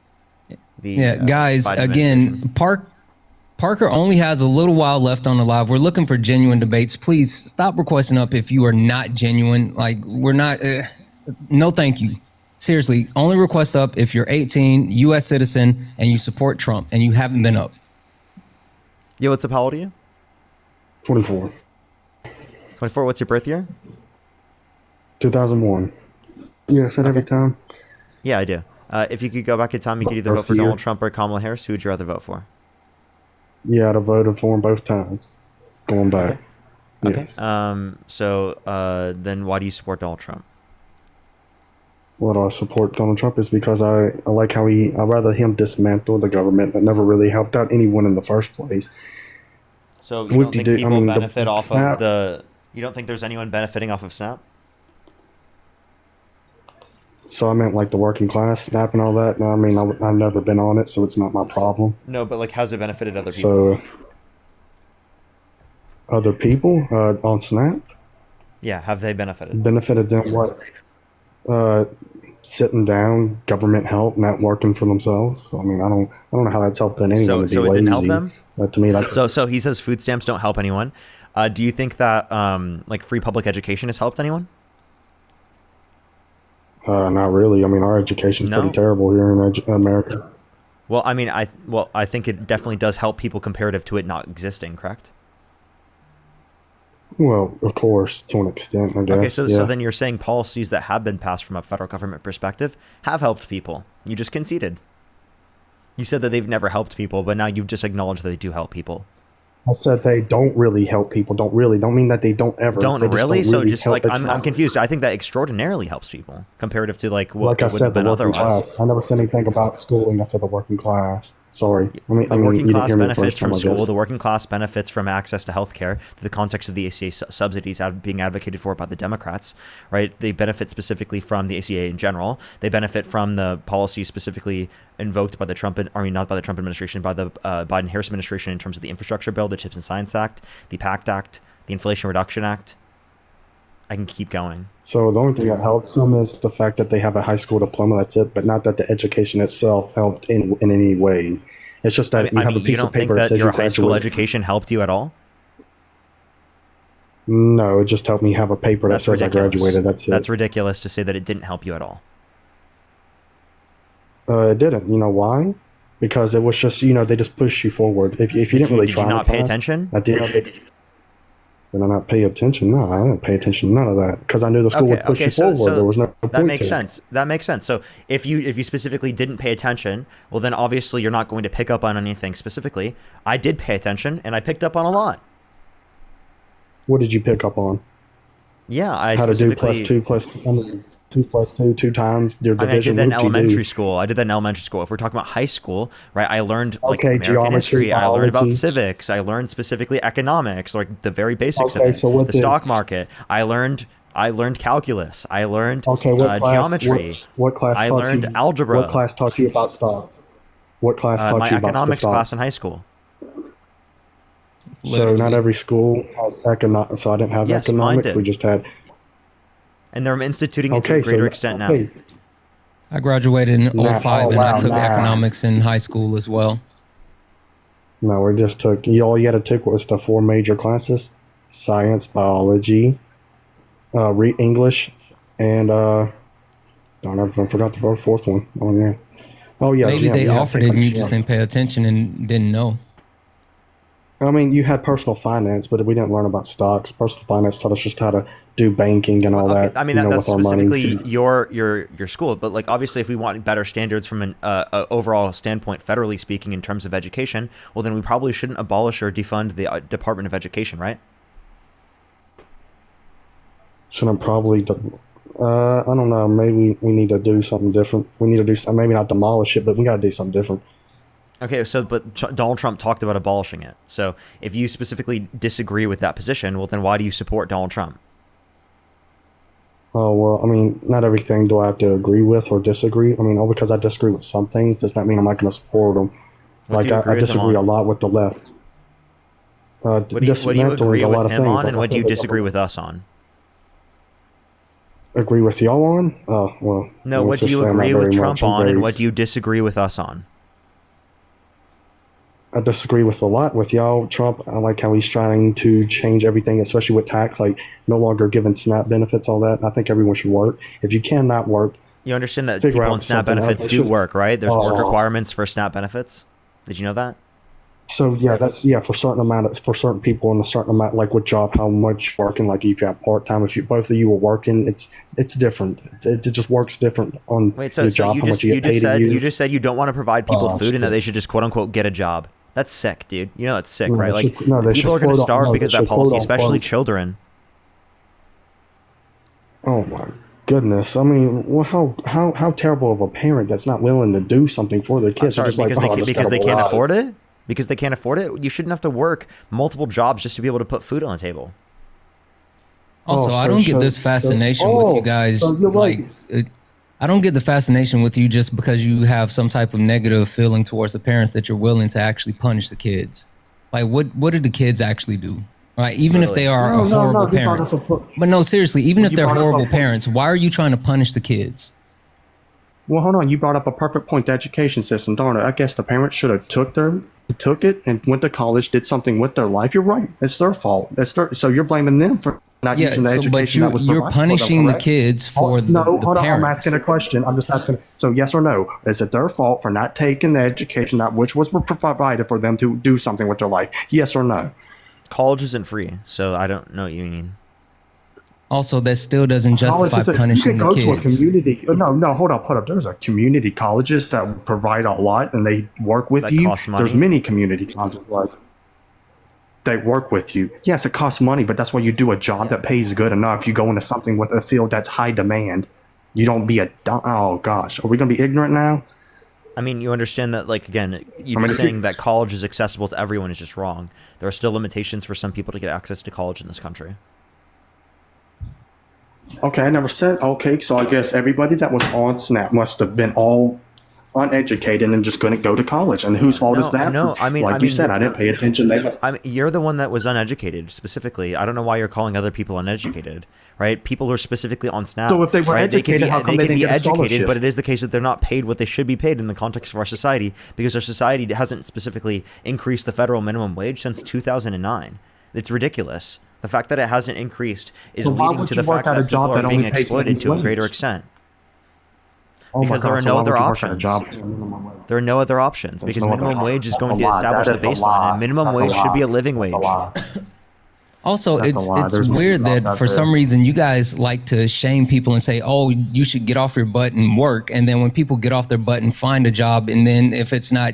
the guys, Biden again, Parker only has a little while left on the live. We're looking for genuine debates. Please stop requesting up if you are not genuine. Like, we're not. No, thank you. Seriously, only request up if you're 18, U.S. citizen, and you support Trump, and you haven't been up. Yo, what's up? How old are you? 24. 24. What's your birth year? 2001. Yeah, said every time. Yeah, I do. If you could go back in time, you could either vote for Donald Trump or Kamala Harris. Who would you rather vote for? Yeah, I'd have voted for him both times. Going back. Okay. Yes. So then why do you support Donald Trump? What I support Donald Trump is because I like how I'd rather him dismantle the government that never really helped out anyone in the first place. So you don't think people benefit off of the... You don't think there's anyone benefiting off of SNAP? So I meant like the working class, SNAP and all that. No, I mean, I've never been on it, so it's not my problem. No, but like how's it benefited other people? So other people on SNAP? Yeah, have they benefited? Benefited them what? Sitting down, government help, not working for themselves. I mean, I don't know how that's helping anyone to be so lazy. it didn't help them? To me, that's So he says food stamps don't help anyone. Do you think that like free public education has helped anyone? not really. I mean, our education's pretty terrible here in America. Well, I mean, I think it definitely does help people comparative to it not existing, correct? Well, of course, to an extent, I guess. Okay, so yeah. then you're saying policies that have been passed from a federal government perspective have helped people. You just conceded. You said that they've never helped people, but now you've just acknowledged that they do help people. I said they don't really help people. Don't mean that they don't ever. Don't they just really? Don't So really just help. like I'm confused. I think that extraordinarily helps people comparative to like what Like I it would said, have the been working otherwise. class. I never said anything about schooling. I said the working class. Sorry. I mean, The working you didn't class hear me the benefits first time, from I guess. school. The working class benefits from access to healthcare. To the context of the ACA subsidies being advocated for by the Democrats, right? They benefit specifically from the ACA in general. They benefit from the policies specifically invoked by the Trump, not by the Trump administration, by the Biden-Harris administration in terms of the infrastructure bill, the Chips and Science Act, the PACT Act, the Inflation Reduction Act. I can keep going. So the only thing that helps them is the fact that they have a high school diploma. That's it, but not that the education itself helped in any way. It's just that you have a piece you of don't think paper that that says your you high school graduated. education helped you at all? No, it just helped me have a paper that says I graduated. That's it. That's ridiculous to say that it didn't help you at all. It didn't. You know why? Because it was just, they just push you forward. If you didn't really try Did you not to pay pass, attention? I did. Did I not pay attention? No, I didn't pay attention to none of that because I knew the school would push you forward. There was no point that makes to it. sense. That makes sense. So if you specifically didn't pay attention, well, then obviously you're not going to pick up on anything specifically. I did pay attention, and I picked up on a lot. What did you pick up on? Yeah, I How to do specifically... two plus two, two times your I division. did that in Whoop-de-doo. elementary school. I did that in elementary school. If we're talking about high school, right, I learned like Okay, American geometry, history. I learned about biology. civics. I learned specifically economics, like the very basics Okay, of it. so what the did- stock market. I learned calculus. I learned Okay, what class? geometry. What class I taught learned you? algebra. What class taught you about stocks? What class taught my you about economics stocks? class in high school. So not every school has economics. So I didn't have Yes, mine economics. did. We just had. And they're instituting it to Okay, a greater so- extent now. okay. I graduated in Nah, 05 oh, and I wow, took nah. economics in high school as well. No, we just took. All you had to take was the 4 major classes: science, biology, English, and I forgot the fourth one. Oh yeah. Oh yeah. Maybe gym. they You had to offered take it and you gym. just didn't pay attention and didn't know. I mean, you had personal finance, but we didn't learn about stocks. Personal finance taught us just how to do banking and all that. I mean, you know, that's with our money. specifically your school, but like obviously, if we want better standards from an overall standpoint, federally speaking, in terms of education, well, then we probably shouldn't abolish or defund the Department of Education, right? Shouldn't probably. I don't know. Maybe we need to do something different. We need to do maybe not demolish it, but we got to do something different. Okay, so but Donald Trump talked about abolishing it. So if you specifically disagree with that position, well, then why do you support Donald Trump? Oh, well, I mean, not everything do I have to agree with or disagree. I mean, because I disagree with some things does not mean I'm not going to support them. What Like, I disagree a lot with the left. What do you agree a lot with of him things. on, Like and I what do said, you there's disagree with us on? Agree with y'all on? Oh, well. No, let's what do just you say I'm not agree with very Trump much. I'm on, and very- what do you disagree with us on? I disagree with a lot with y'all. Trump, I like how he's trying to change everything, especially with tax, like no longer giving SNAP benefits, all that. I think everyone should work. If you cannot work, You understand that figure people out on SNAP something else. benefits They do should- work, right? There's work Oh. requirements for SNAP benefits. Did you know that? So yeah, that's for certain people in a certain amount, like with job, how much working, like if you have part time, if you both of you were working, it's different. It just works different on Wait, so your job, you how much just you you get paid. just said a year. you just said you don't want to provide people Oh, food and that shit. they should just quote unquote get a job. That's sick, dude. You know that's sick, No, right? they Like should- no, they people should are going to quote- starve no, they because of that should quote policy, unquote- especially children. Oh my goodness! I mean, well, how terrible of a parent that's not willing to do something for their I'm kids? sorry, They're just like, because oh, they I just because gotta they can't provide. afford it. Because they can't afford it. You shouldn't have to work multiple jobs just to be able to put food on the table. Also, Oh, I so- don't get so- this so- fascination with oh, you guys. so you're right. I don't get the fascination with you just because you have some type of negative feeling towards the parents that you're willing to actually punish the kids. Like, what did the kids actually do? Right? Even if they are No, no, horrible no, they brought parents. up a- But no, seriously, even Well, if you they're brought up a horrible point. parents, why are you trying to punish the kids? Well, hold on. You brought up a perfect point. The education system. Darn it. I guess the parents should have took it and went to college, did something with their life. You're right. It's their fault. So you're blaming them for not Yeah, using the so, education but that was you're provided for them, punishing the correct? kids for the, no, the hold on. parents. I'm asking a question. I'm just asking. So yes or no? Is it their fault for not taking the education that which was provided for them to do something with their life? Yes or no? College isn't free, so I don't know what you mean. Also, that still doesn't justify College is punishing you the can go to a kids. community. No, hold up. There's a community colleges that provide a lot and they work with That you. costs money? There's many community colleges like they work with you. Yes, it costs money, but that's why you do a job that pays good enough. You go into something with a field that's high demand. You don't be oh gosh, are we gonna be ignorant now? I mean, you understand that, like, again, you I mean, just if you- saying that college is accessible to everyone is just wrong. There are still limitations for some people to get access to college in this country. Okay, I never said okay, so I guess everybody that was on Snap must have been all uneducated and just couldn't go to college. And whose fault is that? No, I mean, like you said, I didn't pay attention. They must. I mean, you're the one that was uneducated specifically. I don't know why you're calling other people uneducated, right? People who are specifically on Snap. So if they were right, educated, how come they didn't get a scholarship? But it is the case that they're not paid what they should be paid in the context of our society because our society hasn't specifically increased the federal minimum wage since 2009. It's ridiculous. The fact that it hasn't increased is So why leading would to you the work fact at a that people job are that being only pays exploited to a minimum greater wage? extent. Oh my Because there God, are so no why would other you work at a options. job? There are no other options There's because no other minimum wage options. is That's going a to lie. establish That is the a baseline, lie. and minimum That's a wage should be a lie. living That's a wage. lie. Also, That's a it's lie. it's There's no weird laws that out for there. some reason you guys like to shame people and say, "Oh, you should get off your butt and work." And then when people get off their butt and find a job, and then if it's not,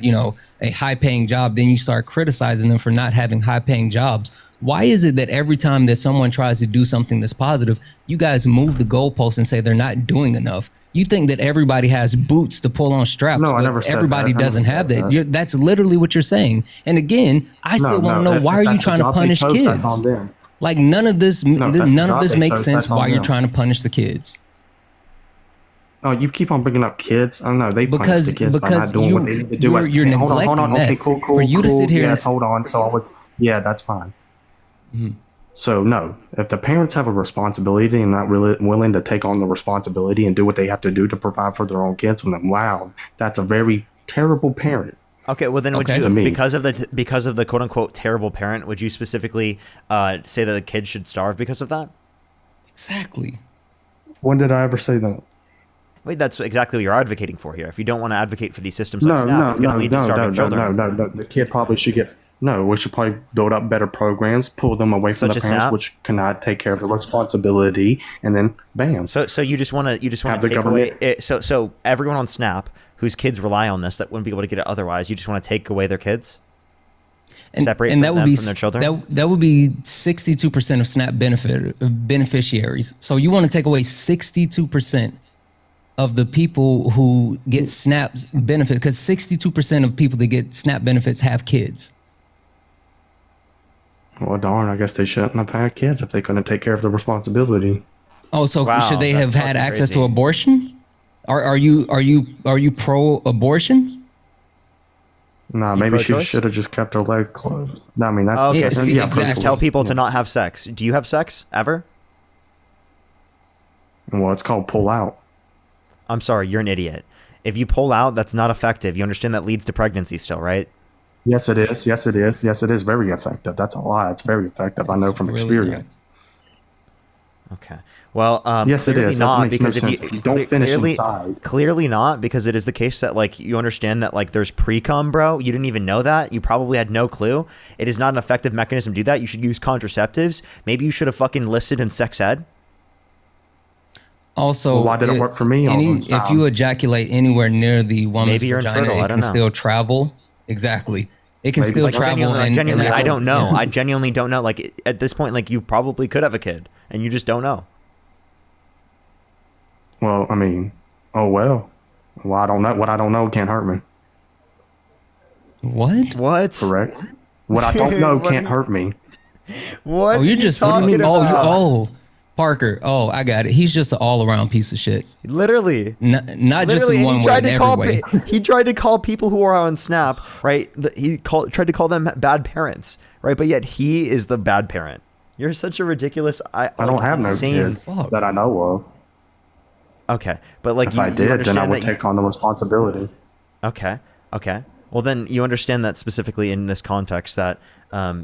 a high-paying job, then you start criticizing them for not having high-paying jobs. Why is it that every time that someone tries to do something that's positive, you guys move the goalposts and say they're not doing enough? You think that everybody has boots to pull on straps, No, I but never said everybody that. I doesn't never have said that. that. That's literally what you're saying. And again, I still want to know, why are you trying to punish kids? That's on them. Like none of this, No, that's the none of job this they makes chose. sense. That's on Why you're them. trying to punish the kids? Oh, you keep on bringing up kids. I don't know. They punish Because- the kids by because not doing what you- they need to do. you're Hey, hold on. neglecting Okay, that. cool. For you to sit here and Yes, s- hold on. So I was. Yeah, that's fine. Mm-hmm. So no, if the parents have a responsibility and not really willing to take on the responsibility and do what they have to do to provide for their own kids, then wow, that's a very terrible parent. Okay, well then would Okay. you To me. because of the quote unquote terrible parent, would you specifically say that the kids should starve because of that? Exactly. When did I ever say that? Wait, that's exactly what you're advocating for here. If you don't want to advocate for these systems like No, SNAP, no, it's going to no, lead to no, starving no, children. no, no, no. The kid probably should get. No, we should probably build up better programs, pull them away from Such the as parents, SNAP? which cannot take care of the responsibility, and then bam. So you just want to Have the take away government- it, so everyone on Snap whose kids rely on this that wouldn't be able to get it otherwise, you just want to take away their kids, separate and from that would them be from their children. that would be 62% of SNAP beneficiaries. So you want to take away 62% of the people who get SNAP benefit, because 62% of people that get SNAP benefits have kids. Well, darn, I guess they shouldn't have had kids if they couldn't take care of the responsibility. Oh, so Wow, should they have that's had fucking access to crazy. abortion? Are you pro-abortion? Nah, You maybe she pro-choice? should have just kept her legs closed. No, I mean, that's Okay, Yeah, so see, you exactly. just tell people to not have sex. Do you have sex ever? Well, it's called pull out. I'm sorry, you're an idiot. If you pull out, that's not effective. You understand that leads to pregnancy still, right? Yes, it is. Yes, it is. Yes, it is very effective. That's a lie. It's very effective. I know from really experience. Okay. Well, Yes, it clearly is. That not, makes no because sense. If you don't finish clearly, inside. clearly not, because it is the case that like you understand that like there's pre-cum, bro. You didn't even know that. You probably had no clue. It is not an effective mechanism to do that. You should use contraceptives. Maybe you should have fucking listed in sex ed. Also, Well, why did it work for me all those if you times? ejaculate anywhere near the woman's Maybe you're vagina, infertile, I it don't can know. still travel. Exactly. It can Maybe. still Like, travel. Genuinely, I don't know. Yeah. I genuinely don't know. Like at this point, like you probably could have a kid, and you just don't know. Well, I mean, oh well. Well, I don't know. What I don't know can't hurt me. What? What? Correct. What I don't know can't hurt me. What? Oh, are you're you just talking about? Parker. Oh, I got it. He's just an all-around piece of shit. Literally. Not just Literally, in and one he way, tried in to every call way. he tried to call people who are on Snap, right? Tried to call them bad parents, right? But yet he is the bad parent. You're such a ridiculous. I don't have no kids that I know of. Okay, but like If I did, then I would take on the responsibility. Okay. Well, then you understand that specifically in this context that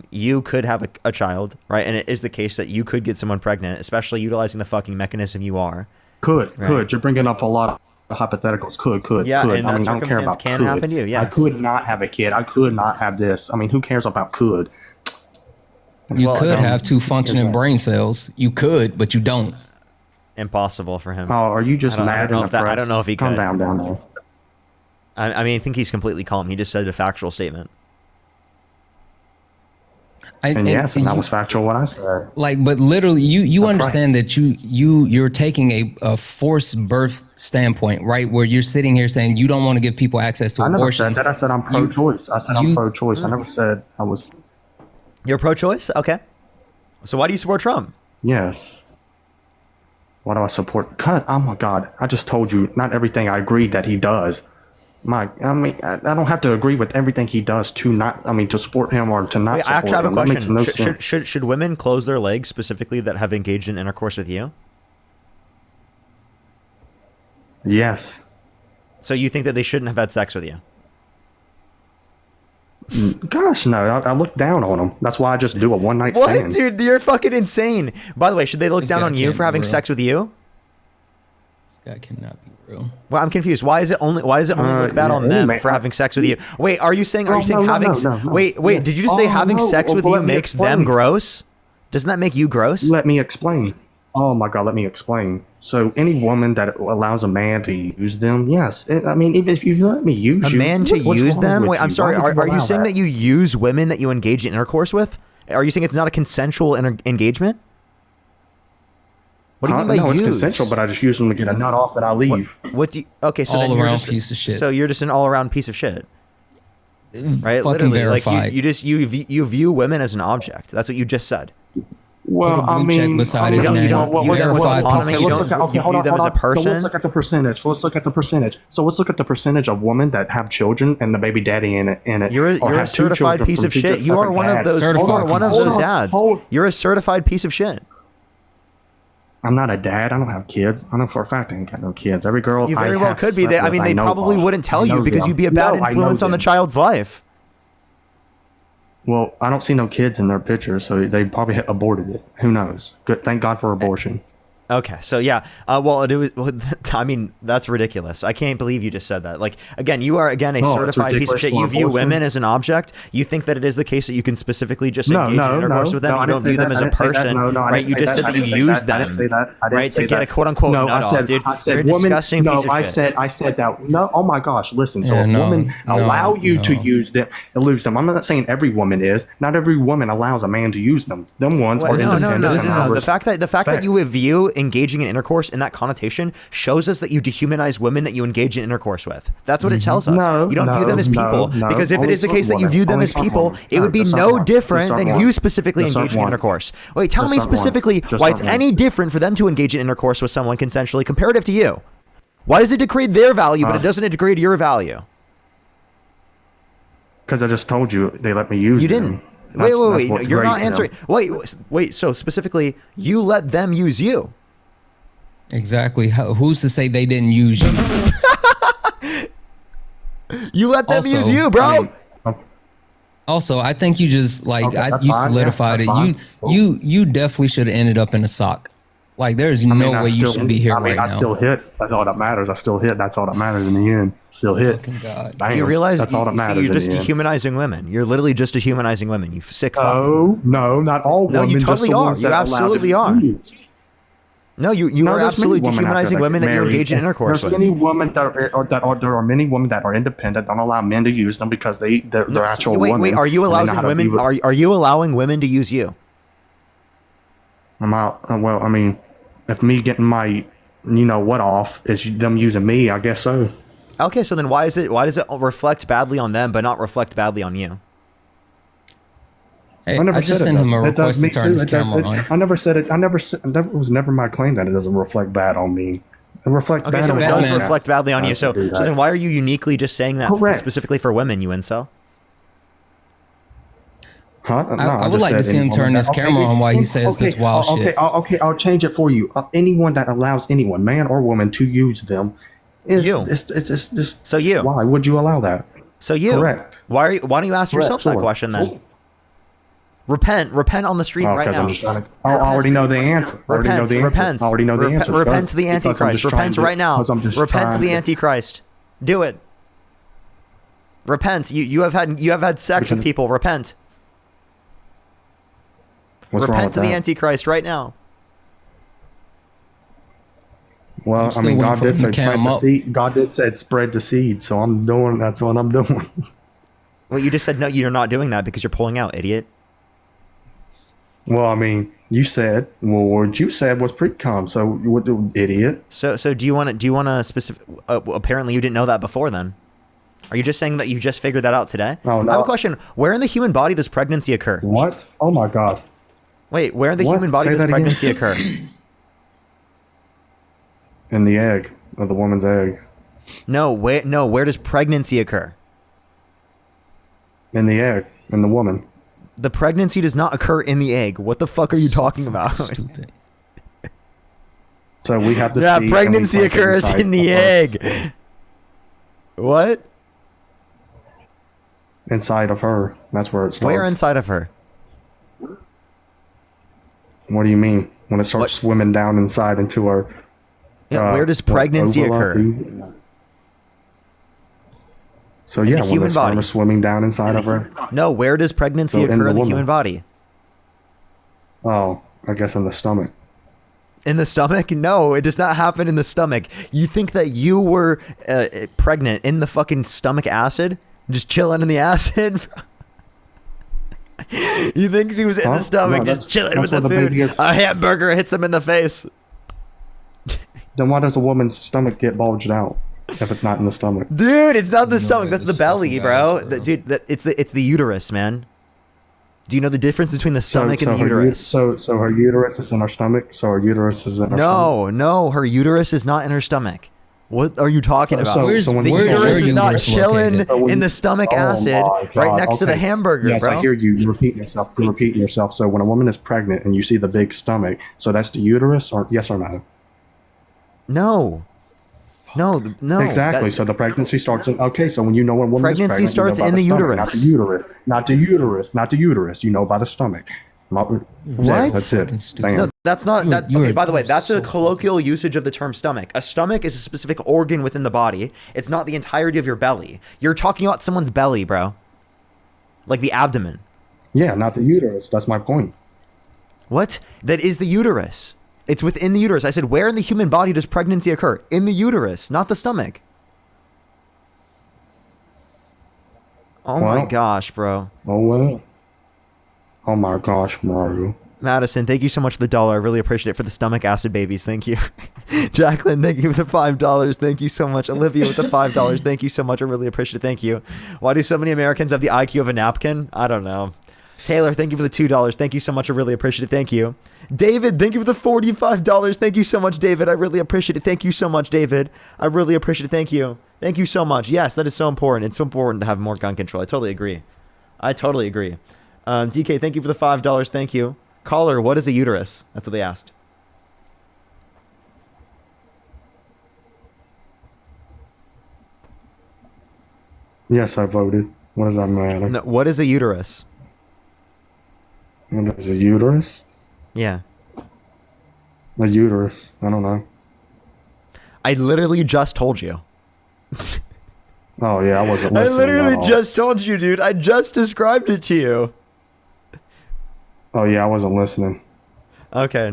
you could have a child, right? And it is the case that you could get someone pregnant, especially utilizing the fucking mechanism you are. Could. Right. You're bringing up a lot of hypotheticals. Could. Yeah, could. and I that mean, I don't care circumstance about can could. happen to you, I yes. could not have a kid. I could not have this. I mean, who cares about could? You Well, could again, have two functioning brain cells. You could, but you don't. Impossible for him. Oh, are you just I don't mad know and if that- I depressed? don't know if he Calm could. down there. I mean, I think he's completely calm. He just said a factual statement. And yes, and that was factual what I said. Like, but literally, you That's understand that you're taking a forced birth standpoint, right? Where you're sitting here saying you don't want to give people access to I never abortion. said that. I said I'm pro-choice. I said I'm pro-choice. I never said I was. You're pro-choice? Okay. So why do you support Trump? Yes. Why do I support? Cause oh my God, I just told you not everything I agree that he does. I mean, I don't have to agree with everything he does to support him or to not Wait, I support actually have a him. That makes question. no Should, sense. should women close their legs specifically that have engaged in intercourse with you? Yes. So you think that they shouldn't have had sex with you? Gosh, no. I look down on him. That's why I just do a one-night What, stand. dude? You're fucking insane. By the way, should they look down guy on you can't for be having real. sex with you? This guy cannot be real. Well, I'm confused. Why does it only look bad on them for having sex with you? Wait, are you saying No, having no. Wait, Yeah. did you just say Oh, having no. sex with Well, you let me makes them explain. gross? Doesn't that make you gross? Let me explain. Oh my God, let me explain. So any woman that allows a man to use them, yes. I mean, even if you let me use A you, man to what's use wrong them? with Wait, I'm you? sorry. Why would Are you allow saying that you use women that you engage in intercourse with? Are you saying it's not a consensual engagement? What do you mean by no, use? it's consensual, but I just use them to get a nut off and I leave. What do you, okay, so then All you're around just piece of shit. So you're just an all-around piece of shit. Right? Fucking Literally, verified. like you view women as an object. That's what you just said. Well, Put a I blue check mean, beside his name. You verify autonomy. You let's don't look at, okay, you hold view on, them hold as a on. So person. let's look at the percentage. So let's look at the percentage of women that have children and the baby daddy in it. You're or a have two certified children piece from of two shit. You are separate one of dads. those. You are one of Hold those on, dads. hold- You're a certified piece of shit. I'm not a dad. I don't have kids. I know for a fact I ain't got no kids. Every girl You I very well have could be. slept I mean, with, they know probably of. wouldn't tell I you know because them. you'd be a bad No, I know influence on the them. child's life. Well, I don't see no kids in their pictures, so they probably aborted it. Who knows? Good. Thank God for abortion. Okay, so yeah, well, it was. Well, I mean, that's ridiculous. I can't believe you just said that. Like, again, you are again a No, it's certified piece of ridiculous shit. for You view abortion. women as an object. You think that it is the case that you can specifically just No, engage in no, intercourse no, with them. no, I You don't didn't say view them that. as I a didn't say that. person, No, no, I right? didn't You say just that. said I that you didn't say use that. I didn't them, say that. I didn't right, say to get a that. quote unquote No, nut I said, off, dude. I said You're a woman. disgusting No, piece of I shit. said that. No, oh my gosh, listen. So Yeah, if no, women no, allow you to no. use them, lose them. I'm not saying every woman is. Not every woman allows a man to use them. Them ones are No. independent. and I The fact that respect. you view engaging in intercourse in that connotation shows us that you dehumanize women that you engage in intercourse with. That's what it tells us. No, You don't view them as people no. because if it Only is the case that certain you women. view them Only as certain people, women. it would be Just certain no ones. different Just than certain you ones. specifically Just certain engaging in ones. intercourse. Wait, tell Just me certain ones. specifically Just why it's certain any different for them to engage in intercourse with someone consensually comparative to you. Why does it degrade their value, but it doesn't degrade your value? Because I just told you they let me use You them. didn't. That's- that's Wait. what No, you're not degrades them. answering. Wait. So specifically, you let them use you. Exactly. Who's to say they didn't use you? You let them Also, use you, bro. Also, I think you just like Okay, that's you fine, solidified yeah, it. that's fine. You definitely should have ended up in a sock. Like there's I no mean, I way you still- should be here I mean, right I now. still hit. That's all that matters. I still hit. That's all that matters in the end. Still hit. God. Bam. You realize that's all that matters you're just in the end. dehumanizing women. You're literally just dehumanizing women. You sick fuck. No, not all No, women. you just totally the are. ones You that allowed absolutely to are. be used. No, you No, are there's absolutely many women out there dehumanizing that women get that you married. engage in intercourse There's with. many women there are many women that are independent, don't allow men to use them because they're actual Wait, women. wait. Are you and they know allowing how to women? be with- Are you allowing women to use you? I'm out. Well, I mean, if me getting my, what off is them using me, I guess so. Okay, so then why does it reflect badly on them but not reflect badly on you? Hey, I never I just said sent it him a does. It does request to me turn too. his It does- camera on. I never said it. It was never my claim that it doesn't reflect bad on me. It reflects Okay, bad so on it does Batman. reflect badly on you. Does So do that. then why are you uniquely just saying that Correct. specifically for women, you incel? Huh? No, I would just like to said see him anyone turn that- his camera on while he says this wild shit. Okay, I'll change it for you. Anyone that allows anyone, man or woman, to use them is You. It's just So you. why would you allow that? So you. Correct. Why don't you ask Correct, yourself that sure, question then? sure. Repent on the street right Because now. I'm just trying to. I already know the answer. I already know the answer. Repent. I already know the answer. Repent to the Because I'm Antichrist. just trying Repent to- right now. because I'm just Repent to trying the Antichrist. Do it. Repent. You have had sex with Because- people. Repent. What's wrong Repent with to the that? Antichrist right now. Well, I still mean, waiting God for did him to say spread cam the up. seed. God did say spread the seed, so I'm doing. That's what I'm doing. Well, you just said no. You're not doing that because you're pulling out, idiot. Well, I mean, you said. Well, what you said was pre-com. So what, the idiot? So do you want to specific? Apparently, you didn't know that before. Then, are you just saying that you just figured that out today? Oh, no. I have a question. Where in the human body does pregnancy occur? What? Oh my God. Wait, where in the What? human body Say does that again. pregnancy occur? In the egg of the woman's egg. No, where does pregnancy occur? In the egg. In the woman. The pregnancy does not occur in the egg. What the fuck are you talking about? Stupid. So we have to. Yeah, see. pregnancy occurs in the egg. What? Inside of her. That's where it starts. Where inside of her? What do you mean? When it starts swimming down inside into her. Yeah, where does pregnancy occur? So In yeah, the when human the sperm body. is swimming down inside of her. No, where does pregnancy So in occur the in the woman. human body? Oh, I guess in the stomach. In the stomach? No, it does not happen in the stomach. You think that you were pregnant in the fucking stomach acid? Just chilling in the acid? You think she was in Huh? the stomach No, just that's- chilling with that's the where the food? baby is. A hamburger hits him in the face. Then why does a woman's stomach get bulged out if it's not in the stomach? Dude, it's not the stomach. That's the belly, bro. Dude, it's the uterus, man. Do you know the difference between the stomach and the uterus? So her uterus is in her stomach. So her uterus is in her stomach. No, her uterus is not in her stomach. What are you talking about? So when the you say uterus is not uterus chilling located? in the stomach Oh acid my right God, next to the okay. hamburger, Yes, bro. I hear you. You're repeating yourself. You're repeating yourself. So when a woman is pregnant and you see the big stomach, so that's the uterus, or yes or no? No. Exactly. that- So the pregnancy starts in. Okay. So when you know when a woman Pregnancy is pregnant, starts you know by in the stomach, uterus. not the uterus. Not the uterus. Not the uterus. You know by the stomach. What? That's it. Damn. No, that's not that. Okay, by the way, that's a colloquial usage of the term stomach. A stomach is a specific organ within the body. It's not the entirety of your belly. You're talking about someone's belly, bro. Like the abdomen. Yeah, not the uterus. That's my point. What? That is the uterus. It's within the uterus. I said, where in the human body does pregnancy occur? In the uterus, not the stomach. Oh my gosh, bro. Oh well. Oh my gosh, Mario. Madison, thank you so much for the $1. I really appreciate it for the stomach acid babies. Thank you. Jacqueline, thank you for the $5. Thank you so much. Olivia with the $5. Thank you so much. I really appreciate it. Thank you. Why do so many Americans have the IQ of a napkin? I don't know. Taylor, thank you for the $2. Thank you so much. I really appreciate it. Thank you. David, thank you for the $45. Thank you so much, David. I really appreciate it. Thank you so much, David. I really appreciate it. Thank you. Thank you so much. Yes, that is so important. It's so important to have more gun control. I totally agree. DK, thank you for the $5. Thank you. Caller, what is a uterus? That's what they asked. Yes, I voted. What does that matter? No, what is a uterus? What is a uterus? Yeah. A uterus. I don't know. I literally just told you. Oh, yeah, I wasn't I listening. literally just told you, dude. I just described it to you. Oh, yeah, I wasn't listening. Okay,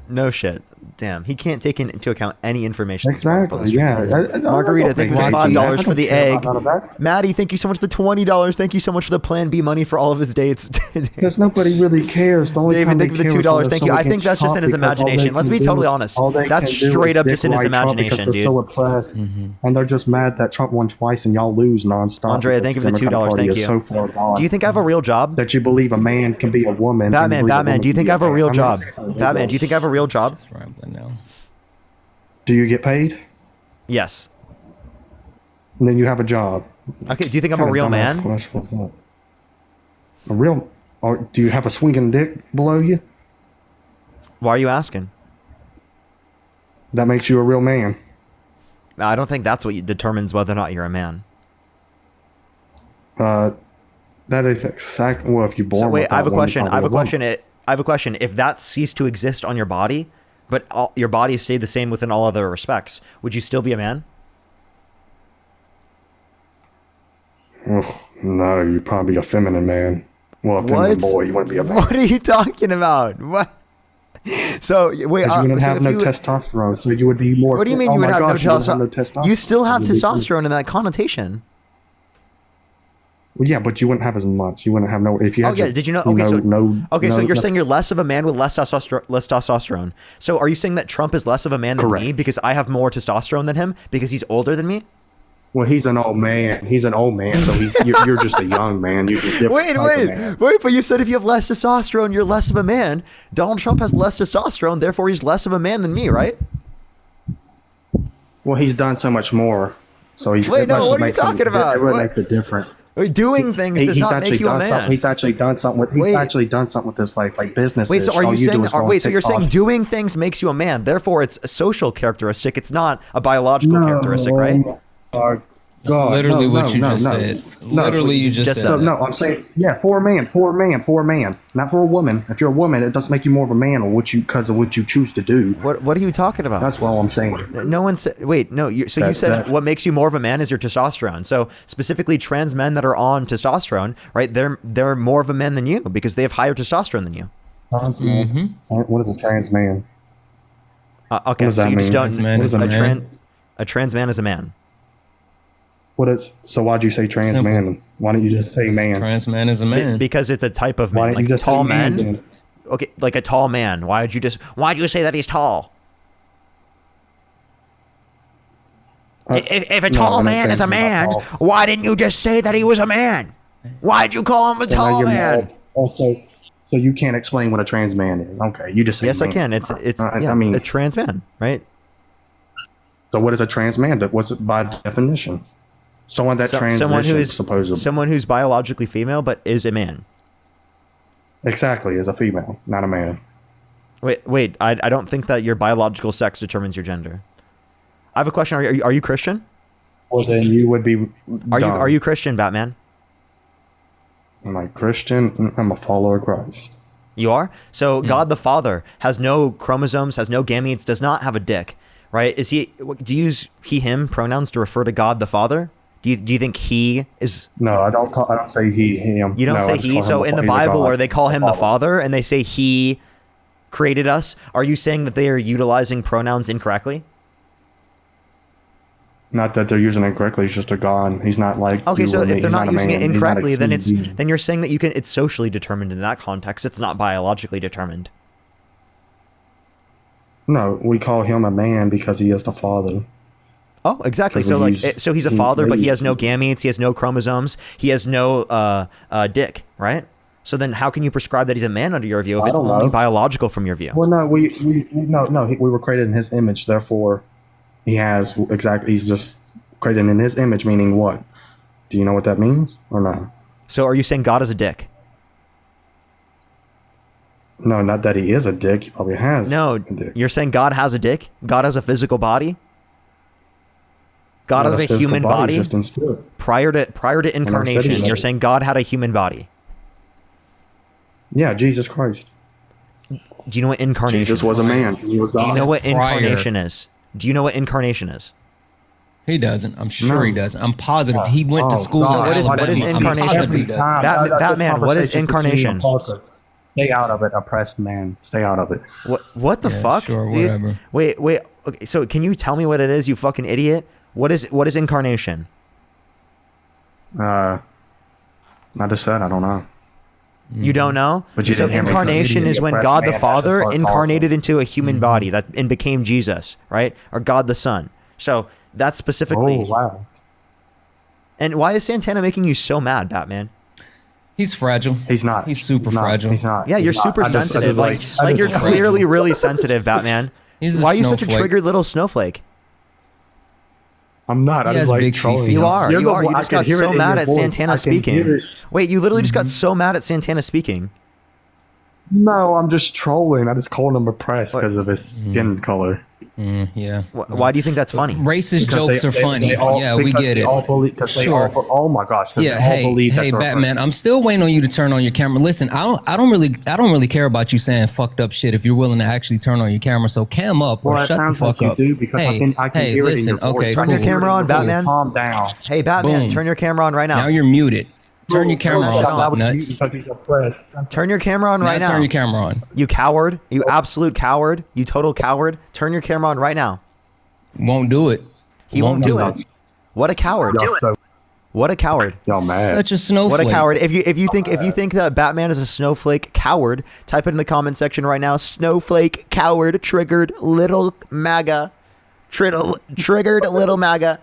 no shit. Damn, he can't take into account any information. Exactly, yeah. Margarita, thank you for the $5 for the egg. That. Maddie, thank you so much for the $20. Thank you so much for the Plan B money for all of his dates. Because nobody really cares. The only David, time thank you for the $2. Thank you. I think that's just in his imagination. Let's be totally honest. That's straight up just in his imagination, dude. They're so oppressed, and they're just mad that Trump won twice and y'all lose nonstop. Andrea, thank you for the $2. Thank you. So far gone do you think I have a real job? that you believe a man can be a woman? Batman, do you think I have a real job? Batman, do you think I have a real job? Do you get paid? Yes. And then you have a job. Okay, do you think I'm a real man? A real? Or do you have a swinging dick below you? Why are you asking? That makes you a real man. I don't think that's what determines whether or not you're a man. That is exactly. Well, if you're born. So wait, with I have a that one, question. you're I have a probably question. I have a question. If that ceased to exist on your body, but your body stayed the same within all other respects, would you still be a man? Oh, no, you'd probably be a feminine man. Well, a feminine boy. You wouldn't be a man. What are you talking about? What? So wait, You wouldn't have no you, testosterone, so you would be more. what do you mean oh you would my have gosh, no you wouldn't have no testosterone? You still have You'd be- testosterone in that connotation. Well, yeah, but you wouldn't have as much. You wouldn't have no. If you had. Oh yeah, your- did you know? you Okay, so no, so you're saying you're less of a man with less testosterone. So are you saying that Trump is less of a man than me because I have more testosterone than him because he's older than me? Well, he's an old man. He's an old man, so you're just a young man. You're just different type of man. Wait! But you said if you have less testosterone, you're less of a man. Donald Trump has less testosterone, therefore he's less of a man than me, right? Well, he's done so much more. So he's. Wait, it no, must what are you make some- talking about? It really What? makes it different. Wait, doing things does not make you a man. He's actually done something with. He's Wait. actually done something with this, like business. Wait, so are you saying? So you're saying doing things makes you a man? Therefore, it's a social characteristic. It's not a biological characteristic, right? God, literally no, what no, you no, just no. said. No, Literally, you just said. No, I'm saying, yeah, for a man, not for a woman. If you're a woman, it doesn't make you more of a man, or because of what you choose to do. What are you talking about? That's what I'm saying. No one said. Wait, no. You said what makes you more of a man is your testosterone. So specifically, trans men that are on testosterone, right? They're more of a man than you because they have higher testosterone than you. Trans man. What is a trans man? Okay, What does so that you just mean? don't. Trans man is a man? A trans man is a man. So why'd you say trans Simple. man? Why don't you just say man? Trans man is a man. Because it's a type of Why man, don't you like just say tall man men. then? Okay, like a tall man. Why'd you say that he's tall? If a tall man is a man, why didn't you just say that he was a man? Why'd you call him a tall man? Also, so you can't explain what a trans man is. Okay, you just say Yes, I man. can. It's I mean, a trans man, right? so what is a trans man? What's it by definition? Someone that transitions, supposedly. Someone who's biologically female but is a man. Exactly, is a female, not a man. Wait. I don't think that your biological sex determines your gender. I have a question. Are you Christian? Well, then you would be. Are you Christian, Batman? Am I Christian? I'm a follower of Christ. You are? So God the Father has no chromosomes, has no gametes, does not have a dick, right? Do you use he, him pronouns to refer to God the Father? Do you think he is? No, I don't say he, him. You don't No, I say just he. call So him in the he's a Bible, God. where they call him the Father and they say he created us, are you saying that they are utilizing pronouns incorrectly? Not that they're using it correctly. He's just a God. He's not like Okay, you so or me. if they're He's not a using it man. He's not a incorrectly, then he. then you're saying that it's socially determined in that context. It's not biologically determined. No, we call him a man because he is the father. Oh, exactly. 'Cause So we like, use- so he's a father, but he has no gametes, he has no chromosomes, he has no dick, right? So then, how can you prescribe that he's a man under your view if I it's don't only know. biological from your view? Well, no, we were created in his image. Therefore, he has exactly. He's just created in his image, meaning what? Do you know what that means or no? So are you saying God is a dick? No, not that he is a dick. He probably has. No, a dick. you're saying God has a dick? God has a physical body? God Not has a physical human body? just in spirit. Prior to said he incarnation, had you're it. saying God had a human body. Yeah, Jesus Christ. Do you know what incarnation Jesus was a man. He was Do you God. know what Prior. incarnation is? Do you know what incarnation is? He doesn't. I'm sure No. he doesn't. I'm positive he went to Oh, schools in God. Alabama. What is I'm incarnation? positive he Every does. time. Batman, what is incarnation? Stay out of it, oppressed man. Stay out of it. What the Yeah, fuck? sure, dude? whatever. Wait. Okay, so can you tell me what it is, you fucking idiot? What is incarnation? I just said I don't know. You don't know? But you So didn't hear me. incarnation You is when oppressed God the man had to Father start talking. incarnated into a human body and became Jesus, right? Or God the Son. So that's specifically. Oh wow. And why is Santana making you so mad, Batman? He's fragile. He's not. He's super No, fragile. He's not. Yeah, He's you're not. super I just sensitive. like You're clearly really sensitive, Batman. He's a Why are you such a snowflake. triggered little snowflake? I'm not. I He just has like big trolling. feet. You are. You're You the are. You one- I just can got hear it so in mad your at voice. Santana I can hear speaking. it. Wait, you literally just got so mad at Santana speaking. No, I'm just trolling. I just called him oppressed because of his skin color. Yeah. Why do you think that's funny? Racist Because jokes are funny. Yeah, we because get they it. all believe, because they Sure. all, oh my gosh. 'cause Yeah, they all believe that hey, they're Batman. oppressed. I'm still waiting on you to turn on your camera. Listen, I don't really care about you saying fucked up shit if you're willing to actually turn on your camera. So cam up or Well, it shut the sounds fuck like you up. do because I can hey, hear listen, it in your voice. okay, Turn your cool. camera on, Batman. Calm down. Hey, Batman, Boom. turn your camera on right now. Now you're muted. Turn your camera on, shut slap up. nuts. Because he's oppressed. Turn your camera on right Now now. turn your camera on. You coward. You absolute coward. You total coward. Turn your camera on right now. Won't do it. He won't do it. What a coward. Y'all so What a coward. y'all mad. Such a snowflake. What a coward. If you think that Batman is a snowflake coward, type it in the comment section right now. Snowflake coward triggered little MAGA. Triggered little MAGA.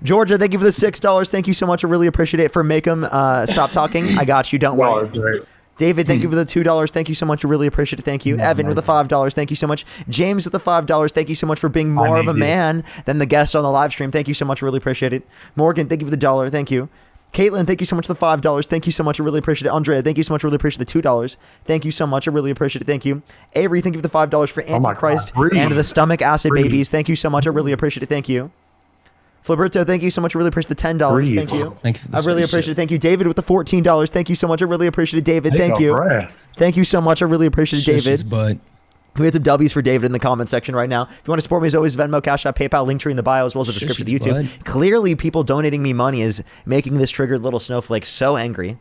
Georgia, thank you for the $6. Thank you so much. I really appreciate it. For make him stop talking. I got you. Don't Y'all are worry. great. David, thank you for the $2. Thank you so much. I really appreciate it. Thank you. Evan with the $5. Thank you so much. James with the $5. Thank you so much for being more of a man than the guest on the live stream. Thank you so much. I really appreciate it. Morgan, thank you for the $1. Thank you. Caitlin, thank you so much for the $5. Thank you so much. I really appreciate it. Andrea, thank you so much. I really appreciate the $2. Thank you so much. I really appreciate it. Thank you. Avery, thank you for the $5 for my God, Antichrist breathe. and the stomach acid Breathe. babies. Thank you so much. I really appreciate it. Thank you. Fliberto, thank you so much. I really appreciate the $10. Breathe. Thank you. Thank you for the I really spaceship. appreciate it. Thank you. David with the $14. Thank you so much. I really appreciate it. David, Take thank a you. breath. Thank you so much. I really appreciate it, Shush his David. butt. We had some W's for David in the comment section right now. If you want to support me, as always, Venmo, Cash App, PayPal, Linktree in the bio, as well as the Shush description of his the YouTube. Clearly, people donating me money is making this triggered little snowflake so angry.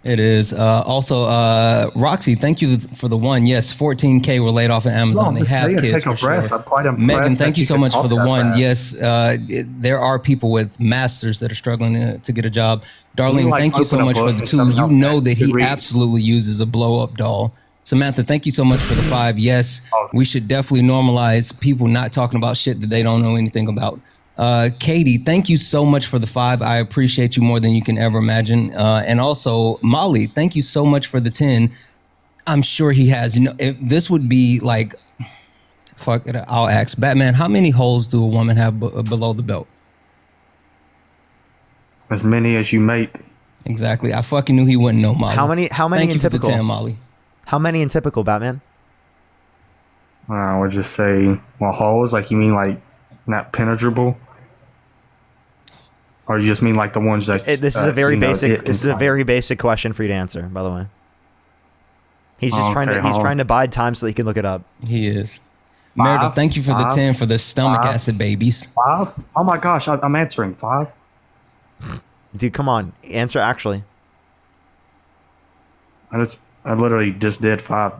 It is. Also, Roxy, thank you for the one. Yes, 14K were laid off at Amazon. No, They just have stay and kids take a for breath. sure. I'm quite impressed Megan, that thank you you so can much talk for the that one. fast. Yes, there are people with masters that are struggling to get a job. Darlene, like, thank you so open a much for book the and two. tell me You how know fast that you he read. absolutely uses a blow up doll. Samantha, thank you so much for the 5. Yes, Oh. we should definitely normalize people not talking about shit that they don't know anything about. Katie, thank you so much for the 5. I appreciate you more than you can ever imagine. And also Molly, thank you so much for the 10. I'm sure he has. You know, if this would be like, fuck it. I'll ask Batman. How many holes do a woman have below the belt? As many as you make. Exactly. I fucking knew he wouldn't know, Molly. How many Thank in you for the typical? 10, Molly. How many in typical, Batman? I would just say, well, holes, like you mean like not penetrable? Or you just mean like the ones that This is a very you know, basic. it This is a inside? very basic question for you to answer. By the way, He's just trying to bide time so he can look it up. He is. Meredith, thank you for the 10 for the stomach acid babies. 5? Oh my gosh, I'm answering 5. Dude, come on. Answer actually. I literally just did 5.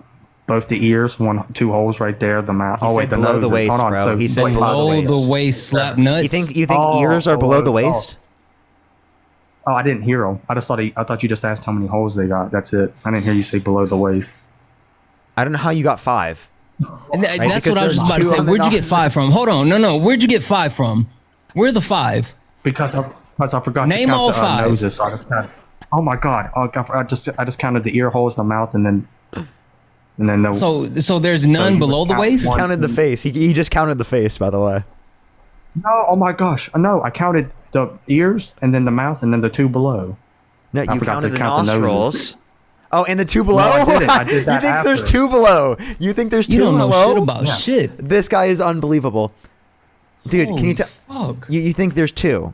Both the ears, 2 holes right there. The mouth. He said the below nose. the waist, Hold on. bro. So He said below the waist, slap nuts. You think ears are below the waist? Oh, I didn't hear him. I thought you just asked how many holes they got. That's it. I didn't hear you say below the waist. I don't know how you got 5. And that's what I was just about to say. Where'd you get 5 from? Hold on. No. Where'd you get 5 from? Where are the 5? Because I forgot Name to count all the 5. noses. So oh my god! I just counted the ear holes, the mouth, and then the. So there's none below the waist. He counted the face. He just counted the face, by the way. No, oh my gosh! No, I counted the ears and then the mouth and then the 2 below. No, I you forgot counted to the count the nostrils. noses. Oh, and the 2 below? No, I didn't. I did that You think there's after. 2 below? You think there's 2 You don't know below? shit about shit. This guy is unbelievable. Dude, can you tell? Fuck. You think there's 2?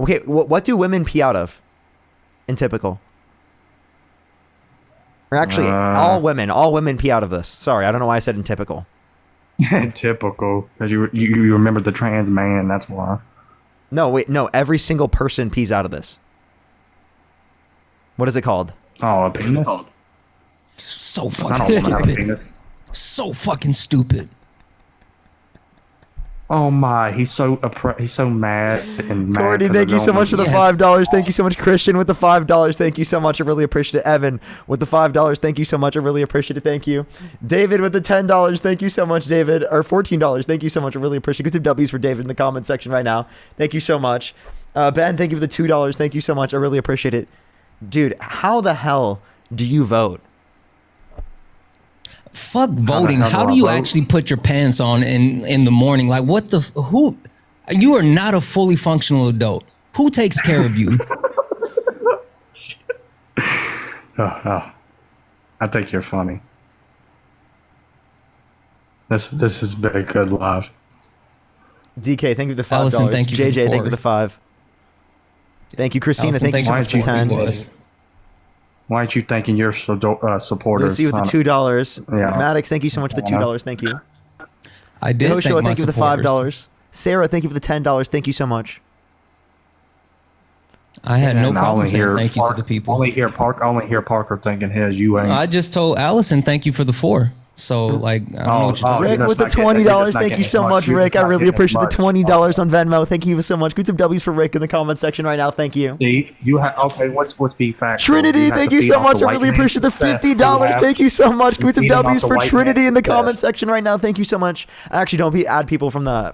Okay, what do women pee out of in typical? Or actually, all women pee out of this. Sorry, I don't know why I said in typical. Typical, because you remember the trans man. That's why. No, every single person pees out of this. What is it called? Oh, a penis. So I fucking don't want to have a stupid. penis. So fucking stupid. Oh my, he's so mad and mad. Courtney, 'cause thank of you so much for the Yes. $5. Thank you so much, Christian, with the $5. Thank you so much. I really appreciate it. Evan, with the $5. Thank you so much. I really appreciate it. Thank you. David, with the $10. Thank you so much, David. Or $14. Thank you so much. I really appreciate it. Get some W's for David in the comment section right now. Thank you so much. Ben, thank you for the $2. Thank you so much. I really appreciate it. Dude, how the hell do you vote? Fuck voting. How do you actually put your pants on in the morning? Like, what the who? You are not a fully functional adult. Who takes care of you? I think you're funny. This has been a good live. DK, thank you for the $5. Allison, thank you for the JJ, thank you 4. for the 5. Thank you, Christina. Allison, Thank you so much for the 10. Why aren't you thanking your supporters? Lucy with the $2. Yeah. Maddox, thank you so much for the $2. Thank you. I did Joshua, thank my thank you for the supporters. $5. Sarah, thank you for the $10. Thank you so much. I had no And I problem only saying hear thank you to the people. I only hear Parker thinking his. You ain't. I just told Allison thank you for the 4. So like I don't know what you're talking Rick about. with the $20. Thank you so much, Rick. I really appreciate the $20 on Venmo. Thank you so much. Put some W's for Rick in the comment section right now. Thank you. See, you have okay. Let's be factual. Trinity, have thank to you feed so off much. the I white really man's appreciate the success. $50. So you have- Thank you so much. Put some feed off W's the for white Trinity in the man's comment success. section right now. Thank you so much. Actually, don't add people from the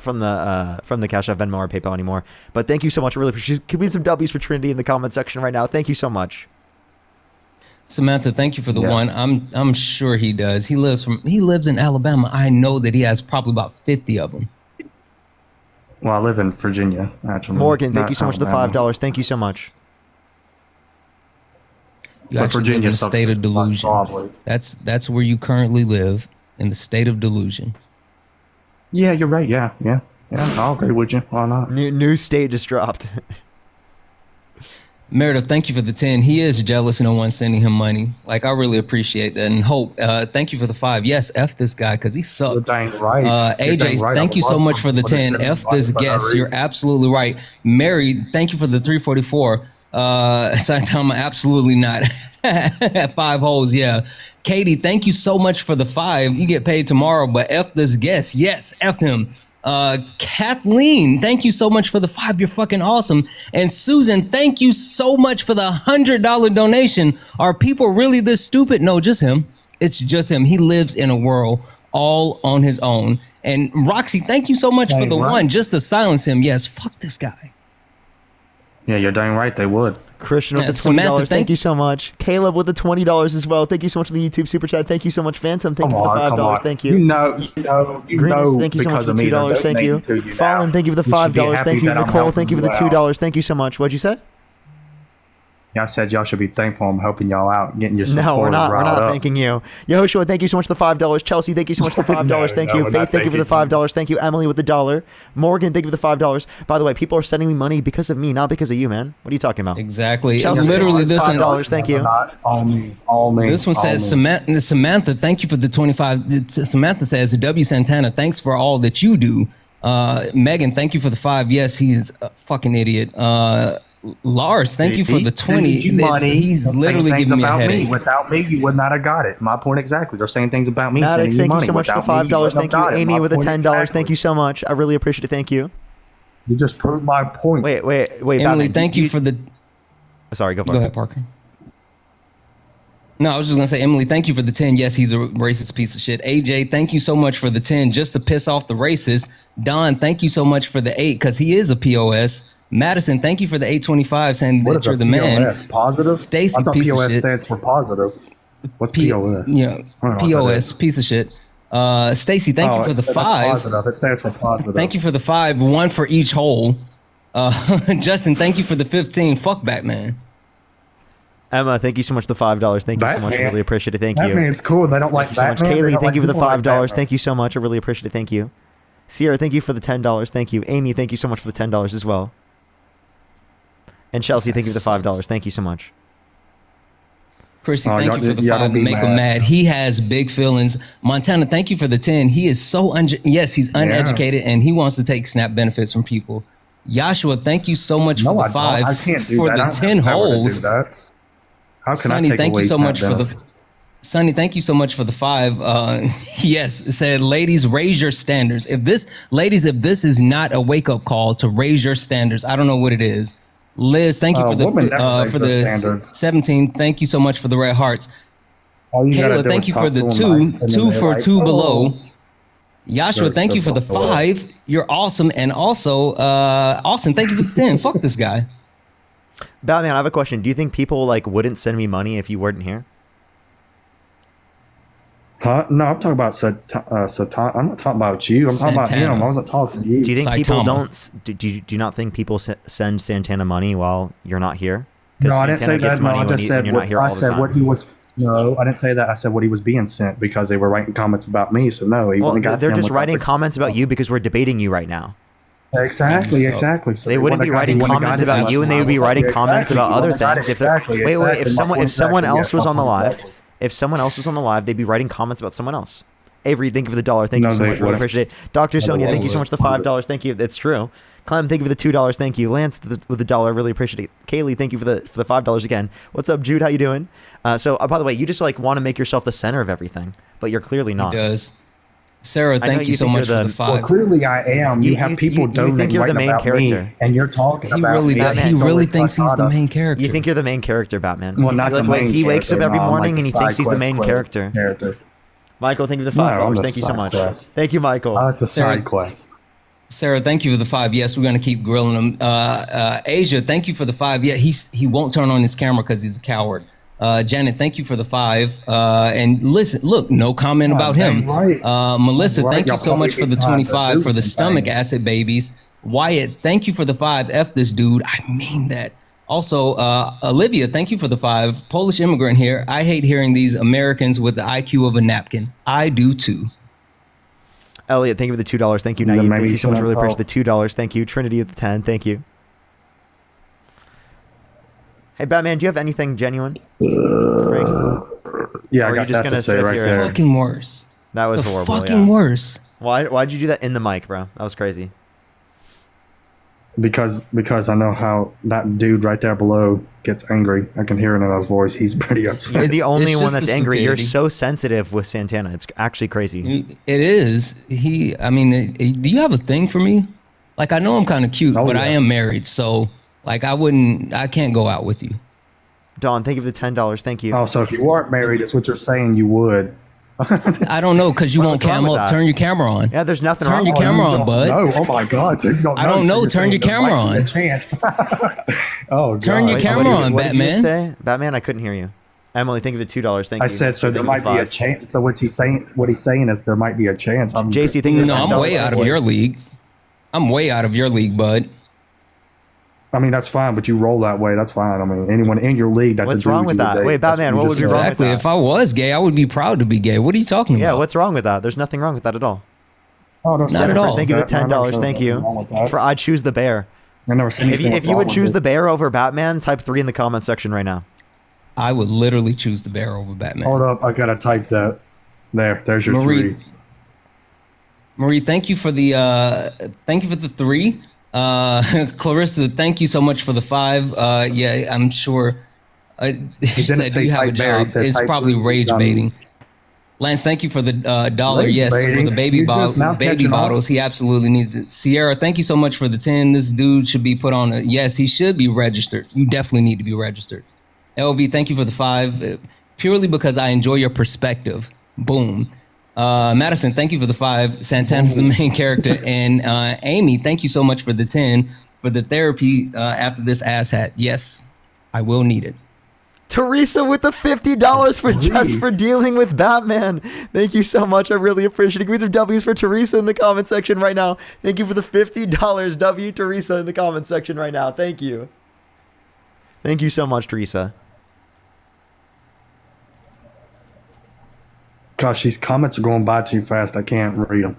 Cash App, Venmo, or PayPal anymore. But thank you so much. I really appreciate it. Give me some W's for Trinity in the comment section right now. Thank you so much. Samantha, thank you for the 1. I'm sure he does. He lives in Alabama. I know that he has probably about 50 of them. Well, I live in Virginia, actually. Morgan, thank not you so much for the Alabama. $5. Thank you so much. You But actually live in Virginia the state of delusion. That's where you currently live, in the state of delusion. Yeah, you're right. Yeah. I'll agree with you. Why not? New state just dropped. Meredith, thank you for the 10. He is jealous and no one's sending him money. Like, I really appreciate that. And Hope, thank you for the 5. Yes, F this guy because he sucks. You're dang right. You're dang AJ, right. thank I you so love much for the people that 10. send me F money this for no guest. You're reason. absolutely right. Mary, thank you for the 344. Saitama, absolutely not. 5 holes, yeah. Katie, thank you so much for the 5. You get paid tomorrow, but F this guest. Yes, F him. Kathleen, thank you so much for the 5. You're fucking awesome. And Susan, thank you so much for the $100 donation. Are people really this stupid? No, just him. It's just him. He lives in a world all on his own. And Roxy, thank you so much for the 1 just to silence him. Yes, fuck this guy. Yeah, you're dang right. They would. Christian with Yeah, the $20. Samantha, thank you so much. Caleb with the $20 as well. Thank you so much for the YouTube super chat. Thank you so much, Phantom. Thank you for the $5. Thank you. You know, Greenness, thank you so much because for of the me. $2. Thank you. Fallen, thank you for the $5. Thank you. Nicole, thank you for the $2. Thank you so much. What'd you say? Y'all said y'all should be thankful I'm helping y'all out, getting your No, we're supporters not. We're riled not up. thanking you. Yoshua, thank you so much for the $5. Chelsea, thank you so much for the $5. Thank No, you. we're Faith, not thank you for the thanking $5. Thank you. Emily with the $1. Morgan, thank you for the $5. By the way, people are sending me money because of me, not because of you, man. What are you talking about? Exactly. Chelsea, Literally, this one. $5. Thank you. Not all me. All me. This one all says, me. Samantha, thank you for the 25. Samantha says, W. Santana, thanks for all that you do. Megan, thank you for the 5. Yes, he's a fucking idiot. Lars, thank you for the 20. Sending you money, He's and literally saying things giving me a about headache. Without me, you would not have got it. My point exactly. They're saying things about me. Maddox, Sending you thank you money. so much for the Without me, you $5. wouldn't have Thank you. got it. Amy My with the point $10. exactly. Thank you so much. I really appreciate it. Thank you. You just proved my point. Wait, Emily, Batman, thank you for the. Sorry, go for Go it. ahead, Parker. No, I was just gonna say, Emily, thank you for the 10. Yes, he's a racist piece of shit. AJ, thank you so much for the 10, just to piss off the racists. Don, thank you so much for the 8, because he is a POS. Madison, thank you for the 825, saying What that is you're a the man. POS? Positive? Stacy, I thought piece of POS shit. stands for positive. What's POS? Yeah, I don't know what that POS, is. piece of shit. Stacy, thank you for the that's 5. Positive. It stands for positive. Thank you for the 5, 1 for each hole. Justin, thank you for the 15. Fuck Batman. Emma, thank you so much for the $5. Thank you so much. I Batman. really appreciate it. Thank you. Batman's cool. They don't like Thank you so much. Batman. They Kaylee, don't thank you for the people like $5. Batman. Thank you so much. I really appreciate it. Thank you. Sierra, thank you for the $10. Thank you. Amy, thank you so much for the $10 as well. And Chelsea, thank you for the $5. Thank you so much. Chrissy, Oh, thank y'all- you for the y'all 5 don't to be make him mad. mad. He has big feelings. Montana, thank you for the 10. He is so yes, he's uneducated and he wants to take SNAP benefits from people. Joshua, thank you so much for the 5 I can't do for that. the I'm 10 never gonna holes. do that. How can Sonny, I take thank away you so SNAP much for the benefits? Sonny, thank you so much for the 5. Yes, it said, ladies, raise your standards. If this is not a wake up call to raise your standards, I don't know what it is. Liz, thank you for women never raise for their the standards. 17. Thank you so much for the red hearts. All you gotta Kayla, do thank is you talk for the to 2. them nice, and then 2 they're for like, 2 "Oh." below. Joshua, thank you for the They're 5. You're awesome. And also, Austin, thank you for the 10. Fuck this guy. Batman, I have a question. Do you think people like wouldn't send me money if you weren't here? Huh? No, I'm talking about Satan. I'm not talking about you. I'm talking about him. Santana. I wasn't talking to you. Do you think people Saitama. don't? Do you not think people send Santana money while you're not here? 'Cause No, I didn't say Santana gets that. No, money I when just said when you're what not here I all the said. time. What he was. No, I didn't say that. I said what he was being sent because they were writing comments about me. So no, he Well, wouldn't have got they're them just without writing the- comments about you because we're debating you right now. Exactly, So exactly. So they wouldn't be writing comments about you, and they would be writing comments about other things. If they're- wait, if someone else was on the live, if someone else was on the live, they'd be writing comments about someone else. Avery, thank you for the $1. Thank No, you so they much. Really wouldn't. appreciate it. Dr. No, they Sonia, thank you so much wouldn't. for the $5. Thank you. It's true. Clem, thank you for the $2. Thank you. Lance with the $1. Really appreciate it. Kaylee, thank you for the $5 again. What's up, Jude? How you doing? So by the way, you just like want to make yourself the center of everything, but you're clearly not. He does. Sarah, I know thank you you so think much you're for the the- 5. Well, clearly I am. You have people you donating think you're the writing main about character. me, and you're talking He about really me. does. He So really it's thinks he's the Sakata. main character. You think you're the main character, Batman? Well, not like the when main he wakes up character, every no, I'm morning like and he the thinks side he's the quest main character. character. Michael, thank you for the No, $5. I'm the Thank you so side much. quest. Thank you, Michael. Oh, it's the Sarah- side quest. Sarah, thank you for the 5. Yes, we're gonna keep grilling him. Asia, thank you for the 5. Yeah, he won't turn on his camera because he's a coward. Janet, thank you for the 5. And listen, look, no comment Yeah, about dang him. right. Melissa, Right, thank you y'all so probably much for get the time to 25 do for the some stomach things. acid babies. Wyatt, thank you for the 5. F this dude. I mean that. Also, Olivia, thank you for the 5. Polish immigrant here. I hate hearing these Americans with the IQ of a napkin. I do too. Elliot, thank you for the $2. Thank you, Then Naeem. maybe Thank you you so much. shouldn't Really call. appreciate the $2. Thank you. Trinity at the 10. Thank you. Hey, Batman, do you have anything genuine? Yeah, Or I are you got just that gonna to say sit right here there. and- Fucking worse. That was The horrible. fucking yeah. worse. Why'd you do that in the mic, bro? That was crazy. Because I know how that dude right there below gets angry. I can hear it in his voice. He's pretty upset. You're the only it's one just that's the angry. You're stupidity. so sensitive with Santana. It's actually crazy. It is. I mean, do you have a thing for me? Like, I know I'm kind of cute, Oh, but yeah. I am married. So, like, I can't go out with you. Dawn, thank you for the $10. Thank you. Oh, so if you weren't married, it's what you're saying you would. I don't know, because you won't What's wrong cam with up. that? Turn your camera on. Yeah, there's nothing Turn wrong your with camera on, don't bud. know. Oh my God, so you don't know. I don't So know. you're Turn saying your there camera might be a on. chance. Oh, Turn God. your Wait, camera what on, did you just Batman. say? Batman, I couldn't hear you. Emily, thank you for the $2. Thank you. I said so. There Thank you might for be a 5. chance. So what's he saying? What he's saying is there might be a chance. I'm JC, thank you for No, the I'm $10. way out of your league. I'm way out of your league, bud. I mean, that's fine, but you roll that way. That's fine. I mean, anyone in your league that's What's a dude wrong with you would that? date. Wait, That's Batman, you what just would be said. wrong with Exactly. that? If I was gay, I would be proud to be gay. What are you talking Yeah, about? what's wrong with that? There's nothing wrong with that at all. Oh, that's Not at all. Thank you for the $10. Thank Thank you. For I choose the bear. I never seen anything If you wrong would with choose it. the bear over Batman, type 3 in the comment section right now. I would literally choose the bear over Batman. Hold up, I gotta type that. There's your Marie, 3. Marie, thank you for the 3. Clarissa, thank you so much for the 5. Yeah, I'm sure. You didn't said say you have a type bear, he job. said It's type probably 3. rage baiting. Lance, thank you for the dollar. Rage Yes, for baiting? the baby You just now baby catching on? bottles. He absolutely needs it. Sierra, thank you so much for the 10. This dude should be put on a yes. He should be registered. You definitely need to be registered. LV, thank you for the 5. Purely because I enjoy your perspective. Boom. Madison, thank you for the 5. Santana's the main character. And Amy, thank you so much for the 10 for the therapy after this ass hat. Yes, I will need it. Teresa with the $50 for just for dealing with Batman. Thank you so much. I really appreciate it. Queens of W's for Teresa in the comment section right now. Thank you for the $50. W Teresa in the comment section right now. Thank you. Thank you so much, Teresa. Gosh, these comments are going by too fast. I can't read them.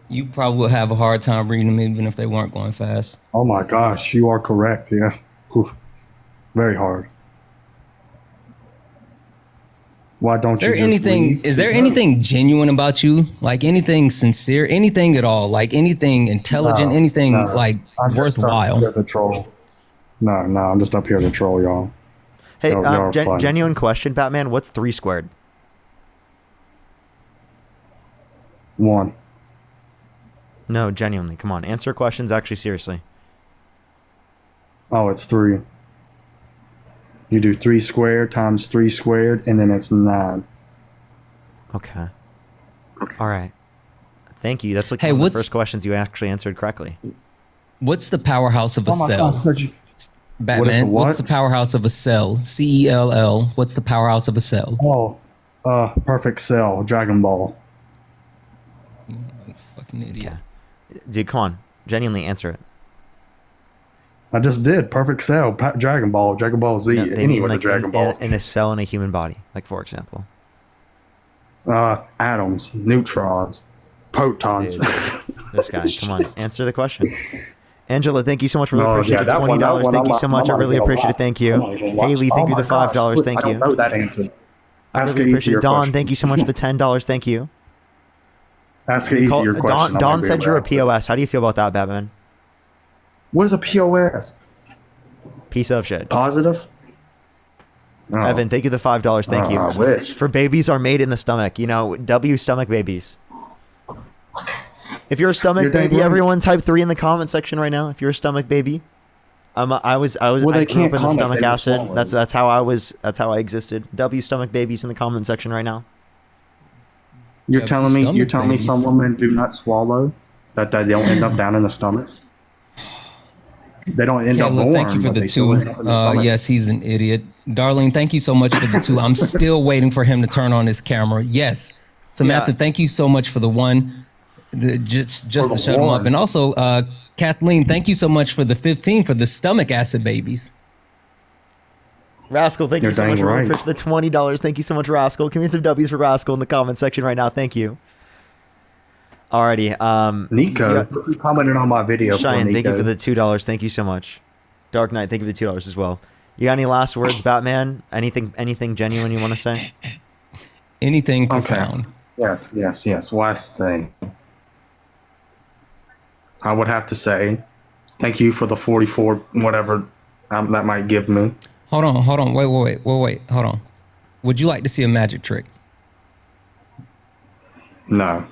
You probably would have a hard time reading them even if they weren't going fast. Oh my gosh, you are correct. Yeah. Oof. Very hard. Why don't Is there you just anything? leave? Is there anything genuine about you? Like anything sincere? Anything at all? Like anything intelligent? No, anything no. like I'm just up worthwhile? here to troll. No, I'm just up here to troll y'all. Hey, Y'all are fun. genuine question, Batman. What's 3 squared? 1. No, genuinely. Come on. Answer questions actually seriously. Oh, it's 3. You do 3 squared times 3 squared, and then it's 9. Okay. All right. Thank you. That's like Hey, one of the what's- first questions you actually answered correctly. What's the powerhouse of a Oh my cell? gosh, What is Batman. the what? What's the powerhouse of a cell? CELL. What's the powerhouse of a cell? Perfect Cell, Dragon Ball. Fucking idiot. Dude, come on. Genuinely answer it. I just did. Perfect Cell, Dragon Ball, Dragon Ball Z, No, they any mean of the like Dragon Balls. in a cell in a human body, like for example. Atoms, neutrons, protons. Dude, this guy, come on, answer the question. Angela, thank you so much for the No, appreciate yeah, the that one- that $20. one, Thank you I'm so not- much. I I'm not really gonna appreciate lie. it. Thank I'm you. not gonna lie. Haley, Oh thank you my for the $5. gosh, Thank I you. don't know that answer. I Ask really an appreciate easier it. Don, question. thank you so much for the $10. Thank you. Ask an easier question. Don said you're a POS. How do you feel about that, Batman? What is a POS? Piece of shit. Positive? Oh. Evan, thank you the $5. Thank you. I wish. For babies are made in the stomach. You know, W stomach babies. If you're a stomach You're dang baby, right. everyone type 3 in the comment section right now. If you're a stomach baby. I Well, I they grew can't up in the comment, stomach they will acid. swallow. That's how I existed. W stomach babies in the comment section right now. You're Yeah, telling me stomach some babies. women do not swallow? That they don't end up down in the stomach? They don't end up Kayla, born, thank you for but the they still 2. end up in the stomach. Yes, he's an idiot. Darling, thank you so much for the 2. I'm still waiting for him to turn on his camera. Yes. Samantha, Yeah. thank you so much for the 1. Just For to the shut him up. 1. And also, Kathleen, thank you so much for the 15 for the stomach acid babies. Rascal, thank You're you so much dang for right. the $20. Thank you so much, Rascal. Community of W's for Rascal in the comment section right now. Thank you. Alrighty. Nico, yeah, you commented on my video. Cheyenne, for thank you Nico. for the $2. Thank you so much. Dark Knight, thank you for the $2 as well. You got any last words, Batman? Anything genuine you want to say? Anything Okay. profound. Yes. Last thing. I would have to say, thank you for the 44, whatever that might give me. Hold on. Wait. Hold on. Would you like to see a magic trick? No.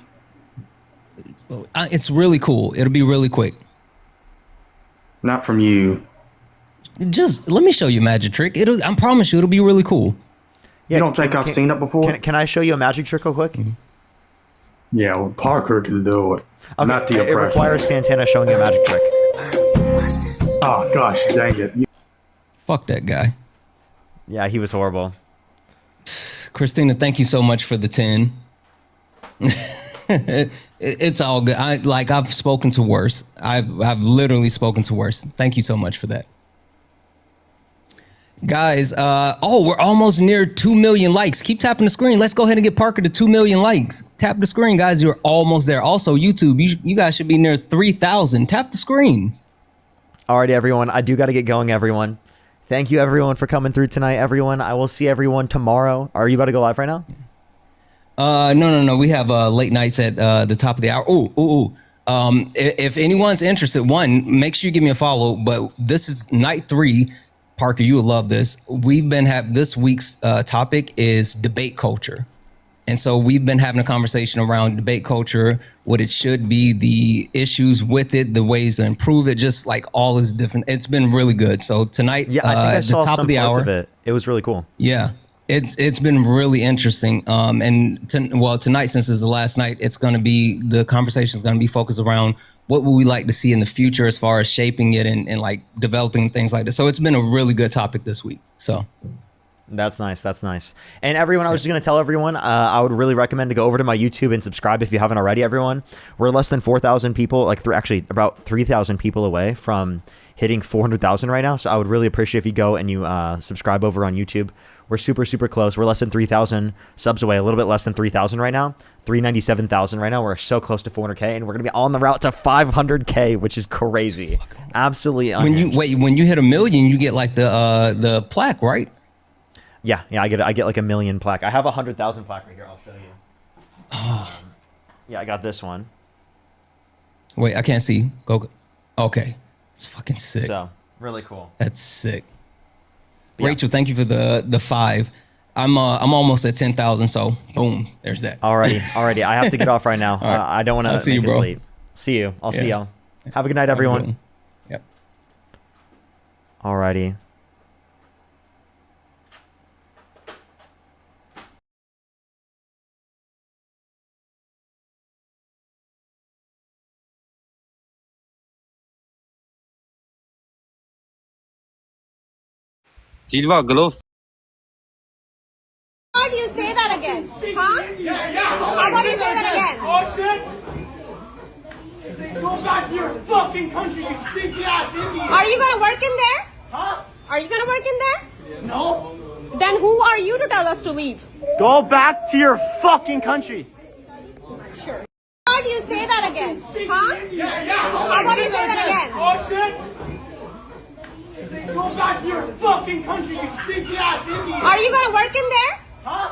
It's really cool. It'll be really quick. Not from you. Just let me show you a magic trick. I promise you, it'll be really cool. You don't think I've seen it before? Can I show you a magic trick real quick? Yeah, well, Parker can do it. Okay, Not the it oppressor. requires Santana showing you a magic trick. Oh, gosh, dang it. Fuck that guy. Yeah, he was horrible. Christina, thank you so much for the 10. It's all good. I've spoken to worse. I've literally spoken to worse. Thank you so much for that. Guys, we're almost near 2 million likes. Keep tapping the screen. Let's go ahead and get Parker to 2 million likes. Tap the screen, guys. You're almost there. Also, YouTube, you guys should be near 3,000. Tap the screen. Alrighty, everyone. I do got to get going, everyone. Thank you, everyone, for coming through tonight, everyone. I will see everyone tomorrow. Are you about to go live right now? No. We have late nights at the top of the hour. If anyone's interested, make sure you give me a follow. But this is night 3. Parker, you will love this. We've been this week's topic is debate culture. And so we've been having a conversation around debate culture, what it should be, the issues with it, the ways to improve it, just like all is different. It's been really good. So tonight, Yeah, I think I saw the top some of the parts hour, of it. It was really cool. Yeah, it's been really interesting. Tonight, since it's the last night, the conversation is going to be focused around what would we like to see in the future as far as shaping it and like developing things like this. So it's been a really good topic this week. So That's nice. That's nice. And everyone, I was just going to tell everyone, I would really recommend to go over to my YouTube and subscribe if you haven't already, everyone. We're less than 4,000 people, actually about 3,000 people away from hitting 400,000 right now. So I would really appreciate if you go and you subscribe over on YouTube. We're super, super close. We're less than 3,000 subs away, a little bit less than 3,000 right now. 397,000 right now. We're so close to 400K, and we're going to be on the route to 500K, which is crazy. Absolutely unhinged. When you hit 1 million, you get like the plaque, right? Yeah, I get like 1 million plaque. I have 100,000 plaque right here. I'll show you. Yeah, I got this one. Wait, I can't see. Go. Okay, it's fucking sick. So really cool. That's sick. Yeah. Rachel, thank you for the 5. I'm almost at 10,000. So boom, there's that. Alrighty. I have to get off right now. Right. I don't want to see make you, bro. sleep. See you. I'll see y'all. Have a good night, everyone. Yep. Alrighty. Silva gloves. How do you say that again? Huh? Yeah. How about you say that again? Oh shit! Go back to your fucking country, you stinky ass Indian! Are you gonna work in there? Huh? Are you gonna work in there? No. Then who are you to tell us to leave? Go back to your fucking country! Sure. How do you say that again? Huh? Yeah. How about you say that again? Oh shit! Go back to your fucking country, you stinky ass Indian! Are you gonna work in there? Huh?